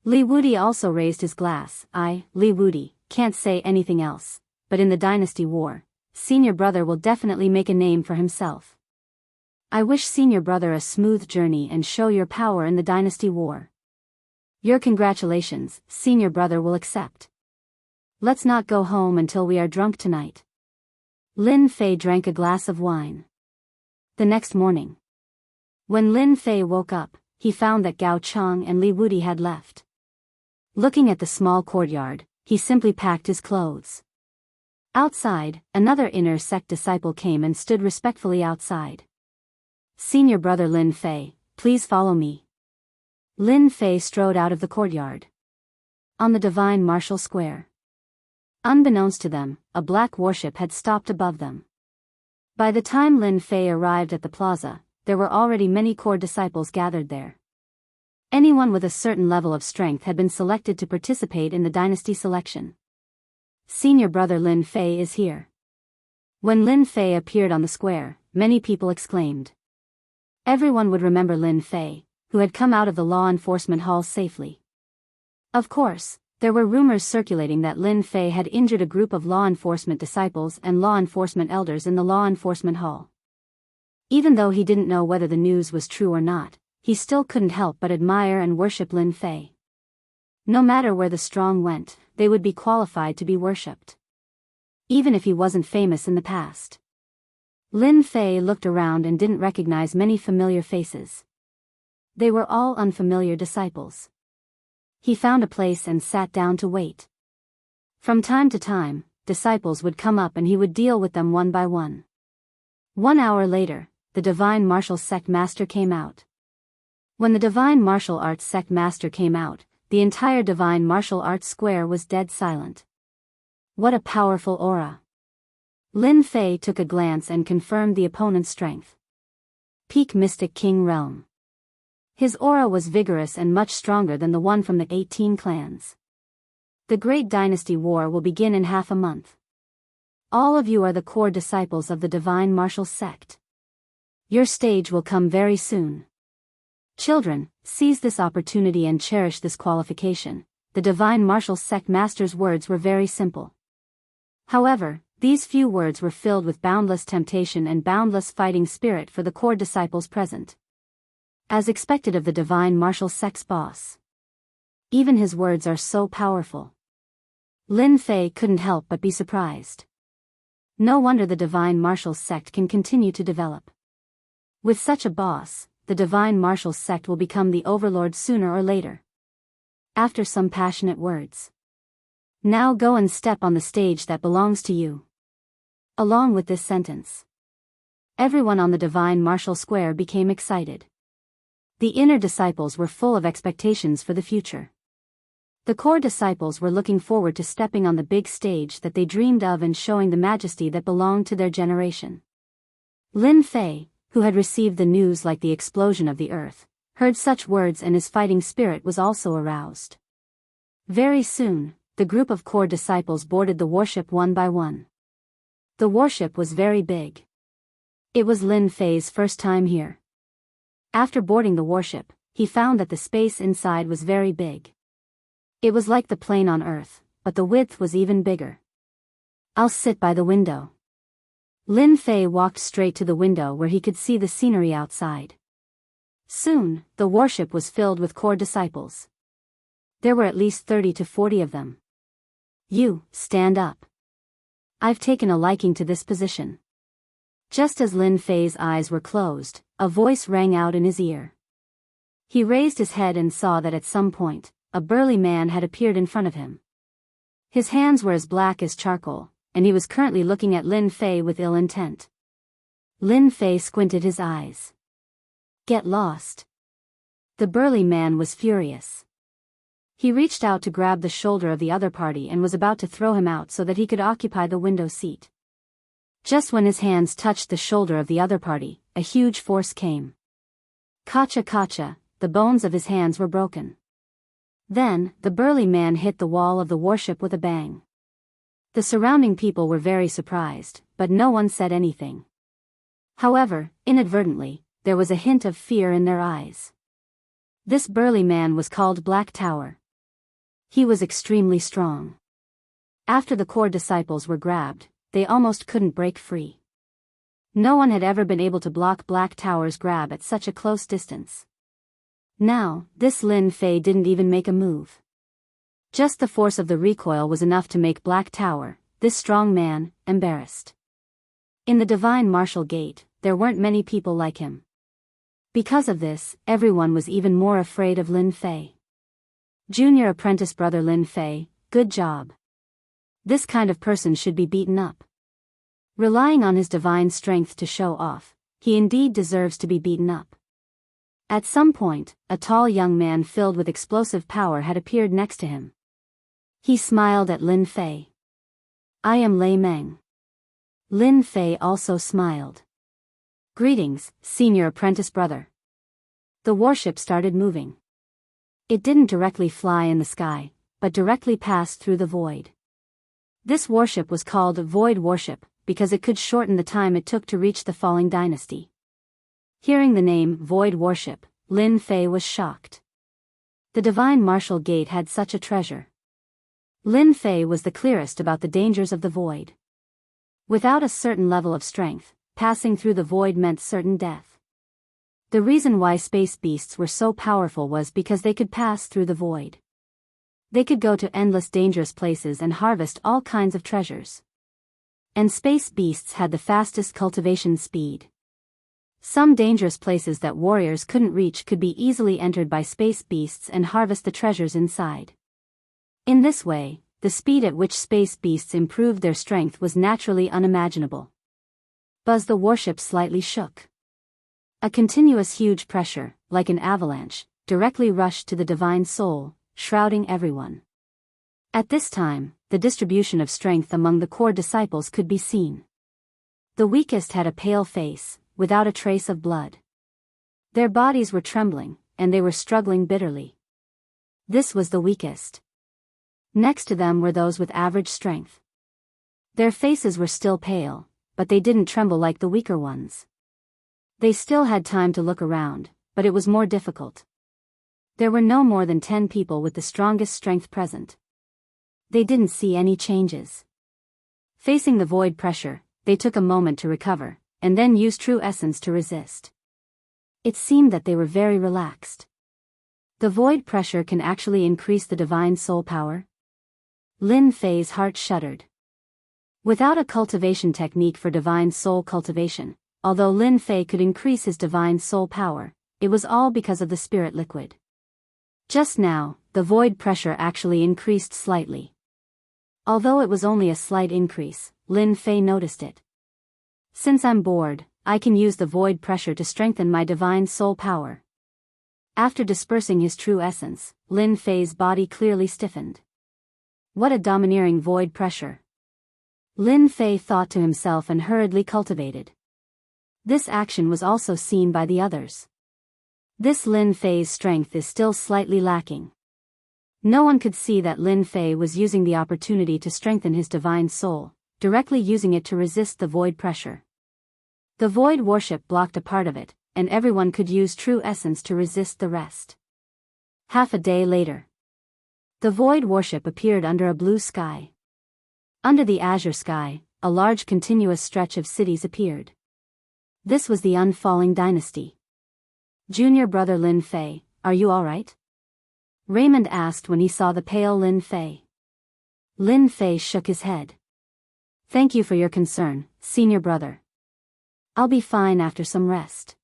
Li Wudi also raised his glass. I, Li Wudi, can't say anything else, but in the dynasty war, senior brother will definitely make a name for himself. I wish senior brother a smooth journey and show your power in the dynasty war. Your congratulations, senior brother will accept. Let's not go home until we are drunk tonight. Lin Fei drank a glass of wine. The next morning, when Lin Fei woke up, he found that Gao Chang and Li Wudi had left. Looking at the small courtyard, he simply packed his clothes. Outside, another inner sect disciple came and stood respectfully outside. Senior brother Lin Fei, please follow me. Lin Fei strode out of the courtyard. On the Divine Martial Square, unbeknownst to them, a black warship had stopped above them. By the time Lin Fei arrived at the plaza, there were already many core disciples gathered there. Anyone with a certain level of strength had been selected to participate in the dynasty selection. Senior brother Lin Fei is here. When Lin Fei appeared on the square, many people exclaimed. Everyone would remember Lin Fei, who had come out of the law enforcement hall safely. Of course, there were rumors circulating that Lin Fei had injured a group of law enforcement disciples and law enforcement elders in the law enforcement hall. Even though he didn't know whether the news was true or not, he still couldn't help but admire and worship Lin Fei. No matter where the strong went, they would be qualified to be worshipped. Even if he wasn't famous in the past. Lin Fei looked around and didn't recognize many familiar faces. They were all unfamiliar disciples. He found a place and sat down to wait. From time to time, disciples would come up and he would deal with them one by one. 1 hour later, the Divine Martial Sect Master came out. When the Divine Martial Arts Sect Master came out, the entire Divine Martial Arts Square was dead silent. What a powerful aura! Lin Fei took a glance and confirmed the opponent's strength. Peak Mystic King Realm. His aura was vigorous and much stronger than the one from the 18 clans. The Great Dynasty War will begin in half a month. All of you are the core disciples of the Divine Martial Sect. Your stage will come very soon. Children, seize this opportunity and cherish this qualification. The Divine Martial Sect Master's words were very simple. However, these few words were filled with boundless temptation and boundless fighting spirit for the core disciples present. As expected of the Divine Martial Sect's boss. Even his words are so powerful. Lin Fei couldn't help but be surprised. No wonder the Divine Martial Sect can continue to develop. With such a boss, the Divine Martial Sect will become the overlord sooner or later. After some passionate words. Now go and step on the stage that belongs to you. Along with this sentence, everyone on the Divine Martial Square became excited. The inner disciples were full of expectations for the future. The core disciples were looking forward to stepping on the big stage that they dreamed of and showing the majesty that belonged to their generation. Lin Fei, who had received the news like the explosion of the earth, heard such words and his fighting spirit was also aroused. Very soon, the group of core disciples boarded the warship one by one. The warship was very big. It was Lin Fei's first time here. After boarding the warship, he found that the space inside was very big. It was like the plane on Earth, but the width was even bigger. I'll sit by the window. Lin Fei walked straight to the window where he could see the scenery outside. Soon, the warship was filled with core disciples. There were at least 30 to 40 of them. You, stand up. I've taken a liking to this position. Just as Lin Fei's eyes were closed, a voice rang out in his ear. He raised his head and saw that at some point, a burly man had appeared in front of him. His hands were as black as charcoal, and he was currently looking at Lin Fei with ill intent. Lin Fei squinted his eyes. Get lost. The burly man was furious. He reached out to grab the shoulder of the other party and was about to throw him out so that he could occupy the window seat. Just when his hands touched the shoulder of the other party, a huge force came. Kacha kacha, the bones of his hands were broken. Then, the burly man hit the wall of the warship with a bang. The surrounding people were very surprised, but no one said anything. However, inadvertently, there was a hint of fear in their eyes. This burly man was called Black Tower. He was extremely strong. After the core disciples were grabbed, they almost couldn't break free. No one had ever been able to block Black Tower's grab at such a close distance. Now, this Lin Fei didn't even make a move. Just the force of the recoil was enough to make Black Tower, this strong man, embarrassed. In the Divine Martial Gate, there weren't many people like him. Because of this, everyone was even more afraid of Lin Fei. Junior apprentice brother Lin Fei, good job. This kind of person should be beaten up. Relying on his divine strength to show off, he indeed deserves to be beaten up. At some point, a tall young man filled with explosive power had appeared next to him. He smiled at Lin Fei. I am Lei Meng. Lin Fei also smiled. Greetings, senior apprentice brother. The warship started moving. It didn't directly fly in the sky, but directly passed through the void. This warship was called a Void Warship, because it could shorten the time it took to reach the falling dynasty. Hearing the name Void Warship, Lin Fei was shocked. The Divine Martial Gate had such a treasure. Lin Fei was the clearest about the dangers of the void. Without a certain level of strength, passing through the void meant certain death. The reason why space beasts were so powerful was because they could pass through the void. They could go to endless dangerous places and harvest all kinds of treasures. And space beasts had the fastest cultivation speed. Some dangerous places that warriors couldn't reach could be easily entered by space beasts and harvest the treasures inside. In this way, the speed at which space beasts improved their strength was naturally unimaginable. Buzz the warship slightly shook. A continuous huge pressure, like an avalanche, directly rushed to the divine soul, shrouding everyone. At this time, the distribution of strength among the core disciples could be seen. The weakest had a pale face, without a trace of blood. Their bodies were trembling, and they were struggling bitterly. This was the weakest. Next to them were those with average strength. Their faces were still pale, but they didn't tremble like the weaker ones. They still had time to look around, but it was more difficult. There were no more than 10 people with the strongest strength present. They didn't see any changes. Facing the void pressure, they took a moment to recover, and then used true essence to resist. It seemed that they were very relaxed. The void pressure can actually increase the divine soul power? Lin Fei's heart shuddered. Without a cultivation technique for divine soul cultivation, although Lin Fei could increase his divine soul power, it was all because of the spirit liquid. Just now, the void pressure actually increased slightly. Although it was only a slight increase, Lin Fei noticed it. Since I'm bored, I can use the void pressure to strengthen my divine soul power. After dispersing his true essence, Lin Fei's body clearly stiffened. What a domineering void pressure. Lin Fei thought to himself and hurriedly cultivated. This action was also seen by the others. This Lin Fei's strength is still slightly lacking. No one could see that Lin Fei was using the opportunity to strengthen his divine soul, directly using it to resist the void pressure. The void worship blocked a part of it, and everyone could use true essence to resist the rest. Half a day later, the void worship appeared under a blue sky. Under the azure sky, a large continuous stretch of cities appeared. This was the unfalling dynasty. Junior brother Lin Fei, are you all right? Raymond asked when he saw the pale Lin Fei. Lin Fei shook his head. Thank you for your concern, senior brother. I'll be fine after some rest.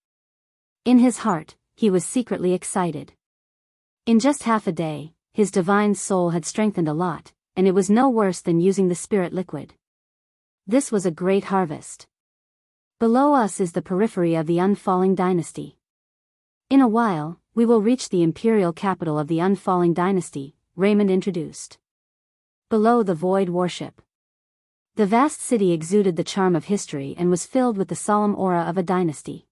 In his heart, he was secretly excited. In just half a day, his divine soul had strengthened a lot, and it was no worse than using the spirit liquid. This was a great harvest. Below us is the periphery of the unfalling dynasty. In a while, we will reach the imperial capital of the unfalling dynasty, Raymond introduced. Below the void worship. The vast city exuded the charm of history and was filled with the solemn aura of a dynasty.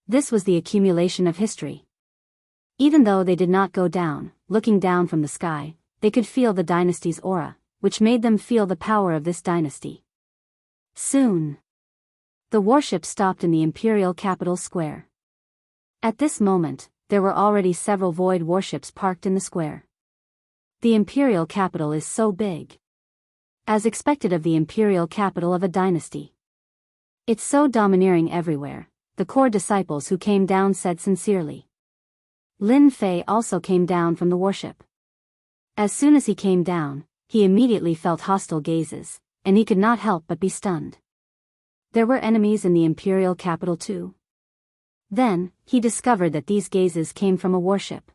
This was the accumulation of history. Even though they did not go down, looking down from the sky, they could feel the dynasty's aura, which made them feel the power of this dynasty. Soon, the warship stopped in the imperial capital square. At this moment, there were already several void warships parked in the square. The imperial capital is so big. As expected of the imperial capital of a dynasty. It's so domineering everywhere, the core disciples who came down said sincerely. Lin Fei also came down from the warship. As soon as he came down, he immediately felt hostile gazes, and he could not help but be stunned. There were enemies in the imperial capital too. Then, he discovered that these gazes came from a warship.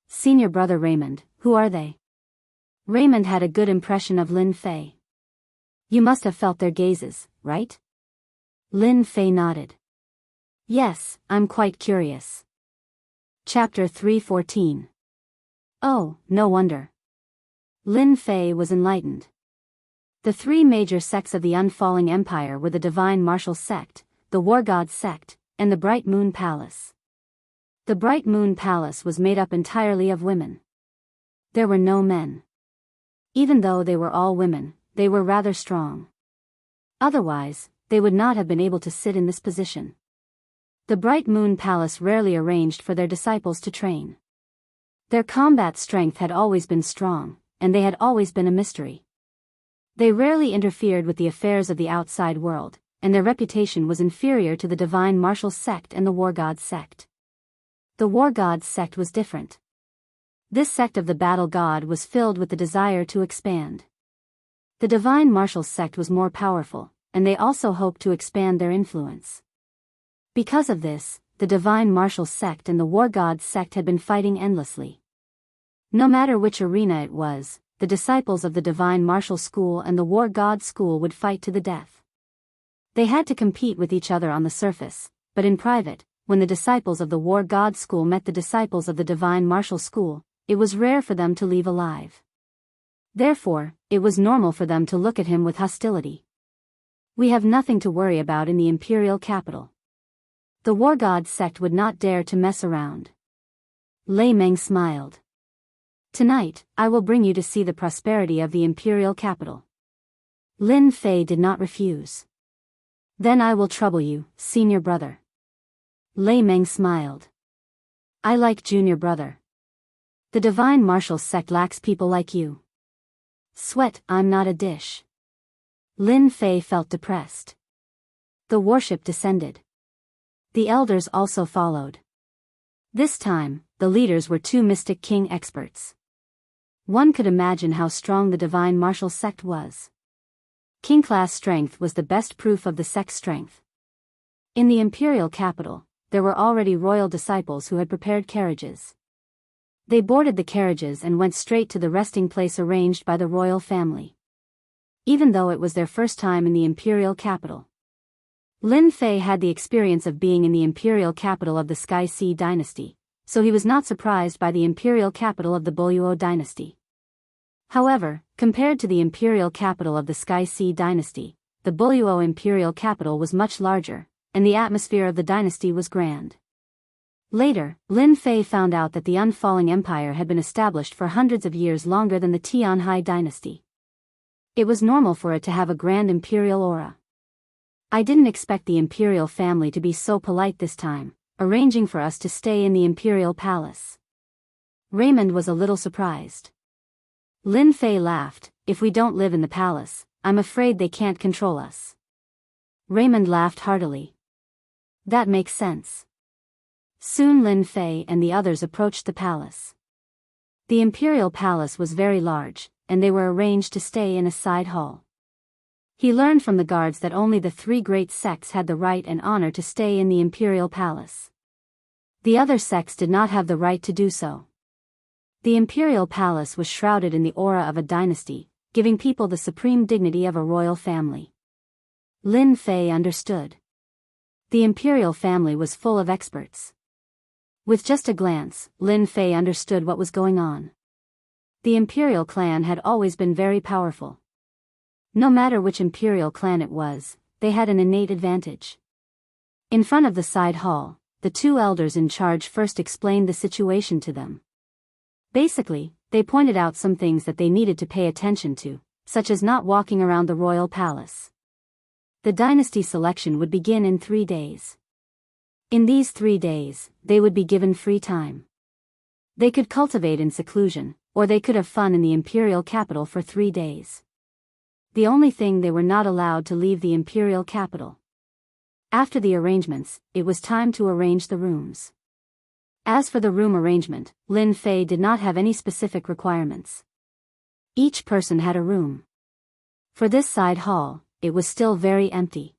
Senior brother Raymond, who are they? Raymond had a good impression of Lin Fei. You must have felt their gazes, right? Lin Fei nodded. Yes, I'm quite curious. Chapter 314. Oh, no wonder. Lin Fei was enlightened. The three major sects of the unfalling empire were the Divine Martial Sect, the War God Sect, and the Bright Moon Palace. The Bright Moon Palace was made up entirely of women. There were no men. Even though they were all women, they were rather strong. Otherwise, they would not have been able to sit in this position. The Bright Moon Palace rarely arranged for their disciples to train. Their combat strength had always been strong, and they had always been a mystery. They rarely interfered with the affairs of the outside world, and their reputation was inferior to the Divine Martial Sect and the War God Sect. The War God Sect was different. This sect of the battle god was filled with the desire to expand. The Divine Martial Sect was more powerful, and they also hoped to expand their influence. Because of this, the Divine Martial Sect and the War God Sect had been fighting endlessly. No matter which arena it was, the disciples of the Divine Martial School and the War God School would fight to the death. They had to compete with each other on the surface, but in private, when the disciples of the War God School met the disciples of the Divine Martial School, it was rare for them to leave alive. Therefore, it was normal for them to look at him with hostility. We have nothing to worry about in the imperial capital. The War God Sect would not dare to mess around. Lei Meng smiled. Tonight, I will bring you to see the prosperity of the imperial capital. Lin Fei did not refuse. Then I will trouble you, senior brother. Lei Meng smiled. I like junior brother. The Divine Martial Sect lacks people like you. Sweat, I'm not a dish. Lin Fei felt depressed. The warship descended. The elders also followed. This time, the leaders were two Mystic King experts. One could imagine how strong the Divine Martial Sect was. King-class strength was the best proof of the sect's strength. In the imperial capital, there were already royal disciples who had prepared carriages. They boarded the carriages and went straight to the resting place arranged by the royal family. Even though it was their first time in the imperial capital. Lin Fei had the experience of being in the imperial capital of the Sky Sea dynasty, so he was not surprised by the imperial capital of the Biyao dynasty. However, compared to the imperial capital of the Sky Sea dynasty, the Biyao imperial capital was much larger, and the atmosphere of the dynasty was grand. Later, Lin Fei found out that the unfalling empire had been established for hundreds of years longer than the Tianhai dynasty. It was normal for it to have a grand imperial aura. I didn't expect the imperial family to be so polite this time, arranging for us to stay in the imperial palace. Raymond was a little surprised. Lin Fei laughed. If we don't live in the palace, I'm afraid they can't control us. Raymond laughed heartily. That makes sense. Soon Lin Fei and the others approached the palace. The imperial palace was very large, and they were arranged to stay in a side hall. He learned from the guards that only the 3 great sects had the right and honor to stay in the imperial palace. The other sects did not have the right to do so. The imperial palace was shrouded in the aura of a dynasty, giving people the supreme dignity of a royal family. Lin Fei understood. The imperial family was full of experts. With just a glance, Lin Fei understood what was going on. The imperial clan had always been very powerful. No matter which imperial clan it was, they had an innate advantage. In front of the side hall, the 2 elders in charge first explained the situation to them. Basically, they pointed out some things that they needed to pay attention to, such as not walking around the royal palace. The dynasty selection would begin in 3 days. In these 3 days, they would be given free time. They could cultivate in seclusion, or they could have fun in the imperial capital for 3 days. The only thing, they were not allowed to leave the imperial capital. After the arrangements, it was time to arrange the rooms. As for the room arrangement, Lin Fei did not have any specific requirements. Each person had a room. For this side hall, it was still very empty.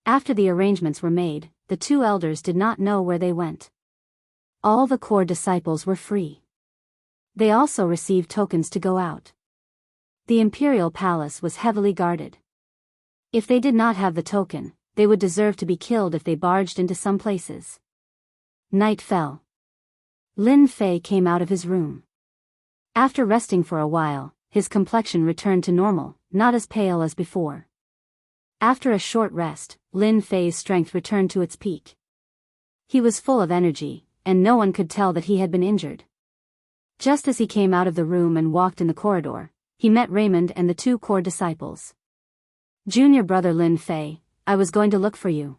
After the arrangements were made, the 2 elders did not know where they went. All the core disciples were free. They also received tokens to go out. The imperial palace was heavily guarded. If they did not have the token, they would deserve to be killed if they barged into some places. Night fell. Lin Fei came out of his room. After resting for a while, his complexion returned to normal, not as pale as before. After a short rest, Lin Fei's strength returned to its peak. He was full of energy, and no one could tell that he had been injured. Just as he came out of the room and walked in the corridor, he met Raymond and the 2 core disciples. Junior brother Lin Fei, I was going to look for you.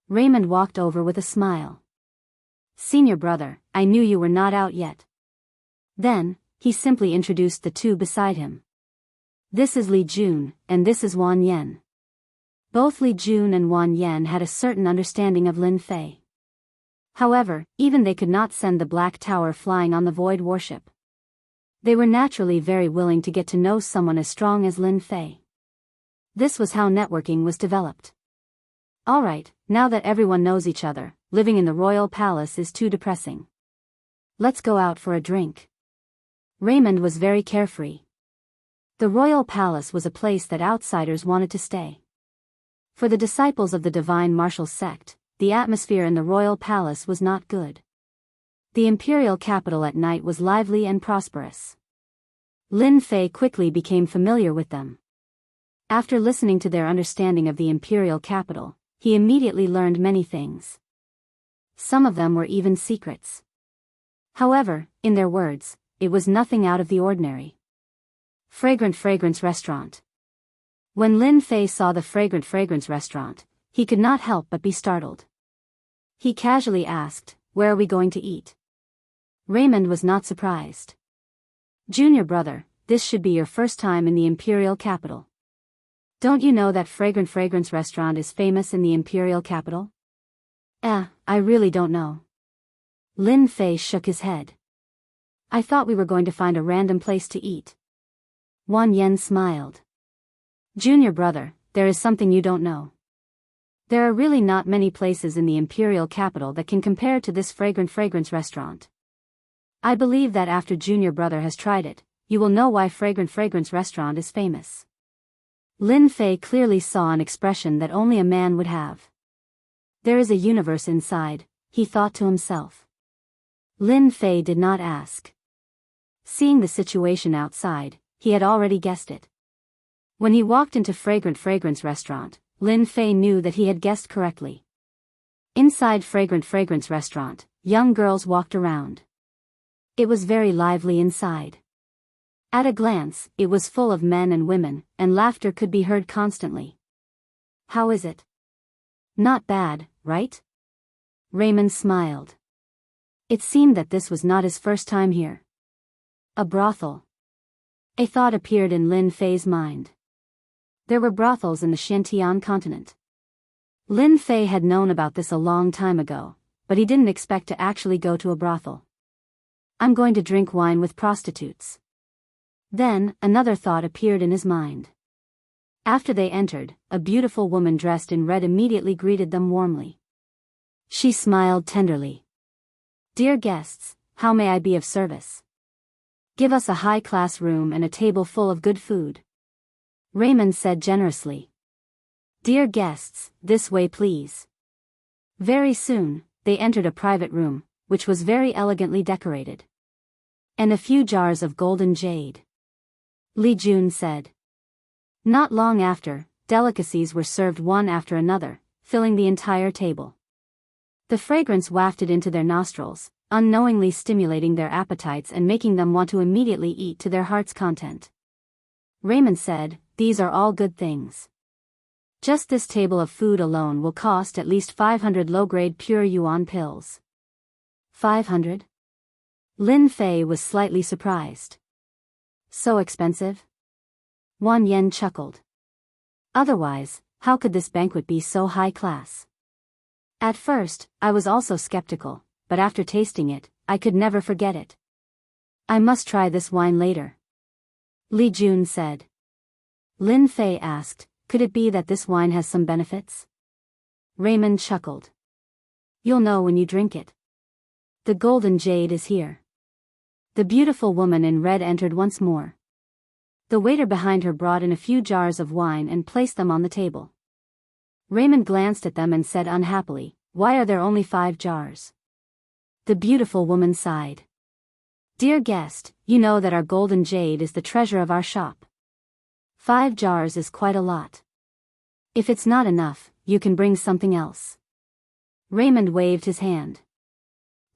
Raymond walked over with a smile. Senior brother, I knew you were not out yet. Then, he simply introduced the 2 beside him. This is Li Jun, and this is Wan Yen. Both Li Jun and Wan Yen had a certain understanding of Lin Fei. However, even they could not send the Black Tower flying on the Void warship. They were naturally very willing to get to know someone as strong as Lin Fei. This was how networking was developed. Alright, now that everyone knows each other, living in the royal palace is too depressing. Let's go out for a drink. Raymond was very carefree. The royal palace was a place that outsiders wanted to stay. For the disciples of the divine martial sect, the atmosphere in the royal palace was not good. The imperial capital at night was lively and prosperous. Lin Fei quickly became familiar with them. After listening to their understanding of the imperial capital, he immediately learned many things. Some of them were even secrets. However, in their words, it was nothing out of the ordinary. Fragrant Fragrance Restaurant. When Lin Fei saw the Fragrant Fragrance Restaurant, he could not help but be startled. He casually asked, "Where are we going to eat?" Raymond was not surprised. Junior brother, this should be your first time in the imperial capital. Don't you know that Fragrant Fragrance Restaurant is famous in the imperial capital? I really don't know. Lin Fei shook his head. I thought we were going to find a random place to eat. Wan Yen smiled. Junior brother, there is something you don't know. There are really not many places in the imperial capital that can compare to this Fragrant Fragrance Restaurant. I believe that after Junior brother has tried it, you will know why Fragrant Fragrance Restaurant is famous. Lin Fei clearly saw an expression that only a man would have. There is a universe inside, he thought to himself. Lin Fei did not ask. Seeing the situation outside, he had already guessed it. When he walked into Fragrant Fragrance Restaurant, Lin Fei knew that he had guessed correctly. Inside Fragrant Fragrance Restaurant, young girls walked around. It was very lively inside. At a glance, it was full of men and women, and laughter could be heard constantly. How is it? Not bad, right? Raymond smiled. It seemed that this was not his first time here. A brothel. A thought appeared in Lin Fei's mind. There were brothels in the Xiantian continent. Lin Fei had known about this a long time ago, but he didn't expect to actually go to a brothel. I'm going to drink wine with prostitutes. Then, another thought appeared in his mind. After they entered, a beautiful woman dressed in red immediately greeted them warmly. She smiled tenderly. Dear guests, how may I be of service? Give us a high-class room and a table full of good food. Raymond said generously. Dear guests, this way please. Very soon, they entered a private room, which was very elegantly decorated. And a few jars of golden jade. Li Jun said. Not long after, delicacies were served one after another, filling the entire table. The fragrance wafted into their nostrils, unknowingly stimulating their appetites and making them want to immediately eat to their heart's content. Raymond said, These are all good things. Just this table of food alone will cost at least 500 low-grade pure yuan pills. 500? Lin Fei was slightly surprised. So expensive? Wang Yan chuckled. Otherwise, how could this banquet be so high class? At first, I was also skeptical, but after tasting it, I could never forget it. I must try this wine later. Li Jun said. Lin Fei asked, Could it be that this wine has some benefits? Raymond chuckled. You'll know when you drink it. The golden jade is here. The beautiful woman in red entered once more. The waiter behind her brought in a few jars of wine and placed them on the table. Raymond glanced at them and said unhappily, Why are there only 5 jars? The beautiful woman sighed. Dear guest, you know that our golden jade is the treasure of our shop. 5 jars is quite a lot. If it's not enough, you can bring something else. Raymond waved his hand.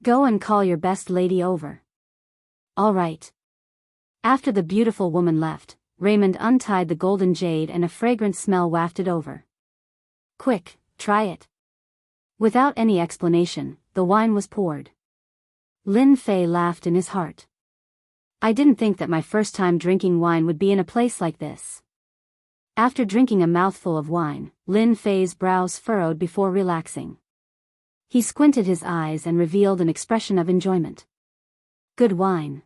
Go and call your best lady over. All right. After the beautiful woman left, Raymond untied the golden jade and a fragrant smell wafted over. Quick, try it. Without any explanation, the wine was poured. Lin Fei laughed in his heart. I didn't think that my first time drinking wine would be in a place like this. After drinking a mouthful of wine, Lin Fei's brows furrowed before relaxing. He squinted his eyes and revealed an expression of enjoyment. Good wine.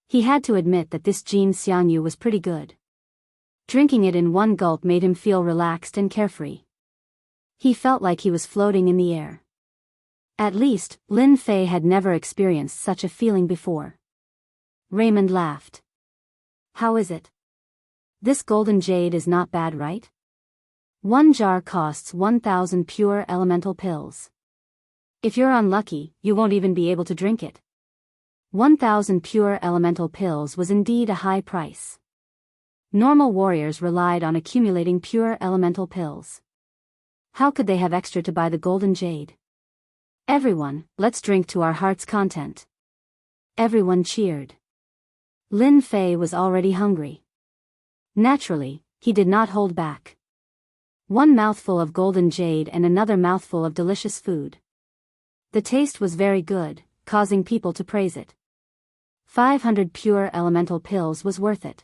He had to admit that this Jianghu was pretty good. Drinking it in one gulp made him feel relaxed and carefree. He felt like he was floating in the air. At least, Lin Fei had never experienced such a feeling before. Raymond laughed. How is it? This golden jade is not bad, right? 1 jar costs 1,000 pure elemental pills. If you're unlucky, you won't even be able to drink it. 1,000 pure elemental pills was indeed a high price. Normal warriors relied on accumulating pure elemental pills. How could they have extra to buy the golden jade? Everyone, let's drink to our heart's content. Everyone cheered. Lin Fei was already hungry. Naturally, he did not hold back. 1 mouthful of golden jade and another mouthful of delicious food. The taste was very good, causing people to praise it. 500 pure elemental pills was worth it.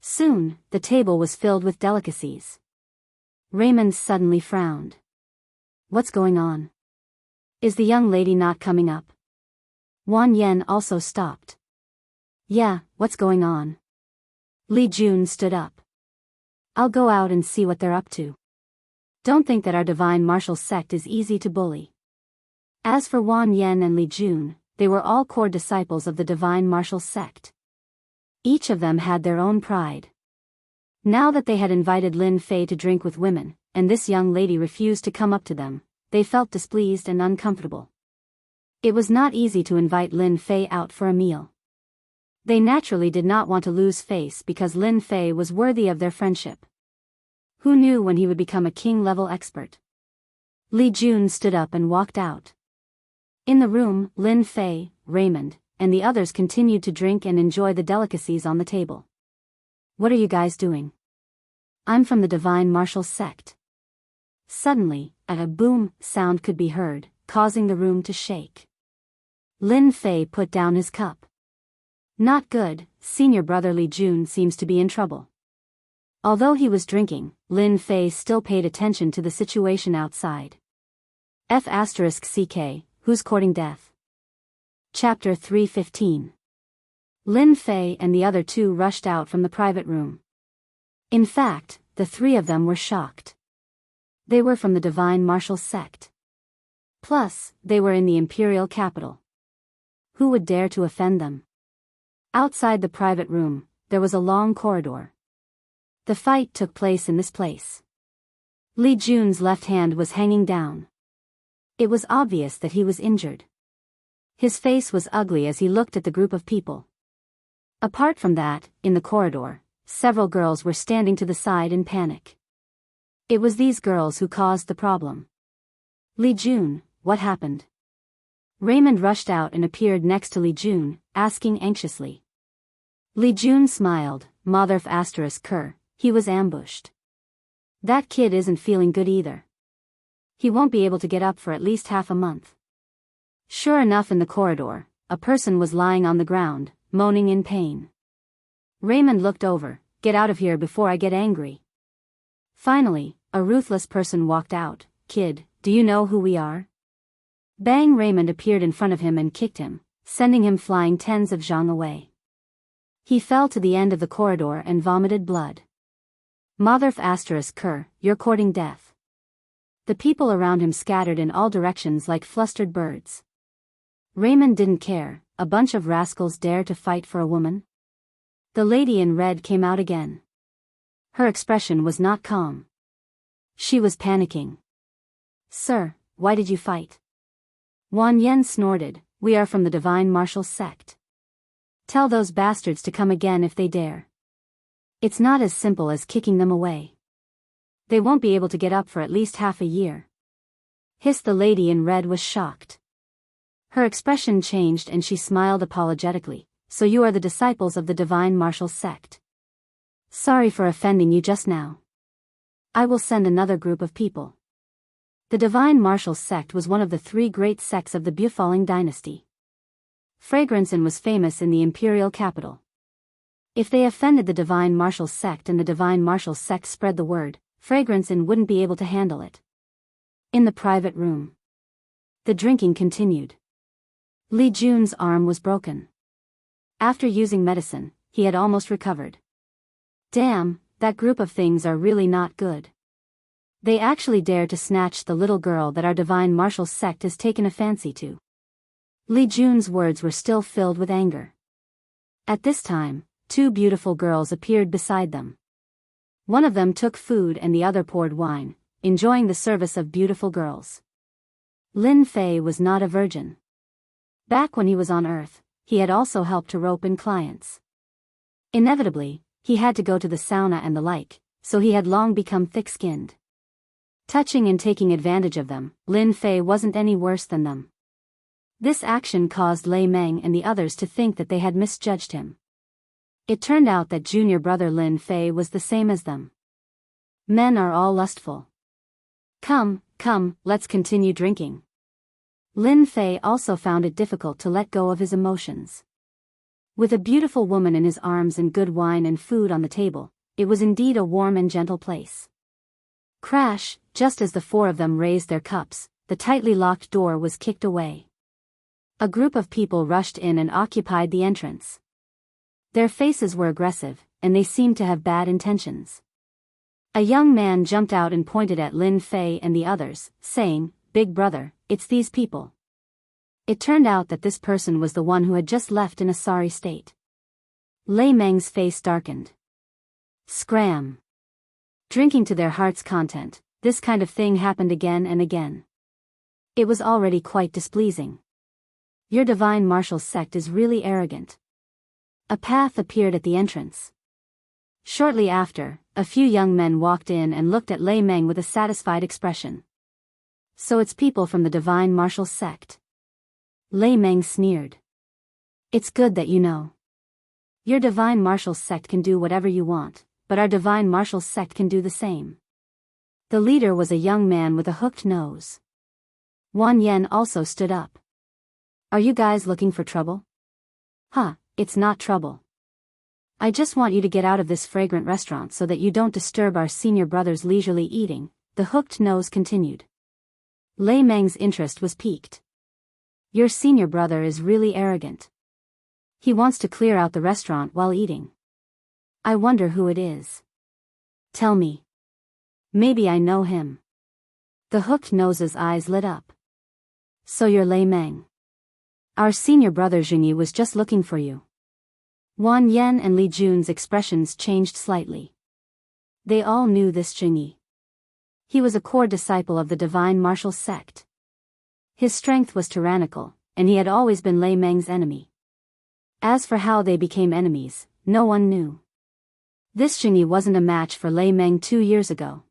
Soon, the table was filled with delicacies. Raymond suddenly frowned. What's going on? Is the young lady not coming up? Wang Yan also stopped. Yeah, what's going on? Li Jun stood up. I'll go out and see what they're up to. Don't think that our divine martial sect is easy to bully. As for Wang Yan and Li Jun, they were all core disciples of the divine martial sect. Each of them had their own pride. Now that they had invited Lin Fei to drink with women, and this young lady refused to come up to them, they felt displeased and uncomfortable. It was not easy to invite Lin Fei out for a meal. They naturally did not want to lose face because Lin Fei was worthy of their friendship. Who knew when he would become a king-level expert? Li Jun stood up and walked out. In the room, Lin Fei, Raymond, and the others continued to drink and enjoy the delicacies on the table. "What are you guys doing?" "I'm from the Divine Martial Sect." Suddenly, a boom sound could be heard, causing the room to shake. Lin Fei put down his cup. "Not good, senior brother Li Jun seems to be in trouble." Although he was drinking, Lin Fei still paid attention to the situation outside. F***CK, who's courting death? Chapter 315. Lin Fei and the other two rushed out from the private room. In fact, the three of them were shocked. They were from the Divine Martial Sect. Plus, they were in the imperial capital. Who would dare to offend them? Outside the private room, there was a long corridor. The fight took place in this place. Li Jun's left hand was hanging down. It was obvious that he was injured. His face was ugly as he looked at the group of people. Apart from that, in the corridor, several girls were standing to the side in panic. It was these girls who caused the problem. "Li Jun, what happened?" Raymond rushed out and appeared next to Li Jun, asking anxiously. Li Jun smiled, "Mother****, he was ambushed. That kid isn't feeling good either. He won't be able to get up for at least half a month." Sure enough, in the corridor, a person was lying on the ground, moaning in pain. Raymond looked over. "Get out of here before I get angry." Finally, a ruthless person walked out. "Kid, do you know who we are?" Bang! Raymond appeared in front of him and kicked him, sending him flying tens of zhang away. He fell to the end of the corridor and vomited blood. Mother****, you're courting death. The people around him scattered in all directions like flustered birds. Raymond didn't care. A bunch of rascals dare to fight for a woman? The lady in red came out again. Her expression was not calm. She was panicking. "Sir, why did you fight?" Wan Yen snorted. "We are from the Divine Martial Sect. Tell those bastards to come again if they dare. It's not as simple as kicking them away. They won't be able to get up for at least half a year." Hissed. The lady in red was shocked. Her expression changed and she smiled apologetically. "So you are the disciples of the Divine Martial Sect. Sorry for offending you just now. I will send another group of people." The Divine Martial Sect was one of the three great sects of the Bufalling dynasty. Fragranson was famous in the imperial capital. If they offended the Divine Martial Sect and the Divine Martial Sect spread the word, Fragranson wouldn't be able to handle it. In the private room, the drinking continued. Li Jun's arm was broken. After using medicine, he had almost recovered. Damn, that group of things are really not good. They actually dare to snatch the little girl that our Divine Martial Sect has taken a fancy to. Li Jun's words were still filled with anger. At this time, two beautiful girls appeared beside them. One of them took food and the other poured wine, enjoying the service of beautiful girls. Lin Fei was not a virgin. Back when he was on Earth, he had also helped to rope in clients. Inevitably, he had to go to the sauna and the like, so he had long become thick-skinned. Touching and taking advantage of them, Lin Fei wasn't any worse than them. This action caused Lei Meng and the others to think that they had misjudged him. It turned out that junior brother Lin Fei was the same as them. Men are all lustful. Come, let's continue drinking." Lin Fei also found it difficult to let go of his emotions. With a beautiful woman in his arms and good wine and food on the table, it was indeed a warm and gentle place. Crash! Just as the four of them raised their cups, the tightly locked door was kicked away. A group of people rushed in and occupied the entrance. Their faces were aggressive, and they seemed to have bad intentions. A young man jumped out and pointed at Lin Fei and the others, saying, "Big brother, it's these people." It turned out that this person was the one who had just left in a sorry state. Lei Meng's face darkened. Scram! Drinking to their heart's content, this kind of thing happened again and again. It was already quite displeasing. Your Divine Martial Sect is really arrogant. A path appeared at the entrance. Shortly after, a few young men walked in and looked at Lei Meng with a satisfied expression. "So it's people from the Divine Martial Sect." Lei Meng sneered. It's good that you know. Your divine martial sect can do whatever you want, but our divine martial sect can do the same. The leader was a young man with a hooked nose. Wang Yan also stood up. Are you guys looking for trouble? Huh, it's not trouble. I just want you to get out of this fragrant restaurant so that you don't disturb our senior brother's leisurely eating, the hooked nose continued. Lei Meng's interest was piqued. Your senior brother is really arrogant. He wants to clear out the restaurant while eating. I wonder who it is. Tell me. Maybe I know him. The hooked nose's eyes lit up. So you're Lei Meng. Our senior brother Jingyi was just looking for you. Wang Yan and Li Jun's expressions changed slightly. They all knew this Jingyi. He was a core disciple of the divine martial sect. His strength was tyrannical, and he had always been Lei Meng's enemy. As for how they became enemies, no one knew. This Jingyi wasn't a match for Lei Meng 2 years ago.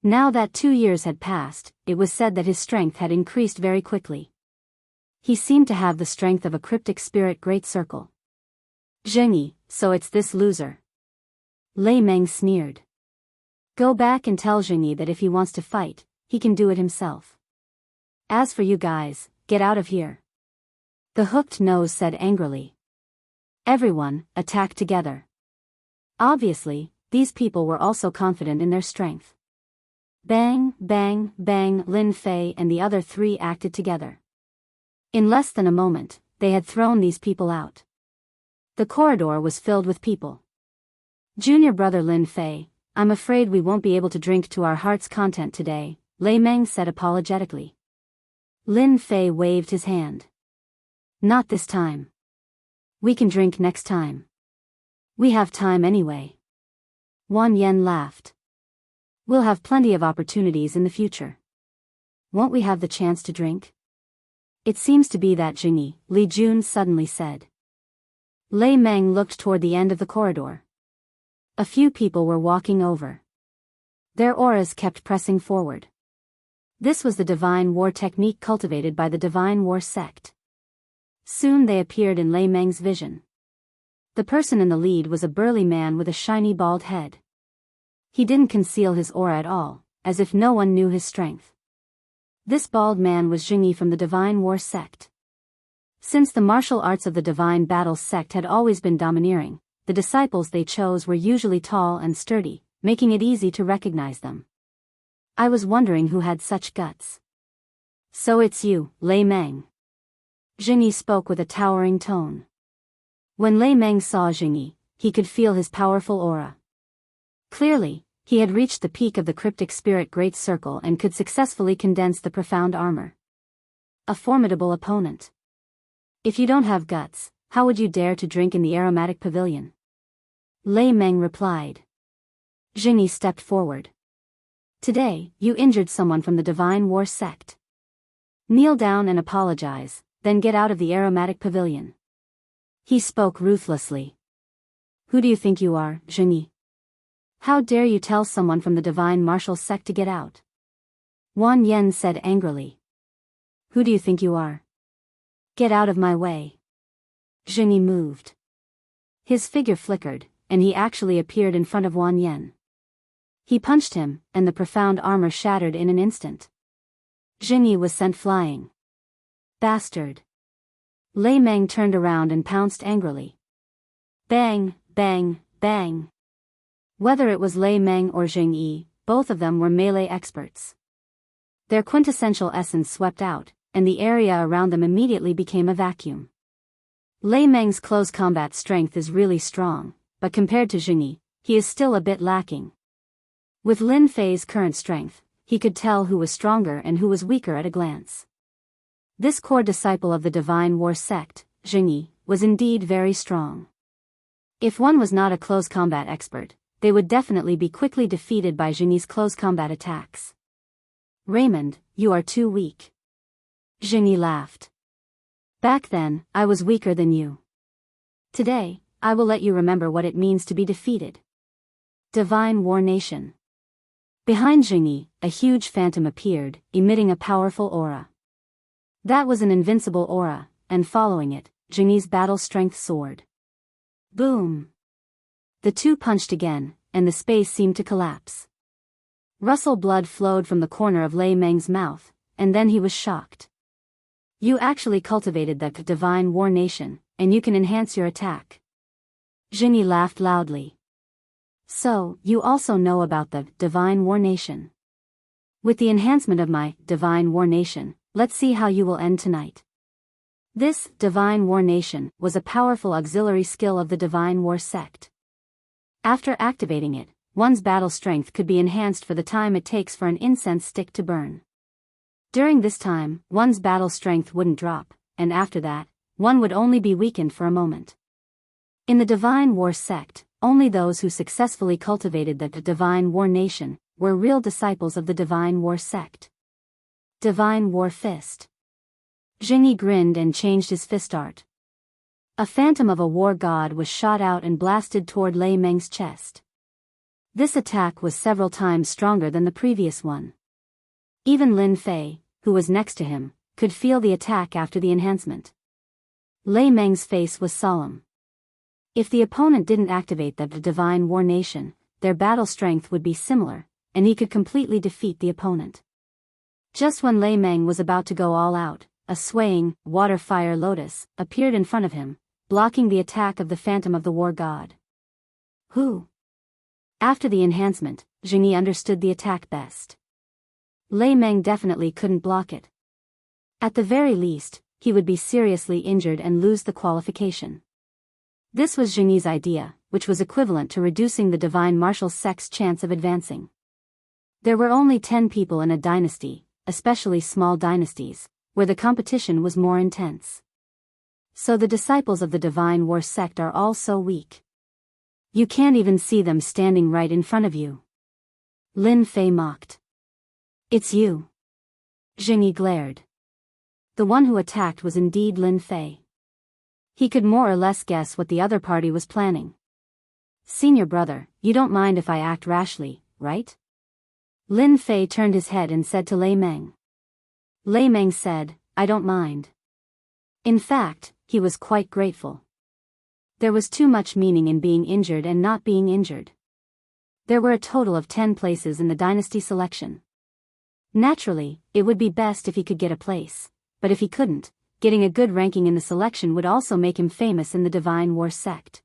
Now that 2 years had passed, it was said that his strength had increased very quickly. He seemed to have the strength of a cryptic spirit great circle. Jingyi, so it's this loser. Lei Meng sneered. Go back and tell Jingyi that if he wants to fight, he can do it himself. As for you guys, get out of here. The hooked nose said angrily. Everyone, attack together. Obviously, these people were also confident in their strength. Bang, bang, bang, Lin Fei and the other 3 acted together. In less than a moment, they had thrown these people out. The corridor was filled with people. Junior brother Lin Fei, I'm afraid we won't be able to drink to our heart's content today, Lei Meng said apologetically. Lin Fei waved his hand. Not this time. We can drink next time. We have time anyway. Wang Yan laughed. We'll have plenty of opportunities in the future. Won't we have the chance to drink? It seems to be that Jingyi, Li Jun suddenly said. Lei Meng looked toward the end of the corridor. A few people were walking over. Their auras kept pressing forward. This was the divine war technique cultivated by the divine war sect. Soon they appeared in Lei Meng's vision. The person in the lead was a burly man with a shiny bald head. He didn't conceal his aura at all, as if no one knew his strength. This bald man was Jingyi from the divine war sect. Since the martial arts of the divine battle sect had always been domineering, the disciples they chose were usually tall and sturdy, making it easy to recognize them. I was wondering who had such guts. So it's you, Lei Meng. Jingyi spoke with a towering tone. When Lei Meng saw Jingyi, he could feel his powerful aura. Clearly, he had reached the peak of the cryptic spirit great circle and could successfully condense the profound armor. A formidable opponent. If you don't have guts, how would you dare to drink in the aromatic pavilion? Lei Meng replied. Jingyi stepped forward. Today, you injured someone from the divine war sect. Kneel down and apologize, then get out of the aromatic pavilion. He spoke ruthlessly. Who do you think you are, Jingyi? How dare you tell someone from the divine martial sect to get out? Wang Yan said angrily. Who do you think you are? Get out of my way. Jingyi moved. His figure flickered, and he actually appeared in front of Wang Yan. He punched him, and the profound armor shattered in an instant. Jingyi was sent flying. Bastard. Lei Meng turned around and pounced angrily. Bang, bang, bang. Whether it was Lei Meng or Jingyi, both of them were melee experts. Their quintessential essence swept out, and the area around them immediately became a vacuum. Lei Meng's close combat strength is really strong, but compared to Jingyi, he is still a bit lacking. With Lin Fei's current strength, he could tell who was stronger and who was weaker at a glance. This core disciple of the divine war sect, Jingyi, was indeed very strong. If one was not a close combat expert, they would definitely be quickly defeated by Jingyi's close combat attacks. Raymond, you are too weak. Jingyi laughed. Back then, I was weaker than you. Today, I will let you remember what it means to be defeated. Divine War Nation. Behind Jingyi, a huge phantom appeared, emitting a powerful aura. That was an invincible aura, and following it, Jingyi's battle strength soared. Boom! The two punched again, and the space seemed to collapse. Russell blood flowed from the corner of Lei Meng's mouth, and then he was shocked. You actually cultivated the divine war nation, and you can enhance your attack. Jingyi laughed loudly. So, you also know about the divine war nation. With the enhancement of my divine war nation, let's see how you will end tonight. This divine war nation was a powerful auxiliary skill of the divine war sect. After activating it, one's battle strength could be enhanced for the time it takes for an incense stick to burn. During this time, one's battle strength wouldn't drop, and after that, one would only be weakened for a moment. In the divine war sect, only those who successfully cultivated the divine war nation were real disciples of the divine war sect. Divine war fist. Jingyi grinned and changed his fist art. A phantom of a war god was shot out and blasted toward Lei Meng's chest. This attack was several times stronger than the previous one. Even Lin Fei, who was next to him, could feel the attack after the enhancement. Lei Meng's face was solemn. If the opponent didn't activate the divine war nation, their battle strength would be similar, and he could completely defeat the opponent. Just when Lei Meng was about to go all out, a swaying, water-fire lotus appeared in front of him, blocking the attack of the phantom of the war god. Who? After the enhancement, Jingyi understood the attack best. Lei Meng definitely couldn't block it. At the very least, he would be seriously injured and lose the qualification. This was Jingyi's idea, which was equivalent to reducing the divine martial sect's chance of advancing. There were only 10 people in a dynasty, especially small dynasties, where the competition was more intense. So the disciples of the divine war sect are all so weak. You can't even see them standing right in front of you. Lin Fei mocked. It's you. Jingyi glared. The one who attacked was indeed Lin Fei. He could more or less guess what the other party was planning. Senior brother, you don't mind if I act rashly, right? Lin Fei turned his head and said to Lei Meng. Lei Meng said, I don't mind. In fact, he was quite grateful. There was too much meaning in being injured and not being injured. There were a total of 10 places in the dynasty selection. Naturally, it would be best if he could get a place, but if he couldn't, getting a good ranking in the selection would also make him famous in the divine war sect.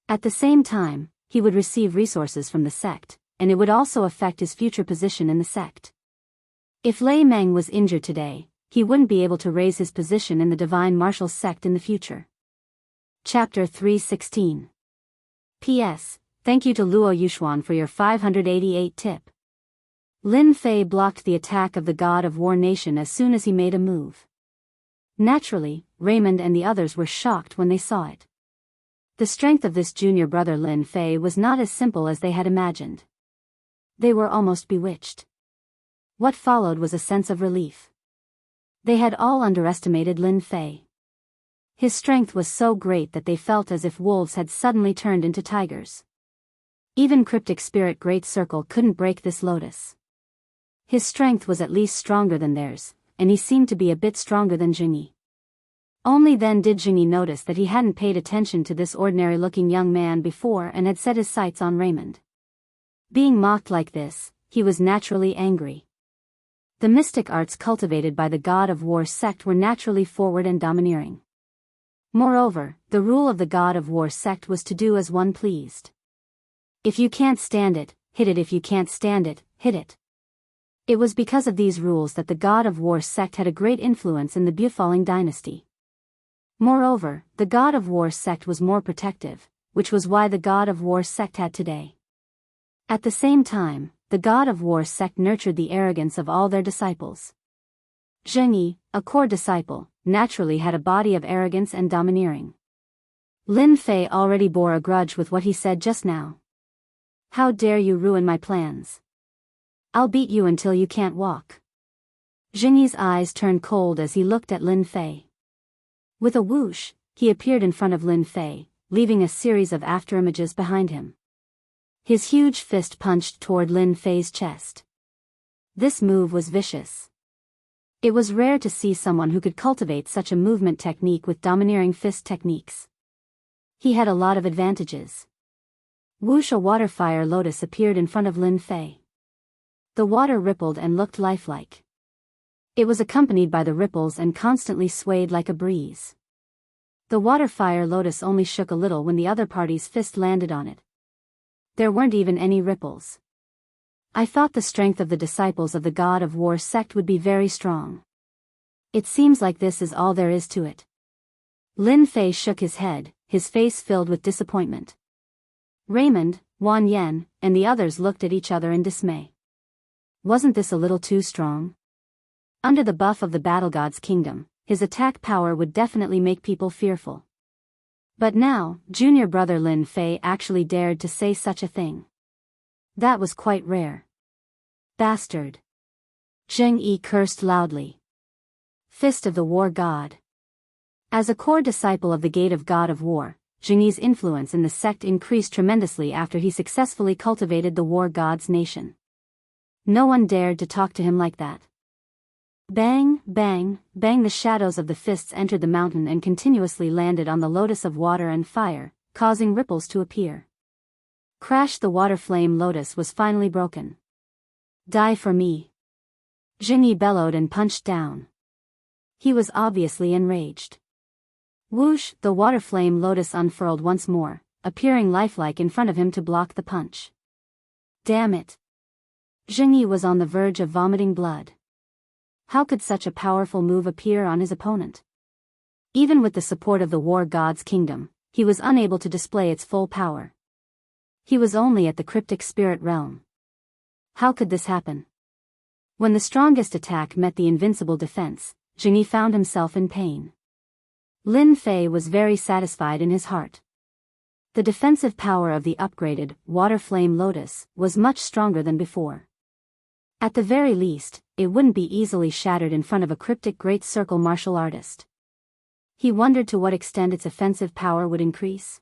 At the same time, he would receive resources from the sect, and it would also affect his future position in the sect. If Lei Meng was injured today, he wouldn't be able to raise his position in the divine martial sect in the future. Chapter 316. P.S. Thank you to Luo Yuxuan for your 588 tip. Lin Fei blocked the attack of the god of war nation as soon as he made a move. Naturally, Raymond and the others were shocked when they saw it. The strength of this junior brother Lin Fei was not as simple as they had imagined. They were almost bewitched. What followed was a sense of relief. They had all underestimated Lin Fei. His strength was so great that they felt as if wolves had suddenly turned into tigers. Even Cryptic Spirit Great Circle couldn't break this lotus. His strength was at least stronger than theirs, and he seemed to be a bit stronger than Jingyi. Only then did Jingyi notice that he hadn't paid attention to this ordinary-looking young man before and had set his sights on Raymond. Being mocked like this, he was naturally angry. The mystic arts cultivated by the God of War sect were naturally forward and domineering. Moreover, the rule of the God of War sect was to do as one pleased. If you can't stand it, hit it. If you can't stand it, hit it. It was because of these rules that the God of War sect had a great influence in the Biyao dynasty. Moreover, the God of War sect was more protective, which was why the God of War sect had today. At the same time, the God of War sect nurtured the arrogance of all their disciples. Jingyi, a core disciple, naturally had a body of arrogance and domineering. Lin Fei already bore a grudge with what he said just now. How dare you ruin my plans? I'll beat you until you can't walk. Jingyi's eyes turned cold as he looked at Lin Fei. With a whoosh, he appeared in front of Lin Fei, leaving a series of afterimages behind him. His huge fist punched toward Lin Fei's chest. This move was vicious. It was rare to see someone who could cultivate such a movement technique with domineering fist techniques. He had a lot of advantages. Wuxia water fire lotus appeared in front of Lin Fei. The water rippled and looked lifelike. It was accompanied by the ripples and constantly swayed like a breeze. The water fire lotus only shook a little when the other party's fist landed on it. There weren't even any ripples. I thought the strength of the disciples of the God of War sect would be very strong. It seems like this is all there is to it. Lin Fei shook his head, his face filled with disappointment. Raymond, Wan Yen, and the others looked at each other in dismay. Wasn't this a little too strong? Under the buff of the battle god's kingdom, his attack power would definitely make people fearful. But now, junior brother Lin Fei actually dared to say such a thing. That was quite rare. Bastard. Zheng Yi cursed loudly. Fist of the War God. As a core disciple of the Gate of God of War, Zheng Yi's influence in the sect increased tremendously after he successfully cultivated the War God's nation. No one dared to talk to him like that. Bang, bang, bang, the shadows of the fists entered the mountain and continuously landed on the lotus of water and fire, causing ripples to appear. Crash, the water flame lotus was finally broken. Die for me. Zheng Yi bellowed and punched down. He was obviously enraged. Whoosh, the water flame lotus unfurled once more, appearing lifelike in front of him to block the punch. Damn it. Zheng Yi was on the verge of vomiting blood. How could such a powerful move appear on his opponent? Even with the support of the War God's kingdom, he was unable to display its full power. He was only at the cryptic spirit realm. How could this happen? When the strongest attack met the invincible defense, Zheng Yi found himself in pain. Lin Fei was very satisfied in his heart. The defensive power of the upgraded Water Flame Lotus was much stronger than before. At the very least, it wouldn't be easily shattered in front of a cryptic great circle martial artist. He wondered to what extent its offensive power would increase.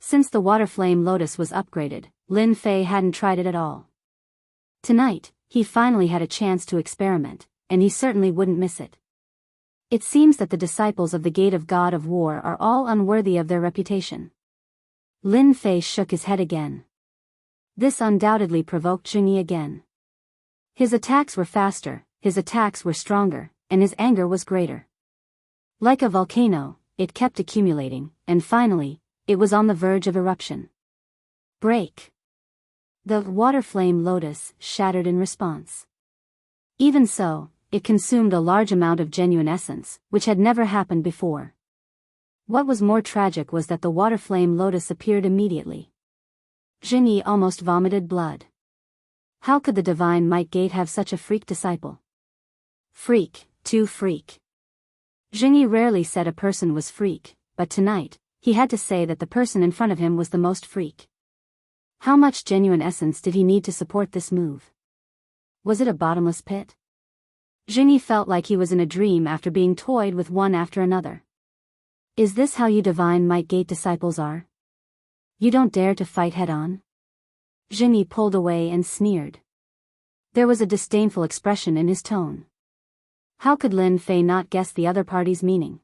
Since the Water Flame Lotus was upgraded, Lin Fei hadn't tried it at all. Tonight, he finally had a chance to experiment, and he certainly wouldn't miss it. It seems that the disciples of the Gate of God of War are all unworthy of their reputation. Lin Fei shook his head again. This undoubtedly provoked Zheng Yi again. His attacks were faster, his attacks were stronger, and his anger was greater. Like a volcano, it kept accumulating, and finally, it was on the verge of eruption. Break. The water flame lotus shattered in response. Even so, it consumed a large amount of genuine essence, which had never happened before. What was more tragic was that the water flame lotus appeared immediately. Zheng Yi almost vomited blood. How could the Divine Might Gate have such a freak disciple? Freak, too freak. Zheng Yi rarely said a person was freak, but tonight, he had to say that the person in front of him was the most freak. How much genuine essence did he need to support this move? Was it a bottomless pit? Zheng Yi felt like he was in a dream after being toyed with one after another. Is this how you Divine Might Gate disciples are? You don't dare to fight head-on? Zheng Yi pulled away and sneered. There was a disdainful expression in his tone. How could Lin Fei not guess the other party's meaning?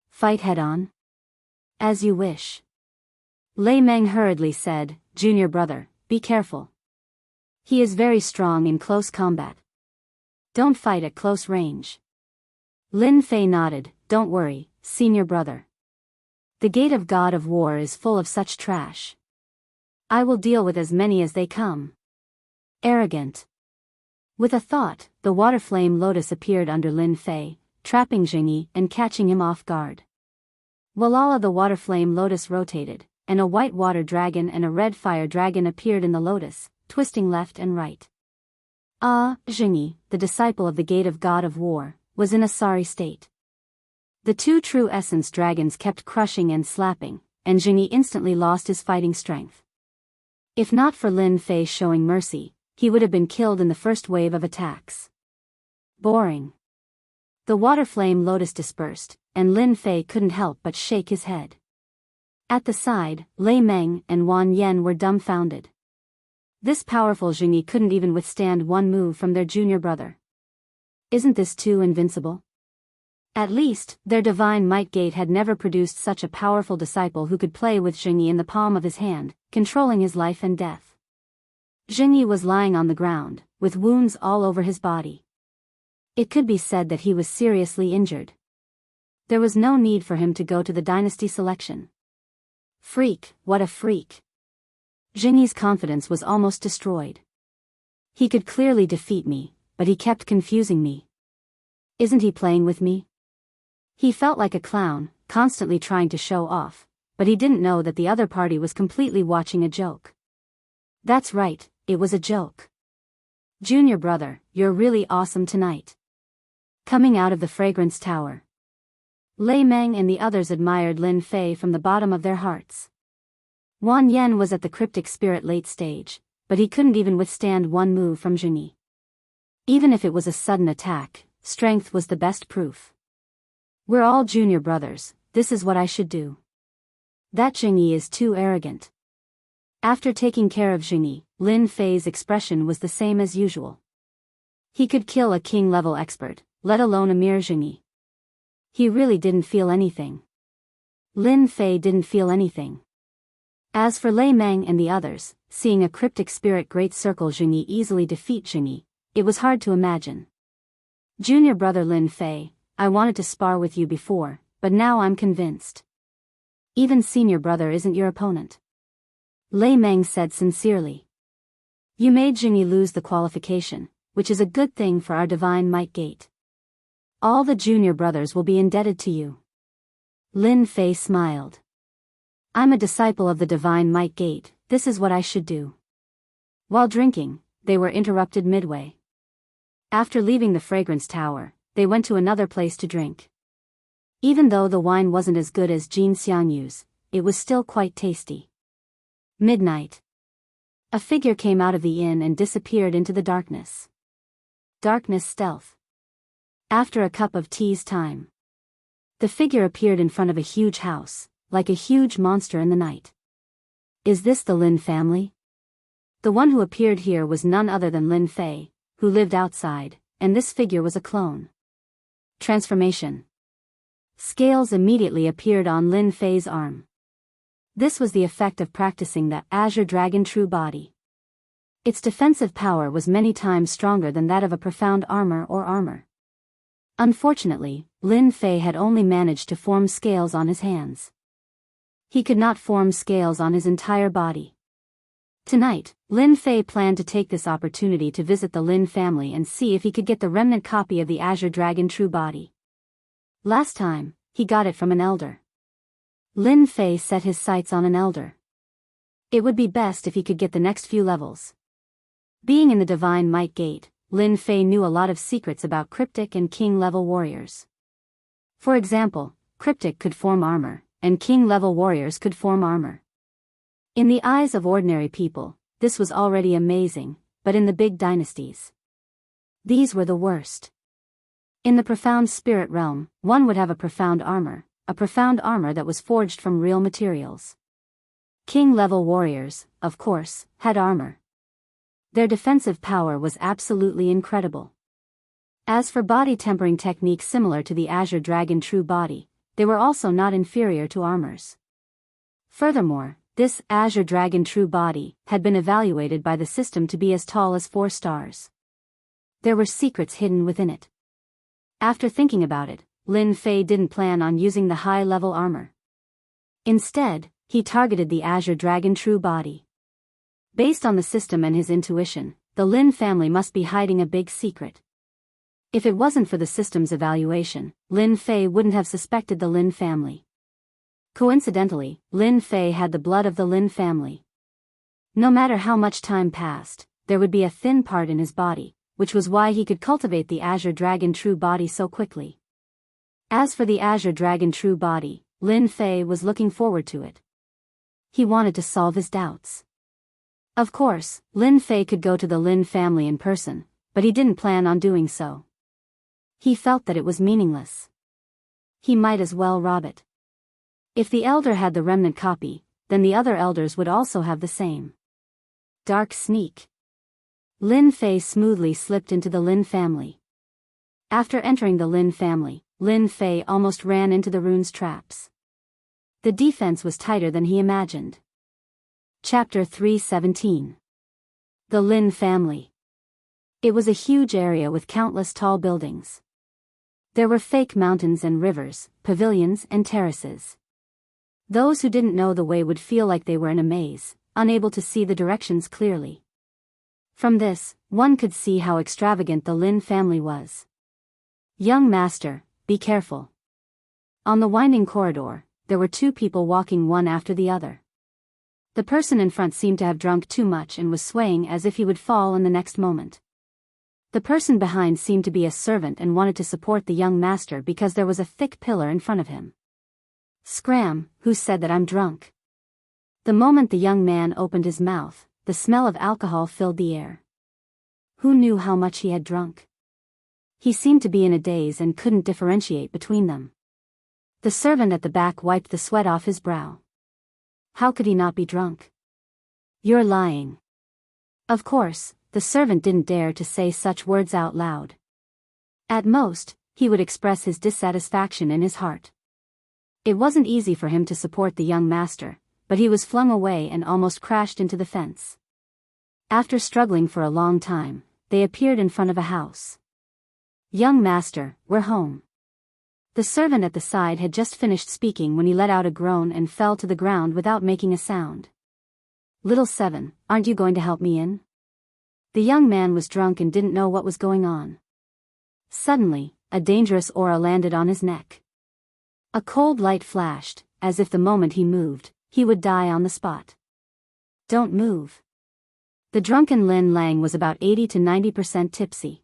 Fight head-on? As you wish. Lei Meng hurriedly said, Junior brother, be careful. He is very strong in close combat. Don't fight at close range. Lin Fei nodded, don't worry, senior brother. The Gate of God of War is full of such trash. I will deal with as many as they come. Arrogant. With a thought, the water flame lotus appeared under Lin Fei, trapping Zheng Yi and catching him off guard. Walala, the water flame lotus rotated, and a white water dragon and a red fire dragon appeared in the lotus, twisting left and right. Zheng Yi, the disciple of the Gate of God of War, was in a sorry state. The two true essence dragons kept crushing and slapping, and Zheng Yi instantly lost his fighting strength. If not for Lin Fei showing mercy, he would have been killed in the first wave of attacks. Boring. The water flame lotus dispersed, and Lin Fei couldn't help but shake his head. At the side, Lei Meng and Wan Yen were dumbfounded. This powerful Zheng Yi couldn't even withstand one move from their junior brother. Isn't this too invincible? At least, their divine might gate had never produced such a powerful disciple who could play with Jianghu in the palm of his hand, controlling his life and death. Jianghu was lying on the ground, with wounds all over his body. It could be said that he was seriously injured. There was no need for him to go to the dynasty selection. Freak, what a freak. Jianghu's confidence was almost destroyed. He could clearly defeat me, but he kept confusing me. Isn't he playing with me? He felt like a clown, constantly trying to show off, but he didn't know that the other party was completely watching a joke. That's right, it was a joke. Junior brother, you're really awesome tonight. Coming out of the fragrance tower. Lei Meng and the others admired Lin Fei from the bottom of their hearts. Wan Yen was at the cryptic spirit late stage, but he couldn't even withstand one move from Jianghu. Even if it was a sudden attack, strength was the best proof. We're all junior brothers, this is what I should do. That Jianghu is too arrogant. After taking care of Jianghu, Lin Fei's expression was the same as usual. He could kill a king-level expert, let alone a mere Jianghu. He really didn't feel anything. Lin Fei didn't feel anything. As for Lei Meng and the others, seeing a cryptic spirit great circle Jianghu easily defeat Jianghu, it was hard to imagine. Junior brother Lin Fei, I wanted to spar with you before, but now I'm convinced. Even senior brother isn't your opponent. Lei Meng said sincerely. You made Jianghu lose the qualification, which is a good thing for our divine might gate. All the junior brothers will be indebted to you. Lin Fei smiled. I'm a disciple of the divine might gate, this is what I should do. While drinking, they were interrupted midway. After leaving the fragrance tower, they went to another place to drink. Even though the wine wasn't as good as Jin Xiangyu's, it was still quite tasty. Midnight. A figure came out of the inn and disappeared into the darkness. Darkness stealth. After a cup of tea's time, the figure appeared in front of a huge house, like a huge monster in the night. Is this the Lin family? The one who appeared here was none other than Lin Fei, who lived outside, and this figure was a clone. Transformation. Scales immediately appeared on Lin Fei's arm. This was the effect of practicing the Azure Dragon True Body. Its defensive power was many times stronger than that of a profound armor or armor. Unfortunately, Lin Fei had only managed to form scales on his hands. He could not form scales on his entire body. Tonight, Lin Fei planned to take this opportunity to visit the Lin family and see if he could get the remnant copy of the Azure Dragon True Body. Last time, he got it from an elder. Lin Fei set his sights on an elder. It would be best if he could get the next few levels. Being in the Divine Might Gate, Lin Fei knew a lot of secrets about cryptic and king-level warriors. For example, cryptic could form armor, and king-level warriors could form armor. In the eyes of ordinary people, this was already amazing, but in the big dynasties, these were the worst. In the profound spirit realm, one would have a profound armor that was forged from real materials. King-level warriors, of course, had armor. Their defensive power was absolutely incredible. As for body tempering techniques similar to the Azure Dragon True Body, they were also not inferior to armors. Furthermore, this Azure Dragon True Body had been evaluated by the system to be as tall as 4 stars. There were secrets hidden within it. After thinking about it, Lin Fei didn't plan on using the high-level armor. Instead, he targeted the Azure Dragon True Body. Based on the system and his intuition, the Lin family must be hiding a big secret. If it wasn't for the system's evaluation, Lin Fei wouldn't have suspected the Lin family. Coincidentally, Lin Fei had the blood of the Lin family. No matter how much time passed, there would be a thin part in his body, which was why he could cultivate the Azure Dragon True Body so quickly. As for the Azure Dragon True Body, Lin Fei was looking forward to it. He wanted to solve his doubts. Of course, Lin Fei could go to the Lin family in person, but he didn't plan on doing so. He felt that it was meaningless. He might as well rob it. If the elder had the remnant copy, then the other elders would also have the same. Dark sneak. Lin Fei smoothly slipped into the Lin family. After entering the Lin family, Lin Fei almost ran into the rune's traps. The defense was tighter than he imagined. Chapter 317. The Lin family. It was a huge area with countless tall buildings. There were fake mountains and rivers, pavilions and terraces. Those who didn't know the way would feel like they were in a maze, unable to see the directions clearly. From this, one could see how extravagant the Lin family was. Young master, be careful. On the winding corridor, there were two people walking one after the other. The person in front seemed to have drunk too much and was swaying as if he would fall in the next moment. The person behind seemed to be a servant and wanted to support the young master because there was a thick pillar in front of him. Scram, who said that I'm drunk? The moment the young man opened his mouth, the smell of alcohol filled the air. Who knew how much he had drunk? He seemed to be in a daze and couldn't differentiate between them. The servant at the back wiped the sweat off his brow. How could he not be drunk? You're lying. Of course, the servant didn't dare to say such words out loud. At most, he would express his dissatisfaction in his heart. It wasn't easy for him to support the young master, but he was flung away and almost crashed into the fence. After struggling for a long time, they appeared in front of a house. Young master, we're home. The servant at the side had just finished speaking when he let out a groan and fell to the ground without making a sound. Little Seven, aren't you going to help me in? The young man was drunk and didn't know what was going on. Suddenly, a dangerous aura landed on his neck. A cold light flashed, as if the moment he moved, he would die on the spot. Don't move. The drunken Lin Lang was about 80 to 90% tipsy.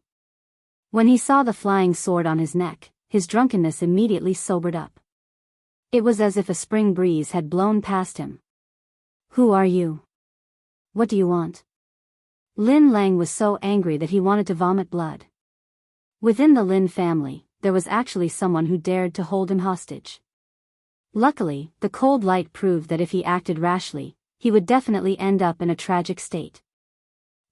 When he saw the flying sword on his neck, his drunkenness immediately sobered up. It was as if a spring breeze had blown past him. Who are you? What do you want? Lin Lang was so angry that he wanted to vomit blood. Within the Lin family, there was actually someone who dared to hold him hostage. Luckily, the cold light proved that if he acted rashly, he would definitely end up in a tragic state.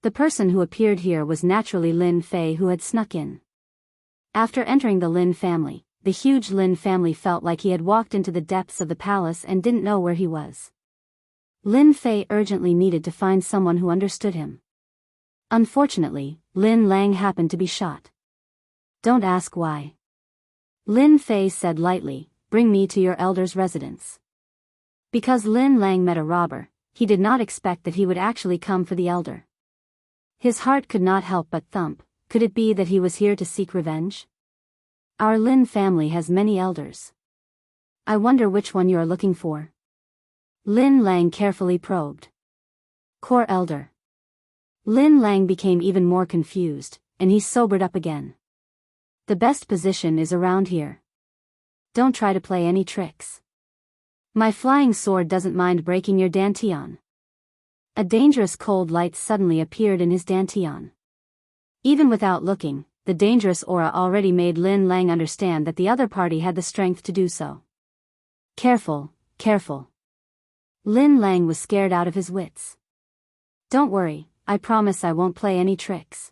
The person who appeared here was naturally Lin Fei, who had snuck in. After entering the Lin family, the huge Lin family felt like he had walked into the depths of the palace and didn't know where he was. Lin Fei urgently needed to find someone who understood him. Unfortunately, Lin Lang happened to be shot. Don't ask why. Lin Fei said lightly, bring me to your elder's residence. Because Lin Lang met a robber, he did not expect that he would actually come for the elder. His heart could not help but thump. Could it be that he was here to seek revenge? Our Lin family has many elders. I wonder which one you are looking for. Lin Lang carefully probed. Core elder. Lin Lang became even more confused, and he sobered up again. The best position is around here. Don't try to play any tricks. My flying sword doesn't mind breaking your dantian. A dangerous cold light suddenly appeared in his dantian. Even without looking, the dangerous aura already made Lin Lang understand that the other party had the strength to do so. Careful, careful. Lin Lang was scared out of his wits. Don't worry, I promise I won't play any tricks.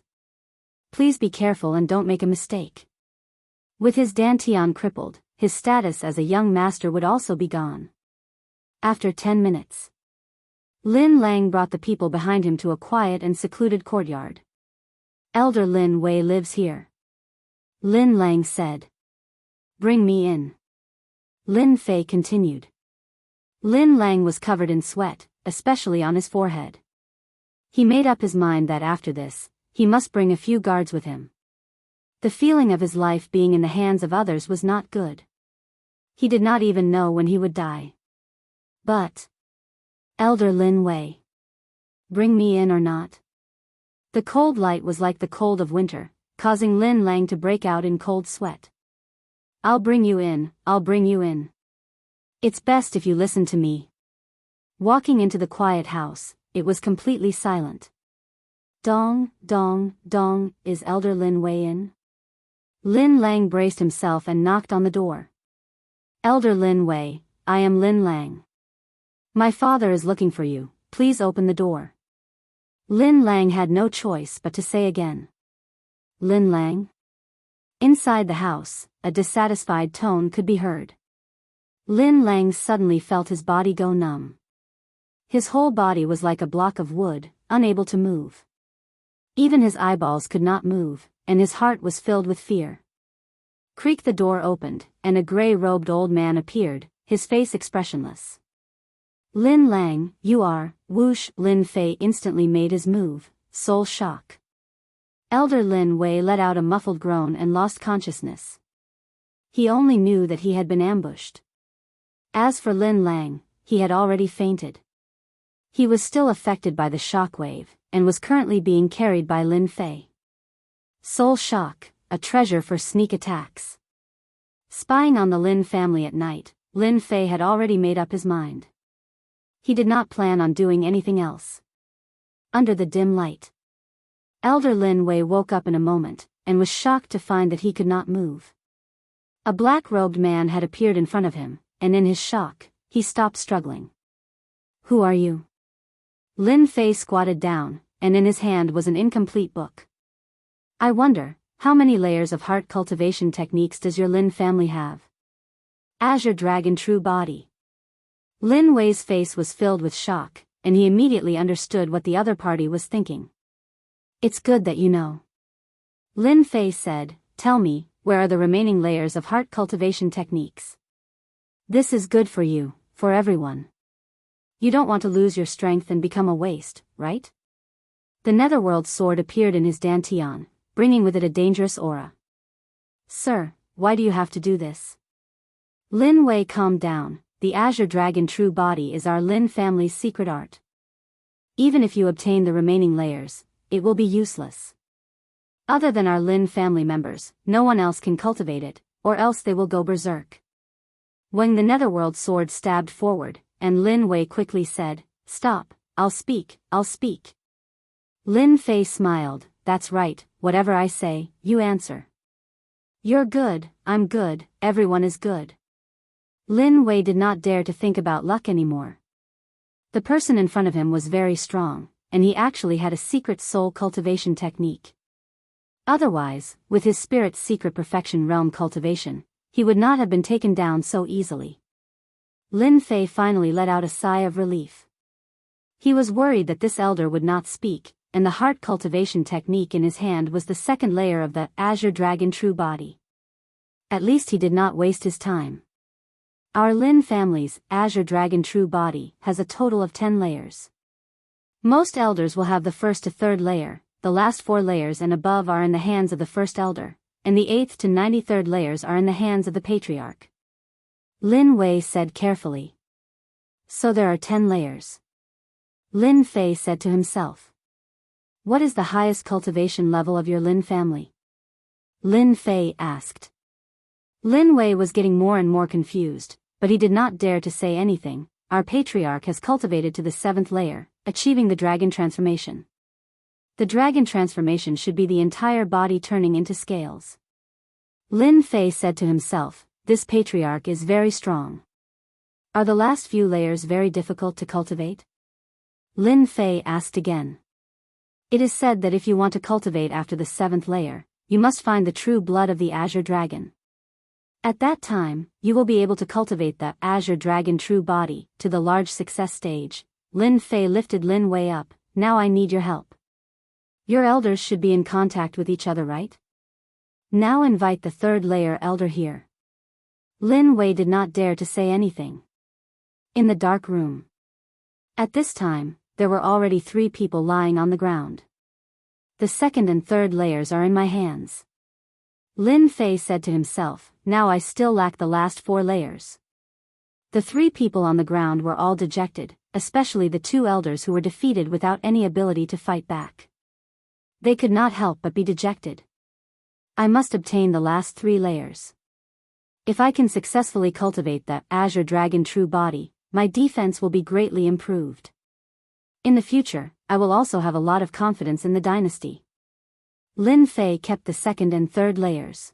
Please be careful and don't make a mistake. With his dantian crippled, his status as a young master would also be gone. After 10 minutes, Lin Lang brought the people behind him to a quiet and secluded courtyard. Elder Lin Wei lives here. Lin Lang said. Bring me in. Lin Fei continued. Lin Lang was covered in sweat, especially on his forehead. He made up his mind that after this, he must bring a few guards with him. The feeling of his life being in the hands of others was not good. He did not even know when he would die. But, Elder Lin Wei, bring me in or not? The cold light was like the cold of winter, causing Lin Lang to break out in cold sweat. I'll bring you in, I'll bring you in. It's best if you listen to me. Walking into the quiet house, it was completely silent. Dong, dong, dong, is Elder Lin Wei in? Lin Lang braced himself and knocked on the door. Elder Lin Wei, I am Lin Lang. My father is looking for you, please open the door. Lin Lang had no choice but to say again. Lin Lang? Inside the house, a dissatisfied tone could be heard. Lin Lang suddenly felt his body go numb. His whole body was like a block of wood, unable to move. Even his eyeballs could not move, and his heart was filled with fear. Creak, the door opened, and a gray-robed old man appeared, his face expressionless. Lin Lang, you are, whoosh. Lin Fei instantly made his move, soul shock. Elder Lin Wei let out a muffled groan and lost consciousness. He only knew that he had been ambushed. As for Lin Lang, he had already fainted. He was still affected by the shockwave, and was currently being carried by Lin Fei. Soul shock, a treasure for sneak attacks. Spying on the Lin family at night, Lin Fei had already made up his mind. He did not plan on doing anything else. Under the dim light, Elder Lin Wei woke up in a moment, and was shocked to find that he could not move. A black-robed man had appeared in front of him, and in his shock, he stopped struggling. Who are you? Lin Fei squatted down, and in his hand was an incomplete book. I wonder, how many layers of heart cultivation techniques does your Lin family have? Azure Dragon True Body. Lin Wei's face was filled with shock, and he immediately understood what the other party was thinking. It's good that you know. Lin Fei said, tell me, where are the remaining layers of heart cultivation techniques? This is good for you, for everyone. You don't want to lose your strength and become a waste, right? The Netherworld sword appeared in his dantian, bringing with it a dangerous aura. Sir, why do you have to do this? Lin Wei calmed down. The Azure Dragon True Body is our Lin family's secret art. Even if you obtain the remaining layers, it will be useless. Other than our Lin family members, no one else can cultivate it, or else they will go berserk. When the Netherworld sword stabbed forward, and Lin Wei quickly said, stop, I'll speak. Lin Fei smiled, that's right, whatever I say, you answer. You're good, I'm good, everyone is good. Lin Wei did not dare to think about luck anymore. The person in front of him was very strong, and he actually had a secret soul cultivation technique. Otherwise, with his spirit's secret perfection realm cultivation, he would not have been taken down so easily. Lin Fei finally let out a sigh of relief. He was worried that this elder would not speak, and the heart cultivation technique in his hand was the second layer of the Azure Dragon True Body. At least he did not waste his time. Our Lin family's Azure Dragon True Body has a total of 10 layers. Most elders will have the first to third layer, the last 4 layers and above are in the hands of the first elder, and the 8th to 93rd layers are in the hands of the patriarch. Lin Wei said carefully. So there are 10 layers. Lin Fei said to himself. What is the highest cultivation level of your Lin family? Lin Fei asked. Lin Wei was getting more and more confused, but he did not dare to say anything. Our patriarch has cultivated to the 7th layer, achieving the dragon transformation. The dragon transformation should be the entire body turning into scales. Lin Fei said to himself, this patriarch is very strong. Are the last few layers very difficult to cultivate? Lin Fei asked again. It is said that if you want to cultivate after the 7th layer, you must find the true blood of the Azure Dragon. At that time, you will be able to cultivate the Azure Dragon True Body to the large success stage. Lin Fei lifted Lin Wei up. Now I need your help. Your elders should be in contact with each other, right? Now invite the 3rd layer elder here. Lin Wei did not dare to say anything. In the dark room. At this time, there were already 3 people lying on the ground. The 2nd and 3rd layers are in my hands. Lin Fei said to himself, now I still lack the last 4 layers. The 3 people on the ground were all dejected, especially the 2 elders who were defeated without any ability to fight back. They could not help but be dejected. I must obtain the last 3 layers. If I can successfully cultivate the Azure Dragon True Body, my defense will be greatly improved. In the future, I will also have a lot of confidence in the dynasty. Lin Fei kept the 2nd and 3rd layers.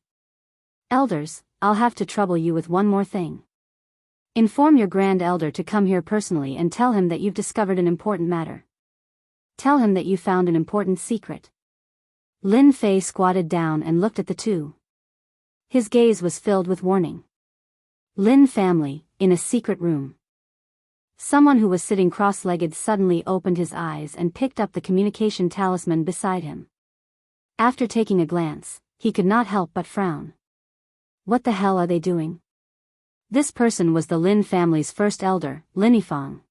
Elders, I'll have to trouble you with one more thing. Inform your Grand Elder to come here personally and tell him that you've discovered an important matter. Tell him that you found an important secret. Lin Fei squatted down and looked at the 2. His gaze was filled with warning. Lin family, in a secret room. Someone who was sitting cross-legged suddenly opened his eyes and picked up the communication talisman beside him. After taking a glance, he could not help but frown. What the hell are they doing? This person was the Lin family's first elder, Lin Yifang.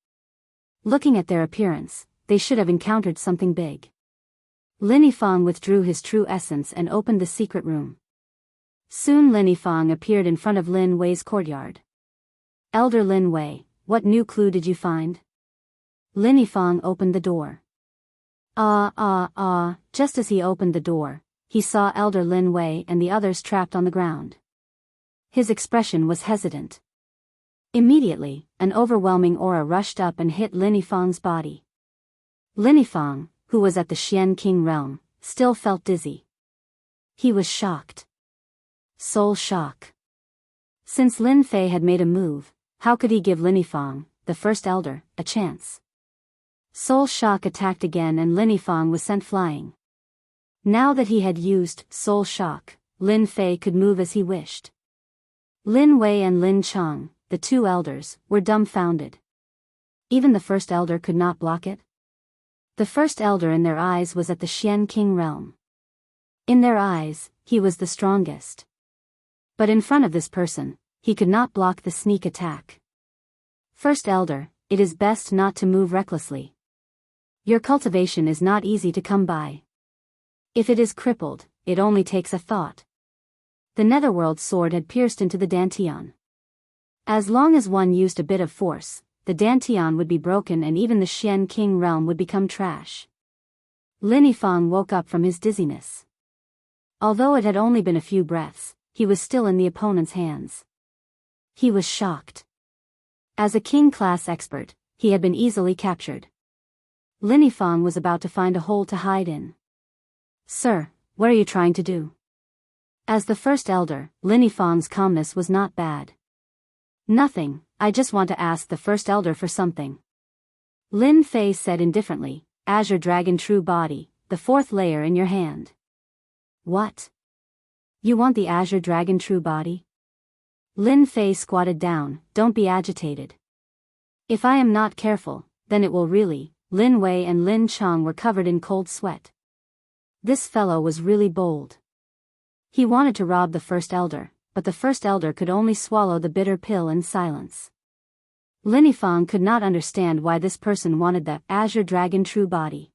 Looking at their appearance, they should have encountered something big. Lin Yifang withdrew his true essence and opened the secret room. Soon Lin Yifang appeared in front of Lin Wei's courtyard. Elder Lin Wei, what new clue did you find? Lin Yifang opened the door. Just as he opened the door, he saw Elder Lin Wei and the others trapped on the ground. His expression was hesitant. Immediately, an overwhelming aura rushed up and hit Lin Yifang's body. Lin Yifang, who was at the Xian King realm, still felt dizzy. He was shocked. Soul shock. Since Lin Fei had made a move, how could he give Lin Yifang, the first elder, a chance? Soul shock attacked again and Lin Yifang was sent flying. Now that he had used soul shock, Lin Fei could move as he wished. Lin Wei and Lin Chang, the two elders, were dumbfounded. Even the first elder could not block it? The first elder in their eyes was at the Xian King realm. In their eyes, he was the strongest. But in front of this person, he could not block the sneak attack. First elder, it is best not to move recklessly. Your cultivation is not easy to come by. If it is crippled, it only takes a thought. The netherworld sword had pierced into the dantian. As long as one used a bit of force, the dantian would be broken and even the Xian King realm would become trash. Lin Yifang woke up from his dizziness. Although it had only been a few breaths, he was still in the opponent's hands. He was shocked. As a king-class expert, he had been easily captured. Lin Yifang was about to find a hole to hide in. Sir, what are you trying to do? As the first elder, Lin Yifang's calmness was not bad. Nothing, I just want to ask the first elder for something. Lin Fei said indifferently, Azure Dragon True Body, the fourth layer in your hand. What? You want the Azure Dragon True Body? Lin Fei squatted down, don't be agitated. If I am not careful, then it will really. Lin Wei and Lin Chang were covered in cold sweat. This fellow was really bold. He wanted to rob the first elder, but the first elder could only swallow the bitter pill in silence. Lin Yifang could not understand why this person wanted the Azure Dragon True Body.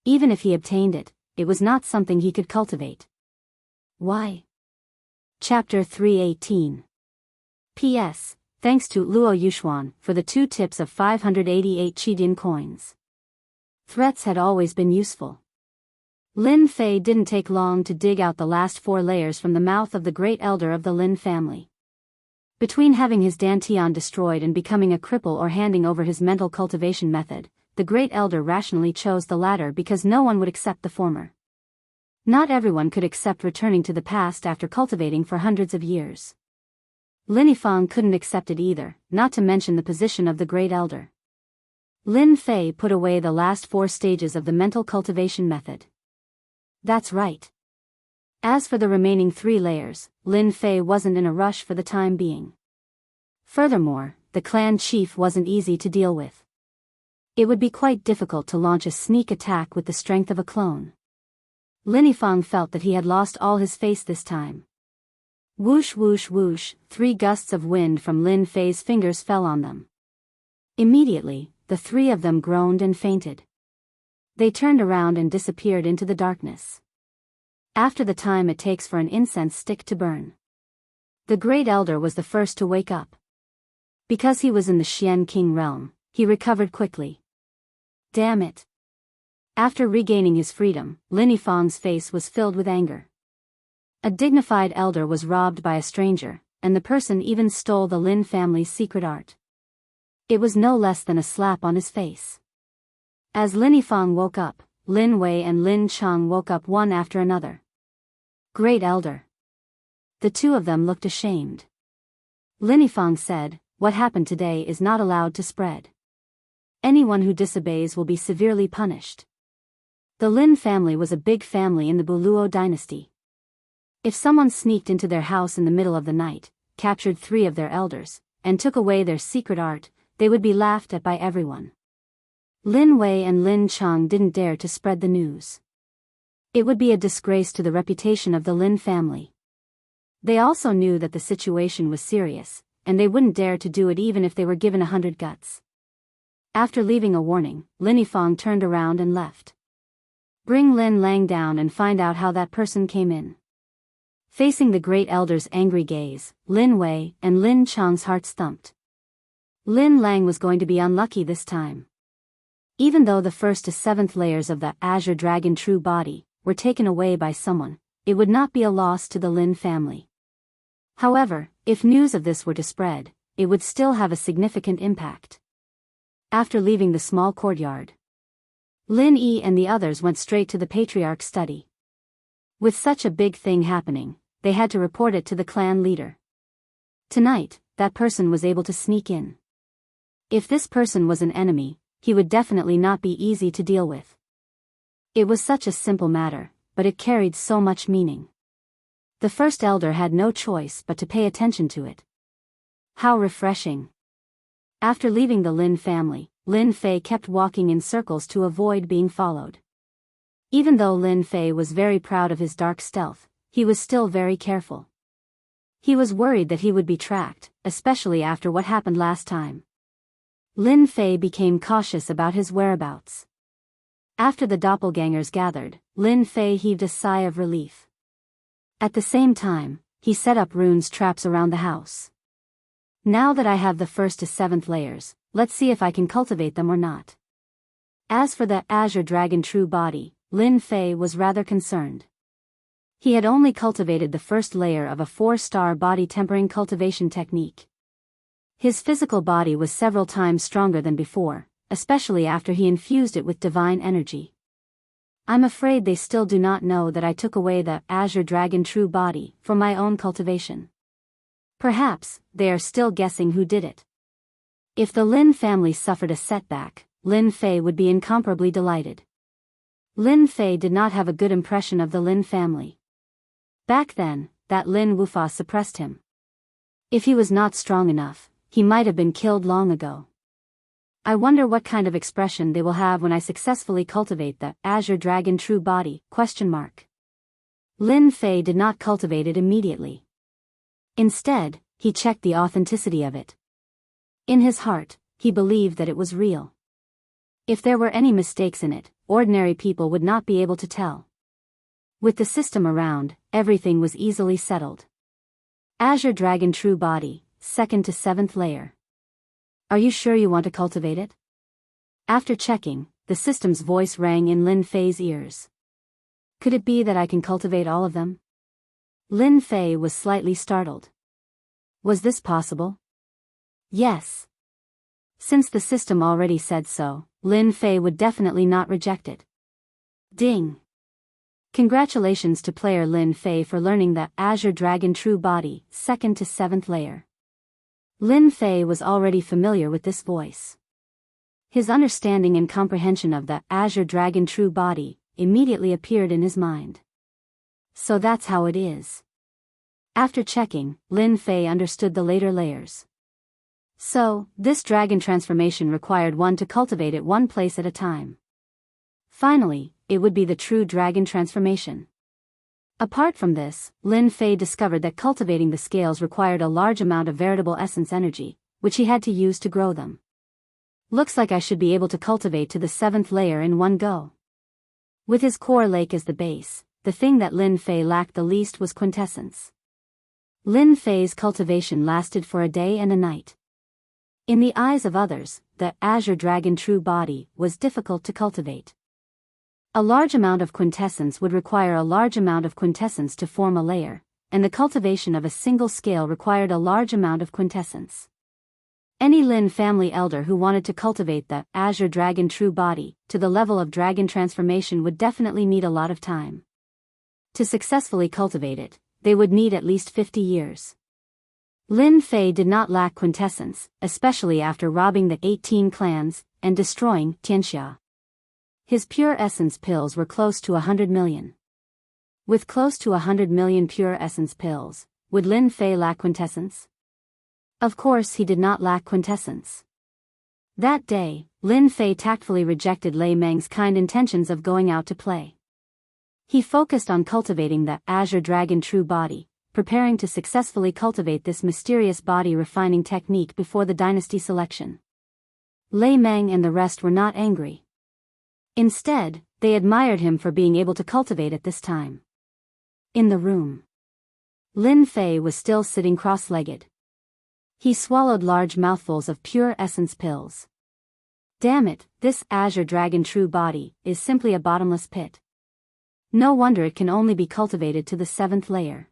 Even if he obtained it, it was not something he could cultivate. Why? Chapter 318. P.S. Thanks to Luo Yuxuan for the 2 tips of 588 Qidin coins. Threats had always been useful. Lin Fei didn't take long to dig out the last 4 layers from the mouth of the great elder of the Lin family. Between having his dantian destroyed and becoming a cripple or handing over his mental cultivation method, the great elder rationally chose the latter because no one would accept the former. Not everyone could accept returning to the past after cultivating for hundreds of years. Lin Yifang couldn't accept it either, not to mention the position of the great elder. Lin Fei put away the last 4 stages of the mental cultivation method. That's right. As for the remaining 3 layers, Lin Fei wasn't in a rush for the time being. Furthermore, the clan chief wasn't easy to deal with. It would be quite difficult to launch a sneak attack with the strength of a clone. Lin Yifang felt that he had lost all his face this time. Whoosh whoosh whoosh, 3 gusts of wind from Lin Fei's fingers fell on them. Immediately, the 3 of them groaned and fainted. They turned around and disappeared into the darkness. After the time it takes for an incense stick to burn. The great elder was the first to wake up. Because he was in the Xian King realm, he recovered quickly. Damn it. After regaining his freedom, Lin Yifang's face was filled with anger. A dignified elder was robbed by a stranger, and the person even stole the Lin family's secret art. It was no less than a slap on his face. As Lin Yifang woke up, Lin Wei and Lin Chang woke up one after another. Great elder. The 2 of them looked ashamed. Lin Yifang said, what happened today is not allowed to spread. Anyone who disobeys will be severely punished. The Lin family was a big family in the Buluo dynasty. If someone sneaked into their house in the middle of the night, captured 3 of their elders, and took away their secret art, they would be laughed at by everyone. Lin Wei and Lin Chang didn't dare to spread the news. It would be a disgrace to the reputation of the Lin family. They also knew that the situation was serious, and they wouldn't dare to do it even if they were given 100 guts. After leaving a warning, Lin Yifang turned around and left. Bring Lin Lang down and find out how that person came in. Facing the great elder's angry gaze, Lin Wei and Lin Chang's hearts thumped. Lin Lang was going to be unlucky this time. Even though the 1st to 7th layers of the Azure Dragon True Body were taken away by someone, it would not be a loss to the Lin family. However, if news of this were to spread, it would still have a significant impact. After leaving the small courtyard, Lin Yi and the others went straight to the patriarch's study. With such a big thing happening, they had to report it to the clan leader. Tonight, that person was able to sneak in. If this person was an enemy, he would definitely not be easy to deal with. It was such a simple matter, but it carried so much meaning. The first elder had no choice but to pay attention to it. How refreshing. After leaving the Lin family, Lin Fei kept walking in circles to avoid being followed. Even though Lin Fei was very proud of his dark stealth, he was still very careful. He was worried that he would be tracked, especially after what happened last time. Lin Fei became cautious about his whereabouts. After the doppelgangers gathered, Lin Fei heaved a sigh of relief. At the same time, he set up runes traps around the house. Now that I have the 1st to 7th layers, let's see if I can cultivate them or not. As for the Azure Dragon True Body, Lin Fei was rather concerned. He had only cultivated the 1st layer of a 4-star body tempering cultivation technique. His physical body was several times stronger than before, especially after he infused it with divine energy. I'm afraid they still do not know that I took away the Azure Dragon True Body for my own cultivation. Perhaps they are still guessing who did it. If the Lin family suffered a setback, Lin Fei would be incomparably delighted. Lin Fei did not have a good impression of the Lin family. Back then, that Lin Wufa suppressed him. If he was not strong enough, he might have been killed long ago. I wonder what kind of expression they will have when I successfully cultivate the Azure Dragon True Body, ? Lin Fei did not cultivate it immediately. Instead, he checked the authenticity of it. In his heart, he believed that it was real. If there were any mistakes in it, ordinary people would not be able to tell. With the system around, everything was easily settled. Azure Dragon True Body, 2nd to 7th layer. Are you sure you want to cultivate it? After checking, the system's voice rang in Lin Fei's ears. Could it be that I can cultivate all of them? Lin Fei was slightly startled. Was this possible? Yes. Since the system already said so, Lin Fei would definitely not reject it. Ding! Congratulations to player Lin Fei for learning the Azure Dragon True Body, 2nd to 7th layer. Lin Fei was already familiar with this voice. His understanding and comprehension of the Azure Dragon True Body immediately appeared in his mind. So that's how it is. After checking, Lin Fei understood the later layers. So, this dragon transformation required one to cultivate it one place at a time. Finally, it would be the true dragon transformation. Apart from this, Lin Fei discovered that cultivating the scales required a large amount of veritable essence energy, which he had to use to grow them. Looks like I should be able to cultivate to the 7th layer in one go. With his core lake as the base, the thing that Lin Fei lacked the least was quintessence. Lin Fei's cultivation lasted for a day and a night. In the eyes of others, the Azure Dragon True Body was difficult to cultivate. A large amount of quintessence would require a large amount of quintessence to form a layer, and the cultivation of a single scale required a large amount of quintessence. Any Lin family elder who wanted to cultivate the Azure Dragon True Body to the level of dragon transformation would definitely need a lot of time. To successfully cultivate it, they would need at least 50 years. Lin Fei did not lack quintessence, especially after robbing the 18 clans and destroying Tianxia. His pure essence pills were close to 100 million. With close to 100 million pure essence pills, would Lin Fei lack quintessence? Of course he did not lack quintessence. That day, Lin Fei tactfully rejected Lei Meng's kind intentions of going out to play. He focused on cultivating the Azure Dragon True Body, preparing to successfully cultivate this mysterious body refining technique before the dynasty selection. Lei Meng and the rest were not angry. Instead, they admired him for being able to cultivate at this time. In the room, Lin Fei was still sitting cross-legged. He swallowed large mouthfuls of pure essence pills. Damn it, this Azure Dragon True Body is simply a bottomless pit. No wonder it can only be cultivated to the 7th layer.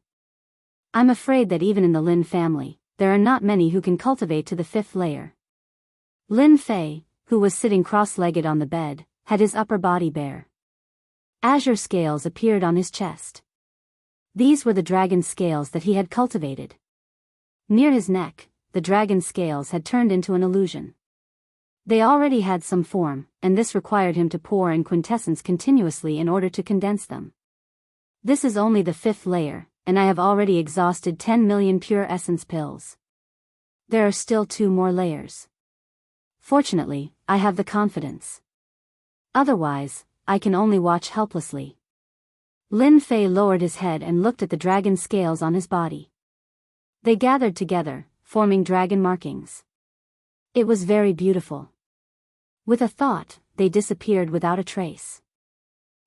I'm afraid that even in the Lin family, there are not many who can cultivate to the 5th layer. Lin Fei, who was sitting cross-legged on the bed, had his upper body bare. Azure scales appeared on his chest. These were the dragon scales that he had cultivated. Near his neck, the dragon scales had turned into an illusion. They already had some form, and this required him to pour in quintessence continuously in order to condense them. This is only the 5th layer, and I have already exhausted 10 million pure essence pills. There are still 2 more layers. Fortunately, I have the confidence. Otherwise, I can only watch helplessly. Lin Fei lowered his head and looked at the dragon scales on his body. They gathered together, forming dragon markings. It was very beautiful. With a thought, they disappeared without a trace.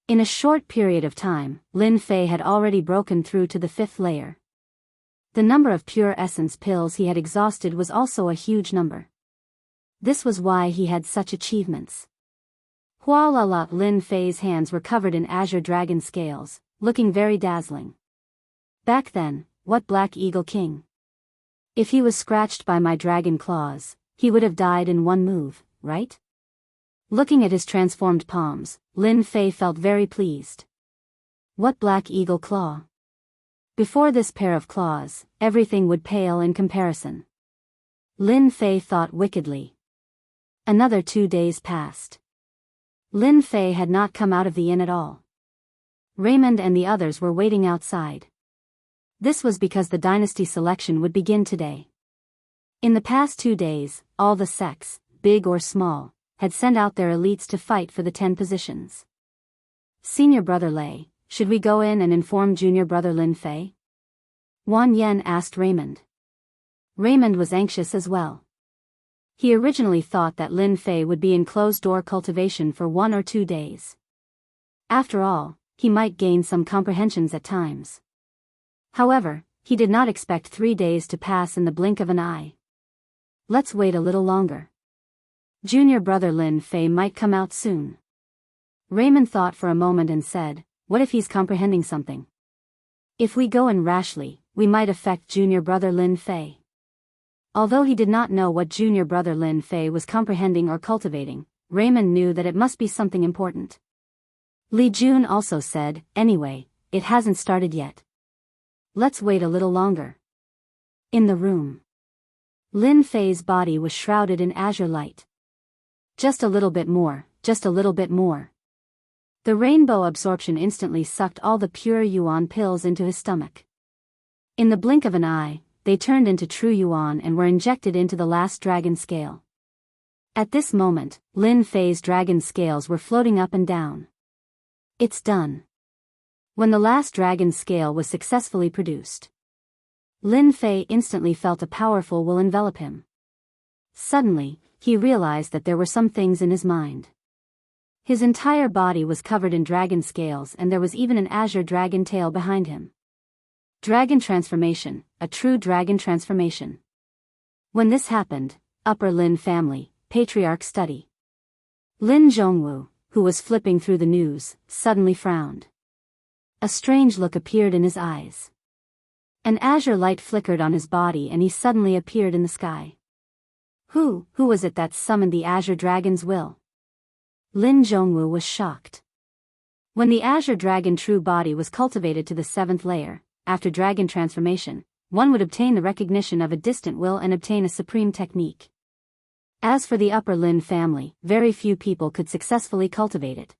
In a short period of time, Lin Fei had already broken through to the 5th layer. The number of pure essence pills he had exhausted was also a huge number. This was why he had such achievements. Hualala, Lin Fei's hands were covered in azure dragon scales, looking very dazzling. Back then, what Black Eagle King? If he was scratched by my dragon claws, he would have died in one move, right? Looking at his transformed palms, Lin Fei felt very pleased. What Black Eagle Claw? Before this pair of claws, everything would pale in comparison. Lin Fei thought wickedly. Another 2 days passed. Lin Fei had not come out of the inn at all. Raymond and the others were waiting outside. This was because the dynasty selection would begin today. In the past 2 days, all the sects, big or small, had sent out their elites to fight for the 10 positions. Senior brother Lei, should we go in and inform junior brother Lin Fei? Wan Yen asked Raymond. Raymond was anxious as well. He originally thought that Lin Fei would be in closed-door cultivation for 1 or 2 days. After all, he might gain some comprehensions at times. However, he did not expect 3 days to pass in the blink of an eye. Let's wait a little longer. Junior brother Lin Fei might come out soon. Raymond thought for a moment and said, what if he's comprehending something? If we go in rashly, we might affect junior brother Lin Fei. Although he did not know what junior brother Lin Fei was comprehending or cultivating, Raymond knew that it must be something important. Li Jun also said, anyway, it hasn't started yet. Let's wait a little longer. In the room, Lin Fei's body was shrouded in azure light. Just a little bit more, just a little bit more. The rainbow absorption instantly sucked all the pure yuan pills into his stomach. In the blink of an eye, they turned into true yuan and were injected into the last dragon scale. At this moment, Lin Fei's dragon scales were floating up and down. It's done. When the last dragon scale was successfully produced, Lin Fei instantly felt a powerful will envelop him. Suddenly, he realized that there were some things in his mind. His entire body was covered in dragon scales and there was even an azure dragon tail behind him. Dragon transformation, a true dragon transformation. When this happened, Upper Lin family, patriarch study. Lin Zhongwu, who was flipping through the news, suddenly frowned. A strange look appeared in his eyes. An azure light flickered on his body and he suddenly appeared in the sky. Who was it that summoned the azure dragon's will? Lin Zhongwu was shocked. When the azure dragon true body was cultivated to the 7th layer, after dragon transformation, one would obtain the recognition of a distant will and obtain a supreme technique. As for the Upper Lin family, very few people could successfully cultivate it.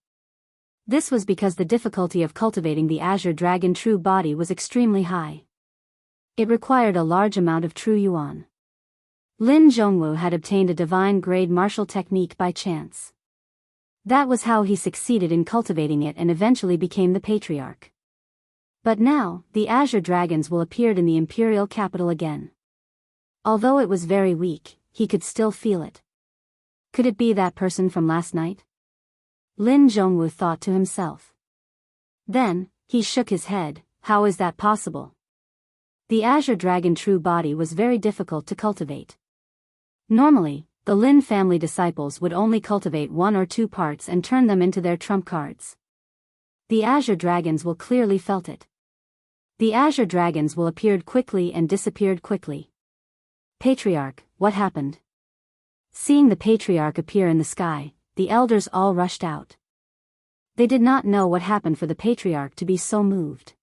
This was because the difficulty of cultivating the Azure Dragon true body was extremely high. It required a large amount of true yuan. Lin Zhongwu had obtained a divine grade martial technique by chance. That was how he succeeded in cultivating it and eventually became the patriarch. But now, the Azure Dragons will appear in the imperial capital again. Although it was very weak, he could still feel it. Could it be that person from last night? Lin Zhongwu thought to himself. Then, he shook his head. How is that possible? The Azure Dragon true body was very difficult to cultivate. Normally, the Lin family disciples would only cultivate 1 or 2 parts and turn them into their trump cards. The Azure Dragons will clearly felt it. The Azure Dragons will appeared quickly and disappeared quickly. Patriarch, what happened? Seeing the Patriarch appear in the sky, the elders all rushed out. They did not know what happened for the Patriarch to be so moved.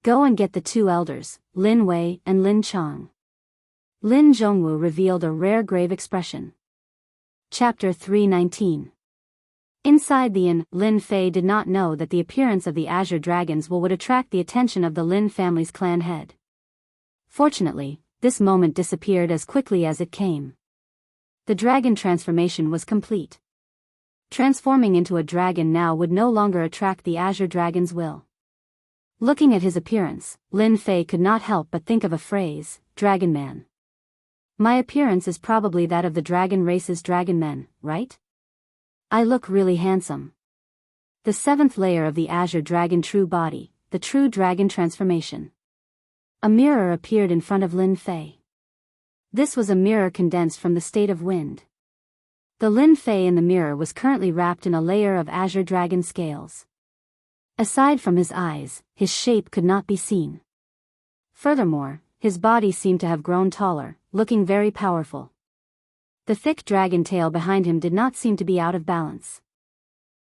Go and get the 2 elders, Lin Wei and Lin Chang. Lin Zhongwu revealed a rare grave expression. Chapter 319. Inside the inn, Lin Fei did not know that the appearance of the Azure Dragons would attract the attention of the Lin family's clan head. Fortunately, this moment disappeared as quickly as it came. The dragon transformation was complete. Transforming into a dragon now would no longer attract the Azure Dragon's will. Looking at his appearance, Lin Fei could not help but think of a phrase, Dragon Man. My appearance is probably that of the dragon race's dragon men, right? I look really handsome. The 7th layer of the Azure Dragon true body, the true dragon transformation. A mirror appeared in front of Lin Fei. This was a mirror condensed from the state of wind. The Lin Fei in the mirror was currently wrapped in a layer of Azure Dragon scales. Aside from his eyes, his shape could not be seen. Furthermore, his body seemed to have grown taller, looking very powerful. The thick dragon tail behind him did not seem to be out of balance.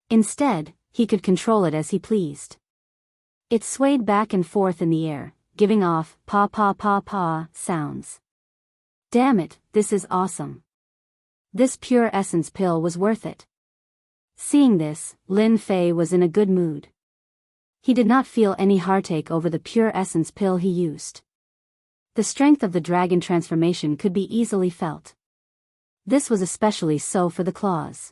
Instead, he could control it as he pleased. It swayed back and forth in the air, giving off pa sounds. Damn it, this is awesome. This pure essence pill was worth it. Seeing this, Lin Fei was in a good mood. He did not feel any heartache over the pure essence pill he used. The strength of the dragon transformation could be easily felt. This was especially so for the claws.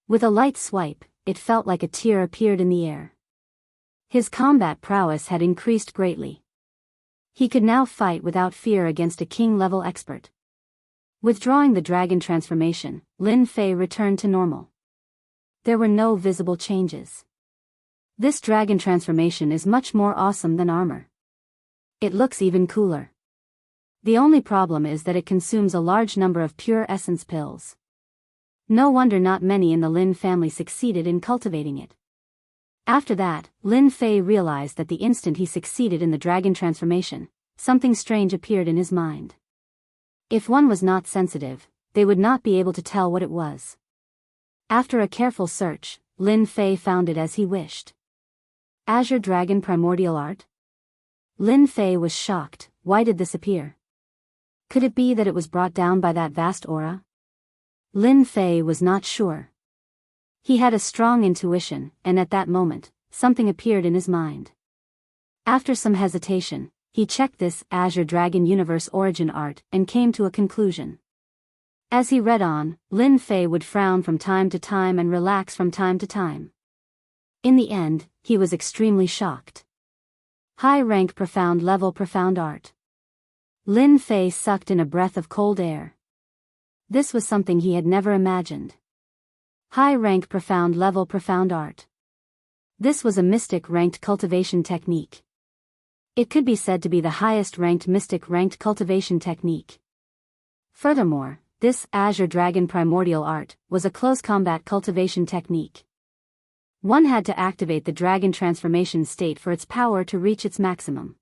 With a light swipe, it felt like a tear appeared in the air. His combat prowess had increased greatly. He could now fight without fear against a king-level expert. Withdrawing the dragon transformation, Lin Fei returned to normal. There were no visible changes. This dragon transformation is much more awesome than armor. It looks even cooler. The only problem is that it consumes a large number of pure essence pills. No wonder not many in the Lin family succeeded in cultivating it. After that, Lin Fei realized that the instant he succeeded in the dragon transformation, something strange appeared in his mind. If one was not sensitive, they would not be able to tell what it was. After a careful search, Lin Fei found it as he wished. Azure Dragon Primordial Art? Lin Fei was shocked. Why did this appear? Could it be that it was brought down by that vast aura? Lin Fei was not sure. He had a strong intuition, and at that moment, something appeared in his mind. After some hesitation, he checked this Azure Dragon Universe Origin Art and came to a conclusion. As he read on, Lin Fei would frown from time to time and relax from time to time. In the end, he was extremely shocked. High rank profound level profound art. Lin Fei sucked in a breath of cold air. This was something he had never imagined. High rank profound level profound art. This was a mystic ranked cultivation technique. It could be said to be the highest ranked mystic ranked cultivation technique. Furthermore, this Azure Dragon Primordial Art was a close combat cultivation technique. One had to activate the dragon transformation state for its power to reach its maximum.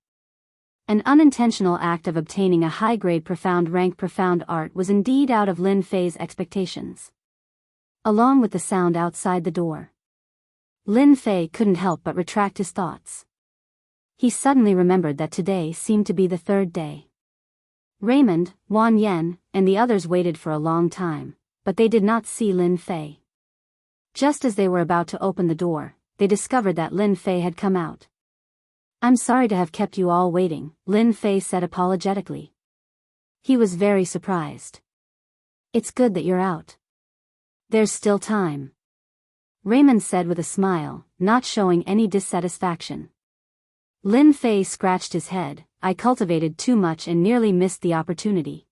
An unintentional act of obtaining a high-grade profound rank profound art was indeed out of Lin Fei's expectations. Along with the sound outside the door, Lin Fei couldn't help but retract his thoughts. He suddenly remembered that today seemed to be the 3rd day. Raymond, Wan Yen, and the others waited for a long time, but they did not see Lin Fei. Just as they were about to open the door, they discovered that Lin Fei had come out. "I'm sorry to have kept you all waiting," Lin Fei said apologetically. He was very surprised. "It's good that you're out. There's still time," Raymond said with a smile, not showing any dissatisfaction. Lin Fei scratched his head. "I cultivated too much and nearly missed the opportunity."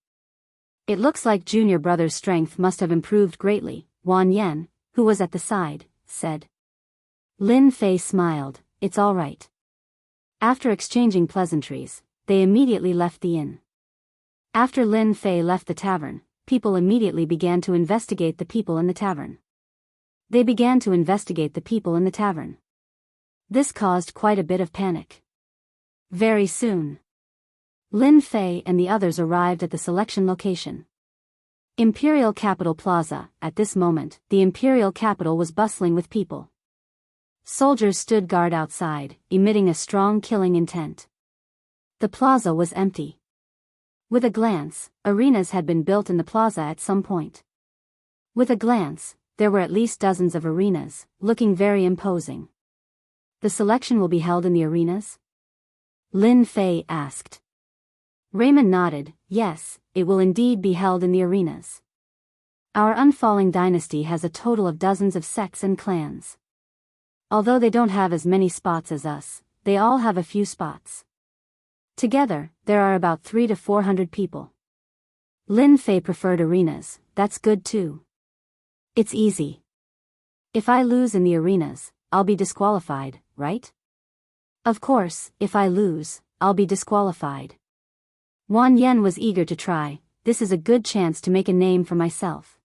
"It looks like junior brother's strength must have improved greatly," Wan Yan, who was at the side, said. Lin Fei smiled. "It's all right." After exchanging pleasantries, they immediately left the inn. After Lin Fei left the tavern, people immediately began to investigate the people in the tavern. They began to investigate the people in the tavern. This caused quite a bit of panic. Very soon, Lin Fei and the others arrived at the selection location. Imperial Capital Plaza. At this moment, the Imperial Capital was bustling with people. Soldiers stood guard outside, emitting a strong killing intent. The plaza was empty. With a glance, arenas had been built in the plaza at some point. With a glance, there were at least dozens of arenas, looking very imposing. "The selection will be held in the arenas?" Lin Fei asked. Raymond nodded. "Yes, it will indeed be held in the arenas. Our unfalling dynasty has a total of dozens of sects and clans. Although they don't have as many spots as us, they all have a few spots. Together, there are about 300 to 400 people." Lin Fei preferred arenas. "That's good too. It's easy. If I lose in the arenas, I'll be disqualified, right?" "Of course, if I lose, I'll be disqualified." Wan Yan was eager to try. "This is a good chance to make a name for myself.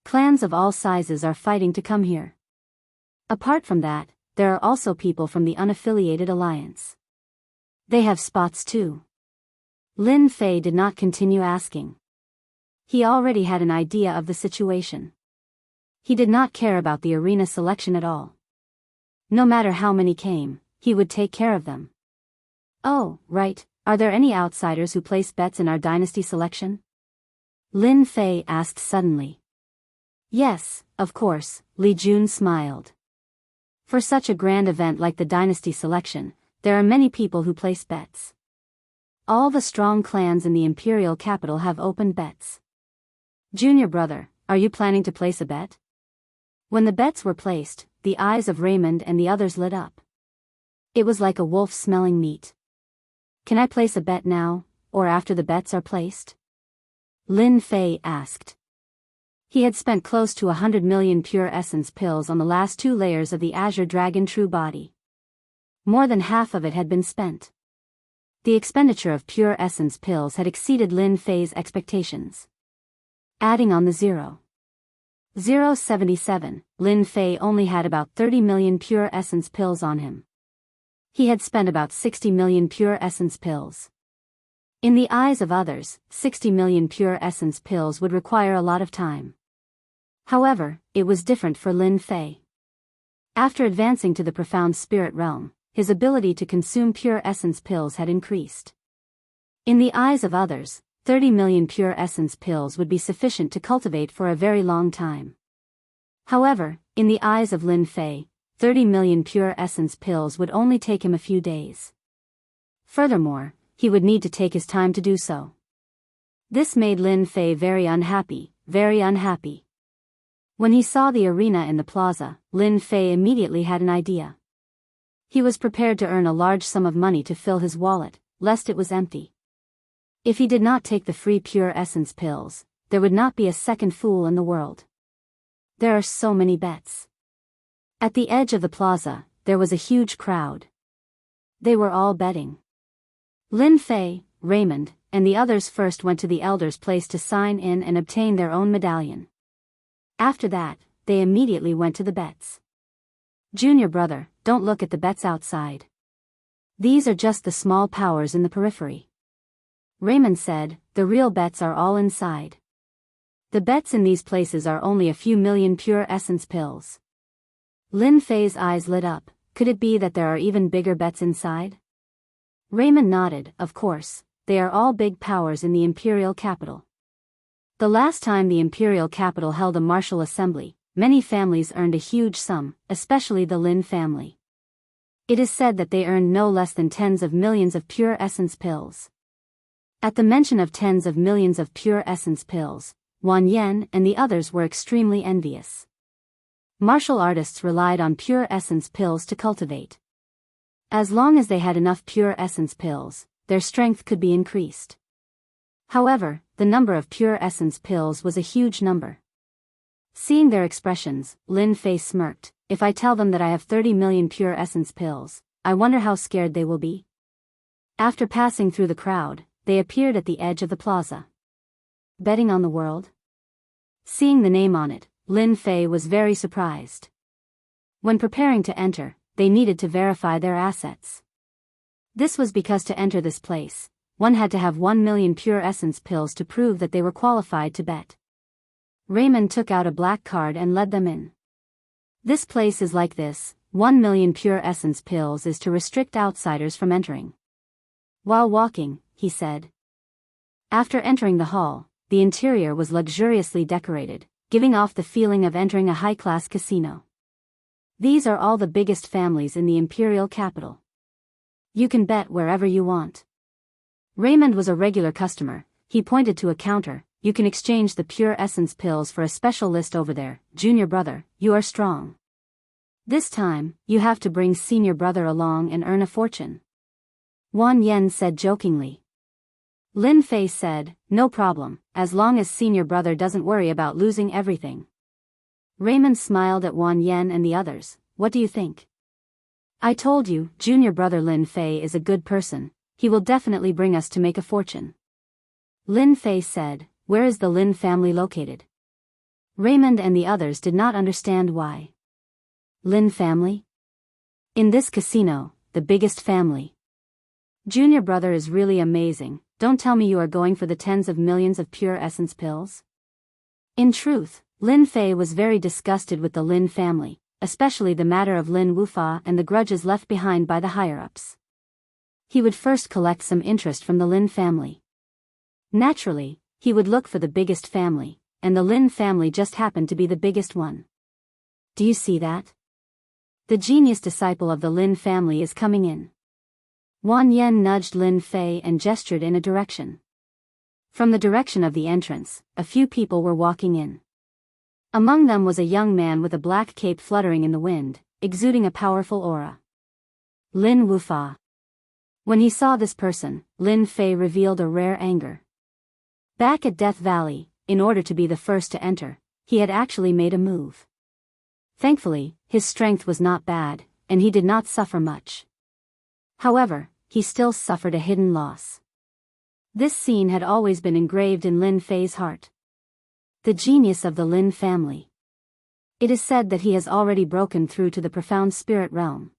Clans of all sizes are fighting to come here. Apart from that, there are also people from the unaffiliated alliance. They have spots too." Lin Fei did not continue asking. He already had an idea of the situation. He did not care about the arena selection at all. No matter how many came, he would take care of them. "Oh, right, are there any outsiders who place bets in our dynasty selection?" Lin Fei asked suddenly. "Yes, of course," Li Jun smiled. "For such a grand event like the dynasty selection, there are many people who place bets. All the strong clans in the imperial capital have opened bets. Junior brother, are you planning to place a bet?" When the bets were placed, the eyes of Raymond and the others lit up. It was like a wolf smelling meat. "Can I place a bet now, or after the bets are placed?" Lin Fei asked. He had spent close to 100 million pure essence pills on the last 2 layers of the Azure Dragon True Body. More than half of it had been spent. The expenditure of pure essence pills had exceeded Lin Fei's expectations. Adding on the 0.77, Lin Fei only had about 30 million pure essence pills on him. He had spent about 60 million pure essence pills. In the eyes of others, 60 million pure essence pills would require a lot of time. However, it was different for Lin Fei. After advancing to the profound spirit realm, his ability to consume pure essence pills had increased. In the eyes of others, 30 million pure essence pills would be sufficient to cultivate for a very long time. However, in the eyes of Lin Fei, 30 million pure essence pills would only take him a few days. Furthermore, he would need to take his time to do so. This made Lin Fei very unhappy, very unhappy. When he saw the arena in the plaza, Lin Fei immediately had an idea. He was prepared to earn a large sum of money to fill his wallet, lest it was empty. If he did not take the free pure essence pills, there would not be a second fool in the world. There are so many bets. At the edge of the plaza, there was a huge crowd. They were all betting. Lin Fei, Raymond, and the others first went to the elder's place to sign in and obtain their own medallion. After that, they immediately went to the bets. "Junior brother, don't look at the bets outside. These are just the small powers in the periphery." Raymond said, "The real bets are all inside. The bets in these places are only a few million pure essence pills." Lin Fei's eyes lit up. Could it be that there are even bigger bets inside? Raymond nodded. Of course, they are all big powers in the imperial capital. The last time the imperial capital held a martial assembly, many families earned a huge sum, especially the Lin family. It is said that they earned no less than tens of millions of pure essence pills. At the mention of tens of millions of pure essence pills, Wang Yan and the others were extremely envious. Martial artists relied on pure essence pills to cultivate. As long as they had enough pure essence pills, their strength could be increased. However, the number of pure essence pills was a huge number. Seeing their expressions, Lin Fei smirked. If I tell them that I have 30 million pure essence pills, I wonder how scared they will be. After passing through the crowd, they appeared at the edge of the plaza. Betting on the world? Seeing the name on it, Lin Fei was very surprised. When preparing to enter, they needed to verify their assets. This was because to enter this place, one had to have 1 million pure essence pills to prove that they were qualified to bet. Raymond took out a black card and led them in. This place is like this, 1 million pure essence pills is to restrict outsiders from entering. While walking, he said. After entering the hall, the interior was luxuriously decorated, giving off the feeling of entering a high-class casino. These are all the biggest families in the imperial capital. You can bet wherever you want. Raymond was a regular customer. He pointed to a counter. You can exchange the pure essence pills for a special list over there. Junior brother, you are strong. This time, you have to bring senior brother along and earn a fortune. Wang Yan said jokingly. Lin Fei said, no problem, as long as senior brother doesn't worry about losing everything. Raymond smiled at Wang Yan and the others. What do you think? I told you, junior brother Lin Fei is a good person. He will definitely bring us to make a fortune. Lin Fei said, where is the Lin family located? Raymond and the others did not understand why. Lin family? In this casino, the biggest family. Junior brother is really amazing. Don't tell me you are going for the tens of millions of pure essence pills. In truth, Lin Fei was very disgusted with the Lin family, especially the matter of Lin Wufa and the grudges left behind by the higher-ups. He would first collect some interest from the Lin family. Naturally, he would look for the biggest family, and the Lin family just happened to be the biggest one. Do you see that? The genius disciple of the Lin family is coming in. Wang Yan nudged Lin Fei and gestured in a direction. From the direction of the entrance, a few people were walking in. Among them was a young man with a black cape fluttering in the wind, exuding a powerful aura. Lin Wufa. When he saw this person, Lin Fei revealed a rare anger. Back at Death Valley, in order to be the first to enter, he had actually made a move. Thankfully, his strength was not bad, and he did not suffer much. However, he still suffered a hidden loss. This scene had always been engraved in Lin Fei's heart. The genius of the Lin family. It is said that he has already broken through to the profound spirit realm.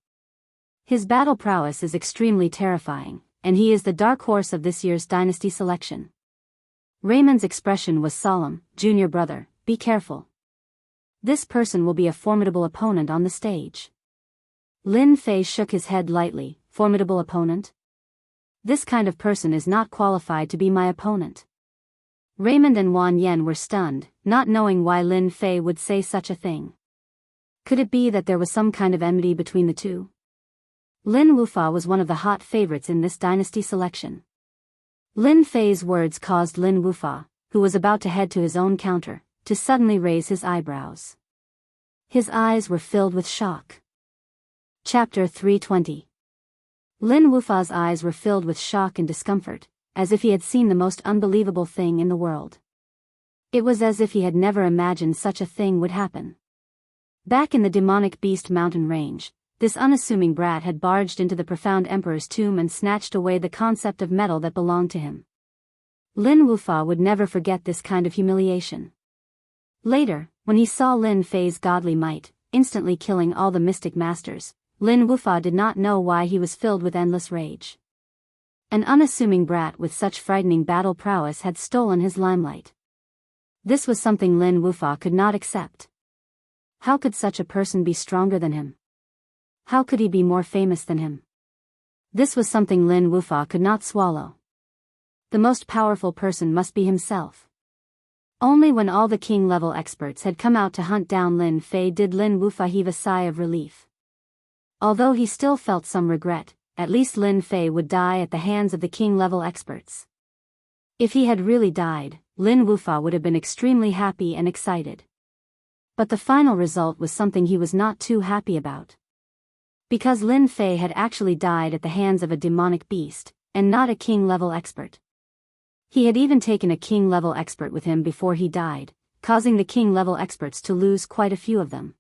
His battle prowess is extremely terrifying, and he is the dark horse of this year's dynasty selection. Raymond's expression was solemn. Junior brother, be careful. This person will be a formidable opponent on the stage. Lin Fei shook his head lightly. Formidable opponent? This kind of person is not qualified to be my opponent. Raymond and Wang Yan were stunned, not knowing why Lin Fei would say such a thing. Could it be that there was some kind of enmity between the two? Lin Wufa was one of the hot favorites in this dynasty selection. Lin Fei's words caused Lin Wufa, who was about to head to his own counter, to suddenly raise his eyebrows. His eyes were filled with shock. Chapter 320. Lin Wufa's eyes were filled with shock and discomfort, as if he had seen the most unbelievable thing in the world. It was as if he had never imagined such a thing would happen. Back in the demonic beast mountain range, this unassuming brat had barged into the profound emperor's tomb and snatched away the concept of metal that belonged to him. Lin Wufa would never forget this kind of humiliation. Later, when he saw Lin Fei's godly might, instantly killing all the mystic masters, Lin Wufa did not know why he was filled with endless rage. An unassuming brat with such frightening battle prowess had stolen his limelight. This was something Lin Wufa could not accept. How could such a person be stronger than him? How could he be more famous than him? This was something Lin Wufa could not swallow. The most powerful person must be himself. Only when all the king-level experts had come out to hunt down Lin Fei did Lin Wufa heave a sigh of relief. Although he still felt some regret, at least Lin Fei would die at the hands of the king-level experts. If he had really died, Lin Wufa would have been extremely happy and excited. But the final result was something he was not too happy about. Because Lin Fei had actually died at the hands of a demonic beast, and not a king-level expert. He had even taken a king-level expert with him before he died, causing the king-level experts to lose quite a few of them.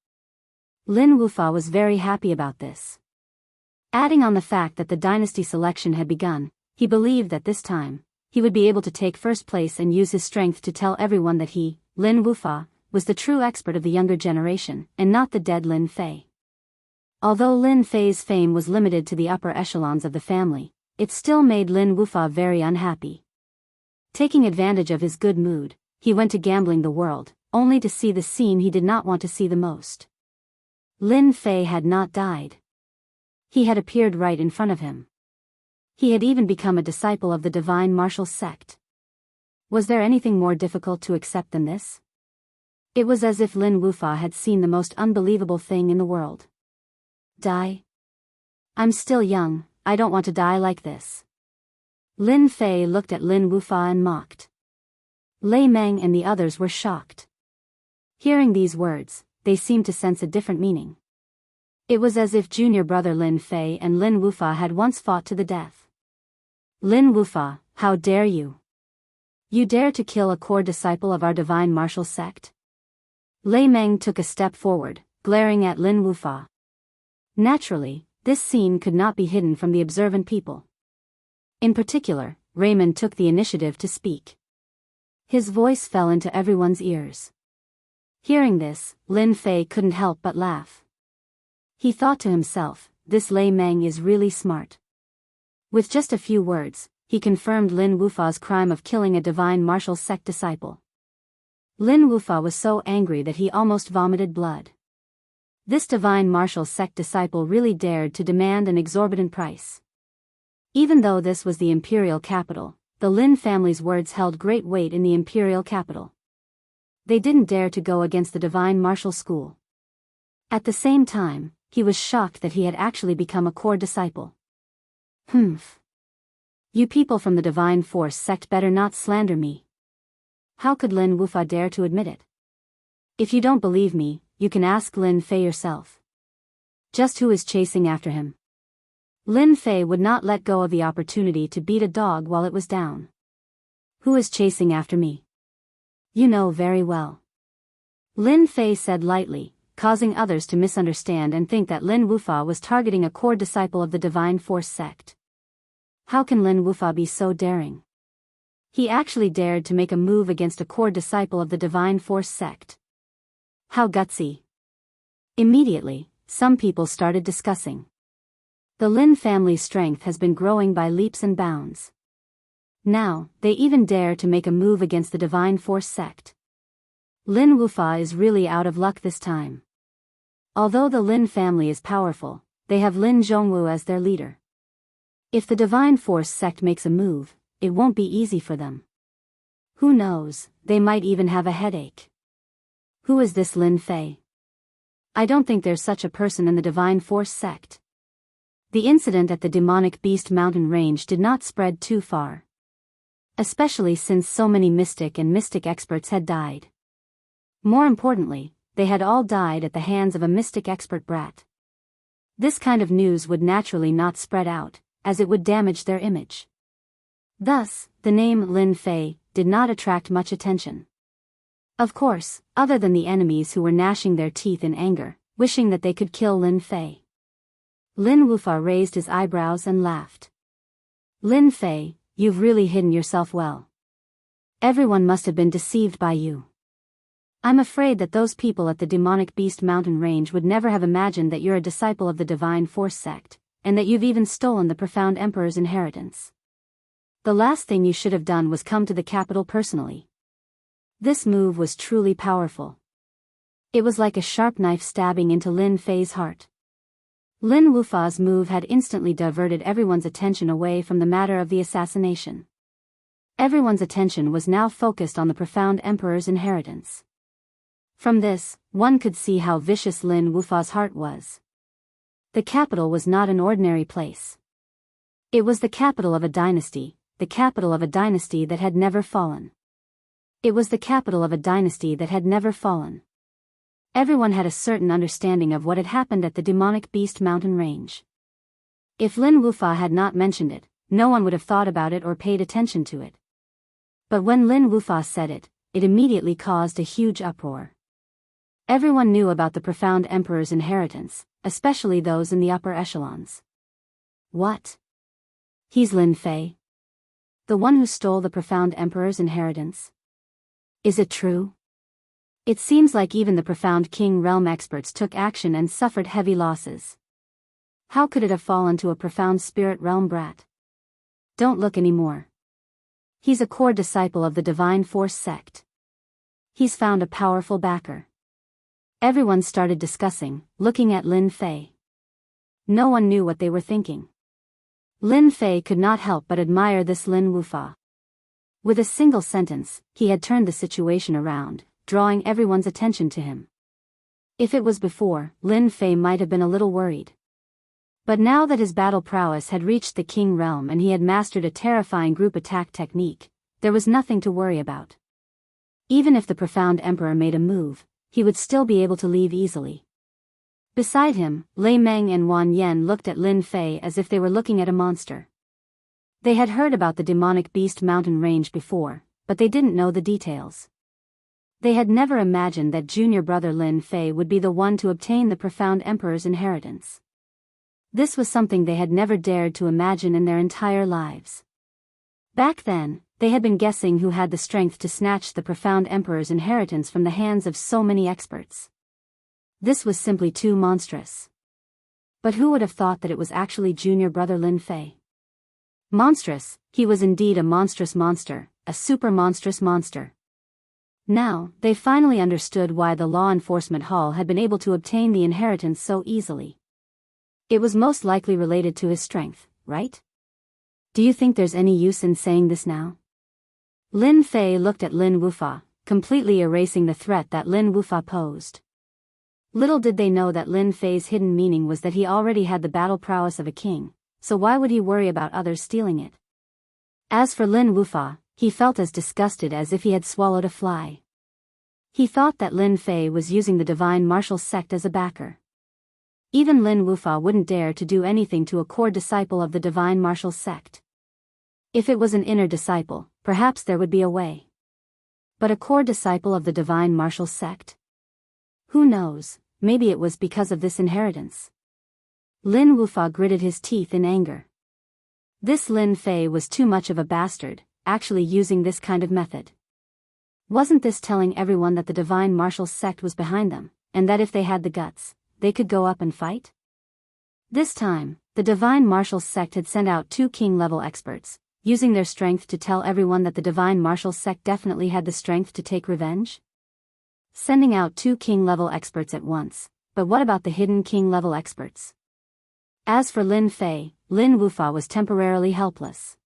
Lin Wufa was very happy about this. Adding on the fact that the dynasty selection had begun, he believed that this time, he would be able to take first place and use his strength to tell everyone that he, Lin Wufa, was the true expert of the younger generation, and not the dead Lin Fei. Although Lin Fei's fame was limited to the upper echelons of the family, it still made Lin Wufa very unhappy. Taking advantage of his good mood, he went to gambling the world, only to see the scene he did not want to see the most. Lin Fei had not died. He had appeared right in front of him. He had even become a disciple of the divine martial sect. Was there anything more difficult to accept than this? It was as if Lin Wufa had seen the most unbelievable thing in the world. Die? I'm still young, I don't want to die like this. Lin Fei looked at Lin Wufa and mocked. Lei Meng and the others were shocked. Hearing these words, they seemed to sense a different meaning. It was as if junior brother Lin Fei and Lin Wufa had once fought to the death. Lin Wufa, how dare you? You dare to kill a core disciple of our divine martial sect? Lei Meng took a step forward, glaring at Lin Wufa. Naturally, this scene could not be hidden from the observant people. In particular, Raymond took the initiative to speak. His voice fell into everyone's ears. Hearing this, Lin Fei couldn't help but laugh. He thought to himself, this Lei Meng is really smart. With just a few words, he confirmed Lin Wufa's crime of killing a divine martial sect disciple. Lin Wufa was so angry that he almost vomited blood. This divine martial sect disciple really dared to demand an exorbitant price. Even though this was the imperial capital, the Lin family's words held great weight in the imperial capital. They didn't dare to go against the divine martial school. At the same time, he was shocked that he had actually become a core disciple. Humph. You people from the divine force sect better not slander me. How could Lin Wufa dare to admit it? If you don't believe me, you can ask Lin Fei yourself. Just who is chasing after him? Lin Fei would not let go of the opportunity to beat a dog while it was down. Who is chasing after me? You know very well. Lin Fei said lightly, causing others to misunderstand and think that Lin Wufa was targeting a core disciple of the Divine Force sect. How can Lin Wufa be so daring? He actually dared to make a move against a core disciple of the Divine Force sect. How gutsy. Immediately, some people started discussing. The Lin family's strength has been growing by leaps and bounds. Now, they even dare to make a move against the Divine Force sect. Lin Wufa is really out of luck this time. Although the Lin family is powerful, they have Lin Zhongwu as their leader. If the Divine Force sect makes a move, it won't be easy for them. Who knows, they might even have a headache. Who is this Lin Fei? I don't think there's such a person in the Divine Force sect. The incident at the demonic beast mountain range did not spread too far. Especially since so many mystic and mystic experts had died. More importantly, they had all died at the hands of a mystic expert brat. This kind of news would naturally not spread out, as it would damage their image. Thus, the name Lin Fei did not attract much attention. Of course, other than the enemies who were gnashing their teeth in anger, wishing that they could kill Lin Fei. Lin Wufa raised his eyebrows and laughed. Lin Fei, you've really hidden yourself well. Everyone must have been deceived by you. I'm afraid that those people at the demonic beast mountain range would never have imagined that you're a disciple of the Divine Force sect, and that you've even stolen the profound emperor's inheritance. The last thing you should have done was come to the capital personally. This move was truly powerful. It was like a sharp knife stabbing into Lin Fei's heart. Lin Wufa's move had instantly diverted everyone's attention away from the matter of the assassination. Everyone's attention was now focused on the profound emperor's inheritance. From this, one could see how vicious Lin Wufa's heart was. The capital was not an ordinary place. It was the capital of a dynasty, the capital of a dynasty that had never fallen. It was the capital of a dynasty that had never fallen. Everyone had a certain understanding of what had happened at the demonic beast mountain range. If Lin Wufa had not mentioned it, no one would have thought about it or paid attention to it. But when Lin Wufa said it, it immediately caused a huge uproar. Everyone knew about the profound emperor's inheritance, especially those in the upper echelons. What? He's Lin Fei? The one who stole the profound emperor's inheritance? Is it true? It seems like even the profound king realm experts took action and suffered heavy losses. How could it have fallen to a profound spirit realm brat? Don't look anymore. He's a core disciple of the Divine Force sect. He's found a powerful backer. Everyone started discussing, looking at Lin Fei. No one knew what they were thinking. Lin Fei could not help but admire this Lin Wufa. With a single sentence, he had turned the situation around, drawing everyone's attention to him. If it was before, Lin Fei might have been a little worried. But now that his battle prowess had reached the king realm and he had mastered a terrifying group attack technique, there was nothing to worry about. Even if the profound emperor made a move, he would still be able to leave easily. Beside him, Lei Meng and Wan Yen looked at Lin Fei as if they were looking at a monster. They had heard about the demonic beast mountain range before, but they didn't know the details. They had never imagined that junior brother Lin Fei would be the one to obtain the profound emperor's inheritance. This was something they had never dared to imagine in their entire lives. Back then, they had been guessing who had the strength to snatch the profound emperor's inheritance from the hands of so many experts. This was simply too monstrous. But who would have thought that it was actually junior brother Lin Fei? Monstrous, he was indeed a monstrous monster, a super monstrous monster. Now, they finally understood why the law enforcement hall had been able to obtain the inheritance so easily. It was most likely related to his strength, right? Do you think there's any use in saying this now? Lin Fei looked at Lin Wufa, completely erasing the threat that Lin Wufa posed. Little did they know that Lin Fei's hidden meaning was that he already had the battle prowess of a king, so why would he worry about others stealing it? As for Lin Wufa, he felt as disgusted as if he had swallowed a fly. He thought that Lin Fei was using the divine martial sect as a backer. Even Lin Wufa wouldn't dare to do anything to a core disciple of the divine martial sect. If it was an inner disciple, perhaps there would be a way. But a core disciple of the divine martial sect? Who knows, maybe it was because of this inheritance. Lin Wufa gritted his teeth in anger. This Lin Fei was too much of a bastard, actually using this kind of method. Wasn't this telling everyone that the divine martial sect was behind them, and that if they had the guts, they could go up and fight? This time, the divine martial sect had sent out 2 king-level experts, using their strength to tell everyone that the divine martial sect definitely had the strength to take revenge? Sending out 2 king-level experts at once, but what about the hidden king-level experts? As for Lin Fei, Lin Wufa was temporarily helpless.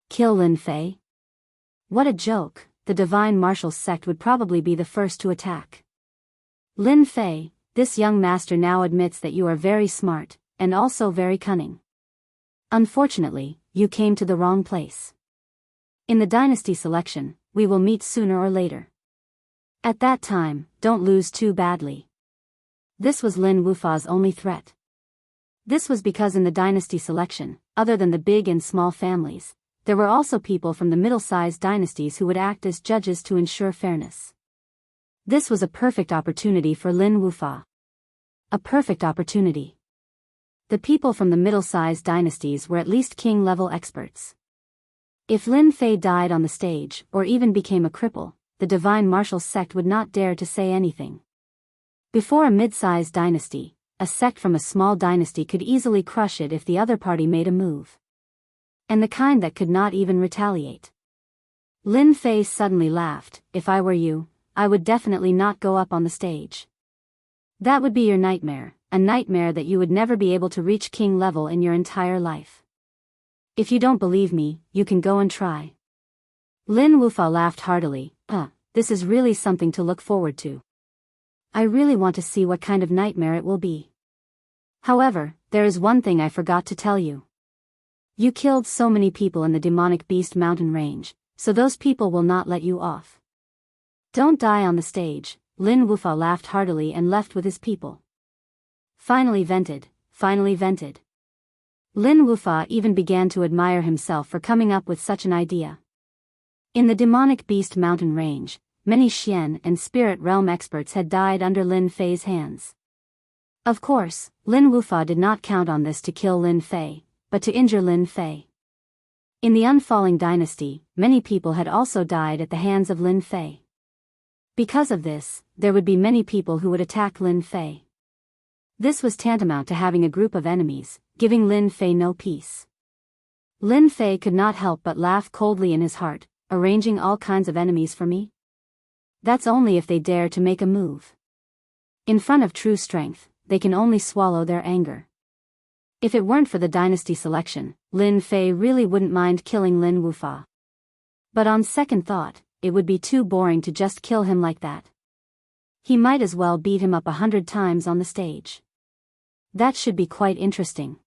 Kill Lin Fei? What a joke, the divine martial sect would probably be the first to attack. Lin Fei, this young master now admits that you are very smart, and also very cunning. Unfortunately, you came to the wrong place. In the dynasty selection, we will meet sooner or later. At that time, don't lose too badly. This was Lin Wufa's only threat. This was because in the dynasty selection, other than the big and small families, there were also people from the middle-sized dynasties who would act as judges to ensure fairness. This was a perfect opportunity for Lin Wufa. A perfect opportunity. The people from the middle-sized dynasties were at least king-level experts. If Lin Fei died on the stage, or even became a cripple, the divine martial sect would not dare to say anything. Before a mid-sized dynasty, a sect from a small dynasty could easily crush it if the other party made a move. And the kind that could not even retaliate. Lin Fei suddenly laughed. If I were you, I would definitely not go up on the stage. That would be your nightmare, a nightmare that you would never be able to reach king level in your entire life. If you don't believe me, you can go and try. Lin Wufa laughed heartily. This is really something to look forward to. I really want to see what kind of nightmare it will be. However, there is one thing I forgot to tell you. You killed so many people in the demonic beast mountain range, so those people will not let you off. Don't die on the stage. Lin Wufa laughed heartily and left with his people. Finally vented. Lin Wufa even began to admire himself for coming up with such an idea. In the demonic beast mountain range, many Xian and spirit realm experts had died under Lin Fei's hands. Of course, Lin Wufa did not count on this to kill Lin Fei, but to injure Lin Fei. In the unfalling dynasty, many people had also died at the hands of Lin Fei. Because of this, there would be many people who would attack Lin Fei. This was tantamount to having a group of enemies, giving Lin Fei no peace. Lin Fei could not help but laugh coldly in his heart, arranging all kinds of enemies for me? That's only if they dare to make a move. In front of true strength, they can only swallow their anger. If it weren't for the dynasty selection, Lin Fei really wouldn't mind killing Lin Wufa. But on second thought, it would be too boring to just kill him like that. He might as well beat him up 100 times on the stage. That should be quite interesting.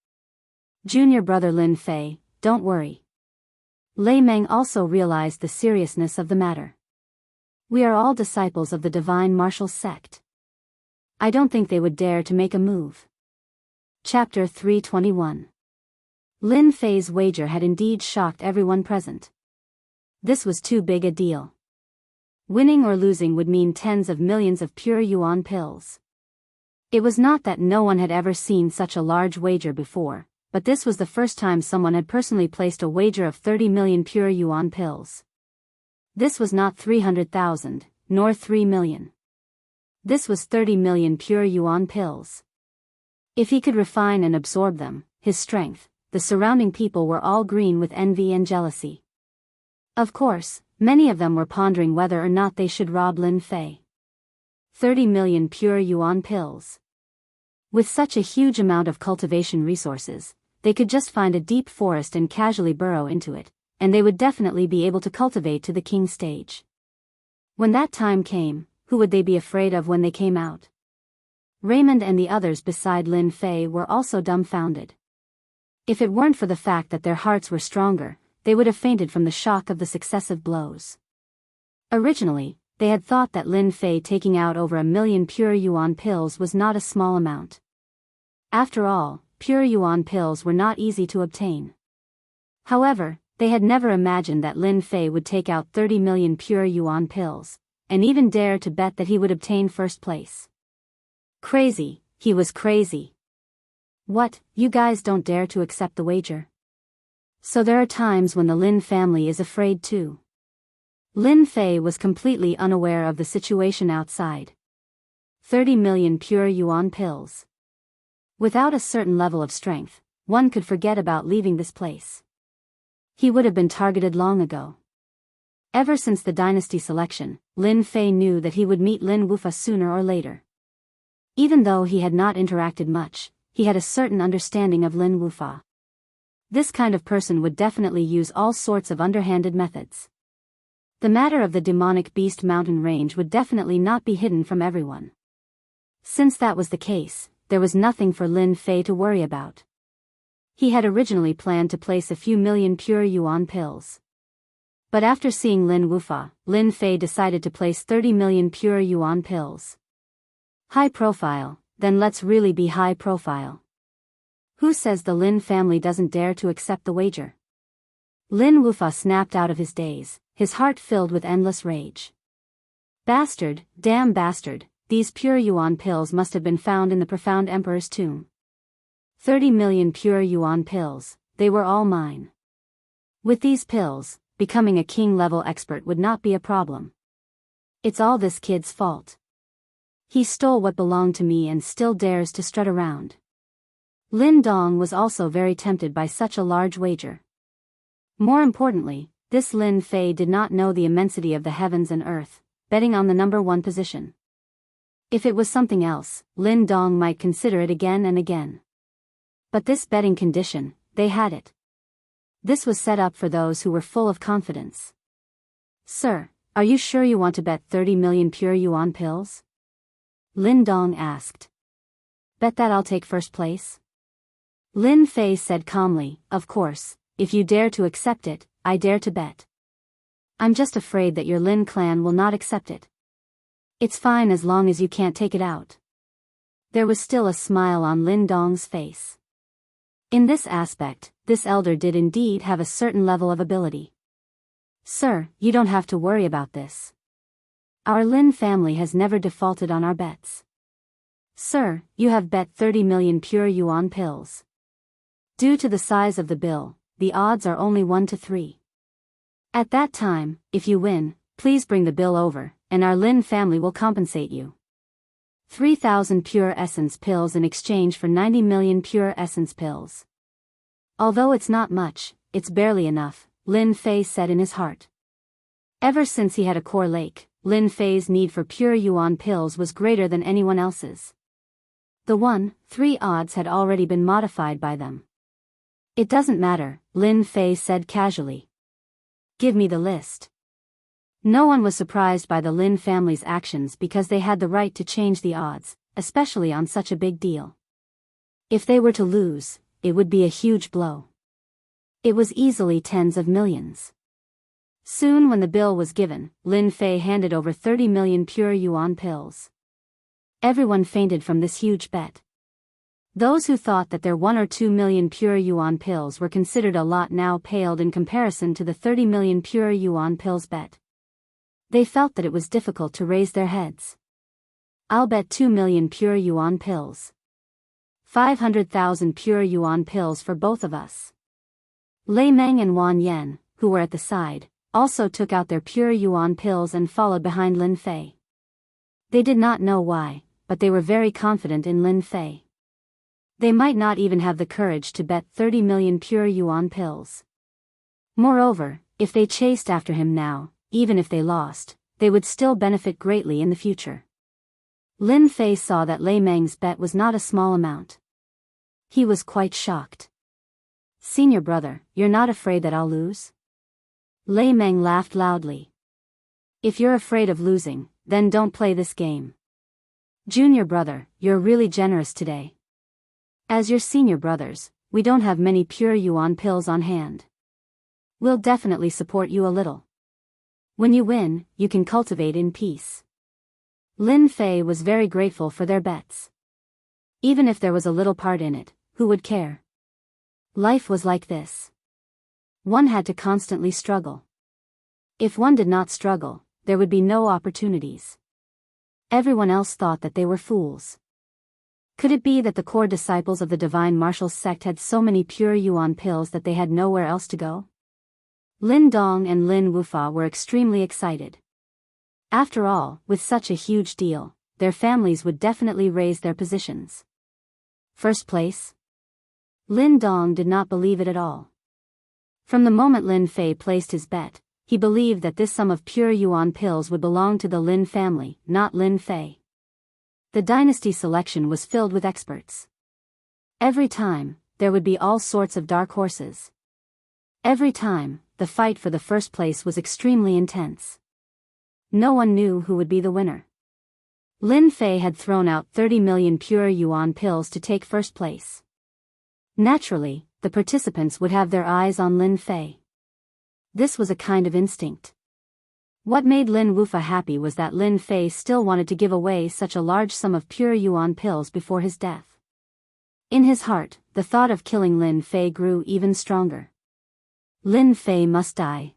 Junior brother Lin Fei, don't worry. Lei Meng also realized the seriousness of the matter. We are all disciples of the divine martial sect. I don't think they would dare to make a move. Chapter 321. Lin Fei's wager had indeed shocked everyone present. This was too big a deal. Winning or losing would mean tens of millions of pure yuan pills. It was not that no one had ever seen such a large wager before, but this was the first time someone had personally placed a wager of 30 million pure yuan pills. This was not 300,000, nor 3 million. This was 30 million pure yuan pills. If he could refine and absorb them, his strength, the surrounding people were all green with envy and jealousy. Of course, many of them were pondering whether or not they should rob Lin Fei. 30 million pure yuan pills. With such a huge amount of cultivation resources, they could just find a deep forest and casually burrow into it, and they would definitely be able to cultivate to the king stage. When that time came, who would they be afraid of when they came out? Raymond and the others beside Lin Fei were also dumbfounded. If it weren't for the fact that their hearts were stronger, they would have fainted from the shock of the successive blows. Originally, they had thought that Lin Fei taking out over 1 million pure yuan pills was not a small amount. After all, pure yuan pills were not easy to obtain. However, they had never imagined that Lin Fei would take out 30 million pure yuan pills, and even dare to bet that he would obtain first place. Crazy, he was crazy. What, you guys don't dare to accept the wager? So there are times when the Lin family is afraid too. Lin Fei was completely unaware of the situation outside. 30 million pure yuan pills. Without a certain level of strength, one could forget about leaving this place. He would have been targeted long ago. Ever since the dynasty selection, Lin Fei knew that he would meet Lin Wufa sooner or later. Even though he had not interacted much, he had a certain understanding of Lin Wufa. This kind of person would definitely use all sorts of underhanded methods. The matter of the demonic beast mountain range would definitely not be hidden from everyone. Since that was the case, there was nothing for Lin Fei to worry about. He had originally planned to place a few million pure yuan pills. But after seeing Lin Wufa, Lin Fei decided to place 30 million pure yuan pills. High profile, then let's really be high profile. Who says the Lin family doesn't dare to accept the wager? Lin Wufa snapped out of his daze, his heart filled with endless rage. Bastard, damn bastard, these pure yuan pills must have been found in the profound emperor's tomb. 30 million pure yuan pills, they were all mine. With these pills, becoming a king-level expert would not be a problem. It's all this kid's fault. He stole what belonged to me and still dares to strut around. Lin Dong was also very tempted by such a large wager. More importantly, this Lin Fei did not know the immensity of the heavens and earth, betting on the number one position. If it was something else, Lin Dong might consider it again and again. But this betting condition, they had it. This was set up for those who were full of confidence. Sir, are you sure you want to bet 30 million pure yuan pills? Lin Dong asked. Bet that I'll take first place? Lin Fei said calmly, of course, if you dare to accept it, I dare to bet. I'm just afraid that your Lin clan will not accept it. It's fine as long as you can't take it out. There was still a smile on Lin Dong's face. In this aspect, this elder did indeed have a certain level of ability. Sir, you don't have to worry about this. Our Lin family has never defaulted on our bets. Sir, you have bet 30 million pure yuan pills. Due to the size of the bill, the odds are only 1 to 3. At that time, if you win, please bring the bill over, and our Lin family will compensate you. 3,000 pure essence pills in exchange for 90 million pure essence pills. Although it's not much, it's barely enough, Lin Fei said in his heart. Ever since he had a core lake, Lin Fei's need for pure yuan pills was greater than anyone else's. The 1-3 odds had already been modified by them. It doesn't matter, Lin Fei said casually. Give me the list. No one was surprised by the Lin family's actions because they had the right to change the odds, especially on such a big deal. If they were to lose, it would be a huge blow. It was easily tens of millions. Soon when the bill was given, Lin Fei handed over 30 million pure yuan pills. Everyone fainted from this huge bet. Those who thought that their 1 or 2 million pure yuan pills were considered a lot now paled in comparison to the 30 million pure yuan pills bet. They felt that it was difficult to raise their heads. I'll bet 2 million pure yuan pills. 500,000 pure yuan pills for both of us. Lei Meng and Wan Yan, who were at the side, also took out their pure yuan pills and followed behind Lin Fei. They did not know why, but they were very confident in Lin Fei. They might not even have the courage to bet 30 million pure yuan pills. Moreover, if they chased after him now, even if they lost, they would still benefit greatly in the future. Lin Fei saw that Lei Meng's bet was not a small amount. He was quite shocked. Senior brother, you're not afraid that I'll lose? Lei Meng laughed loudly. If you're afraid of losing, then don't play this game. Junior brother, you're really generous today. As your senior brothers, we don't have many pure yuan pills on hand. We'll definitely support you a little. When you win, you can cultivate in peace. Lin Fei was very grateful for their bets. Even if there was a little part in it, who would care? Life was like this. One had to constantly struggle. If one did not struggle, there would be no opportunities. Everyone else thought that they were fools. Could it be that the core disciples of the Divine Martial Sect had so many pure yuan pills that they had nowhere else to go? Lin Dong and Lin Wufa were extremely excited. After all, with such a huge deal, their families would definitely raise their positions. First place? Lin Dong did not believe it at all. From the moment Lin Fei placed his bet, he believed that this sum of pure yuan pills would belong to the Lin family, not Lin Fei. The dynasty selection was filled with experts. Every time, there would be all sorts of dark horses. Every time, the fight for the first place was extremely intense. No one knew who would be the winner. Lin Fei had thrown out 30 million pure yuan pills to take first place. Naturally, the participants would have their eyes on Lin Fei. This was a kind of instinct. What made Lin Wufa happy was that Lin Fei still wanted to give away such a large sum of pure yuan pills before his death. In his heart, the thought of killing Lin Fei grew even stronger. Lin Fei must die.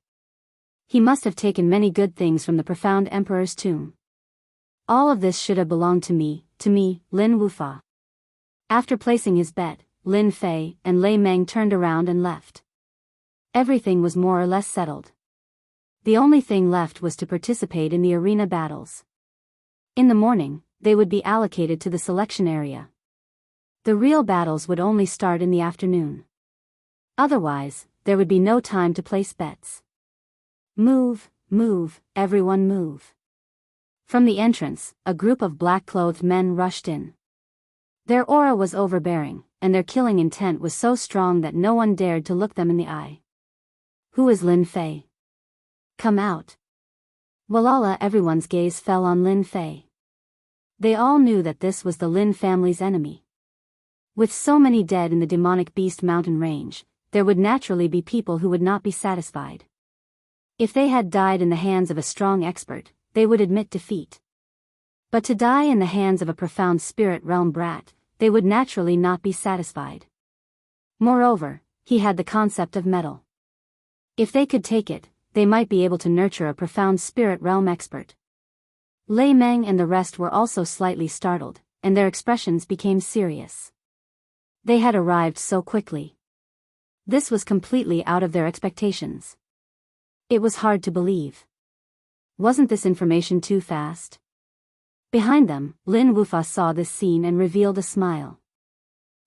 He must have taken many good things from the profound emperor's tomb. All of this should have belonged to me, Lin Wufa. After placing his bet, Lin Fei and Lei Meng turned around and left. Everything was more or less settled. The only thing left was to participate in the arena battles. In the morning, they would be allocated to the selection area. The real battles would only start in the afternoon. Otherwise, there would be no time to place bets. Move, move, everyone move. From the entrance, a group of black-clothed men rushed in. Their aura was overbearing, and their killing intent was so strong that no one dared to look them in the eye. Who is Lin Fei? Come out. Walala, everyone's gaze fell on Lin Fei. They all knew that this was the Lin family's enemy. With so many dead in the demonic beast mountain range, there would naturally be people who would not be satisfied. If they had died in the hands of a strong expert, they would admit defeat. But to die in the hands of a profound spirit realm brat, they would naturally not be satisfied. Moreover, he had the concept of metal. If they could take it, they might be able to nurture a profound spirit realm expert. Lei Meng and the rest were also slightly startled, and their expressions became serious. They had arrived so quickly. This was completely out of their expectations. It was hard to believe. Wasn't this information too fast? Behind them, Lin Wufa saw this scene and revealed a smile.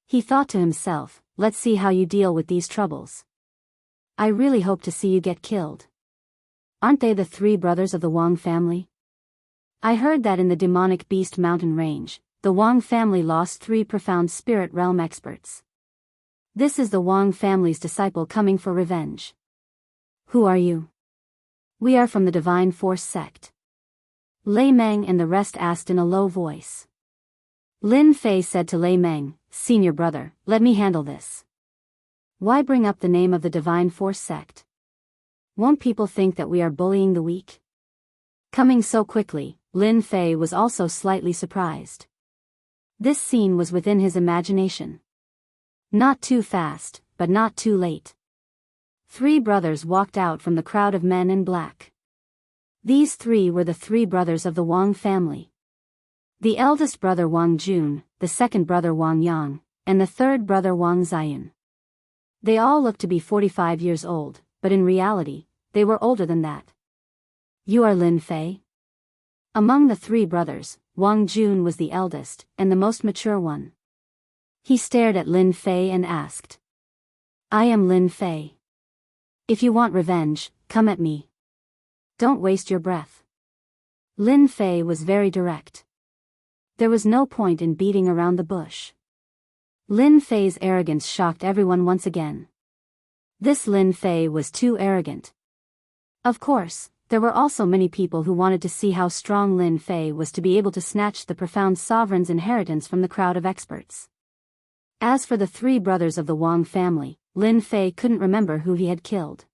He thought to himself, let's see how you deal with these troubles. I really hope to see you get killed. Aren't they the three brothers of the Wang family? I heard that in the demonic beast mountain range, the Wang family lost 3 profound spirit realm experts. This is the Wang family's disciple coming for revenge. Who are you? We are from the Divine Force sect. Lei Meng and the rest asked in a low voice. Lin Fei said to Lei Meng, "Senior brother, let me handle this. Why bring up the name of the Divine Force sect? Won't people think that we are bullying the weak?" Coming so quickly, Lin Fei was also slightly surprised. This scene was within his imagination. Not too fast, but not too late. 3 brothers walked out from the crowd of men in black. These 3 were the 3 brothers of the Wang family. The eldest brother Wang Jun, the second brother Wang Yang, and the third brother Wang Ziyun. They all looked to be 45 years old, but in reality, they were older than that. You are Lin Fei? Among the 3 brothers, Wang Jun was the eldest, and the most mature one. He stared at Lin Fei and asked. I am Lin Fei. If you want revenge, come at me. Don't waste your breath. Lin Fei was very direct. There was no point in beating around the bush. Lin Fei's arrogance shocked everyone once again. This Lin Fei was too arrogant. Of course, there were also many people who wanted to see how strong Lin Fei was to be able to snatch the profound sovereign's inheritance from the crowd of experts. As for the 3 brothers of the Wang family, Lin Fei couldn't remember who he had killed.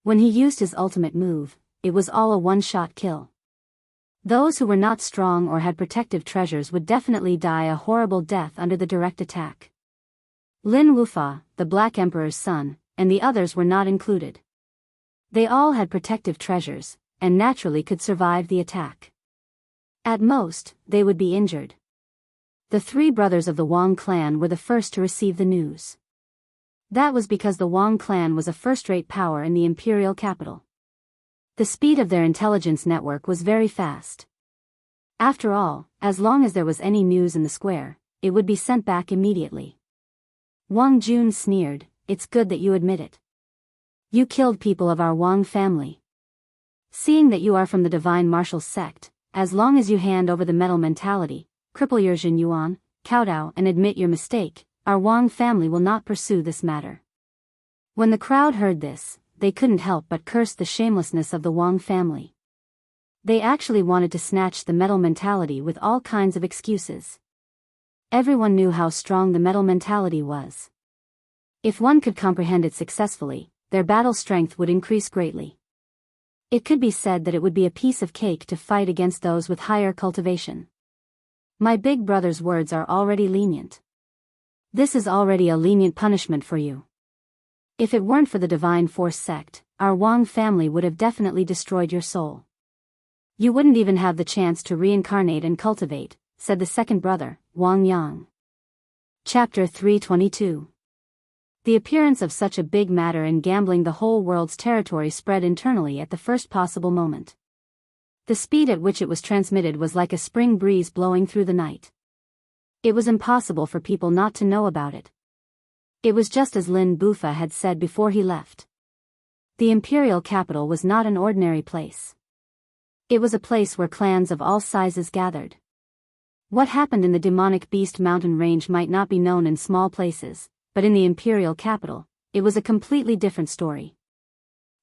When he used his ultimate move, it was all a one-shot kill. Those who were not strong or had protective treasures would definitely die a horrible death under the direct attack. Lin Wufa, the Black Emperor's son, and the others were not included. They all had protective treasures, and naturally could survive the attack. At most, they would be injured. The 3 brothers of the Wang clan were the first to receive the news. That was because the Wang clan was a first-rate power in the imperial capital. The speed of their intelligence network was very fast. After all, as long as there was any news in the square, it would be sent back immediately. Wang Jun sneered, "It's good that you admit it. You killed people of our Wang family. Seeing that you are from the Divine Martial sect, as long as you hand over the metal mentality, cripple your Jin Yuan, kowtow and admit your mistake, our Wang family will not pursue this matter." When the crowd heard this, they couldn't help but curse the shamelessness of the Wang family. They actually wanted to snatch the metal mentality with all kinds of excuses. Everyone knew how strong the metal mentality was. If one could comprehend it successfully, their battle strength would increase greatly. It could be said that it would be a piece of cake to fight against those with higher cultivation. My big brother's words are already lenient. This is already a lenient punishment for you. If it weren't for the Divine Force sect, our Wang family would have definitely destroyed your soul. You wouldn't even have the chance to reincarnate and cultivate, said the second brother, Wang Yang. Chapter 322. The appearance of such a big matter in gambling the whole world's territory spread internally at the first possible moment. The speed at which it was transmitted was like a spring breeze blowing through the night. It was impossible for people not to know about it. It was just as Lin Bufa had said before he left. The imperial capital was not an ordinary place. It was a place where clans of all sizes gathered. What happened in the demonic beast mountain range might not be known in small places, but in the imperial capital, it was a completely different story.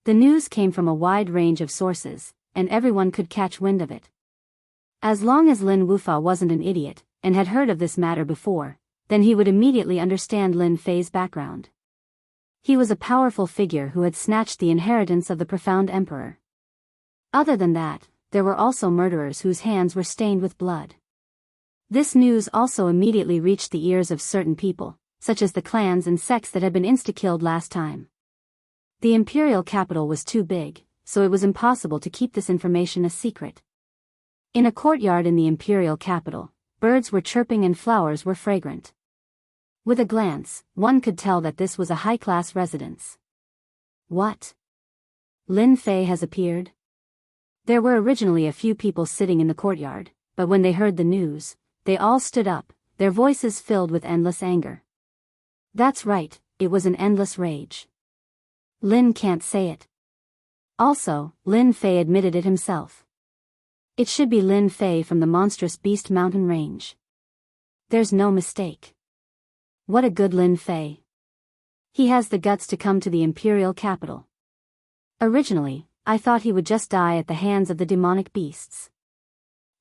The news came from a wide range of sources, and everyone could catch wind of it. As long as Lin Wufa wasn't an idiot, and had heard of this matter before, then he would immediately understand Lin Fei's background. He was a powerful figure who had snatched the inheritance of the profound emperor. Other than that, there were also murderers whose hands were stained with blood. This news also immediately reached the ears of certain people, such as the clans and sects that had been insta-killed last time. The imperial capital was too big, so it was impossible to keep this information a secret. In a courtyard in the imperial capital, birds were chirping and flowers were fragrant. With a glance, one could tell that this was a high-class residence. What? Lin Fei has appeared? There were originally a few people sitting in the courtyard, but when they heard the news, they all stood up, their voices filled with endless anger. That's right, it was an endless rage. Lin can't say it. Also, Lin Fei admitted it himself. It should be Lin Fei from the monstrous Beast Mountain Range. There's no mistake. What a good Lin Fei. He has the guts to come to the imperial capital. Originally, I thought he would just die at the hands of the demonic beasts.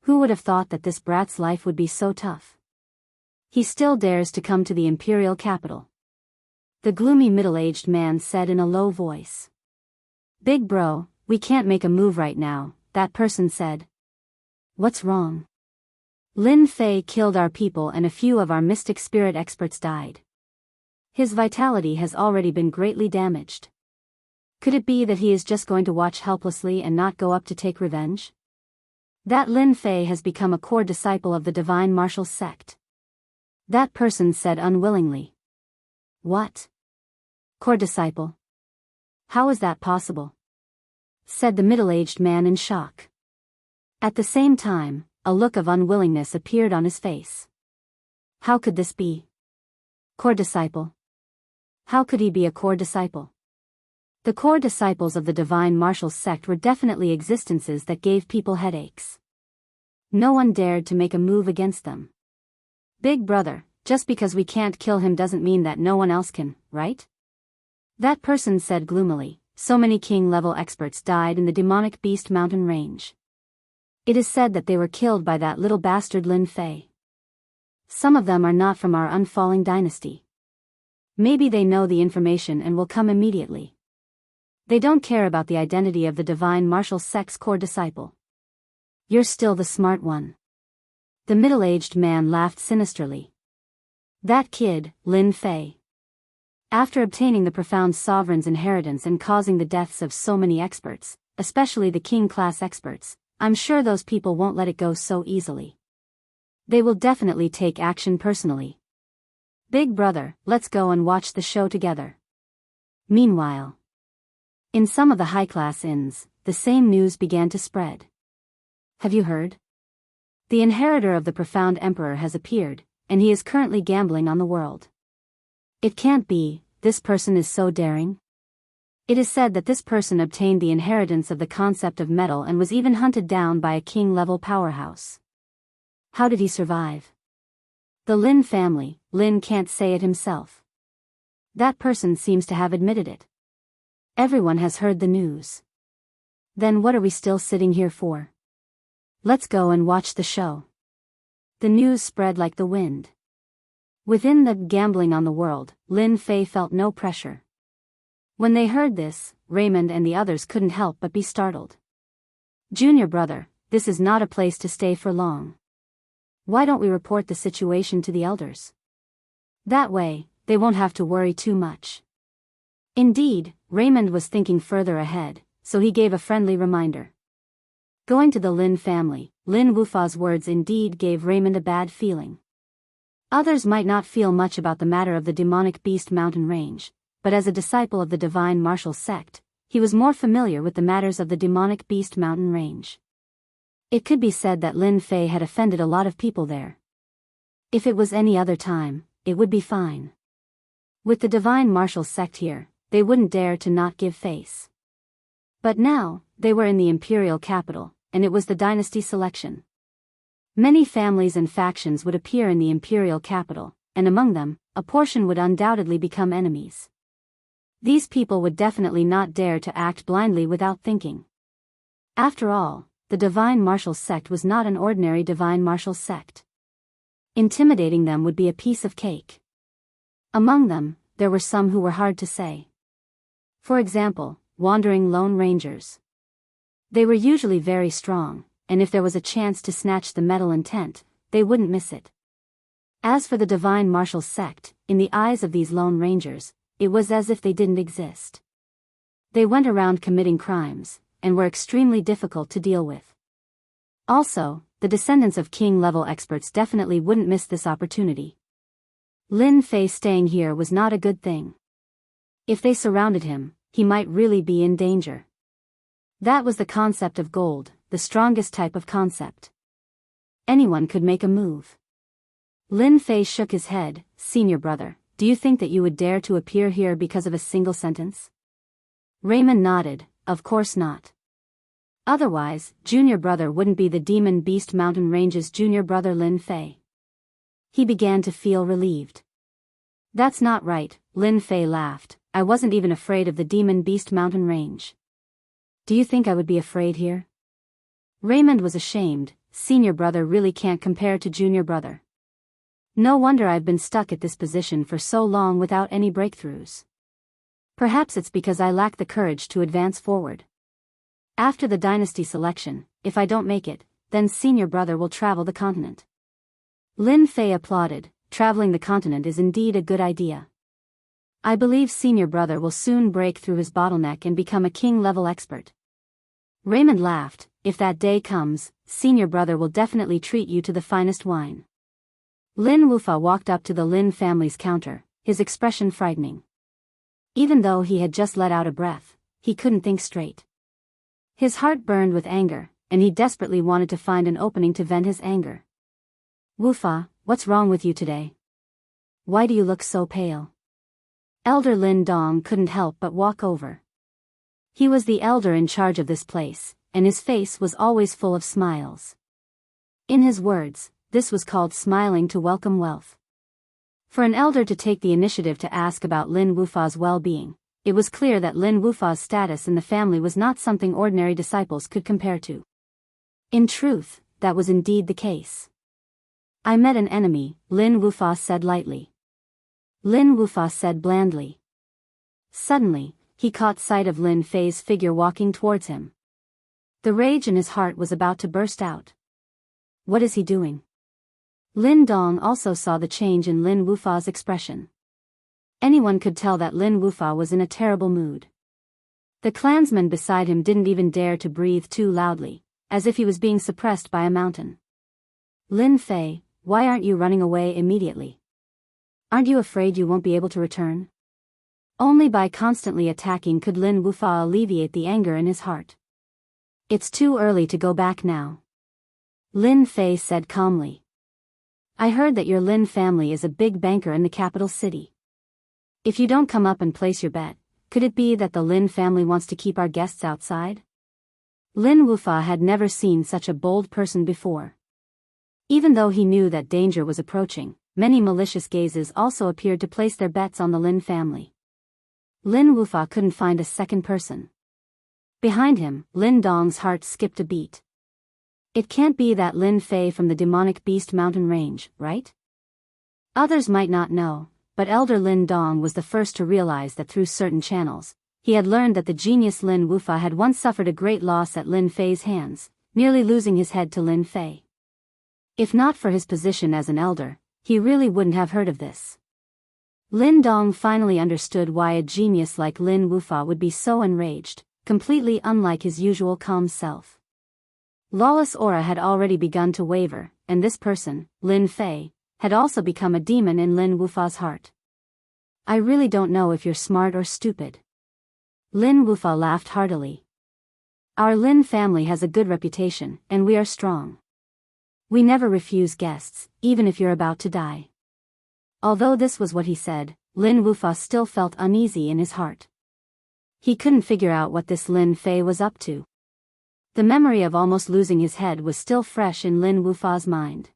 Who would have thought that this brat's life would be so tough? He still dares to come to the imperial capital. The gloomy middle-aged man said in a low voice. Big bro, we can't make a move right now, that person said. What's wrong? Lin Fei killed our people and a few of our mystic spirit experts died. His vitality has already been greatly damaged. Could it be that he is just going to watch helplessly and not go up to take revenge? That Lin Fei has become a core disciple of the divine martial sect. That person said unwillingly. What? Core disciple? How is that possible? Said the middle-aged man in shock. At the same time, a look of unwillingness appeared on his face. How could this be? Core disciple? How could he be a core disciple? The core disciples of the divine martial sect were definitely existences that gave people headaches. No one dared to make a move against them. Big brother, just because we can't kill him doesn't mean that no one else can, right? That person said gloomily, so many king-level experts died in the demonic Beast Mountain Range. It is said that they were killed by that little bastard Lin Fei. Some of them are not from our unfalling dynasty. Maybe they know the information and will come immediately. They don't care about the identity of the divine martial sect's core disciple. You're still the smart one. The middle-aged man laughed sinisterly. That kid, Lin Fei. After obtaining the profound sovereign's inheritance and causing the deaths of so many experts, especially the king-class experts, I'm sure those people won't let it go so easily. They will definitely take action personally. Big brother, let's go and watch the show together. Meanwhile, in some of the high-class inns, the same news began to spread. Have you heard? The inheritor of the profound emperor has appeared, and he is currently gambling on the world. It can't be, this person is so daring. It is said that this person obtained the inheritance of the concept of metal and was even hunted down by a king-level powerhouse. How did he survive? The Lin family, Lin can't say it himself. That person seems to have admitted it. Everyone has heard the news. Then what are we still sitting here for? Let's go and watch the show. The news spread like the wind. Within the gambling on the world, Lin Fei felt no pressure. When they heard this, Raymond and the others couldn't help but be startled. Junior brother, this is not a place to stay for long. Why don't we report the situation to the elders? That way, they won't have to worry too much. Indeed, Raymond was thinking further ahead, so he gave a friendly reminder. Going to the Lin family, Lin Wufa's words indeed gave Raymond a bad feeling. Others might not feel much about the matter of the demonic Beast Mountain Range, but as a disciple of the divine martial sect, he was more familiar with the matters of the demonic Beast Mountain Range. It could be said that Lin Fei had offended a lot of people there. If it was any other time, it would be fine. With the divine martial sect here, they wouldn't dare to not give face. But now, they were in the imperial capital, and it was the dynasty selection. Many families and factions would appear in the imperial capital, and among them, a portion would undoubtedly become enemies. These people would definitely not dare to act blindly without thinking. After all, the divine martial sect was not an ordinary divine martial sect. Intimidating them would be a piece of cake. Among them, there were some who were hard to say. For example, wandering lone rangers. They were usually very strong, and if there was a chance to snatch the medal in tent, they wouldn't miss it. As for the divine martial sect, in the eyes of these lone rangers, it was as if they didn't exist. They went around committing crimes, and were extremely difficult to deal with. Also, the descendants of king-level experts definitely wouldn't miss this opportunity. Lin Fei staying here was not a good thing. If they surrounded him, he might really be in danger. That was the concept of gold, the strongest type of concept. Anyone could make a move. Lin Fei shook his head. Senior brother, do you think that you would dare to appear here because of a single sentence? Raymond nodded. Of course not. Otherwise, junior brother wouldn't be the Demon Beast Mountain Range's junior brother Lin Fei. He began to feel relieved. That's not right, Lin Fei laughed. I wasn't even afraid of the Demon Beast Mountain Range. Do you think I would be afraid here? Raymond was ashamed. Senior brother really can't compare to junior brother. No wonder I've been stuck at this position for so long without any breakthroughs. Perhaps it's because I lack the courage to advance forward. After the dynasty selection, if I don't make it, then senior brother will travel the continent. Lin Fei applauded. Traveling the continent is indeed a good idea. I believe senior brother will soon break through his bottleneck and become a king-level expert. Raymond laughed. If that day comes, senior brother will definitely treat you to the finest wine. Lin Wufa walked up to the Lin family's counter, his expression frightening. Even though he had just let out a breath, he couldn't think straight. His heart burned with anger, and he desperately wanted to find an opening to vent his anger. Wufa, what's wrong with you today? Why do you look so pale? Elder Lin Dong couldn't help but walk over. He was the elder in charge of this place, and his face was always full of smiles. In his words, this was called smiling to welcome wealth. For an elder to take the initiative to ask about Lin Wufa's well-being, it was clear that Lin Wufa's status in the family was not something ordinary disciples could compare to. In truth, that was indeed the case. I met an enemy, Lin Wufa said lightly. Lin Wufa said blandly. Suddenly, he caught sight of Lin Fei's figure walking towards him. The rage in his heart was about to burst out. What is he doing? Lin Dong also saw the change in Lin Wufa's expression. Anyone could tell that Lin Wufa was in a terrible mood. The clansman beside him didn't even dare to breathe too loudly, as if he was being suppressed by a mountain. Lin Fei, why aren't you running away immediately? Aren't you afraid you won't be able to return? Only by constantly attacking could Lin Wufa alleviate the anger in his heart. It's too early to go back now. Lin Fei said calmly. I heard that your Lin family is a big banker in the capital city. If you don't come up and place your bet, could it be that the Lin family wants to keep our guests outside? Lin Wufa had never seen such a bold person before. Even though he knew that danger was approaching, many malicious gazes also appeared to place their bets on the Lin family. Lin Wufa couldn't find a second person. Behind him, Lin Dong's heart skipped a beat. It can't be that Lin Fei from the demonic beast mountain range, right? Others might not know, but Elder Lin Dong was the first to realize that through certain channels, he had learned that the genius Lin Wufa had once suffered a great loss at Lin Fei's hands, nearly losing his head to Lin Fei. If not for his position as an elder, he really wouldn't have heard of this. Lin Dong finally understood why a genius like Lin Wufa would be so enraged, completely unlike his usual calm self. Lawless aura had already begun to waver, and this person, Lin Fei, had also become a demon in Lin Wufa's heart. I really don't know if you're smart or stupid. Lin Wufa laughed heartily. Our Lin family has a good reputation, and we are strong. We never refuse guests, even if you're about to die. Although this was what he said, Lin Wufa still felt uneasy in his heart. He couldn't figure out what this Lin Fei was up to. The memory of almost losing his head was still fresh in Lin Wufa's mind.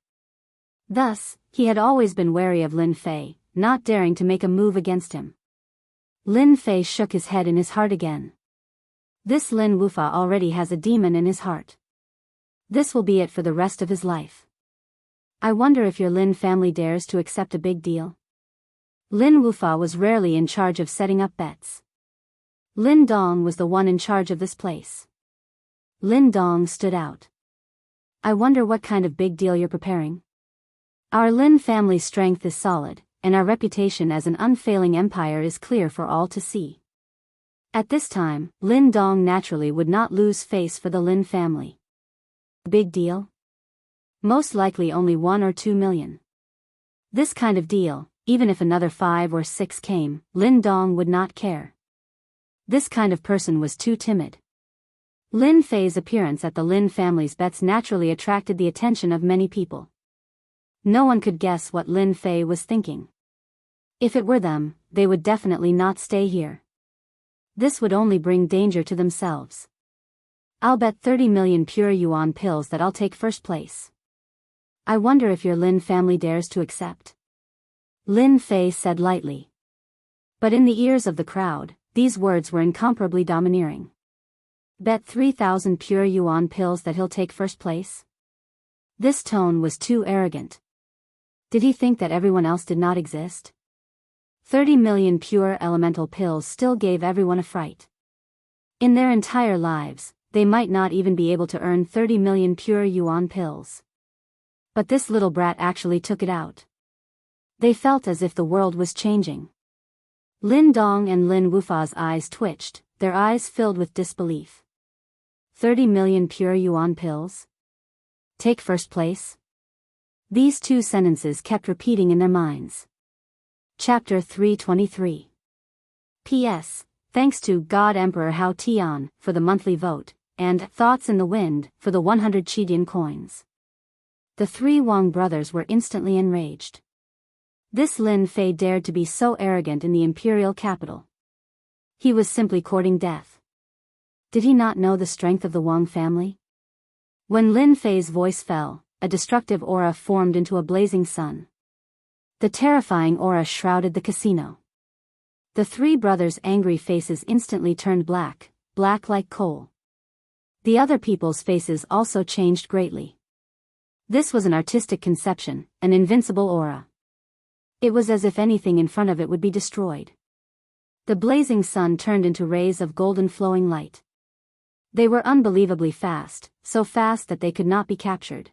Thus, he had always been wary of Lin Fei, not daring to make a move against him. Lin Fei shook his head in his heart again. This Lin Wufa already has a demon in his heart. This will be it for the rest of his life. I wonder if your Lin family dares to accept a big deal. Lin Wufa was rarely in charge of setting up bets. Lin Dong was the one in charge of this place. Lin Dong stood out. I wonder what kind of big deal you're preparing. Our Lin family's strength is solid, and our reputation as an unfailing empire is clear for all to see. At this time, Lin Dong naturally would not lose face for the Lin family. Big deal? Most likely only 1 or 2 million. This kind of deal, even if another 5 or 6 came, Lin Dong would not care. This kind of person was too timid. Lin Fei's appearance at the Lin family's bets naturally attracted the attention of many people. No one could guess what Lin Fei was thinking. If it were them, they would definitely not stay here. This would only bring danger to themselves. I'll bet 30 million pure yuan pills that I'll take first place. I wonder if your Lin family dares to accept. Lin Fei said lightly. But in the ears of the crowd, these words were incomparably domineering. Bet 3,000 pure yuan pills that he'll take first place? This tone was too arrogant. Did he think that everyone else did not exist? 30 million pure elemental pills still gave everyone a fright. In their entire lives, they might not even be able to earn 30 million pure yuan pills. But this little brat actually took it out. They felt as if the world was changing. Lin Dong and Lin Wufa's eyes twitched, their eyes filled with disbelief. 30 million pure yuan pills? Take first place? These two sentences kept repeating in their minds. Chapter 323. P.S. Thanks to God Emperor Hao Tian for the monthly vote, and Thoughts in the Wind for the 100 Qidian coins. The 3 Wang brothers were instantly enraged. This Lin Fei dared to be so arrogant in the imperial capital. He was simply courting death. Did he not know the strength of the Wang family? When Lin Fei's voice fell, a destructive aura formed into a blazing sun. The terrifying aura shrouded the casino. The 3 brothers' angry faces instantly turned black, black like coal. The other people's faces also changed greatly. This was an artistic conception, an invincible aura. It was as if anything in front of it would be destroyed. The blazing sun turned into rays of golden flowing light. They were unbelievably fast, so fast that they could not be captured.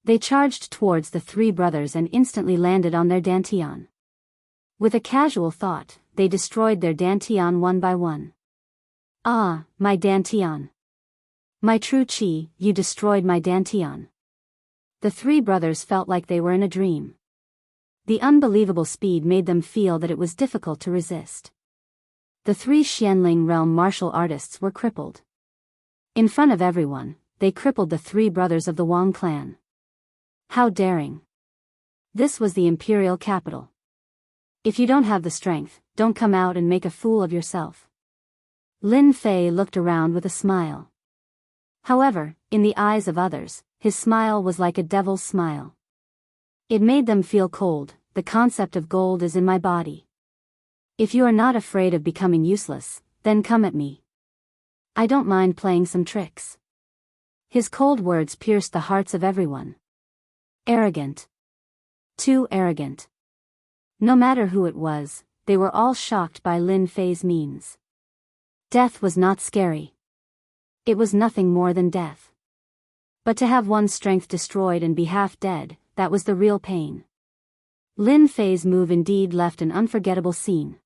They charged towards the 3 brothers and instantly landed on their dantian. With a casual thought, they destroyed their dantian one by one. Ah, my dantian. My true chi, you destroyed my dantian. The 3 brothers felt like they were in a dream. The unbelievable speed made them feel that it was difficult to resist. The 3 Xianling realm martial artists were crippled. In front of everyone, they crippled the 3 brothers of the Wang clan. How daring. This was the imperial capital. If you don't have the strength, don't come out and make a fool of yourself. Lin Fei looked around with a smile. However, in the eyes of others, his smile was like a devil's smile. It made them feel cold. The concept of gold is in my body. If you are not afraid of becoming useless, then come at me. I don't mind playing some tricks. His cold words pierced the hearts of everyone. Arrogant. Too arrogant. No matter who it was, they were all shocked by Lin Fei's means. Death was not scary. It was nothing more than death. But to have one's strength destroyed and be half dead, that was the real pain. Lin Fei's move indeed left an unforgettable scene.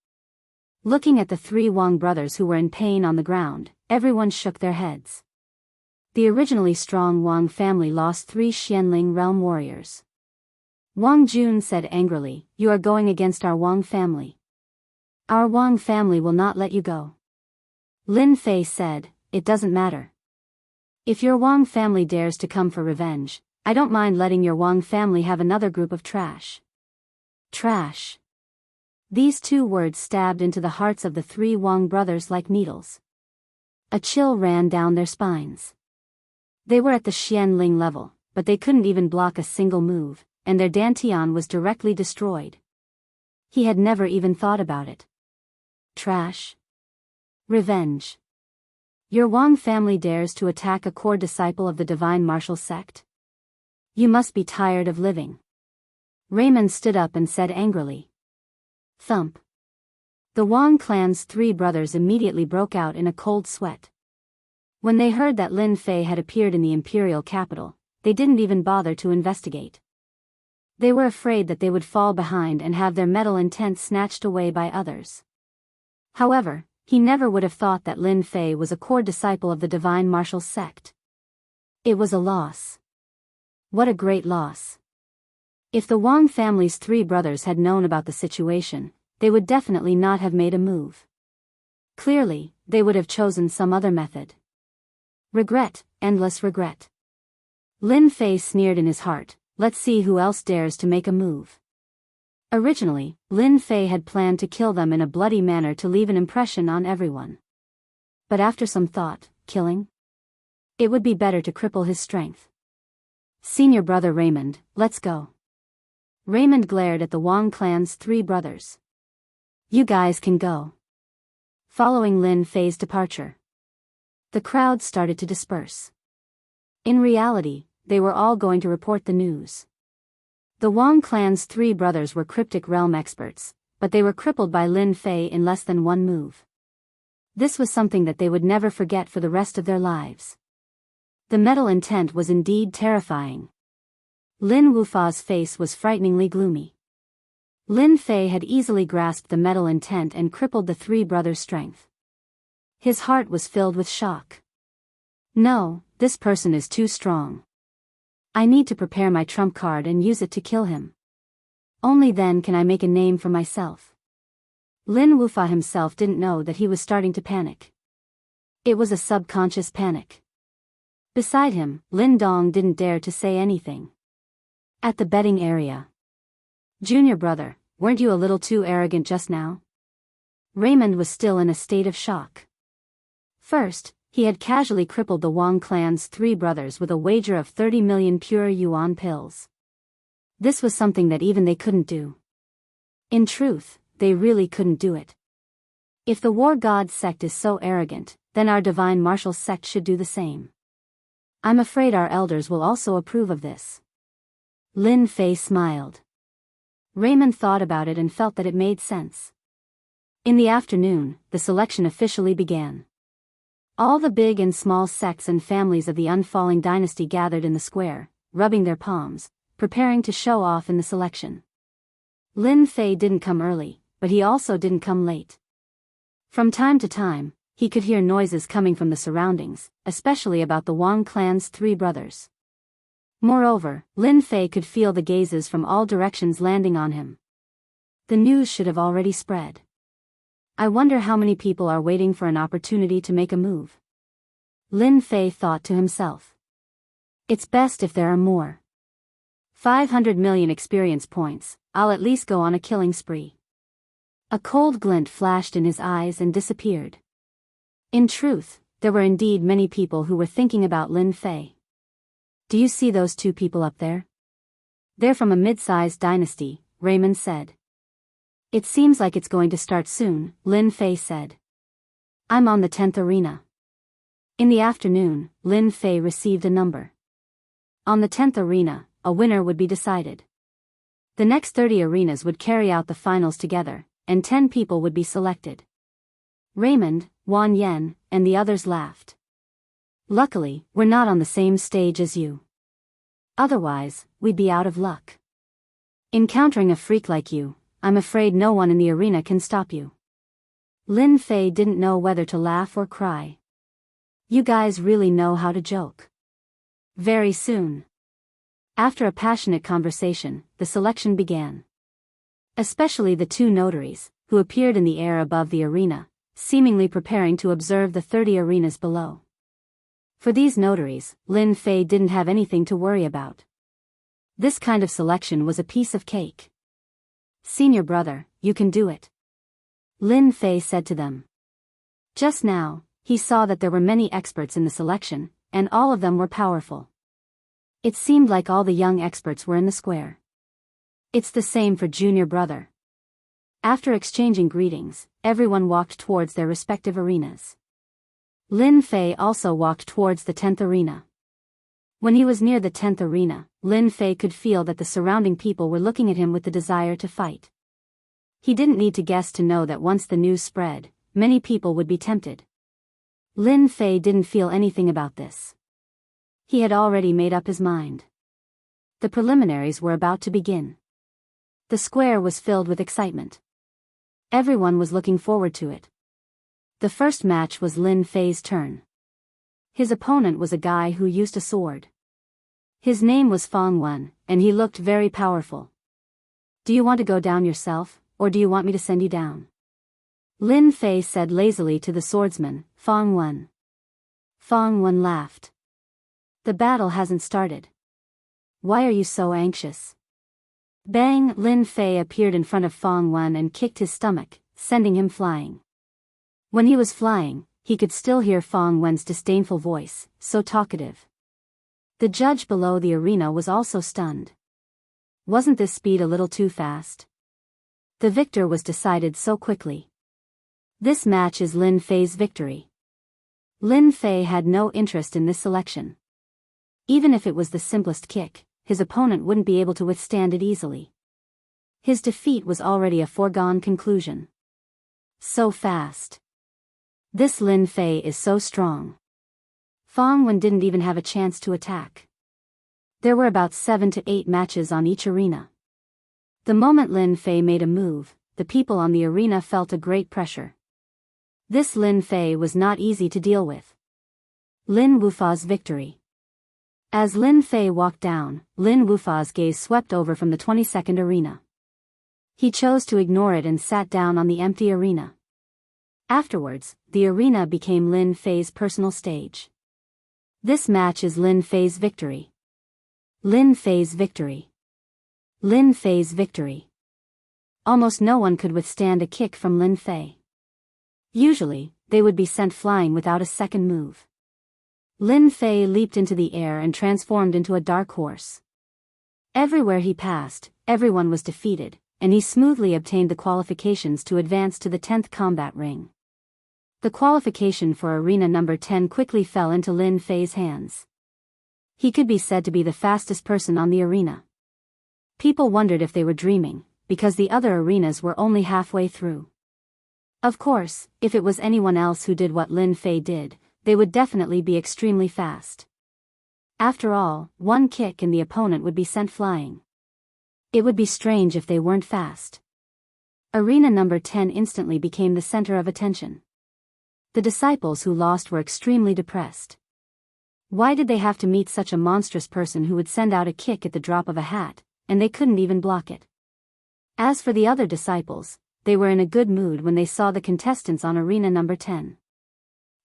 Looking at the 3 Wang brothers who were in pain on the ground, everyone shook their heads. The originally strong Wang family lost 3 Xianling realm warriors. Wang Jun said angrily, "You are going against our Wang family. Our Wang family will not let you go." Lin Fei said, "It doesn't matter. If your Wang family dares to come for revenge, I don't mind letting your Wang family have another group of trash." Trash. These 2 words stabbed into the hearts of the 3 Wang brothers like needles. A chill ran down their spines. They were at the Xianling level, but they couldn't even block a single move, and their dantian was directly destroyed. He had never even thought about it. Trash. Revenge. Your Wang family dares to attack a core disciple of the divine martial sect? You must be tired of living. Raymond stood up and said angrily. Thump. The Wang clan's 3 brothers immediately broke out in a cold sweat. When they heard that Lin Fei had appeared in the imperial capital, they didn't even bother to investigate. They were afraid that they would fall behind and have their metal intent snatched away by others. However, he never would have thought that Lin Fei was a core disciple of the divine martial sect. It was a loss. What a great loss. If the Wang family's 3 brothers had known about the situation, they would definitely not have made a move. Clearly, they would have chosen some other method. Regret, endless regret. Lin Fei sneered in his heart, let's see who else dares to make a move. Originally, Lin Fei had planned to kill them in a bloody manner to leave an impression on everyone. But after some thought, killing? It would be better to cripple his strength. Senior brother Raymond, let's go. Raymond glared at the Wang clan's 3 brothers. You guys can go. Following Lin Fei's departure, the crowd started to disperse. In reality, they were all going to report the news. The Wang clan's 3 brothers were cryptic realm experts, but they were crippled by Lin Fei in less than 1 move. This was something that they would never forget for the rest of their lives. The metal intent was indeed terrifying. Lin Wufa's face was frighteningly gloomy. Lin Fei had easily grasped the metal intent and crippled the 3 brothers' strength. His heart was filled with shock. No, this person is too strong. I need to prepare my trump card and use it to kill him. Only then can I make a name for myself. Lin Wufa himself didn't know that he was starting to panic. It was a subconscious panic. Beside him, Lin Dong didn't dare to say anything. At the betting area. Junior brother, weren't you a little too arrogant just now? Raymond was still in a state of shock. First, he had casually crippled the Wang clan's 3 brothers with a wager of 30 million pure yuan pills. This was something that even they couldn't do. In truth, they really couldn't do it. If the War God sect is so arrogant, then our divine martial sect should do the same. I'm afraid our elders will also approve of this. Lin Fei smiled. Raymond thought about it and felt that it made sense. In the afternoon, the selection officially began. All the big and small sects and families of the unfalling dynasty gathered in the square, rubbing their palms, preparing to show off in the selection. Lin Fei didn't come early, but he also didn't come late. From time to time, he could hear noises coming from the surroundings, especially about the Wang clan's 3 brothers. Moreover, Lin Fei could feel the gazes from all directions landing on him. The news should have already spread. I wonder how many people are waiting for an opportunity to make a move. Lin Fei thought to himself. It's best if there are more. 500 million experience points, I'll at least go on a killing spree. A cold glint flashed in his eyes and disappeared. In truth, there were indeed many people who were thinking about Lin Fei. Do you see those 2 people up there? They're from a mid-sized dynasty, Raymond said. It seems like it's going to start soon, Lin Fei said. I'm on the 10th arena. In the afternoon, Lin Fei received a number. On the 10th arena, a winner would be decided. The next 30 arenas would carry out the finals together, and 10 people would be selected. Raymond, Wan Yen, and the others laughed. Luckily, we're not on the same stage as you. Otherwise, we'd be out of luck. Encountering a freak like you, I'm afraid no one in the arena can stop you. Lin Fei didn't know whether to laugh or cry. You guys really know how to joke. Very soon. After a passionate conversation, the selection began. Especially the 2 notaries, who appeared in the air above the arena, seemingly preparing to observe the 30 arenas below. For these notaries, Lin Fei didn't have anything to worry about. This kind of selection was a piece of cake. Senior brother, you can do it. Lin Fei said to them. Just now, he saw that there were many experts in the selection, and all of them were powerful. It seemed like all the young experts were in the square. It's the same for junior brother. After exchanging greetings, everyone walked towards their respective arenas. Lin Fei also walked towards the 10th arena. When he was near the 10th arena, Lin Fei could feel that the surrounding people were looking at him with the desire to fight. He didn't need to guess to know that once the news spread, many people would be tempted. Lin Fei didn't feel anything about this. He had already made up his mind. The preliminaries were about to begin. The square was filled with excitement. Everyone was looking forward to it. The first match was Lin Fei's turn. His opponent was a guy who used a sword. His name was Fang Wen, and he looked very powerful. "Do you want to go down yourself, or do you want me to send you down?" Lin Fei said lazily to the swordsman, Fang Wen. Fang Wen laughed. "The battle hasn't started. Why are you so anxious?" Bang! Lin Fei appeared in front of Fang Wen and kicked his stomach, sending him flying. When he was flying, he could still hear Fang Wen's disdainful voice, so talkative. The judge below the arena was also stunned. Wasn't this speed a little too fast? The victor was decided so quickly. This match is Lin Fei's victory. Lin Fei had no interest in this selection. Even if it was the simplest kick, his opponent wouldn't be able to withstand it easily. His defeat was already a foregone conclusion. So fast. This Lin Fei is so strong. Fang Wen didn't even have a chance to attack. There were about 7 to 8 matches on each arena. The moment Lin Fei made a move, the people on the arena felt a great pressure. This Lin Fei was not easy to deal with. Lin Wufa's victory. As Lin Fei walked down, Lin Wufa's gaze swept over from the 22nd arena. He chose to ignore it and sat down on the empty arena. Afterwards, the arena became Lin Fei's personal stage. This match is Lin Fei's victory. Lin Fei's victory. Lin Fei's victory. Almost no one could withstand a kick from Lin Fei. Usually, they would be sent flying without a second move. Lin Fei leaped into the air and transformed into a dark horse. Everywhere he passed, everyone was defeated, and he smoothly obtained the qualifications to advance to the 10th combat ring. The qualification for arena number 10 quickly fell into Lin Fei's hands. He could be said to be the fastest person on the arena. People wondered if they were dreaming, because the other arenas were only halfway through. Of course, if it was anyone else who did what Lin Fei did, they would definitely be extremely fast. After all, one kick and the opponent would be sent flying. It would be strange if they weren't fast. Arena number 10 instantly became the center of attention. The disciples who lost were extremely depressed. Why did they have to meet such a monstrous person who would send out a kick at the drop of a hat, and they couldn't even block it? As for the other disciples, they were in a good mood when they saw the contestants on arena number 10.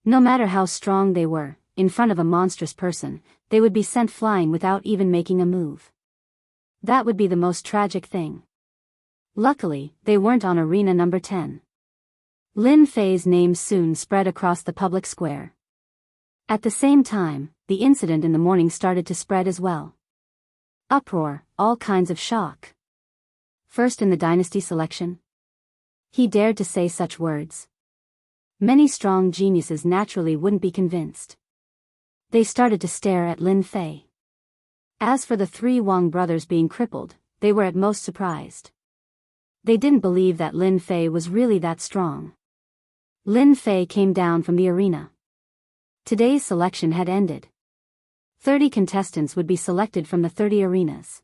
No matter how strong they were, in front of a monstrous person, they would be sent flying without even making a move. That would be the most tragic thing. Luckily, they weren't on arena number 10. Lin Fei's name soon spread across the public square. At the same time, the incident in the morning started to spread as well. Uproar, all kinds of shock. First in the dynasty selection? He dared to say such words. Many strong geniuses naturally wouldn't be convinced. They started to stare at Lin Fei. As for the 3 Wang brothers being crippled, they were at most surprised. They didn't believe that Lin Fei was really that strong. Lin Fei came down from the arena. Today's selection had ended. 30 contestants would be selected from the 30 arenas.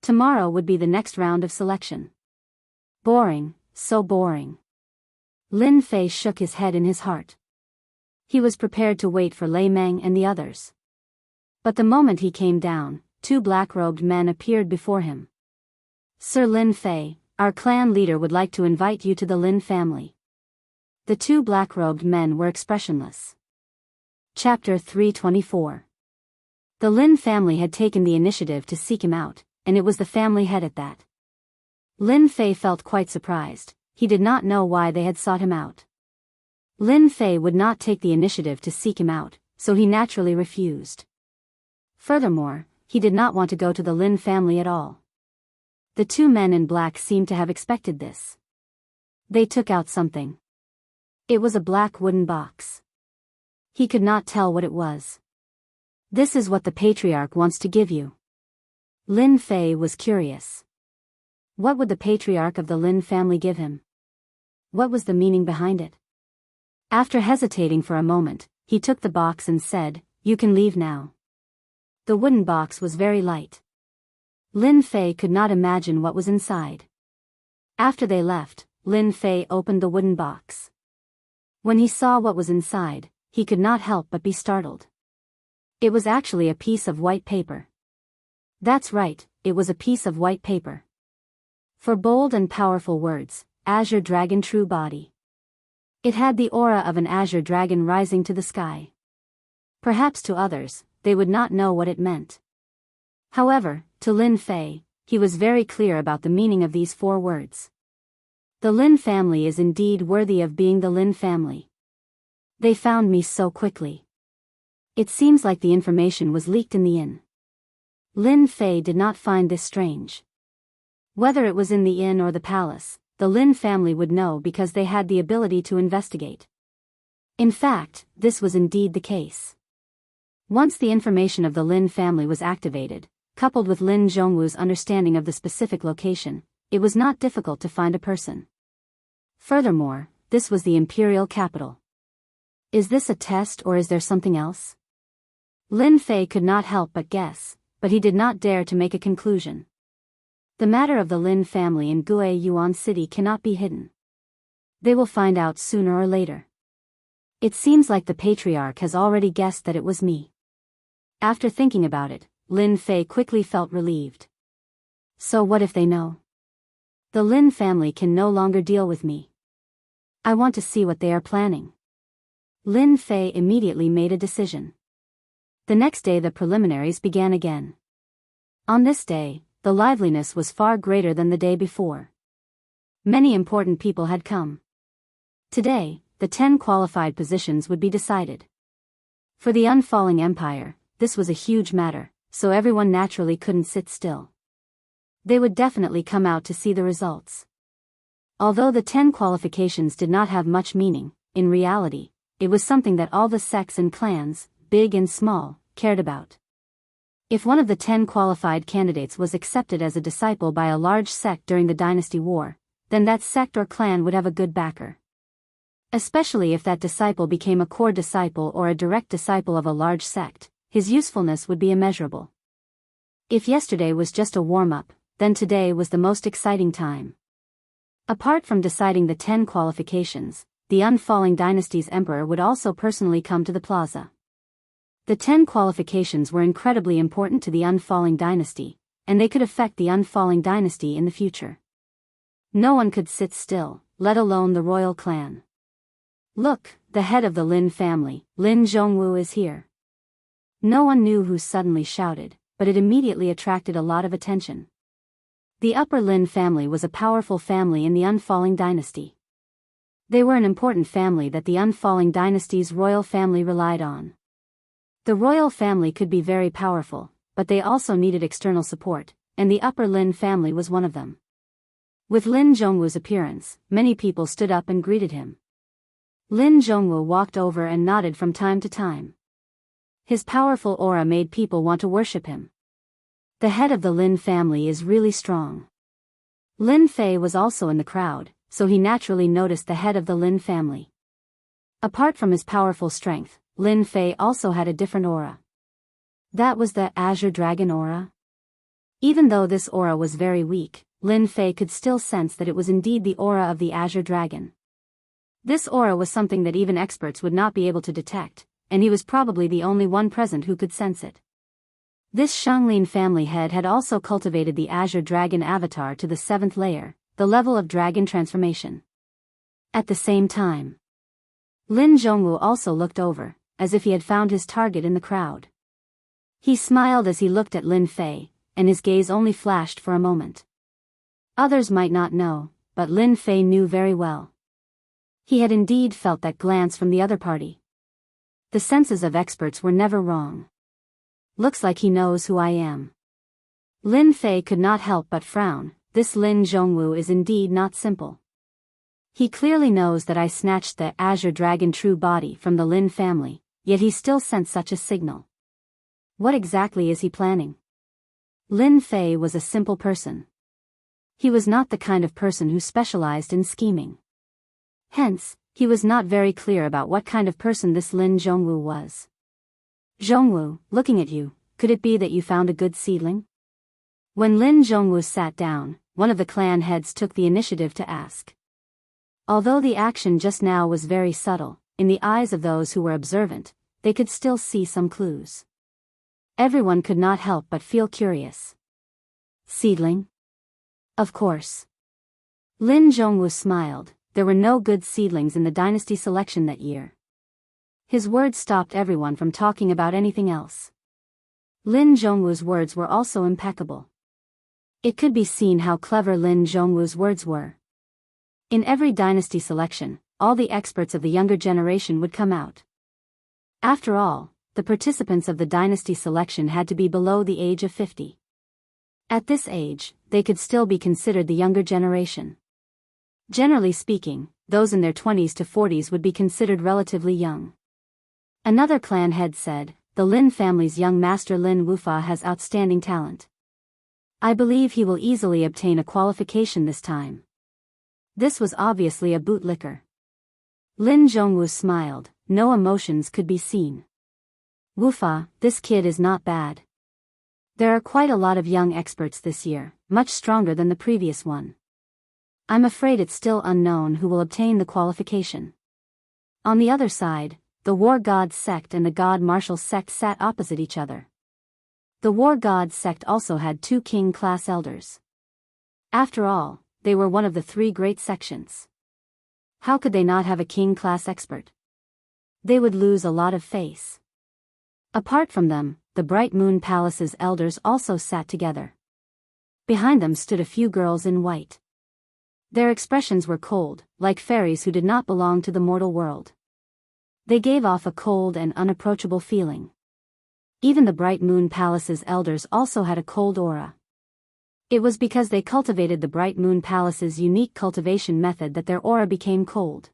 Tomorrow would be the next round of selection. Boring, so boring. Lin Fei shook his head in his heart. He was prepared to wait for Lei Meng and the others. But the moment he came down, 2 black-robed men appeared before him. "Sir Lin Fei, our clan leader would like to invite you to the Lin family." The 2 black-robed men were expressionless. Chapter 324. The Lin family had taken the initiative to seek him out, and it was the family head at that. Lin Fei felt quite surprised. He did not know why they had sought him out. Lin Fei would not take the initiative to seek him out, so he naturally refused. Furthermore, he did not want to go to the Lin family at all. The 2 men in black seemed to have expected this. They took out something. It was a black wooden box. He could not tell what it was. This is what the patriarch wants to give you. Lin Fei was curious. What would the patriarch of the Lin family give him? What was the meaning behind it? After hesitating for a moment, he took the box and said, "You can leave now." The wooden box was very light. Lin Fei could not imagine what was inside. After they left, Lin Fei opened the wooden box. When he saw what was inside, he could not help but be startled. It was actually a piece of white paper. That's right, it was a piece of white paper. For bold and powerful words, Azure Dragon True Body. It had the aura of an azure dragon rising to the sky. Perhaps to others, they would not know what it meant. However, to Lin Fei, he was very clear about the meaning of these 4 words. The Lin family is indeed worthy of being the Lin family. They found me so quickly. It seems like the information was leaked in the inn. Lin Fei did not find this strange. Whether it was in the inn or the palace, the Lin family would know because they had the ability to investigate. In fact, this was indeed the case. Once the information of the Lin family was activated, coupled with Lin Zhongwu's understanding of the specific location, it was not difficult to find a person. Furthermore, this was the imperial capital. Is this a test or is there something else? Lin Fei could not help but guess, but he did not dare to make a conclusion. The matter of the Lin family in Gue Yuan City cannot be hidden. They will find out sooner or later. It seems like the patriarch has already guessed that it was me. After thinking about it, Lin Fei quickly felt relieved. So what if they know? The Lin family can no longer deal with me. I want to see what they are planning. Lin Fei immediately made a decision. The next day the preliminaries began again. On this day, the liveliness was far greater than the day before. Many important people had come. Today, the 10 qualified positions would be decided. For the unfalling empire, this was a huge matter, so everyone naturally couldn't sit still. They would definitely come out to see the results. Although the 10 qualifications did not have much meaning, in reality, it was something that all the sects and clans, big and small, cared about. If one of the 10 qualified candidates was accepted as a disciple by a large sect during the dynasty war, then that sect or clan would have a good backer. Especially if that disciple became a core disciple or a direct disciple of a large sect, his usefulness would be immeasurable. If yesterday was just a warm-up, then today was the most exciting time. Apart from deciding the 10 qualifications, the unfalling dynasty's emperor would also personally come to the plaza. The 10 qualifications were incredibly important to the unfalling dynasty, and they could affect the unfalling dynasty in the future. No one could sit still, let alone the royal clan. Look, the head of the Lin family, Lin Zhongwu, is here. No one knew who suddenly shouted, but it immediately attracted a lot of attention. The Upper Lin family was a powerful family in the unfalling dynasty. They were an important family that the unfalling dynasty's royal family relied on. The royal family could be very powerful, but they also needed external support, and the Upper Lin family was one of them. With Lin Zhongwu's appearance, many people stood up and greeted him. Lin Zhongwu walked over and nodded from time to time. His powerful aura made people want to worship him. The head of the Lin family is really strong. Lin Fei was also in the crowd, so he naturally noticed the head of the Lin family. Apart from his powerful strength, Lin Fei also had a different aura. That was the Azure Dragon aura. Even though this aura was very weak, Lin Fei could still sense that it was indeed the aura of the Azure Dragon. This aura was something that even experts would not be able to detect, and he was probably the only one present who could sense it. This Shanglin family head had also cultivated the Azure Dragon avatar to the 7th layer, the level of dragon transformation. At the same time, Lin Zhongwu also looked over, as if he had found his target in the crowd. He smiled as he looked at Lin Fei, and his gaze only flashed for a moment. Others might not know, but Lin Fei knew very well. He had indeed felt that glance from the other party. The senses of experts were never wrong. Looks like he knows who I am. Lin Fei could not help but frown. This Lin Zhongwu is indeed not simple. He clearly knows that I snatched the Azure Dragon True Body from the Lin family, yet he still sent such a signal. What exactly is he planning? Lin Fei was a simple person. He was not the kind of person who specialized in scheming. Hence, he was not very clear about what kind of person this Lin Zhongwu was. Zhongwu, looking at you, could it be that you found a good seedling? When Lin Zhongwu sat down, one of the clan heads took the initiative to ask. Although the action just now was very subtle, in the eyes of those who were observant, they could still see some clues. Everyone could not help but feel curious. Seedling? Of course. Lin Zhongwu smiled. There were no good seedlings in the dynasty selection that year. His words stopped everyone from talking about anything else. Lin Zhongwu's words were also impeccable. It could be seen how clever Lin Zhongwu's words were. In every dynasty selection, all the experts of the younger generation would come out. After all, the participants of the dynasty selection had to be below the age of 50. At this age, they could still be considered the younger generation. Generally speaking, those in their 20s to 40s would be considered relatively young. Another clan head said, "The Lin family's young master Lin Wufa has outstanding talent. I believe he will easily obtain a qualification this time." This was obviously a bootlicker. Lin Zhongwu smiled, no emotions could be seen. "Wufa, this kid is not bad. There are quite a lot of young experts this year, much stronger than the previous one. I'm afraid it's still unknown who will obtain the qualification." On the other side, the War God sect and the God Martial sect sat opposite each other. The War God sect also had 2 king-class elders. After all, they were one of the 3 great sections. How could they not have a king-class expert? They would lose a lot of face. Apart from them, the Bright Moon Palace's elders also sat together. Behind them stood a few girls in white. Their expressions were cold, like fairies who did not belong to the mortal world. They gave off a cold and unapproachable feeling. Even the Bright Moon Palace's elders also had a cold aura. It was because they cultivated the Bright Moon Palace's unique cultivation method that their aura became cold.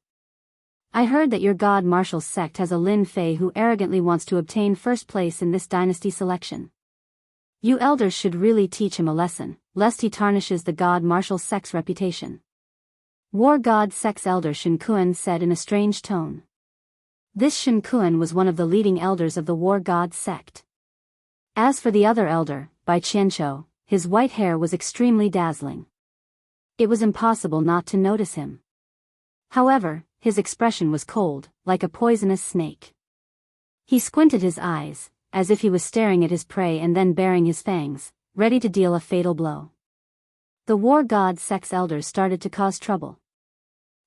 "I heard that your God Martial sect has a Lin Fei who arrogantly wants to obtain first place in this dynasty selection. You elders should really teach him a lesson, lest he tarnishes the God Martial sect's reputation." War God sect's elder Shen Kuan said in a strange tone. This Shen Kuan was one of the leading elders of the War God sect. As for the other elder, Bai Qianqiu, his white hair was extremely dazzling. It was impossible not to notice him. However, his expression was cold, like a poisonous snake. He squinted his eyes, as if he was staring at his prey and then baring his fangs, ready to deal a fatal blow. The War God sect's elders started to cause trouble.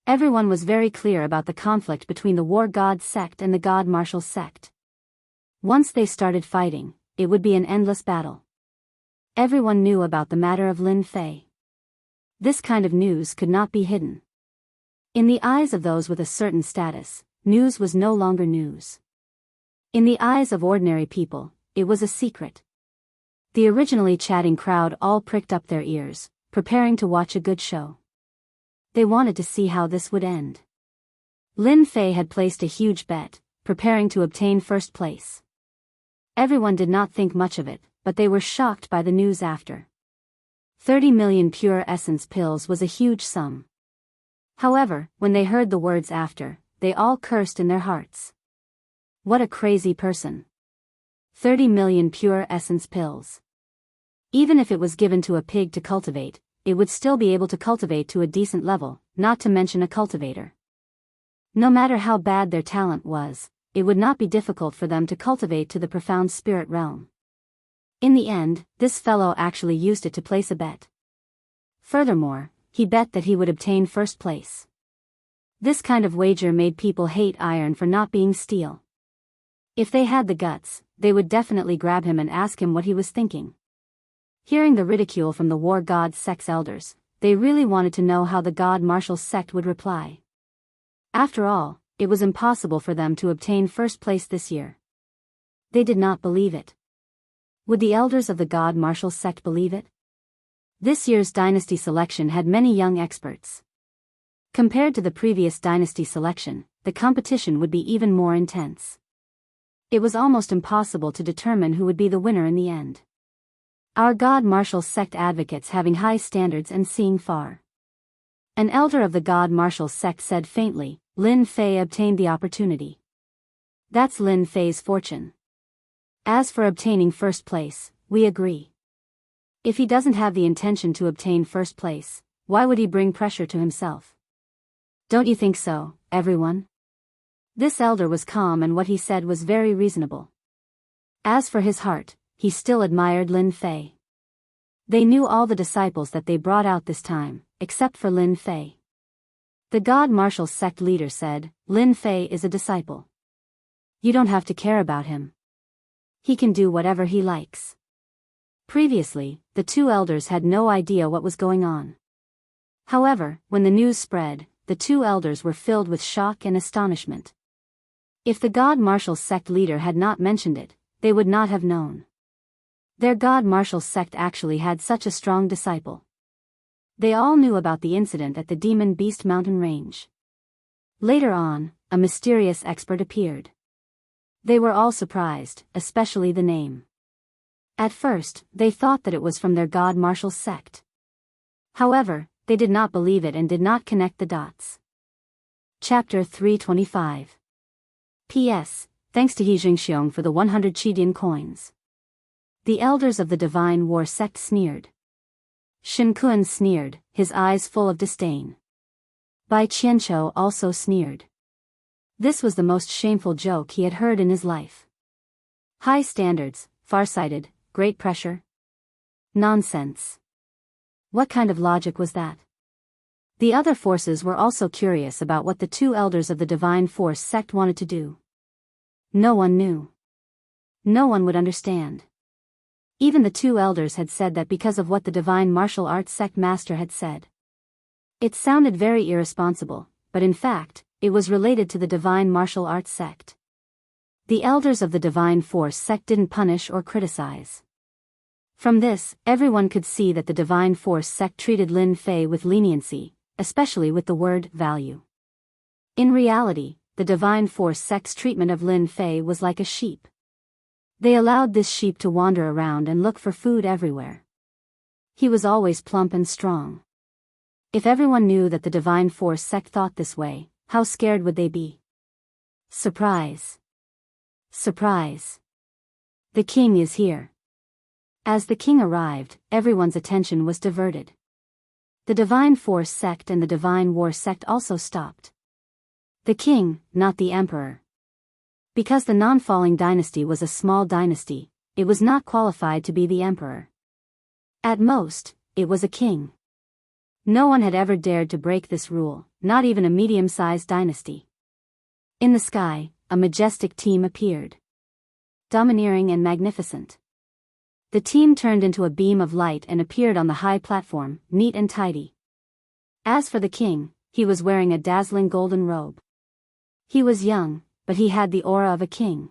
Everyone was very clear about the conflict between the War God sect and the God Martial sect. Once they started fighting, it would be an endless battle. Everyone knew about the matter of Lin Fei. This kind of news could not be hidden. In the eyes of those with a certain status, news was no longer news. In the eyes of ordinary people, it was a secret. The originally chatting crowd all pricked up their ears, preparing to watch a good show. They wanted to see how this would end. Lin Fei had placed a huge bet, preparing to obtain first place. Everyone did not think much of it, but they were shocked by the news after. 30 million pure essence pills was a huge sum. However, when they heard the words after, they all cursed in their hearts. What a crazy person. 30 million pure essence pills. Even if it was given to a pig to cultivate, it would still be able to cultivate to a decent level, not to mention a cultivator. No matter how bad their talent was, it would not be difficult for them to cultivate to the profound spirit realm. In the end, this fellow actually used it to place a bet. Furthermore, he bet that he would obtain first place. This kind of wager made people hate iron for not being steel. If they had the guts, they would definitely grab him and ask him what he was thinking. Hearing the ridicule from the War God sect's elders, they really wanted to know how the God Martial sect would reply. After all, it was impossible for them to obtain first place this year. They did not believe it. Would the elders of the God Martial sect believe it? This year's dynasty selection had many young experts. Compared to the previous dynasty selection, the competition would be even more intense. It was almost impossible to determine who would be the winner in the end. Our God Martial sect advocates having high standards and seeing far. An elder of the God Martial sect said faintly, Lin Fei obtained the opportunity. That's Lin Fei's fortune. As for obtaining first place, we agree. If he doesn't have the intention to obtain first place, why would he bring pressure to himself? Don't you think so, everyone? This elder was calm and what he said was very reasonable. As for his heart, he still admired Lin Fei. They knew all the disciples that they brought out this time, except for Lin Fei. The God Martial sect leader said, Lin Fei is a disciple. You don't have to care about him. He can do whatever he likes. Previously, the two elders had no idea what was going on. However, when the news spread, the two elders were filled with shock and astonishment. If the God Martial sect leader had not mentioned it, they would not have known. Their God Martial sect actually had such a strong disciple. They all knew about the incident at the Demon Beast Mountain Range. Later on, a mysterious expert appeared. They were all surprised, especially the name. At first, they thought that it was from their God Martial sect. However, they did not believe it and did not connect the dots. Chapter 325. P.S. Thanks to He Jingxiong for the 100 Qidian coins. The elders of the Divine War sect sneered. Shen Kun sneered, his eyes full of disdain. Bai Qianqiu also sneered. This was the most shameful joke he had heard in his life. High standards, farsighted, great pressure? Nonsense. What kind of logic was that? The other forces were also curious about what the two elders of the Divine Force sect wanted to do. No one knew. No one would understand. Even the two elders had said that because of what the Divine Martial Arts sect master had said. It sounded very irresponsible, but in fact, it was related to the Divine Martial Arts sect. The elders of the Divine Force sect didn't punish or criticize. From this, everyone could see that the Divine Force sect treated Lin Fei with leniency, especially with the word value. In reality, the Divine Force sect's treatment of Lin Fei was like a sheep. They allowed this sheep to wander around and look for food everywhere. He was always plump and strong. If everyone knew that the Divine Force sect thought this way, how scared would they be? Surprise! Surprise! The king is here. As the king arrived, everyone's attention was diverted. The Divine Force sect and the Divine War sect also stopped. The king, not the emperor. Because the non-falling dynasty was a small dynasty, it was not qualified to be the emperor. At most, it was a king. No one had ever dared to break this rule, not even a medium-sized dynasty. In the sky, a majestic team appeared. Domineering and magnificent. The team turned into a beam of light and appeared on the high platform, neat and tidy. As for the king, he was wearing a dazzling golden robe. He was young, but he had the aura of a king.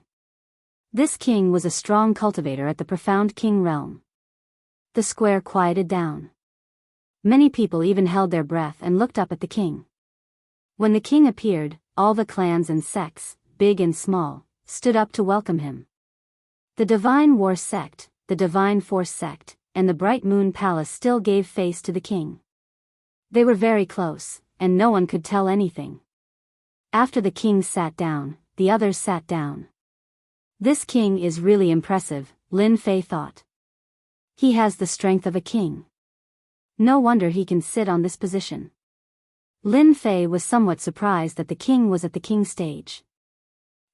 This king was a strong cultivator at the profound king realm. The square quieted down. Many people even held their breath and looked up at the king. When the king appeared, all the clans and sects, big and small, stood up to welcome him. The Divine War sect, the Divine Force sect, and the Bright Moon Palace still gave face to the king. They were very close, and no one could tell anything. After the king sat down, the others sat down. This king is really impressive, Lin Fei thought. He has the strength of a king. No wonder he can sit on this position. Lin Fei was somewhat surprised that the king was at the king stage.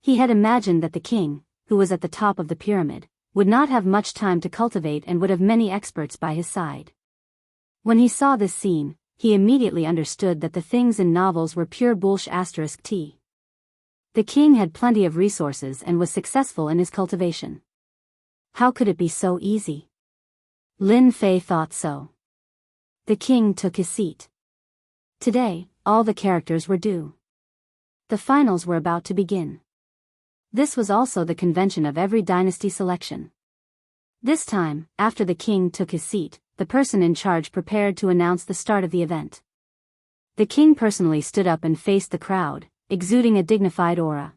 He had imagined that the king, who was at the top of the pyramid, would not have much time to cultivate and would have many experts by his side. When he saw this scene, he immediately understood that the things in novels were pure bullshit. The king had plenty of resources and was successful in his cultivation. How could it be so easy? Lin Fei thought so. The king took his seat. Today, all the characters were due. The finals were about to begin. This was also the convention of every dynasty selection. This time, after the king took his seat, the person in charge prepared to announce the start of the event. The king personally stood up and faced the crowd, exuding a dignified aura.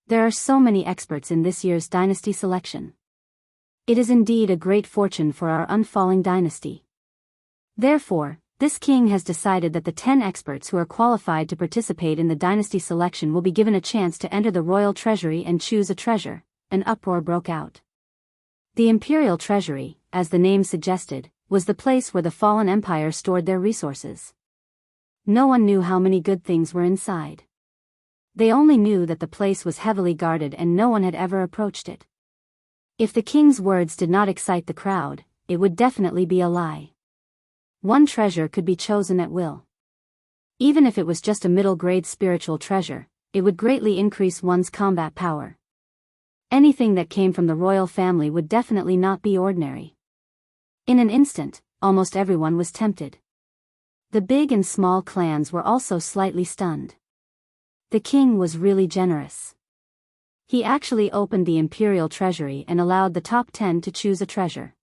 There are so many experts in this year's dynasty selection. It is indeed a great fortune for our unfalling dynasty. Therefore, this king has decided that the 10 experts who are qualified to participate in the dynasty selection will be given a chance to enter the royal treasury and choose a treasure. An uproar broke out. The imperial treasury, as the name suggested, was the place where the fallen empire stored their resources. No one knew how many good things were inside. They only knew that the place was heavily guarded and no one had ever approached it. If the king's words did not excite the crowd, it would definitely be a lie. One treasure could be chosen at will. Even if it was just a middle-grade spiritual treasure, it would greatly increase one's combat power. Anything that came from the royal family would definitely not be ordinary. In an instant, almost everyone was tempted. The big and small clans were also slightly stunned. The king was really generous. He actually opened the imperial treasury and allowed the top 10 to choose a treasure.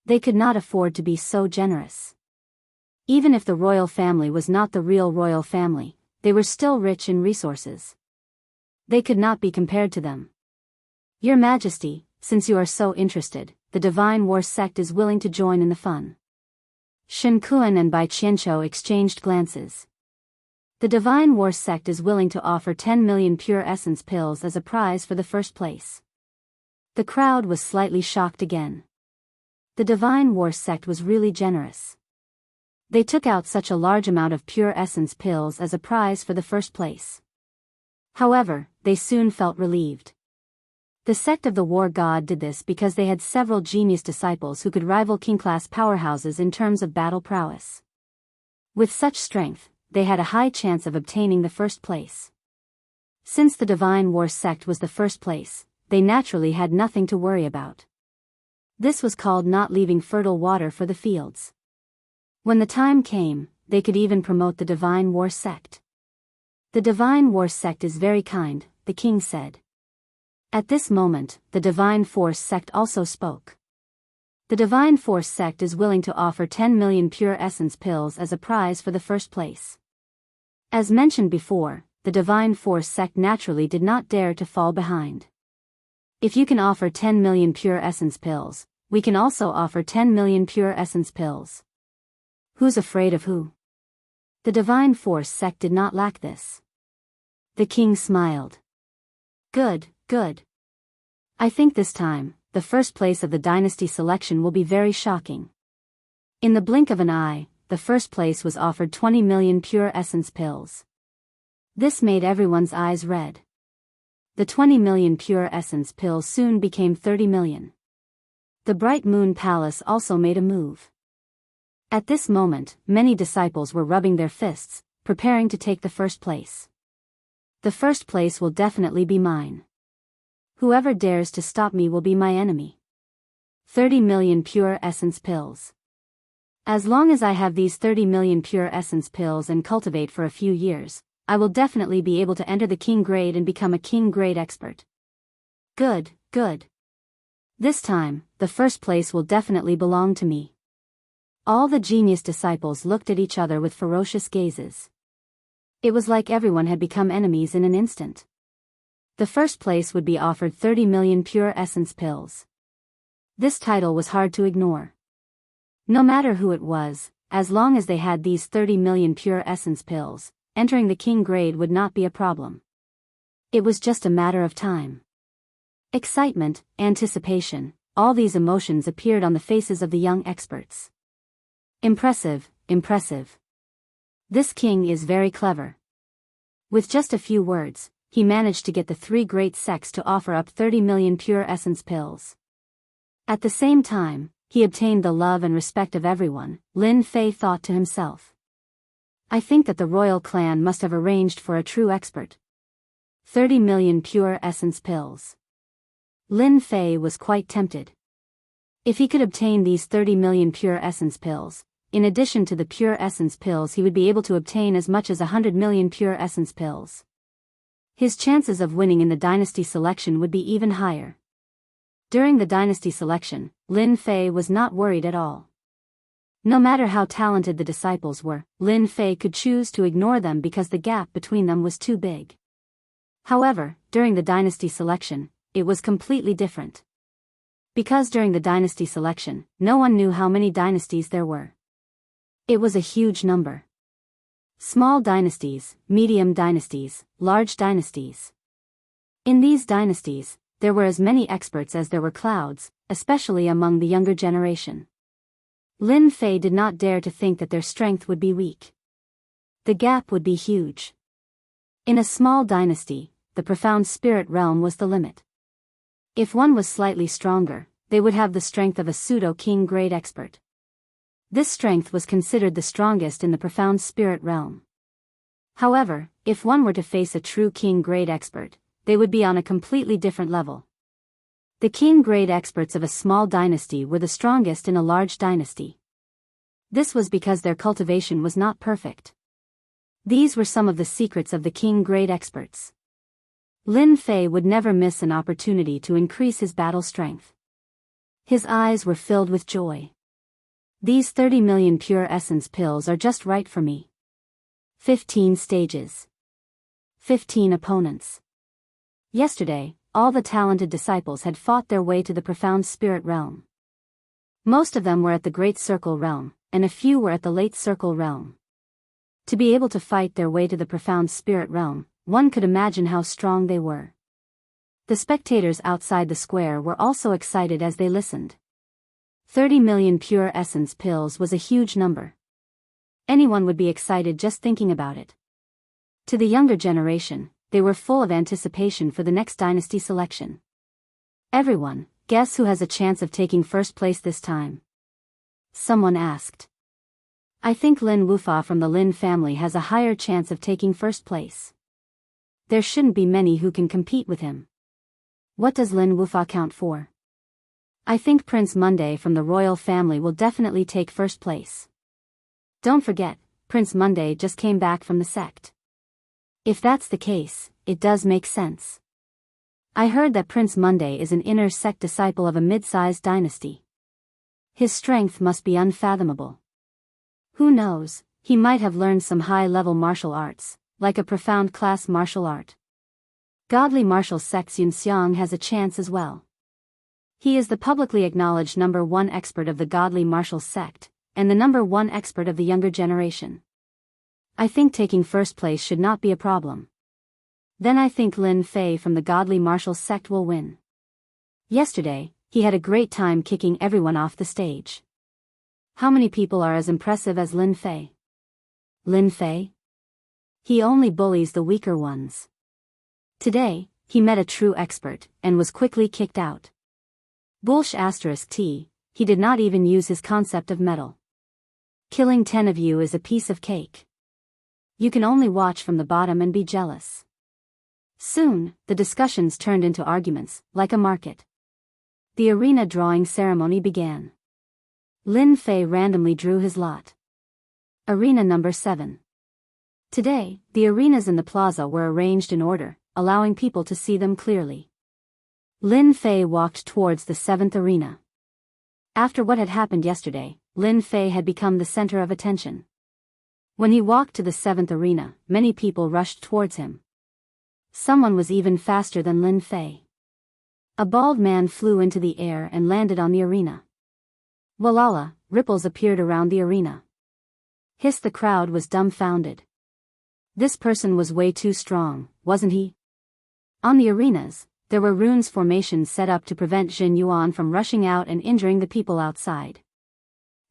They could not afford to be so generous. Even if the royal family was not the real royal family, they were still rich in resources. They could not be compared to them. Your Majesty, since you are so interested, the Divine War sect is willing to join in the fun. Shen Kuan and Bai Qianqiu exchanged glances. The Divine War sect is willing to offer 10 million pure essence pills as a prize for the first place. The crowd was slightly shocked again. The Divine War sect was really generous. They took out such a large amount of pure essence pills as a prize for the first place. However, they soon felt relieved. The sect of the war god did this because they had several genius disciples who could rival king-class powerhouses in terms of battle prowess. With such strength, they had a high chance of obtaining the first place. Since the Divine War sect was the first place, they naturally had nothing to worry about. This was called not leaving fertile water for the fields. When the time came, they could even promote the Divine War sect. The Divine War sect is very kind, the king said. At this moment, the Divine Force sect also spoke. The Divine Force sect is willing to offer 10 million pure essence pills as a prize for the first place. As mentioned before, the Divine Force sect naturally did not dare to fall behind. If you can offer 10 million pure essence pills, we can also offer 10 million pure essence pills. Who's afraid of who? The Divine Force sect did not lack this. The king smiled. Good, good. I think this time, the first place of the dynasty selection will be very shocking. In the blink of an eye, the first place was offered 20 million pure essence pills. This made everyone's eyes red. The 20 million pure essence pills soon became 30 million. The Bright Moon Palace also made a move. At this moment, many disciples were rubbing their fists, preparing to take the first place. The first place will definitely be mine. Whoever dares to stop me will be my enemy. 30 million pure essence pills. As long as I have these 30 million pure essence pills and cultivate for a few years, I will definitely be able to enter the king grade and become a king grade expert. Good, good. This time, the first place will definitely belong to me. All the genius disciples looked at each other with ferocious gazes. It was like everyone had become enemies in an instant. The first place would be offered 30 million pure essence pills. This title was hard to ignore. No matter who it was, as long as they had these 30 million pure essence pills, entering the king grade would not be a problem. It was just a matter of time. Excitement, anticipation, all these emotions appeared on the faces of the young experts. Impressive, impressive. This king is very clever. With just a few words, he managed to get the three great sects to offer up 30 million pure essence pills. At the same time, he obtained the love and respect of everyone, Lin Fei thought to himself. I think that the royal clan must have arranged for a true expert. 30 million pure essence pills. Lin Fei was quite tempted. If he could obtain these 30 million pure essence pills, in addition to the pure essence pills, he would be able to obtain as much as 100 million pure essence pills. His chances of winning in the dynasty selection would be even higher. During the dynasty selection, Lin Fei was not worried at all. No matter how talented the disciples were, Lin Fei could choose to ignore them because the gap between them was too big. However, during the dynasty selection, it was completely different. Because during the dynasty selection, no one knew how many dynasties there were. It was a huge number. Small dynasties, medium dynasties, large dynasties. In these dynasties, there were as many experts as there were clouds, especially among the younger generation. Lin Fei did not dare to think that their strength would be weak. The gap would be huge. In a small dynasty, the profound spirit realm was the limit. If one was slightly stronger, they would have the strength of a pseudo-king grade expert. This strength was considered the strongest in the profound spirit realm. However, if one were to face a true king grade expert, they would be on a completely different level. The king grade experts of a small dynasty were the strongest in a large dynasty. This was because their cultivation was not perfect. These were some of the secrets of the king grade experts. Lin Fei would never miss an opportunity to increase his battle strength. His eyes were filled with joy. These 30 million pure essence pills are just right for me. 15 stages. 15 opponents. Yesterday, all the talented disciples had fought their way to the profound spirit realm. Most of them were at the great circle realm, and a few were at the late circle realm. To be able to fight their way to the profound spirit realm, one could imagine how strong they were. The spectators outside the square were also excited as they listened. 30 million pure essence pills was a huge number. Anyone would be excited just thinking about it. To the younger generation, they were full of anticipation for the next dynasty selection. Everyone, guess who has a chance of taking first place this time? Someone asked. I think Lin Wufa from the Lin family has a higher chance of taking first place. There shouldn't be many who can compete with him. What does Lin Wufa count for? I think Prince Monday from the royal family will definitely take first place. Don't forget, Prince Monday just came back from the sect. If that's the case, it does make sense. I heard that Prince Monday is an inner sect disciple of a mid-sized dynasty. His strength must be unfathomable. Who knows, he might have learned some high-level martial arts, like a profound class martial art. Godly martial sect Yunxiang has a chance as well. He is the publicly acknowledged number one expert of the godly martial sect, and the number one expert of the younger generation. I think taking first place should not be a problem. Then I think Lin Fei from the godly martial sect will win. Yesterday, he had a great time kicking everyone off the stage. How many people are as impressive as Lin Fei? Lin Fei? He only bullies the weaker ones. Today, he met a true expert, and was quickly kicked out. Bullsh *T, he did not even use his concept of metal. Killing 10 of you is a piece of cake. You can only watch from the bottom and be jealous. Soon, the discussions turned into arguments, like a market. The arena drawing ceremony began. Lin Fei randomly drew his lot. Arena number 7. Today, the arenas in the plaza were arranged in order, allowing people to see them clearly. Lin Fei walked towards the 7th arena. After what had happened yesterday, Lin Fei had become the center of attention. When he walked to the 7th arena, many people rushed towards him. Someone was even faster than Lin Fei. A bald man flew into the air and landed on the arena. Walala, ripples appeared around the arena. Hiss, the crowd was dumbfounded. This person was way too strong, wasn't he? On the arenas, there were runes formations set up to prevent Jin Yuan from rushing out and injuring the people outside.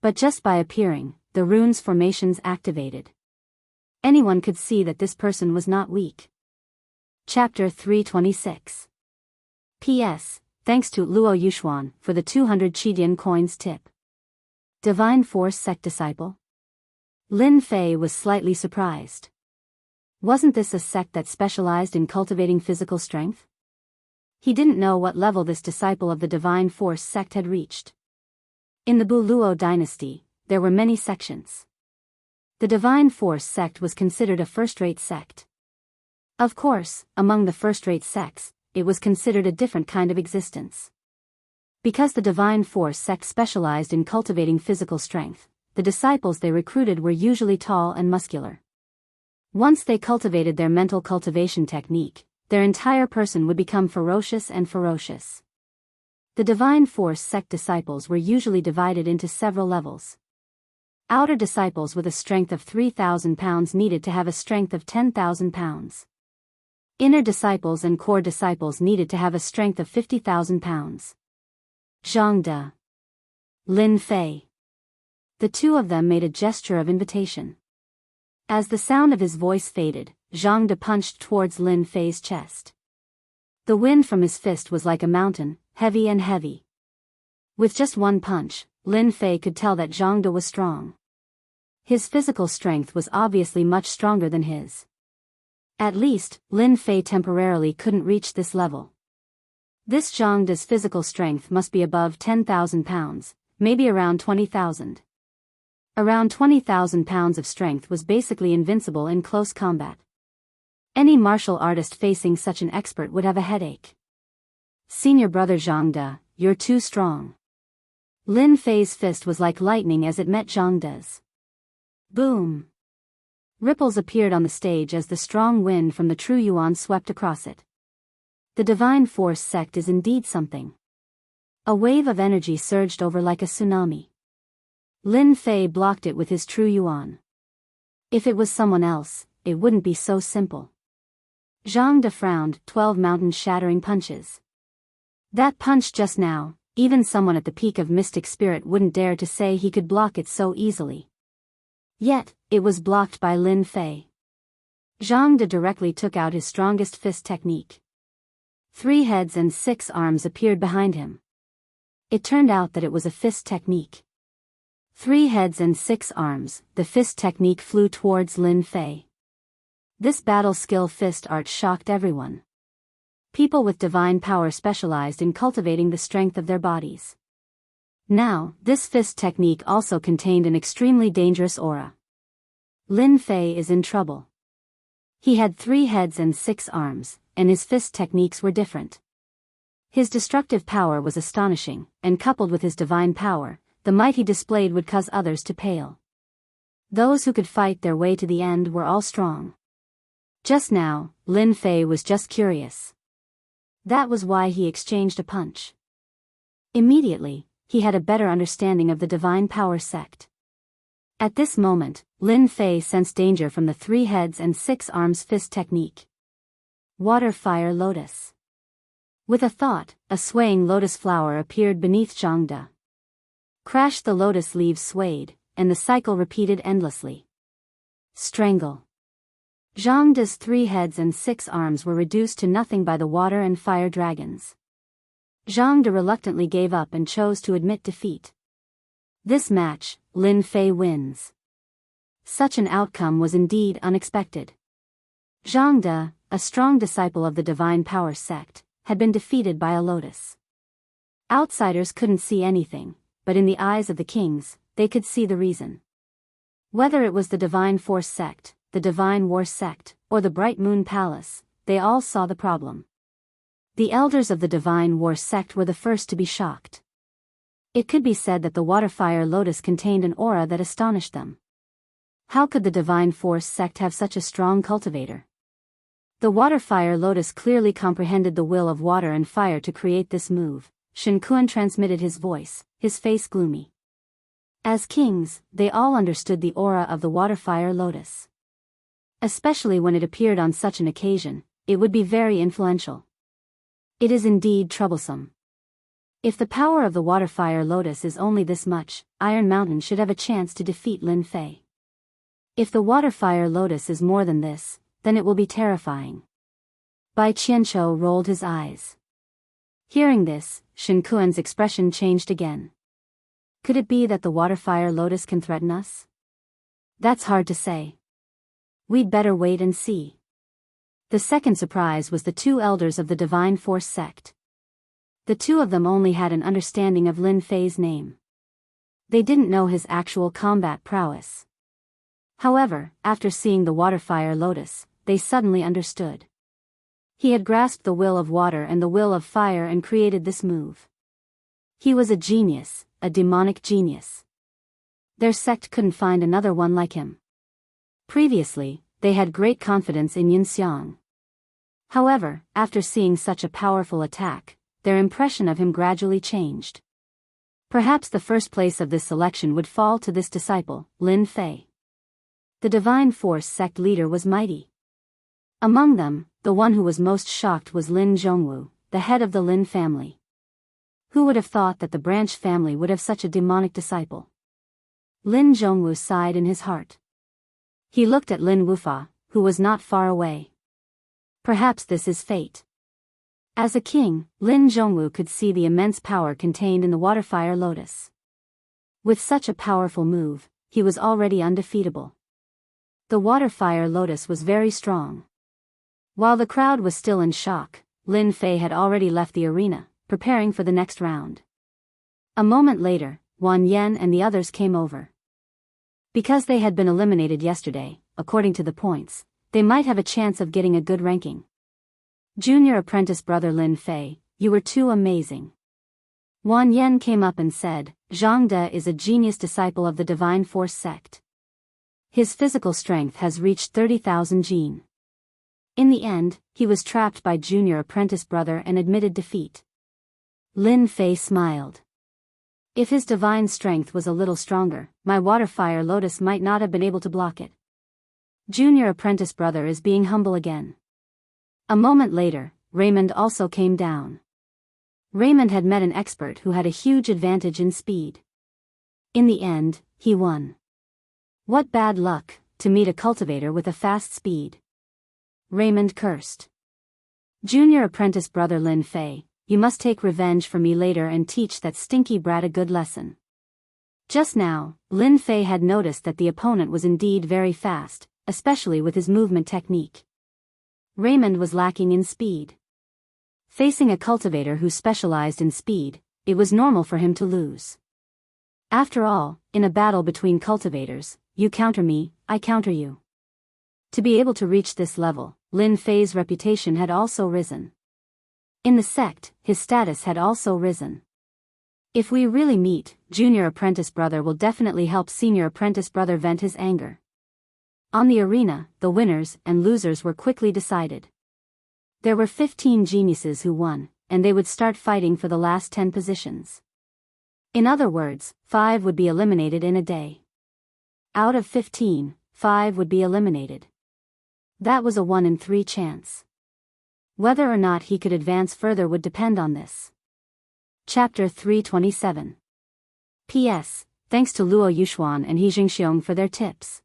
But just by appearing, the runes formations activated. Anyone could see that this person was not weak. Chapter 326. P.S. Thanks to Luo Yuxuan for the 200 Qidian coins tip. Divine Force sect disciple? Lin Fei was slightly surprised. Wasn't this a sect that specialized in cultivating physical strength? He didn't know what level this disciple of the Divine Force sect had reached. In the Bu-Luo dynasty, there were many sections. The Divine Force sect was considered a first-rate sect. Of course, among the first-rate sects, it was considered a different kind of existence. Because the Divine Force sect specialized in cultivating physical strength, the disciples they recruited were usually tall and muscular. Once they cultivated their mental cultivation technique, their entire person would become ferocious and ferocious. The Divine Force sect disciples were usually divided into several levels. Outer disciples with a strength of 3,000 pounds needed to have a strength of 10,000 pounds. Inner disciples and core disciples needed to have a strength of 50,000 pounds. Zhang De. Lin Fei. The two of them made a gesture of invitation. As the sound of his voice faded, Zhang De punched towards Lin Fei's chest. The wind from his fist was like a mountain, heavy and heavy. With just one punch, Lin Fei could tell that Zhang De was strong. His physical strength was obviously much stronger than his. At least, Lin Fei temporarily couldn't reach this level. This Zhang De's physical strength must be above 10,000 pounds, maybe around 20,000. Around 20,000 pounds of strength was basically invincible in close combat. Any martial artist facing such an expert would have a headache. Senior brother Zhang De, you're too strong. Lin Fei's fist was like lightning as it met Zhang De's. Boom! Ripples appeared on the stage as the strong wind from the true yuan swept across it. The Divine Force sect is indeed something. A wave of energy surged over like a tsunami. Lin Fei blocked it with his true yuan. If it was someone else, it wouldn't be so simple. Zhang De frowned, 12 mountain-shattering punches. That punch just now, even someone at the peak of mystic spirit wouldn't dare to say he could block it so easily. Yet, it was blocked by Lin Fei. Zhang De directly took out his strongest fist technique. 3 heads and 6 arms appeared behind him. It turned out that it was a fist technique. 3 heads and 6 arms, the fist technique flew towards Lin Fei. This battle skill fist art shocked everyone. People with divine power specialized in cultivating the strength of their bodies. Now, this fist technique also contained an extremely dangerous aura. Lin Fei is in trouble. He had 3 heads and 6 arms, and his fist techniques were different. His destructive power was astonishing, and coupled with his divine power, the might he displayed would cause others to pale. Those who could fight their way to the end were all strong. Just now, Lin Fei was just curious. That was why he exchanged a punch. Immediately, he had a better understanding of the Divine Power sect. At this moment, Lin Fei sensed danger from the 3 heads and 6 arms fist technique. Water Fire Lotus. With a thought, a swaying lotus flower appeared beneath Zhang De. Crash! The lotus leaves swayed, and the cycle repeated endlessly. Strangle. Zhang De's 3 heads and 6 arms were reduced to nothing by the water and fire dragons. Zhang De reluctantly gave up and chose to admit defeat. This match, Lin Fei wins. Such an outcome was indeed unexpected. Zhang De, a strong disciple of the Divine Power sect, had been defeated by a lotus. Outsiders couldn't see anything, but in the eyes of the kings, they could see the reason. Whether it was the Divine Force sect, the Divine War sect, or the Bright Moon Palace, they all saw the problem. The elders of the Divine War sect were the first to be shocked. It could be said that the Waterfire Lotus contained an aura that astonished them. How could the Divine Force sect have such a strong cultivator? The Waterfire Lotus clearly comprehended the will of water and fire to create this move. Shen Kuan transmitted his voice, his face gloomy. As kings, they all understood the aura of the Waterfire Lotus. Especially when it appeared on such an occasion, it would be very influential. It is indeed troublesome. If the power of the Waterfire Lotus is only this much, Iron Mountain should have a chance to defeat Lin Fei. If the Waterfire Lotus is more than this, then it will be terrifying. Bai Qianqiu rolled his eyes. Hearing this, Shen Kuan's expression changed again. Could it be that the Waterfire Lotus can threaten us? That's hard to say. We'd better wait and see. The second surprise was the 2 elders of the Divine Force sect. The 2 of them only had an understanding of Lin Fei's name. They didn't know his actual combat prowess. However, after seeing the Waterfire Lotus, they suddenly understood. He had grasped the will of water and the will of fire and created this move. He was a genius, a demonic genius. Their sect couldn't find another one like him. Previously, they had great confidence in Yin Xiang. However, after seeing such a powerful attack, their impression of him gradually changed. Perhaps the first place of this selection would fall to this disciple, Lin Fei. The Divine Force sect leader was mighty. Among them, the one who was most shocked was Lin Zhongwu, the head of the Lin family. Who would have thought that the branch family would have such a demonic disciple? Lin Zhongwu sighed in his heart. He looked at Lin Wufa, who was not far away. Perhaps this is fate. As a king, Lin Zhongwu could see the immense power contained in the water-fire lotus. With such a powerful move, he was already undefeatable. The water-fire lotus was very strong. While the crowd was still in shock, Lin Fei had already left the arena, preparing for the next round. A moment later, Wan Yan and the others came over. Because they had been eliminated yesterday, according to the points, they might have a chance of getting a good ranking. Junior apprentice brother Lin Fei, you were too amazing. Wan Yan came up and said, Zhang De is a genius disciple of the Divine Force sect. His physical strength has reached 30,000 jin. In the end, he was trapped by junior apprentice brother and admitted defeat. Lin Fei smiled. If his divine strength was a little stronger, my water-fire lotus might not have been able to block it. Junior apprentice brother is being humble again. A moment later, Raymond also came down. Raymond had met an expert who had a huge advantage in speed. In the end, he won. What bad luck, to meet a cultivator with a fast speed. Raymond cursed. Junior apprentice brother Lin Fei, you must take revenge for me later and teach that stinky brat a good lesson. Just now, Lin Fei had noticed that the opponent was indeed very fast, especially with his movement technique. Raymond was lacking in speed. Facing a cultivator who specialized in speed, it was normal for him to lose. After all, in a battle between cultivators, you counter me, I counter you. To be able to reach this level, Lin Fei's reputation had also risen. In the sect, his status had also risen. If we really meet, junior apprentice brother will definitely help senior apprentice brother vent his anger. On the arena, the winners and losers were quickly decided. There were 15 geniuses who won, and they would start fighting for the last 10 positions. In other words, 5 would be eliminated in a day. Out of 15, 5 would be eliminated. That was a 1 in 3 chance. Whether or not he could advance further would depend on this. Chapter 327. P.S. Thanks to Luo Yuxuan and He Jingxiong for their tips.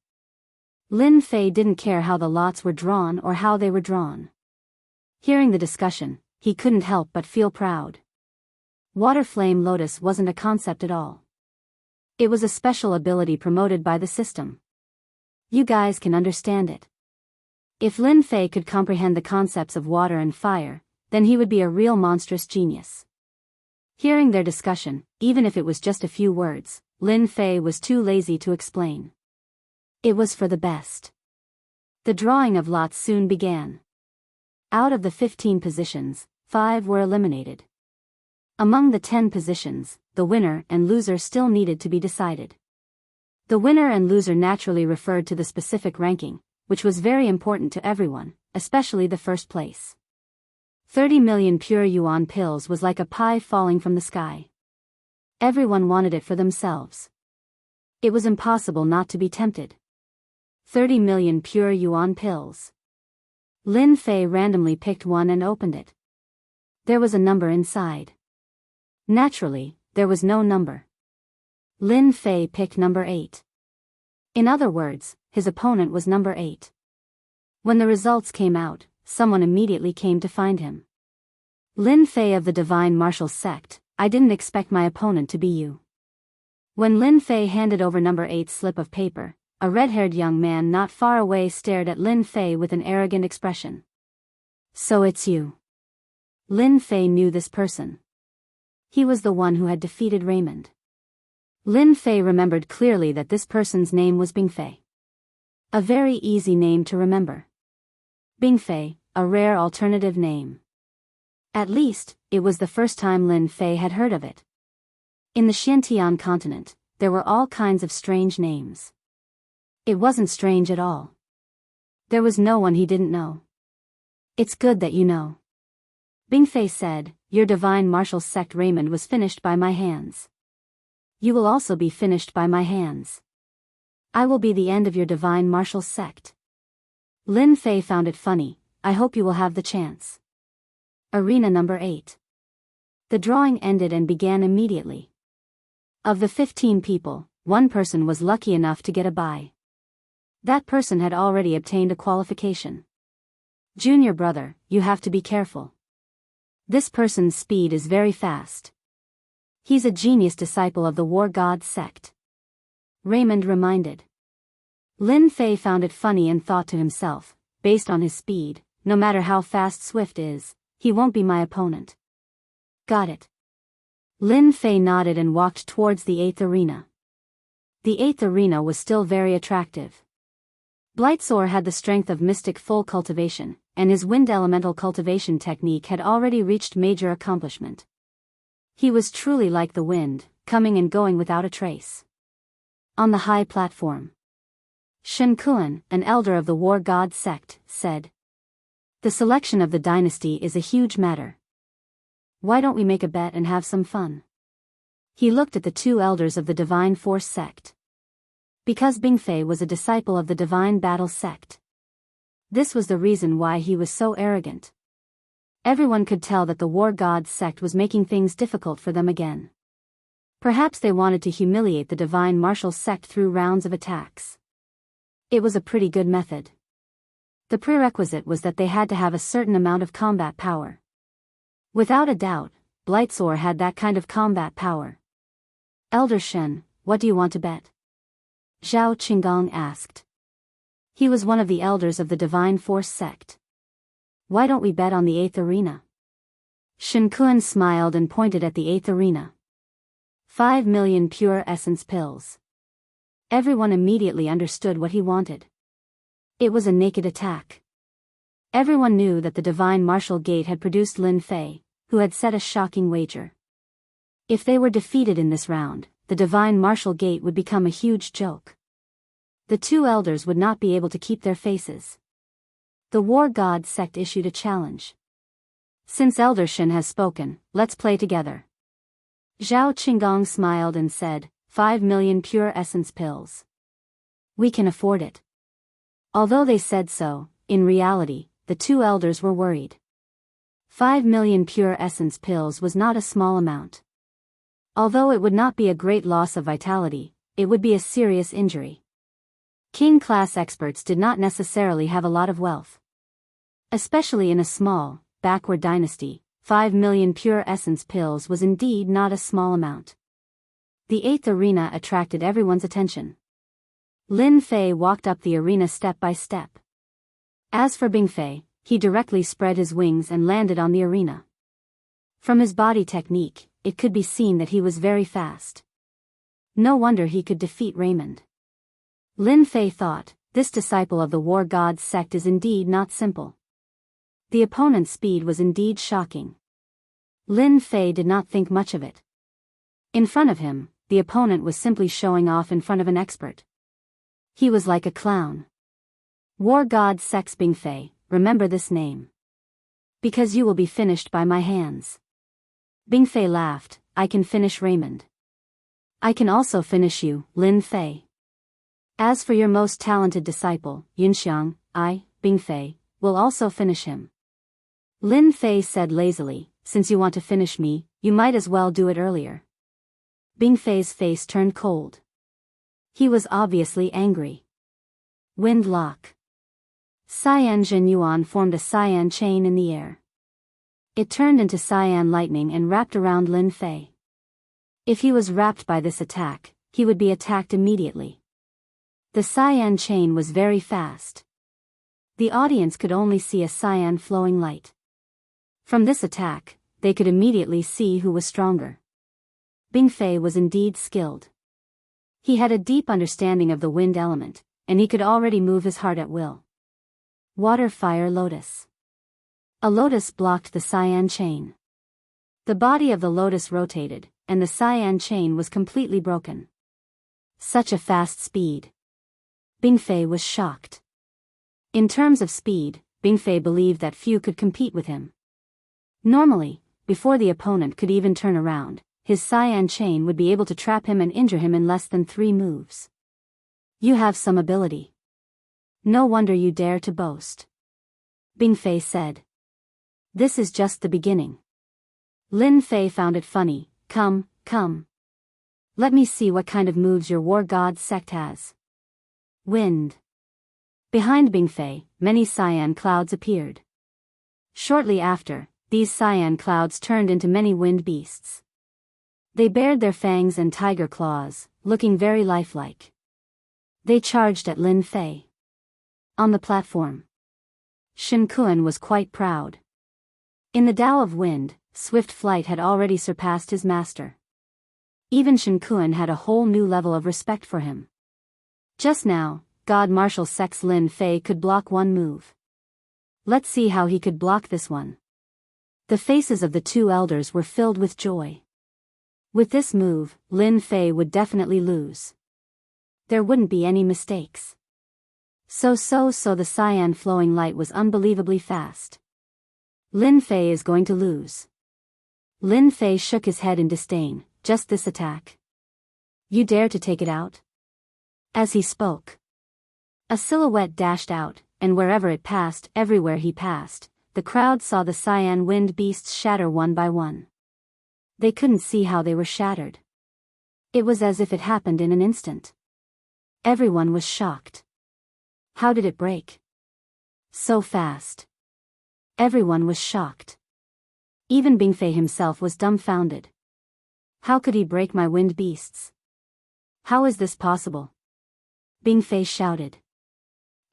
Lin Fei didn't care how the lots were drawn or how they were drawn. Hearing the discussion, he couldn't help but feel proud. Water Flame Lotus wasn't a concept at all. It was a special ability promoted by the system. You guys can understand it. If Lin Fei could comprehend the concepts of water and fire, then he would be a real monstrous genius. Hearing their discussion, even if it was just a few words, Lin Fei was too lazy to explain. It was for the best. The drawing of lots soon began. Out of the 15 positions, 5 were eliminated. Among the 10 positions, the winner and loser still needed to be decided. The winner and loser naturally referred to the specific ranking, which was very important to everyone, especially the first place. 30 million pure yuan pills was like a pie falling from the sky. Everyone wanted it for themselves. It was impossible not to be tempted. 30 million pure yuan pills. Lin Fei randomly picked one and opened it. There was a number inside. Naturally, there was no number. Lin Fei picked number 8. In other words, his opponent was number 8. When the results came out, someone immediately came to find him. Lin Fei of the Divine Martial Sect, I didn't expect my opponent to be you. When Lin Fei handed over number 8's slip of paper, a red-haired young man not far away stared at Lin Fei with an arrogant expression. So it's you. Lin Fei knew this person. He was the one who had defeated Raymond. Lin Fei remembered clearly that this person's name was Bingfei. A very easy name to remember. Bingfei, a rare alternative name. At least, it was the first time Lin Fei had heard of it. In the Xiantian continent, there were all kinds of strange names. It wasn't strange at all. There was no one he didn't know. It's good that you know. Bingfei said, your divine martial sect Raymond was finished by my hands. You will also be finished by my hands. I will be the end of your divine martial sect. Lin Fei found it funny, I hope you will have the chance. Arena number 8. The drawing ended and began immediately. Of the 15 people, one person was lucky enough to get a bye. That person had already obtained a qualification. Junior brother, you have to be careful. This person's speed is very fast. He's a genius disciple of the War God sect. Raymond reminded. Lin Fei found it funny and thought to himself, based on his speed, no matter how fast Swift is, he won't be my opponent. Got it. Lin Fei nodded and walked towards the 8th arena. The 8th arena was still very attractive. Blightsoar had the strength of mystic full cultivation, and his wind elemental cultivation technique had already reached major accomplishment. He was truly like the wind, coming and going without a trace. On the high platform, Shen Kuan, an elder of the War God sect, said, the selection of the dynasty is a huge matter. Why don't we make a bet and have some fun? He looked at the 2 elders of the Divine Force sect. Because Bingfei was a disciple of the Divine Battle sect. This was the reason why he was so arrogant. Everyone could tell that the War God sect was making things difficult for them again. Perhaps they wanted to humiliate the Divine Martial sect through rounds of attacks. It was a pretty good method. The prerequisite was that they had to have a certain amount of combat power. Without a doubt, Blightsoar had that kind of combat power. Elder Shen, what do you want to bet? Zhao Qinggong asked. He was one of the elders of the Divine Force sect. Why don't we bet on the 8th arena? Shen Kuan smiled and pointed at the 8th arena. 5 million pure essence pills. Everyone immediately understood what he wanted. It was a naked attack. Everyone knew that the Divine Martial Gate had produced Lin Fei, who had set a shocking wager. If they were defeated in this round, the Divine Martial Gate would become a huge joke. The 2 elders would not be able to keep their faces. The War God sect issued a challenge. Since Elder Shen has spoken, let's play together. Zhao Qinggong smiled and said, 5 million pure essence pills. We can afford it. Although they said so, in reality, the 2 elders were worried. 5 million pure essence pills was not a small amount. Although it would not be a great loss of vitality, it would be a serious injury. King-class experts did not necessarily have a lot of wealth. Especially in a small, backward dynasty, 5 million pure essence pills was indeed not a small amount. The 8th arena attracted everyone's attention. Lin Fei walked up the arena step by step. As for Bingfei, he directly spread his wings and landed on the arena. From his body technique, it could be seen that he was very fast. No wonder he could defeat Raymond. Lin Fei thought, this disciple of the War God sect is indeed not simple. The opponent's speed was indeed shocking. Lin Fei did not think much of it. In front of him, the opponent was simply showing off in front of an expert. He was like a clown. War God Sect Bingfei, remember this name. Because you will be finished by my hands. Bingfei laughed, I can finish Raymond. I can also finish you, Lin Fei. As for your most talented disciple, Yunxiang, I, Bingfei, will also finish him. Lin Fei said lazily, since you want to finish me, you might as well do it earlier. Bingfei's face turned cold. He was obviously angry. Wind lock. Cyan Zhenyuan formed a cyan chain in the air. It turned into cyan lightning and wrapped around Lin Fei. If he was wrapped by this attack, he would be attacked immediately. The cyan chain was very fast. The audience could only see a cyan flowing light. From this attack, they could immediately see who was stronger. Bingfei was indeed skilled. He had a deep understanding of the wind element, and he could already move his heart at will. Water Fire Lotus. A lotus blocked the cyan chain. The body of the lotus rotated, and the cyan chain was completely broken. Such a fast speed. Bingfei was shocked. In terms of speed, Bingfei believed that few could compete with him. Normally, before the opponent could even turn around, his Cyan chain would be able to trap him and injure him in less than 3 moves. You have some ability. No wonder you dare to boast. Bingfei said. This is just the beginning. Lin Fei found it funny. Come. Let me see what kind of moves your war god sect has. Wind. Behind Bingfei, many cyan clouds appeared. Shortly after, these cyan clouds turned into many wind beasts. They bared their fangs and tiger claws, looking very lifelike. They charged at Lin Fei. On the platform, Shen Kun was quite proud. In the Tao of Wind, swift flight had already surpassed his master. Even Shen Kun had a whole new level of respect for him. Just now, God Martial Sect's Lin Fei could block one move. Let's see how he could block this one. The faces of the 2 elders were filled with joy. With this move, Lin Fei would definitely lose. There wouldn't be any mistakes. So the cyan flowing light was unbelievably fast. Lin Fei is going to lose. Lin Fei shook his head in disdain. Just this attack? You dare to take it out? As he spoke, a silhouette dashed out, and wherever it passed, everywhere he passed, the crowd saw the cyan wind beasts shatter one by one. They couldn't see how they were shattered. It was as if it happened in an instant. Everyone was shocked. How did it break? So fast. Everyone was shocked. Even Bingfei himself was dumbfounded. How could he break my wind beasts? How is this possible? Bingfei shouted.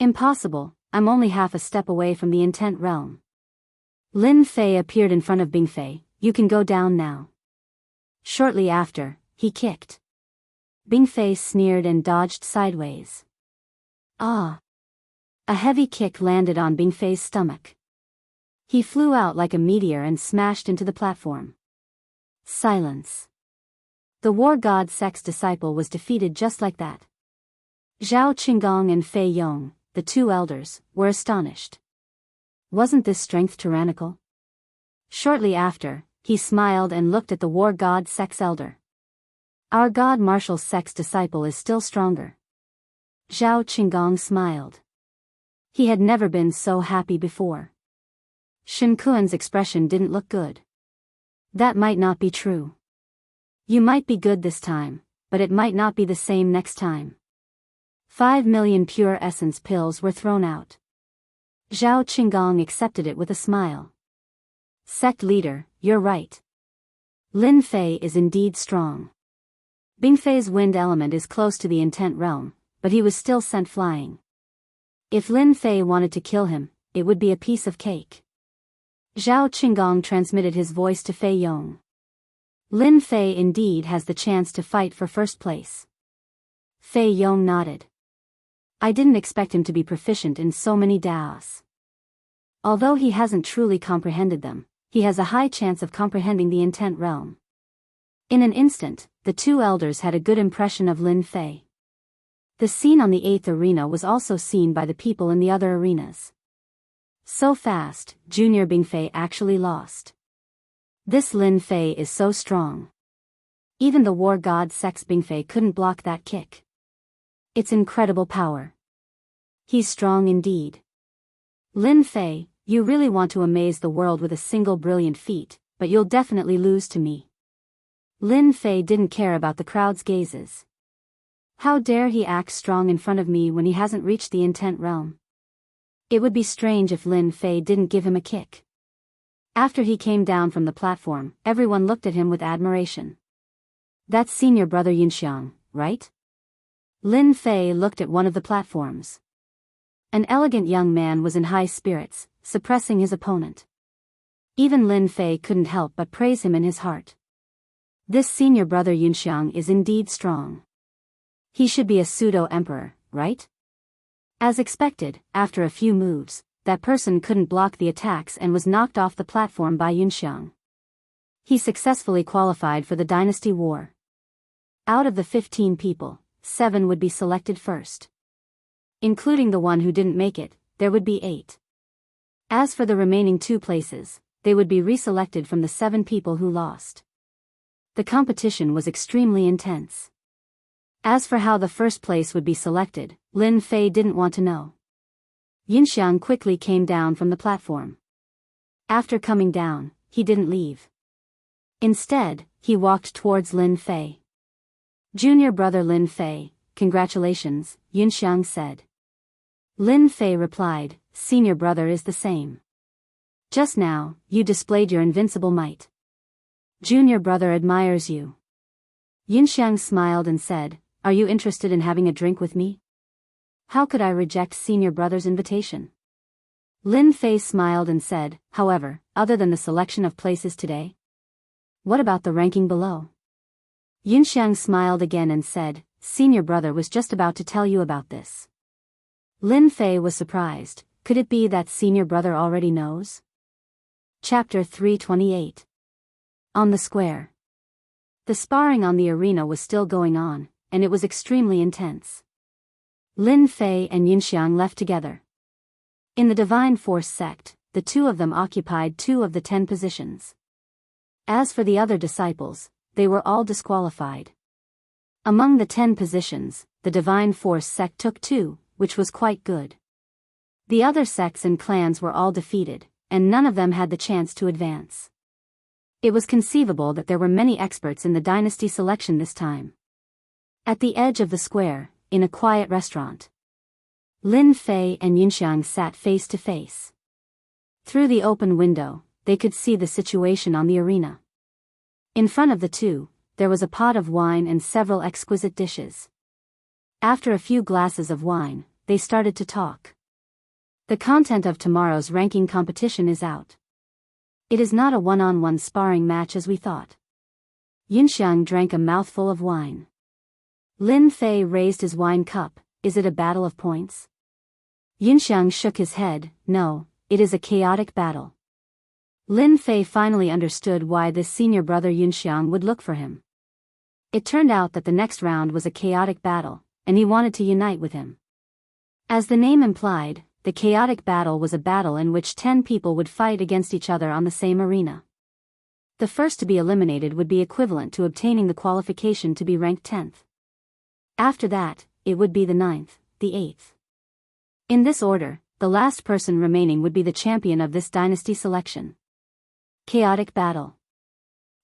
Impossible, I'm only half a step away from the intent realm. Lin Fei appeared in front of Bingfei. You can go down now. Shortly after, he kicked. Bingfei sneered and dodged sideways. Ah! A heavy kick landed on Bingfei's stomach. He flew out like a meteor and smashed into the platform. Silence. The war god sect's disciple was defeated just like that. Zhao Qinggong and Fei Yong, the 2 elders, were astonished. Wasn't this strength tyrannical? Shortly after, he smiled and looked at the war god sect's elder. Our god martial sect's disciple is still stronger. Zhao Qinggong smiled. He had never been so happy before. Shen Kun's expression didn't look good. That might not be true. You might be good this time, but it might not be the same next time. 5 million pure essence pills were thrown out. Zhao Qinggong accepted it with a smile. Sect leader, you're right. Lin Fei is indeed strong. Bingfei's wind element is close to the intent realm, but he was still sent flying. If Lin Fei wanted to kill him, it would be a piece of cake. Zhao Qinggong transmitted his voice to Fei Yong. Lin Fei indeed has the chance to fight for first place. Fei Yong nodded. I didn't expect him to be proficient in so many Daos. Although he hasn't truly comprehended them, he has a high chance of comprehending the intent realm. In an instant, the 2 elders had a good impression of Lin Fei. The scene on the 8th arena was also seen by the people in the other arenas. So fast, Junior Bingfei actually lost. This Lin Fei is so strong. Even the war god sect's Bingfei couldn't block that kick. It's incredible power. He's strong indeed. Lin Fei, you really want to amaze the world with a single brilliant feat, but you'll definitely lose to me. Lin Fei didn't care about the crowd's gazes. How dare he act strong in front of me when he hasn't reached the intent realm? It would be strange if Lin Fei didn't give him a kick. After he came down from the platform, everyone looked at him with admiration. That's senior brother Yunxiang, right? Lin Fei looked at one of the platforms. An elegant young man was in high spirits, suppressing his opponent. Even Lin Fei couldn't help but praise him in his heart. This senior brother Yunxiang is indeed strong. He should be a pseudo-emperor, right? As expected, after a few moves, that person couldn't block the attacks and was knocked off the platform by Yunxiang. He successfully qualified for the Dynasty War. Out of the 15 people, 7 would be selected first. Including the one who didn't make it, there would be 8. As for the remaining 2 places, they would be reselected from the 7 people who lost. The competition was extremely intense. As for how the first place would be selected, Lin Fei didn't want to know. Yinxiang quickly came down from the platform. After coming down, he didn't leave. Instead, he walked towards Lin Fei. "Junior brother Lin Fei, congratulations," Yinxiang said. Lin Fei replied, "Senior brother is the same. Just now, you displayed your invincible might. Junior brother admires you." Yinxiang smiled and said, "Are you interested in having a drink with me? How could I reject senior brother's invitation?" Lin Fei smiled and said, "However, other than the selection of places today, what about the ranking below?" Yinxiang smiled again and said, "Senior brother was just about to tell you about this." Lin Fei was surprised. Could it be that senior brother already knows? Chapter 328. On the square. The sparring on the arena was still going on, and it was extremely intense. Lin Fei and Yinxiang left together. In the Divine Force sect, the 2 of them occupied 2 of the 10 positions. As for the other disciples, they were all disqualified. Among the 10 positions, the Divine Force sect took 2, which was quite good. The other sects and clans were all defeated, and none of them had the chance to advance. It was conceivable that there were many experts in the dynasty selection this time. At the edge of the square, in a quiet restaurant, Lin Fei and Yinxiang sat face to face. Through the open window, they could see the situation on the arena. In front of the 2, there was a pot of wine and several exquisite dishes. After a few glasses of wine, they started to talk. "The content of tomorrow's ranking competition is out. It is not a one-on-one sparring match as we thought." Yinxiang drank a mouthful of wine. Lin Fei raised his wine cup. "Is it a battle of points?" Yinxiang shook his head. "No, it is a chaotic battle." Lin Fei finally understood why this senior brother Yinxiang would look for him. It turned out that the next round was a chaotic battle, and he wanted to unite with him. As the name implied, the chaotic battle was a battle in which 10 people would fight against each other on the same arena. The first to be eliminated would be equivalent to obtaining the qualification to be ranked 10th. After that, it would be the 9th, the 8th. In this order, the last person remaining would be the champion of this dynasty selection. Chaotic battle.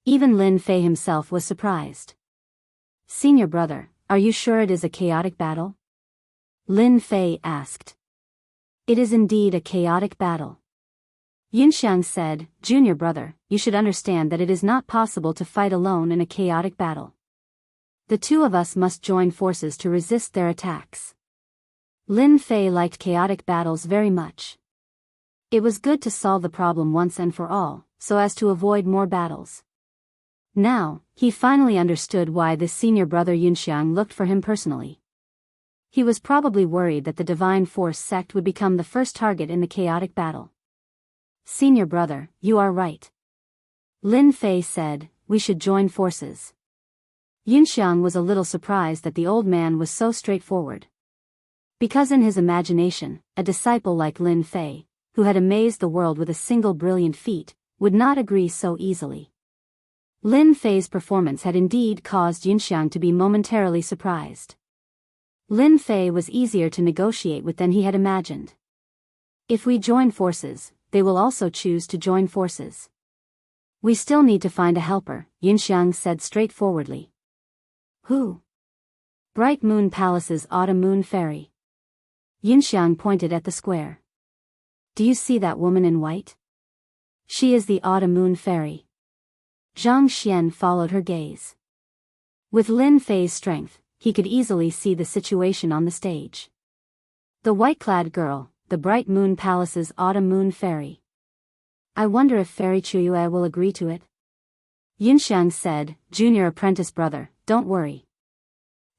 Even Lin Fei himself was surprised. "Senior brother, are you sure it is a chaotic battle?" Lin Fei asked. "It is indeed a chaotic battle." Yinxiang said, "Junior brother, you should understand that it is not possible to fight alone in a chaotic battle. The 2 of us must join forces to resist their attacks." Lin Fei liked chaotic battles very much. It was good to solve the problem once and for all, so as to avoid more battles. Now, he finally understood why this senior brother Yinxiang looked for him personally. He was probably worried that the Divine Force sect would become the first target in the chaotic battle. "Senior brother, you are right." Lin Fei said, "We should join forces." Yinxiang was a little surprised that the old man was so straightforward. Because in his imagination, a disciple like Lin Fei, who had amazed the world with a single brilliant feat, would not agree so easily. Lin Fei's performance had indeed caused Yinxiang to be momentarily surprised. Lin Fei was easier to negotiate with than he had imagined. "If we join forces, they will also choose to join forces. We still need to find a helper," Yinxiang said straightforwardly. "Who?" "Bright Moon Palace's Autumn Moon Fairy." Yinxiang pointed at the square. "Do you see that woman in white? She is the Autumn Moon Fairy." Zhang Xian followed her gaze. With Lin Fei's strength, he could easily see the situation on the stage. The white-clad girl, the Bright Moon Palace's Autumn Moon Fairy. "I wonder if Fairy Chuyue will agree to it?" Yinxiang said, "Junior apprentice brother, don't worry.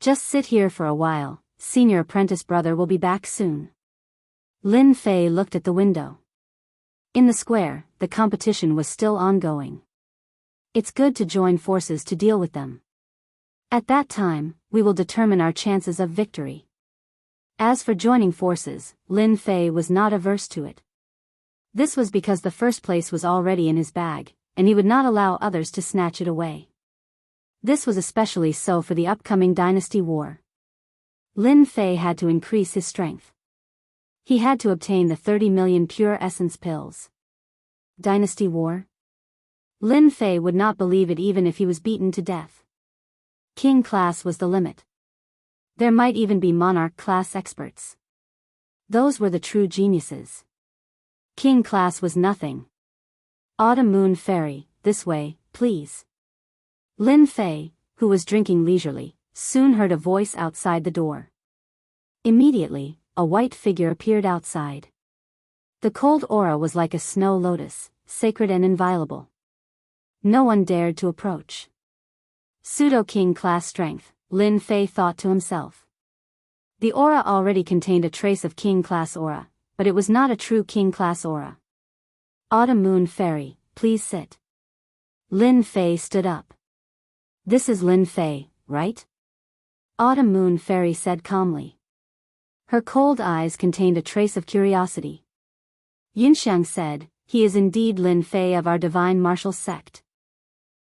Just sit here for a while, senior apprentice brother will be back soon." Lin Fei looked at the window. In the square, the competition was still ongoing. It's good to join forces to deal with them. At that time, we will determine our chances of victory. As for joining forces, Lin Fei was not averse to it. This was because the first place was already in his bag, and he would not allow others to snatch it away. This was especially so for the upcoming dynasty war. Lin Fei had to increase his strength. He had to obtain the 30 million pure essence pills. Dynasty war? Lin Fei would not believe it even if he was beaten to death. King class was the limit. There might even be monarch class experts. Those were the true geniuses. King class was nothing. Autumn Moon Fairy, this way, please. Lin Fei, who was drinking leisurely, soon heard a voice outside the door. Immediately, a white figure appeared outside. The cold aura was like a snow lotus, sacred and inviolable. No one dared to approach. Pseudo-king class strength, Lin Fei thought to himself. The aura already contained a trace of king class aura, but it was not a true king class aura. Autumn Moon Fairy, please sit. Lin Fei stood up. This is Lin Fei, right? Autumn Moon Fairy said calmly. Her cold eyes contained a trace of curiosity. Yunxiang said, he is indeed Lin Fei of our divine martial sect.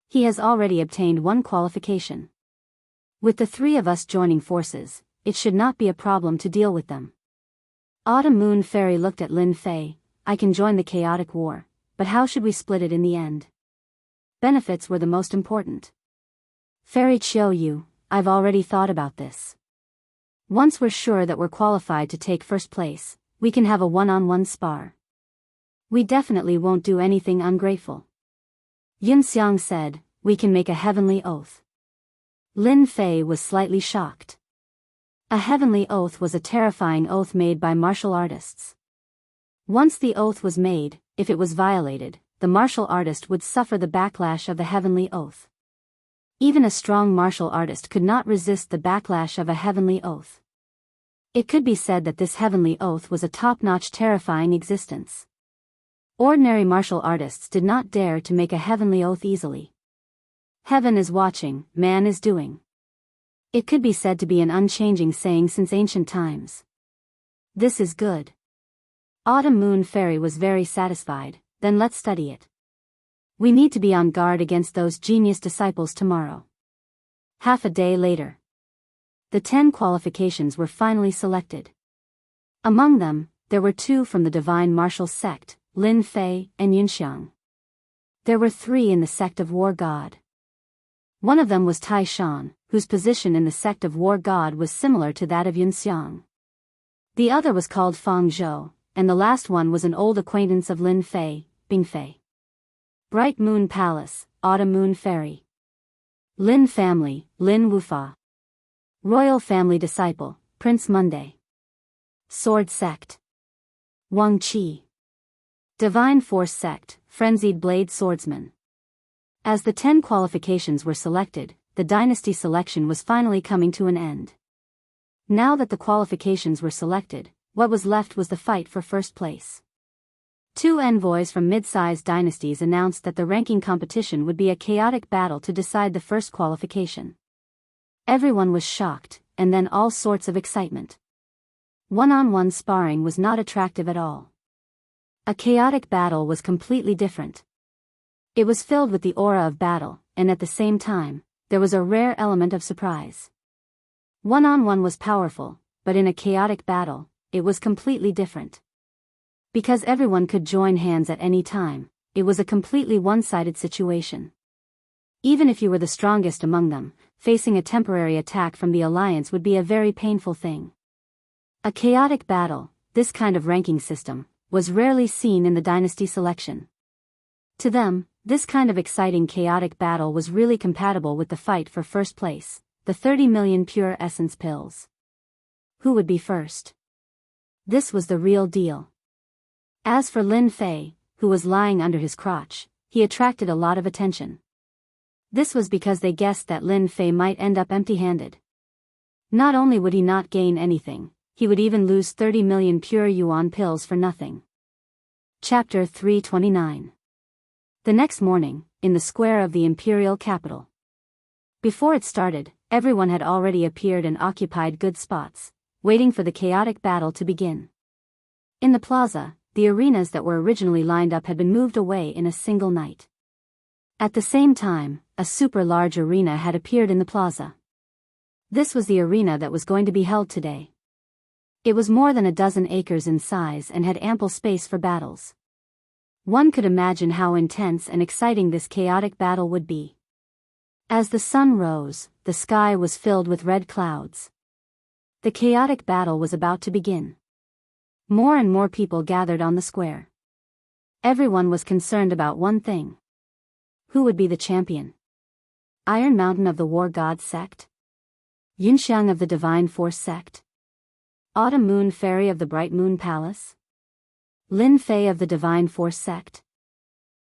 He has already obtained one qualification. With the three of us joining forces, it should not be a problem to deal with them. Autumn Moon Fairy looked at Lin Fei. I can join the chaotic war, but how should we split it in the end? Benefits were the most important. Fairy Chiu Yu, I've already thought about this. Once we're sure that we're qualified to take first place, we can have a one-on-one spar. We definitely won't do anything ungrateful. Yun Xiang said, we can make a heavenly oath. Lin Fei was slightly shocked. A heavenly oath was a terrifying oath made by martial artists. Once the oath was made, if it was violated, the martial artist would suffer the backlash of the heavenly oath. Even a strong martial artist could not resist the backlash of a heavenly oath. It could be said that this heavenly oath was a top-notch terrifying existence. Ordinary martial artists did not dare to make a heavenly oath easily. Heaven is watching, man is doing. It could be said to be an unchanging saying since ancient times. This is good. Autumn Moon Fairy was very satisfied, then let's study it. We need to be on guard against those genius disciples tomorrow. Half a day later. The 10 qualifications were finally selected. Among them, there were 2 from the divine martial sect, Lin Fei and Yunxiang. There were 3 in the sect of War God. One of them was Tai Shan, whose position in the sect of War God was similar to that of Yunxiang. The other was called Fang Zhou, and the last one was an old acquaintance of Lin Fei, Bing Fei. Bright Moon Palace, Autumn Moon Fairy. Lin Family, Lin Wufa. Royal Family Disciple, Prince Monday. Sword Sect. Wang Qi. Divine Force Sect, Frenzied Blade Swordsman. As the 10 qualifications were selected, the dynasty selection was finally coming to an end. Now that the qualifications were selected, what was left was the fight for first place. 2 envoys from mid-sized dynasties announced that the ranking competition would be a chaotic battle to decide the first qualification. Everyone was shocked, and then all sorts of excitement. One-on-one sparring was not attractive at all. A chaotic battle was completely different. It was filled with the aura of battle, and at the same time, there was a rare element of surprise. One-on-one was powerful, but in a chaotic battle, it was completely different. Because everyone could join hands at any time, it was a completely one-sided situation. Even if you were the strongest among them, facing a temporary attack from the alliance would be a very painful thing. A chaotic battle, this kind of ranking system, was rarely seen in the dynasty selection. To them, this kind of exciting chaotic battle was really compatible with the fight for first place, the 30 million pure essence pills. Who would be first? This was the real deal. As for Lin Fei, who was lying under his crotch, he attracted a lot of attention. This was because they guessed that Lin Fei might end up empty-handed. Not only would he not gain anything, he would even lose 30 million pure yuan pills for nothing. Chapter 329. The next morning, in the square of the imperial capital. Before it started, everyone had already appeared and occupied good spots, waiting for the chaotic battle to begin. In the plaza, the arenas that were originally lined up had been moved away in a single night. At the same time, a super large arena had appeared in the plaza. This was the arena that was going to be held today. It was more than a dozen acres in size and had ample space for battles. One could imagine how intense and exciting this chaotic battle would be. As the sun rose, the sky was filled with red clouds. The chaotic battle was about to begin. More and more people gathered on the square. Everyone was concerned about one thing. Who would be the champion? Iron Mountain of the War God sect? Yunxiang of the Divine Force sect? Autumn Moon Fairy of the Bright Moon Palace? Lin Fei of the Divine Force sect?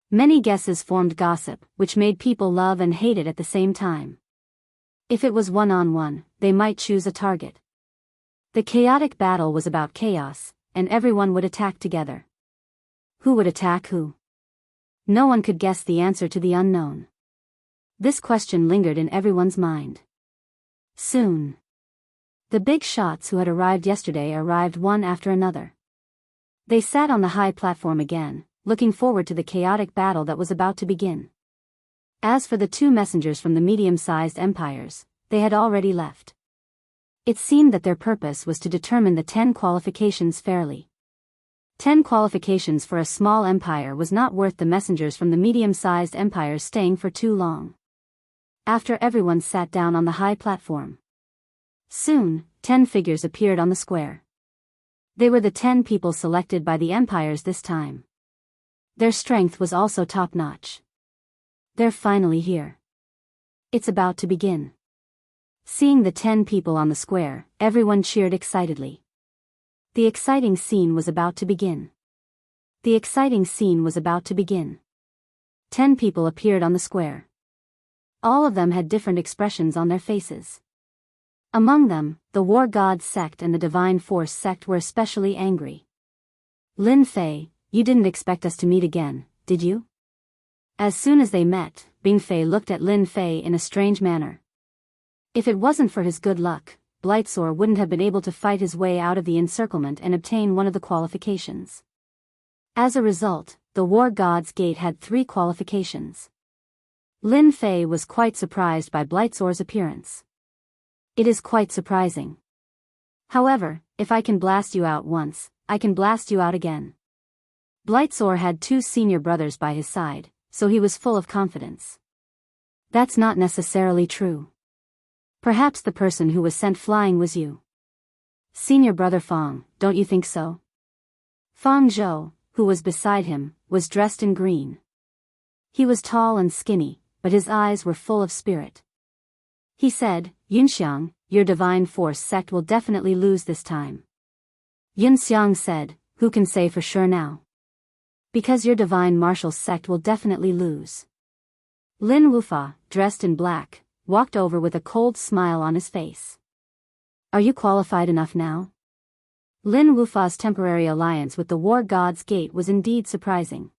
Many guesses formed gossip, which made people love and hate it at the same time. If it was one-on-one, they might choose a target. The chaotic battle was about chaos, and everyone would attack together. Who would attack who? No one could guess the answer to the unknown. This question lingered in everyone's mind. Soon, the big shots who had arrived yesterday arrived one after another. They sat on the high platform again, looking forward to the chaotic battle that was about to begin. As for the two messengers from the medium-sized empires, they had already left. It seemed that their purpose was to determine the 10 qualifications fairly. 10 qualifications for a small empire was not worth the messengers from the medium-sized empires staying for too long. After everyone sat down on the high platform, soon, 10 figures appeared on the square. They were the 10 people selected by the empires this time. Their strength was also top-notch. They're finally here. It's about to begin. Seeing the 10 people on the square, everyone cheered excitedly. The exciting scene was about to begin. The exciting scene was about to begin. 10 people appeared on the square. All of them had different expressions on their faces. Among them, the War God sect and the Divine Force sect were especially angry. Lin Fei, you didn't expect us to meet again, did you? As soon as they met, Bing Fei looked at Lin Fei in a strange manner. If it wasn't for his good luck, Blightsore wouldn't have been able to fight his way out of the encirclement and obtain one of the qualifications. As a result, the War God's Gate had 3 qualifications. Lin Fei was quite surprised by Blightsore's appearance. It is quite surprising. However, if I can blast you out once, I can blast you out again. Blightsore had 2 senior brothers by his side, so he was full of confidence. That's not necessarily true. Perhaps the person who was sent flying was you. Senior brother Fang, don't you think so? Fang Zhou, who was beside him, was dressed in green. He was tall and skinny, but his eyes were full of spirit. He said, Yunxiang, your Divine Force sect will definitely lose this time. Yunxiang said, who can say for sure now? Because your Divine Martial sect will definitely lose. Lin Wufa, dressed in black, walked over with a cold smile on his face. Are you qualified enough now? Lin Wufa's temporary alliance with the War God's Gate was indeed surprising.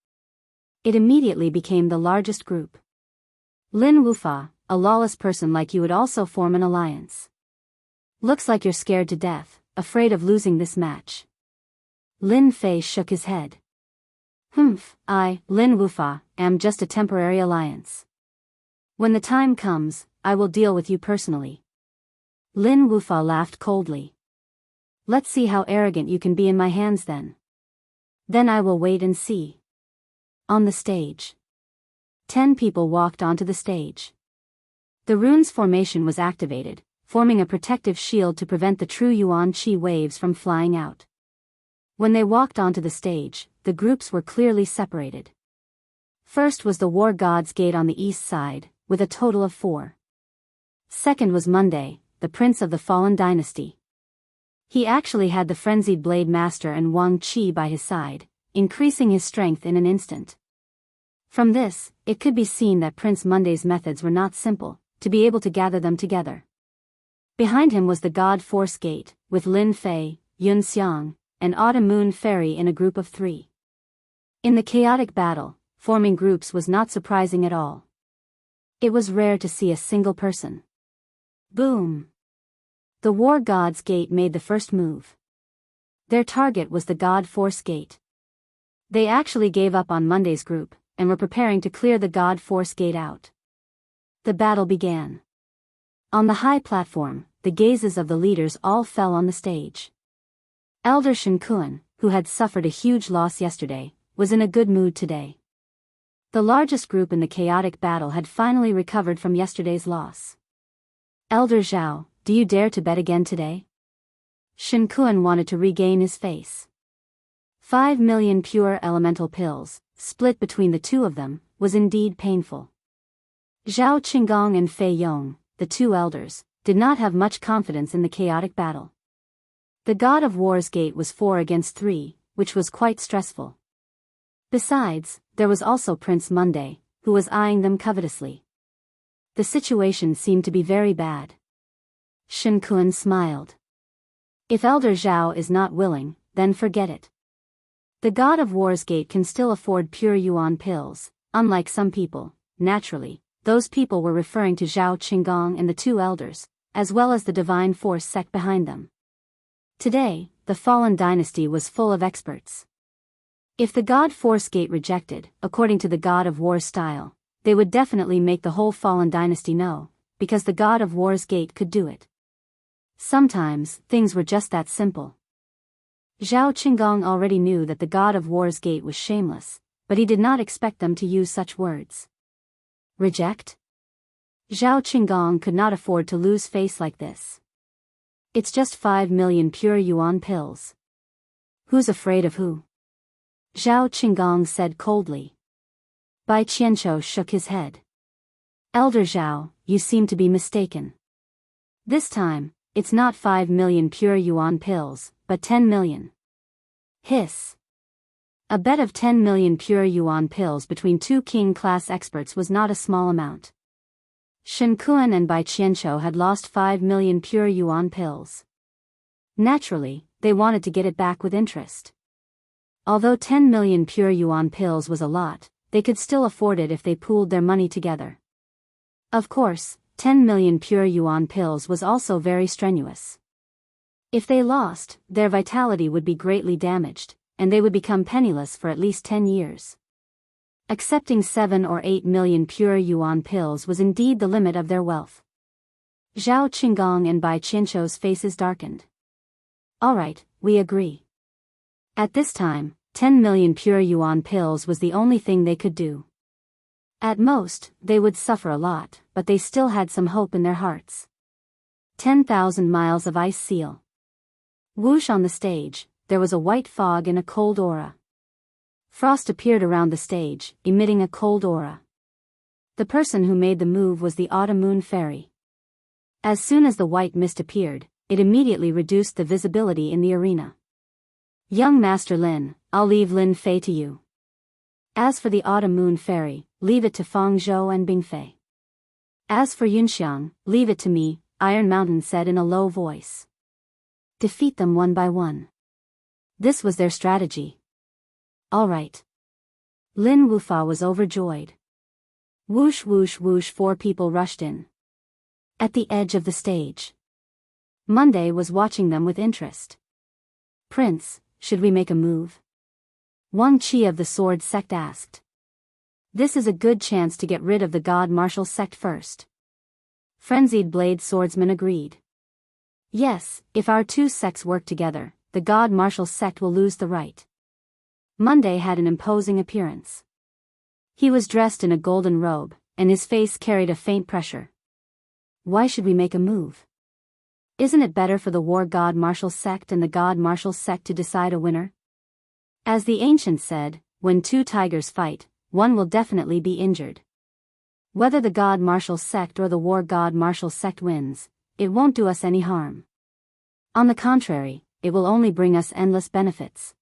It immediately became the largest group. Lin Wufa, a lawless person like you would also form an alliance. Looks like you're scared to death, afraid of losing this match. Lin Fei shook his head. I, Lin Wufa, am just a temporary alliance. When the time comes, I will deal with you personally. Lin Wufa laughed coldly. Let's see how arrogant you can be in my hands then. Then I will wait and see. On the stage. 10 people walked onto the stage. The rune's formation was activated, forming a protective shield to prevent the true Yuan Qi waves from flying out. When they walked onto the stage, the groups were clearly separated. First was the War God's Gate on the east side, with a total of 4. Second was Monday, the Prince of the Fallen Dynasty. He actually had the Frenzied Blade Master and Wang Qi by his side, increasing his strength in an instant. From this, it could be seen that Prince Monday's methods were not simple, to be able to gather them together. Behind him was the God Force Gate, with Lin Fei, Yun Xiang, and Autumn Moon Fairy in a group of 3. In the chaotic battle, forming groups was not surprising at all. It was rare to see a single person. Boom! The War God's Gate made the first move. Their target was the God Force Gate. They actually gave up on Monday's group, and were preparing to clear the God Force Gate out. The battle began. On the high platform, the gazes of the leaders all fell on the stage. Elder Shen Kuan, who had suffered a huge loss yesterday, was in a good mood today. The largest group in the chaotic battle had finally recovered from yesterday's loss. Elder Zhao, do you dare to bet again today? Shen Kuan wanted to regain his face. 5 million pure elemental pills, split between the two of them, was indeed painful. Zhao Qinggong and Fei Yong, the two elders, did not have much confidence in the chaotic battle. The God of War's gate was 4 against 3, which was quite stressful. Besides, there was also Prince Monday, who was eyeing them covetously. The situation seemed to be very bad. Shen Kuan smiled. If Elder Zhao is not willing, then forget it. The God of War's gate can still afford pure yuan pills, unlike some people. Naturally, those people were referring to Zhao Qinggong and the two elders, as well as the divine force sect behind them. Today, the fallen dynasty was full of experts. If the God Force Gate rejected, according to the God of War's style, they would definitely make the whole fallen dynasty know, because the God of War's gate could do it. Sometimes, things were just that simple. Zhao Qinggong already knew that the God of War's gate was shameless, but he did not expect them to use such words. Reject? Zhao Qinggong could not afford to lose face like this. It's just 5 million pure yuan pills. Who's afraid of who? Zhao Qinggong said coldly. Bai Qianqiu shook his head. Elder Zhao, you seem to be mistaken. This time, it's not 5 million pure yuan pills, but 10 million. Hiss. A bet of 10 million pure yuan pills between two king-class experts was not a small amount. Shen Kuan and Bai Qianqiu had lost 5 million pure yuan pills. Naturally, they wanted to get it back with interest. Although 10 million pure yuan pills was a lot, they could still afford it if they pooled their money together. Of course, 10 million pure yuan pills was also very strenuous. If they lost, their vitality would be greatly damaged, and they would become penniless for at least 10 years. Accepting 7 or 8 million pure yuan pills was indeed the limit of their wealth. Zhao Qinggong and Bai Qianqiu's faces darkened. All right, we agree. At this time, 10 million pure yuan pills was the only thing they could do. At most, they would suffer a lot, but they still had some hope in their hearts. 10,000 miles of ice seal. Whoosh on the stage, there was a white fog and a cold aura. Frost appeared around the stage, emitting a cold aura. The person who made the move was the Autumn Moon Fairy. As soon as the white mist appeared, it immediately reduced the visibility in the arena. Young Master Lin, I'll leave Lin Fei to you. As for the Autumn Moon Fairy, leave it to Fang Zhou and Bing Fei. As for Yunxiang, leave it to me, Iron Mountain said in a low voice. Defeat them one by one. This was their strategy. All right. Lin Wufa was overjoyed. Whoosh whoosh whoosh 4 people rushed in. At the edge of the stage. Monday was watching them with interest. Prince, should we make a move? Wang Qi of the Sword Sect asked. This is a good chance to get rid of the God Martial Sect first. Frenzied Blade Swordsman agreed. Yes, if our two sects work together, the God Martial Sect will lose the right. Monday had an imposing appearance. He was dressed in a golden robe, and his face carried a faint pressure. Why should we make a move? Isn't it better for the War God Martial Sect and the God Martial Sect to decide a winner? As the ancients said, when 2 tigers fight, one will definitely be injured. Whether the God Martial Sect or the War God Martial Sect wins, it won't do us any harm. On the contrary, it will only bring us endless benefits.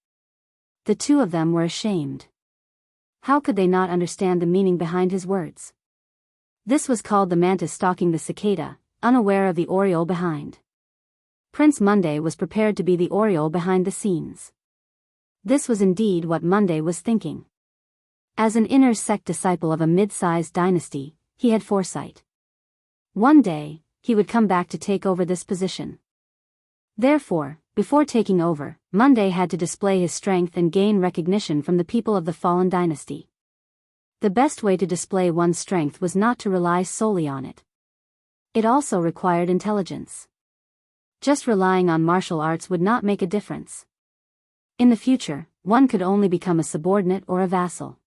The two of them were ashamed. How could they not understand the meaning behind his words? This was called the mantis stalking the cicada, unaware of the oriole behind. Prince Monday was prepared to be the oriole behind the scenes. This was indeed what Monday was thinking. As an inner sect disciple of a mid-sized dynasty, he had foresight. One day, he would come back to take over this position. Therefore, before taking over, Monday had to display his strength and gain recognition from the people of the fallen dynasty. The best way to display one's strength was not to rely solely on it. It also required intelligence. Just relying on martial arts would not make a difference. In the future, one could only become a subordinate or a vassal.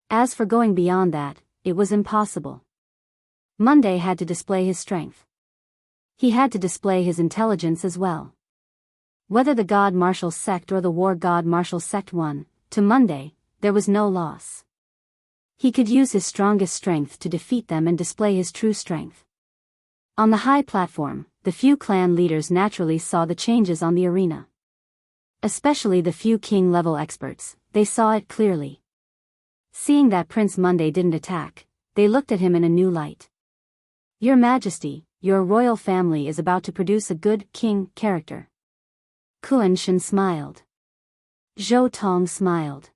As for going beyond that, it was impossible. Monday had to display his strength. He had to display his intelligence as well. Whether the god martial sect or the war god martial sect won, to Monday, there was no loss. He could use his strongest strength to defeat them and display his true strength. On the high platform, the few clan leaders naturally saw the changes on the arena. Especially the few king-level experts, they saw it clearly. Seeing that Prince Monday didn't attack, they looked at him in a new light. Your Majesty, your royal family is about to produce a good king character. Kuan Shen smiled. Zhou Tong smiled.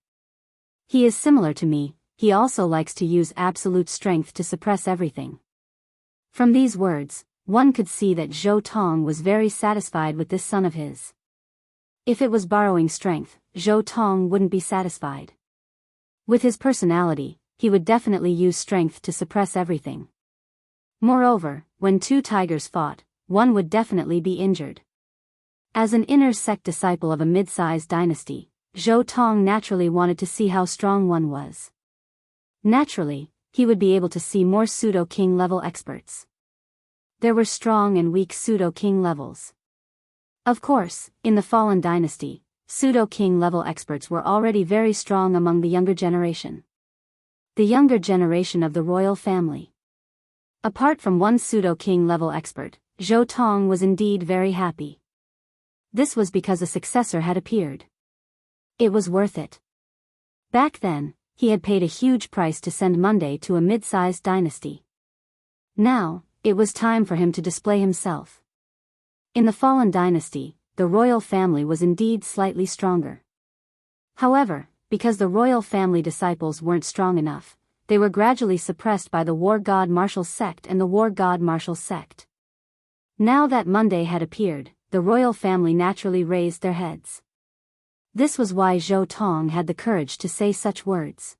He is similar to me, he also likes to use absolute strength to suppress everything. From these words, one could see that Zhou Tong was very satisfied with this son of his. If it was borrowing strength, Zhou Tong wouldn't be satisfied. With his personality, he would definitely use strength to suppress everything. Moreover, when two tigers fought, one would definitely be injured. As an inner sect disciple of a mid-sized dynasty, Zhou Tong naturally wanted to see how strong one was. Naturally, he would be able to see more pseudo-king level experts. There were strong and weak pseudo-king levels. Of course, in the fallen dynasty, pseudo-king level experts were already very strong among the younger generation. The younger generation of the royal family. Apart from one pseudo-king level expert, Zhou Tong was indeed very happy. This was because a successor had appeared. It was worth it. Back then, he had paid a huge price to send Monday to a mid-sized dynasty. Now, it was time for him to display himself. In the fallen dynasty, the royal family was indeed slightly stronger. However, because the royal family disciples weren't strong enough, they were gradually suppressed by the war god martial sect and the war god martial sect. Now that Monday had appeared, the royal family naturally raised their heads. This was why Zhou Tong had the courage to say such words.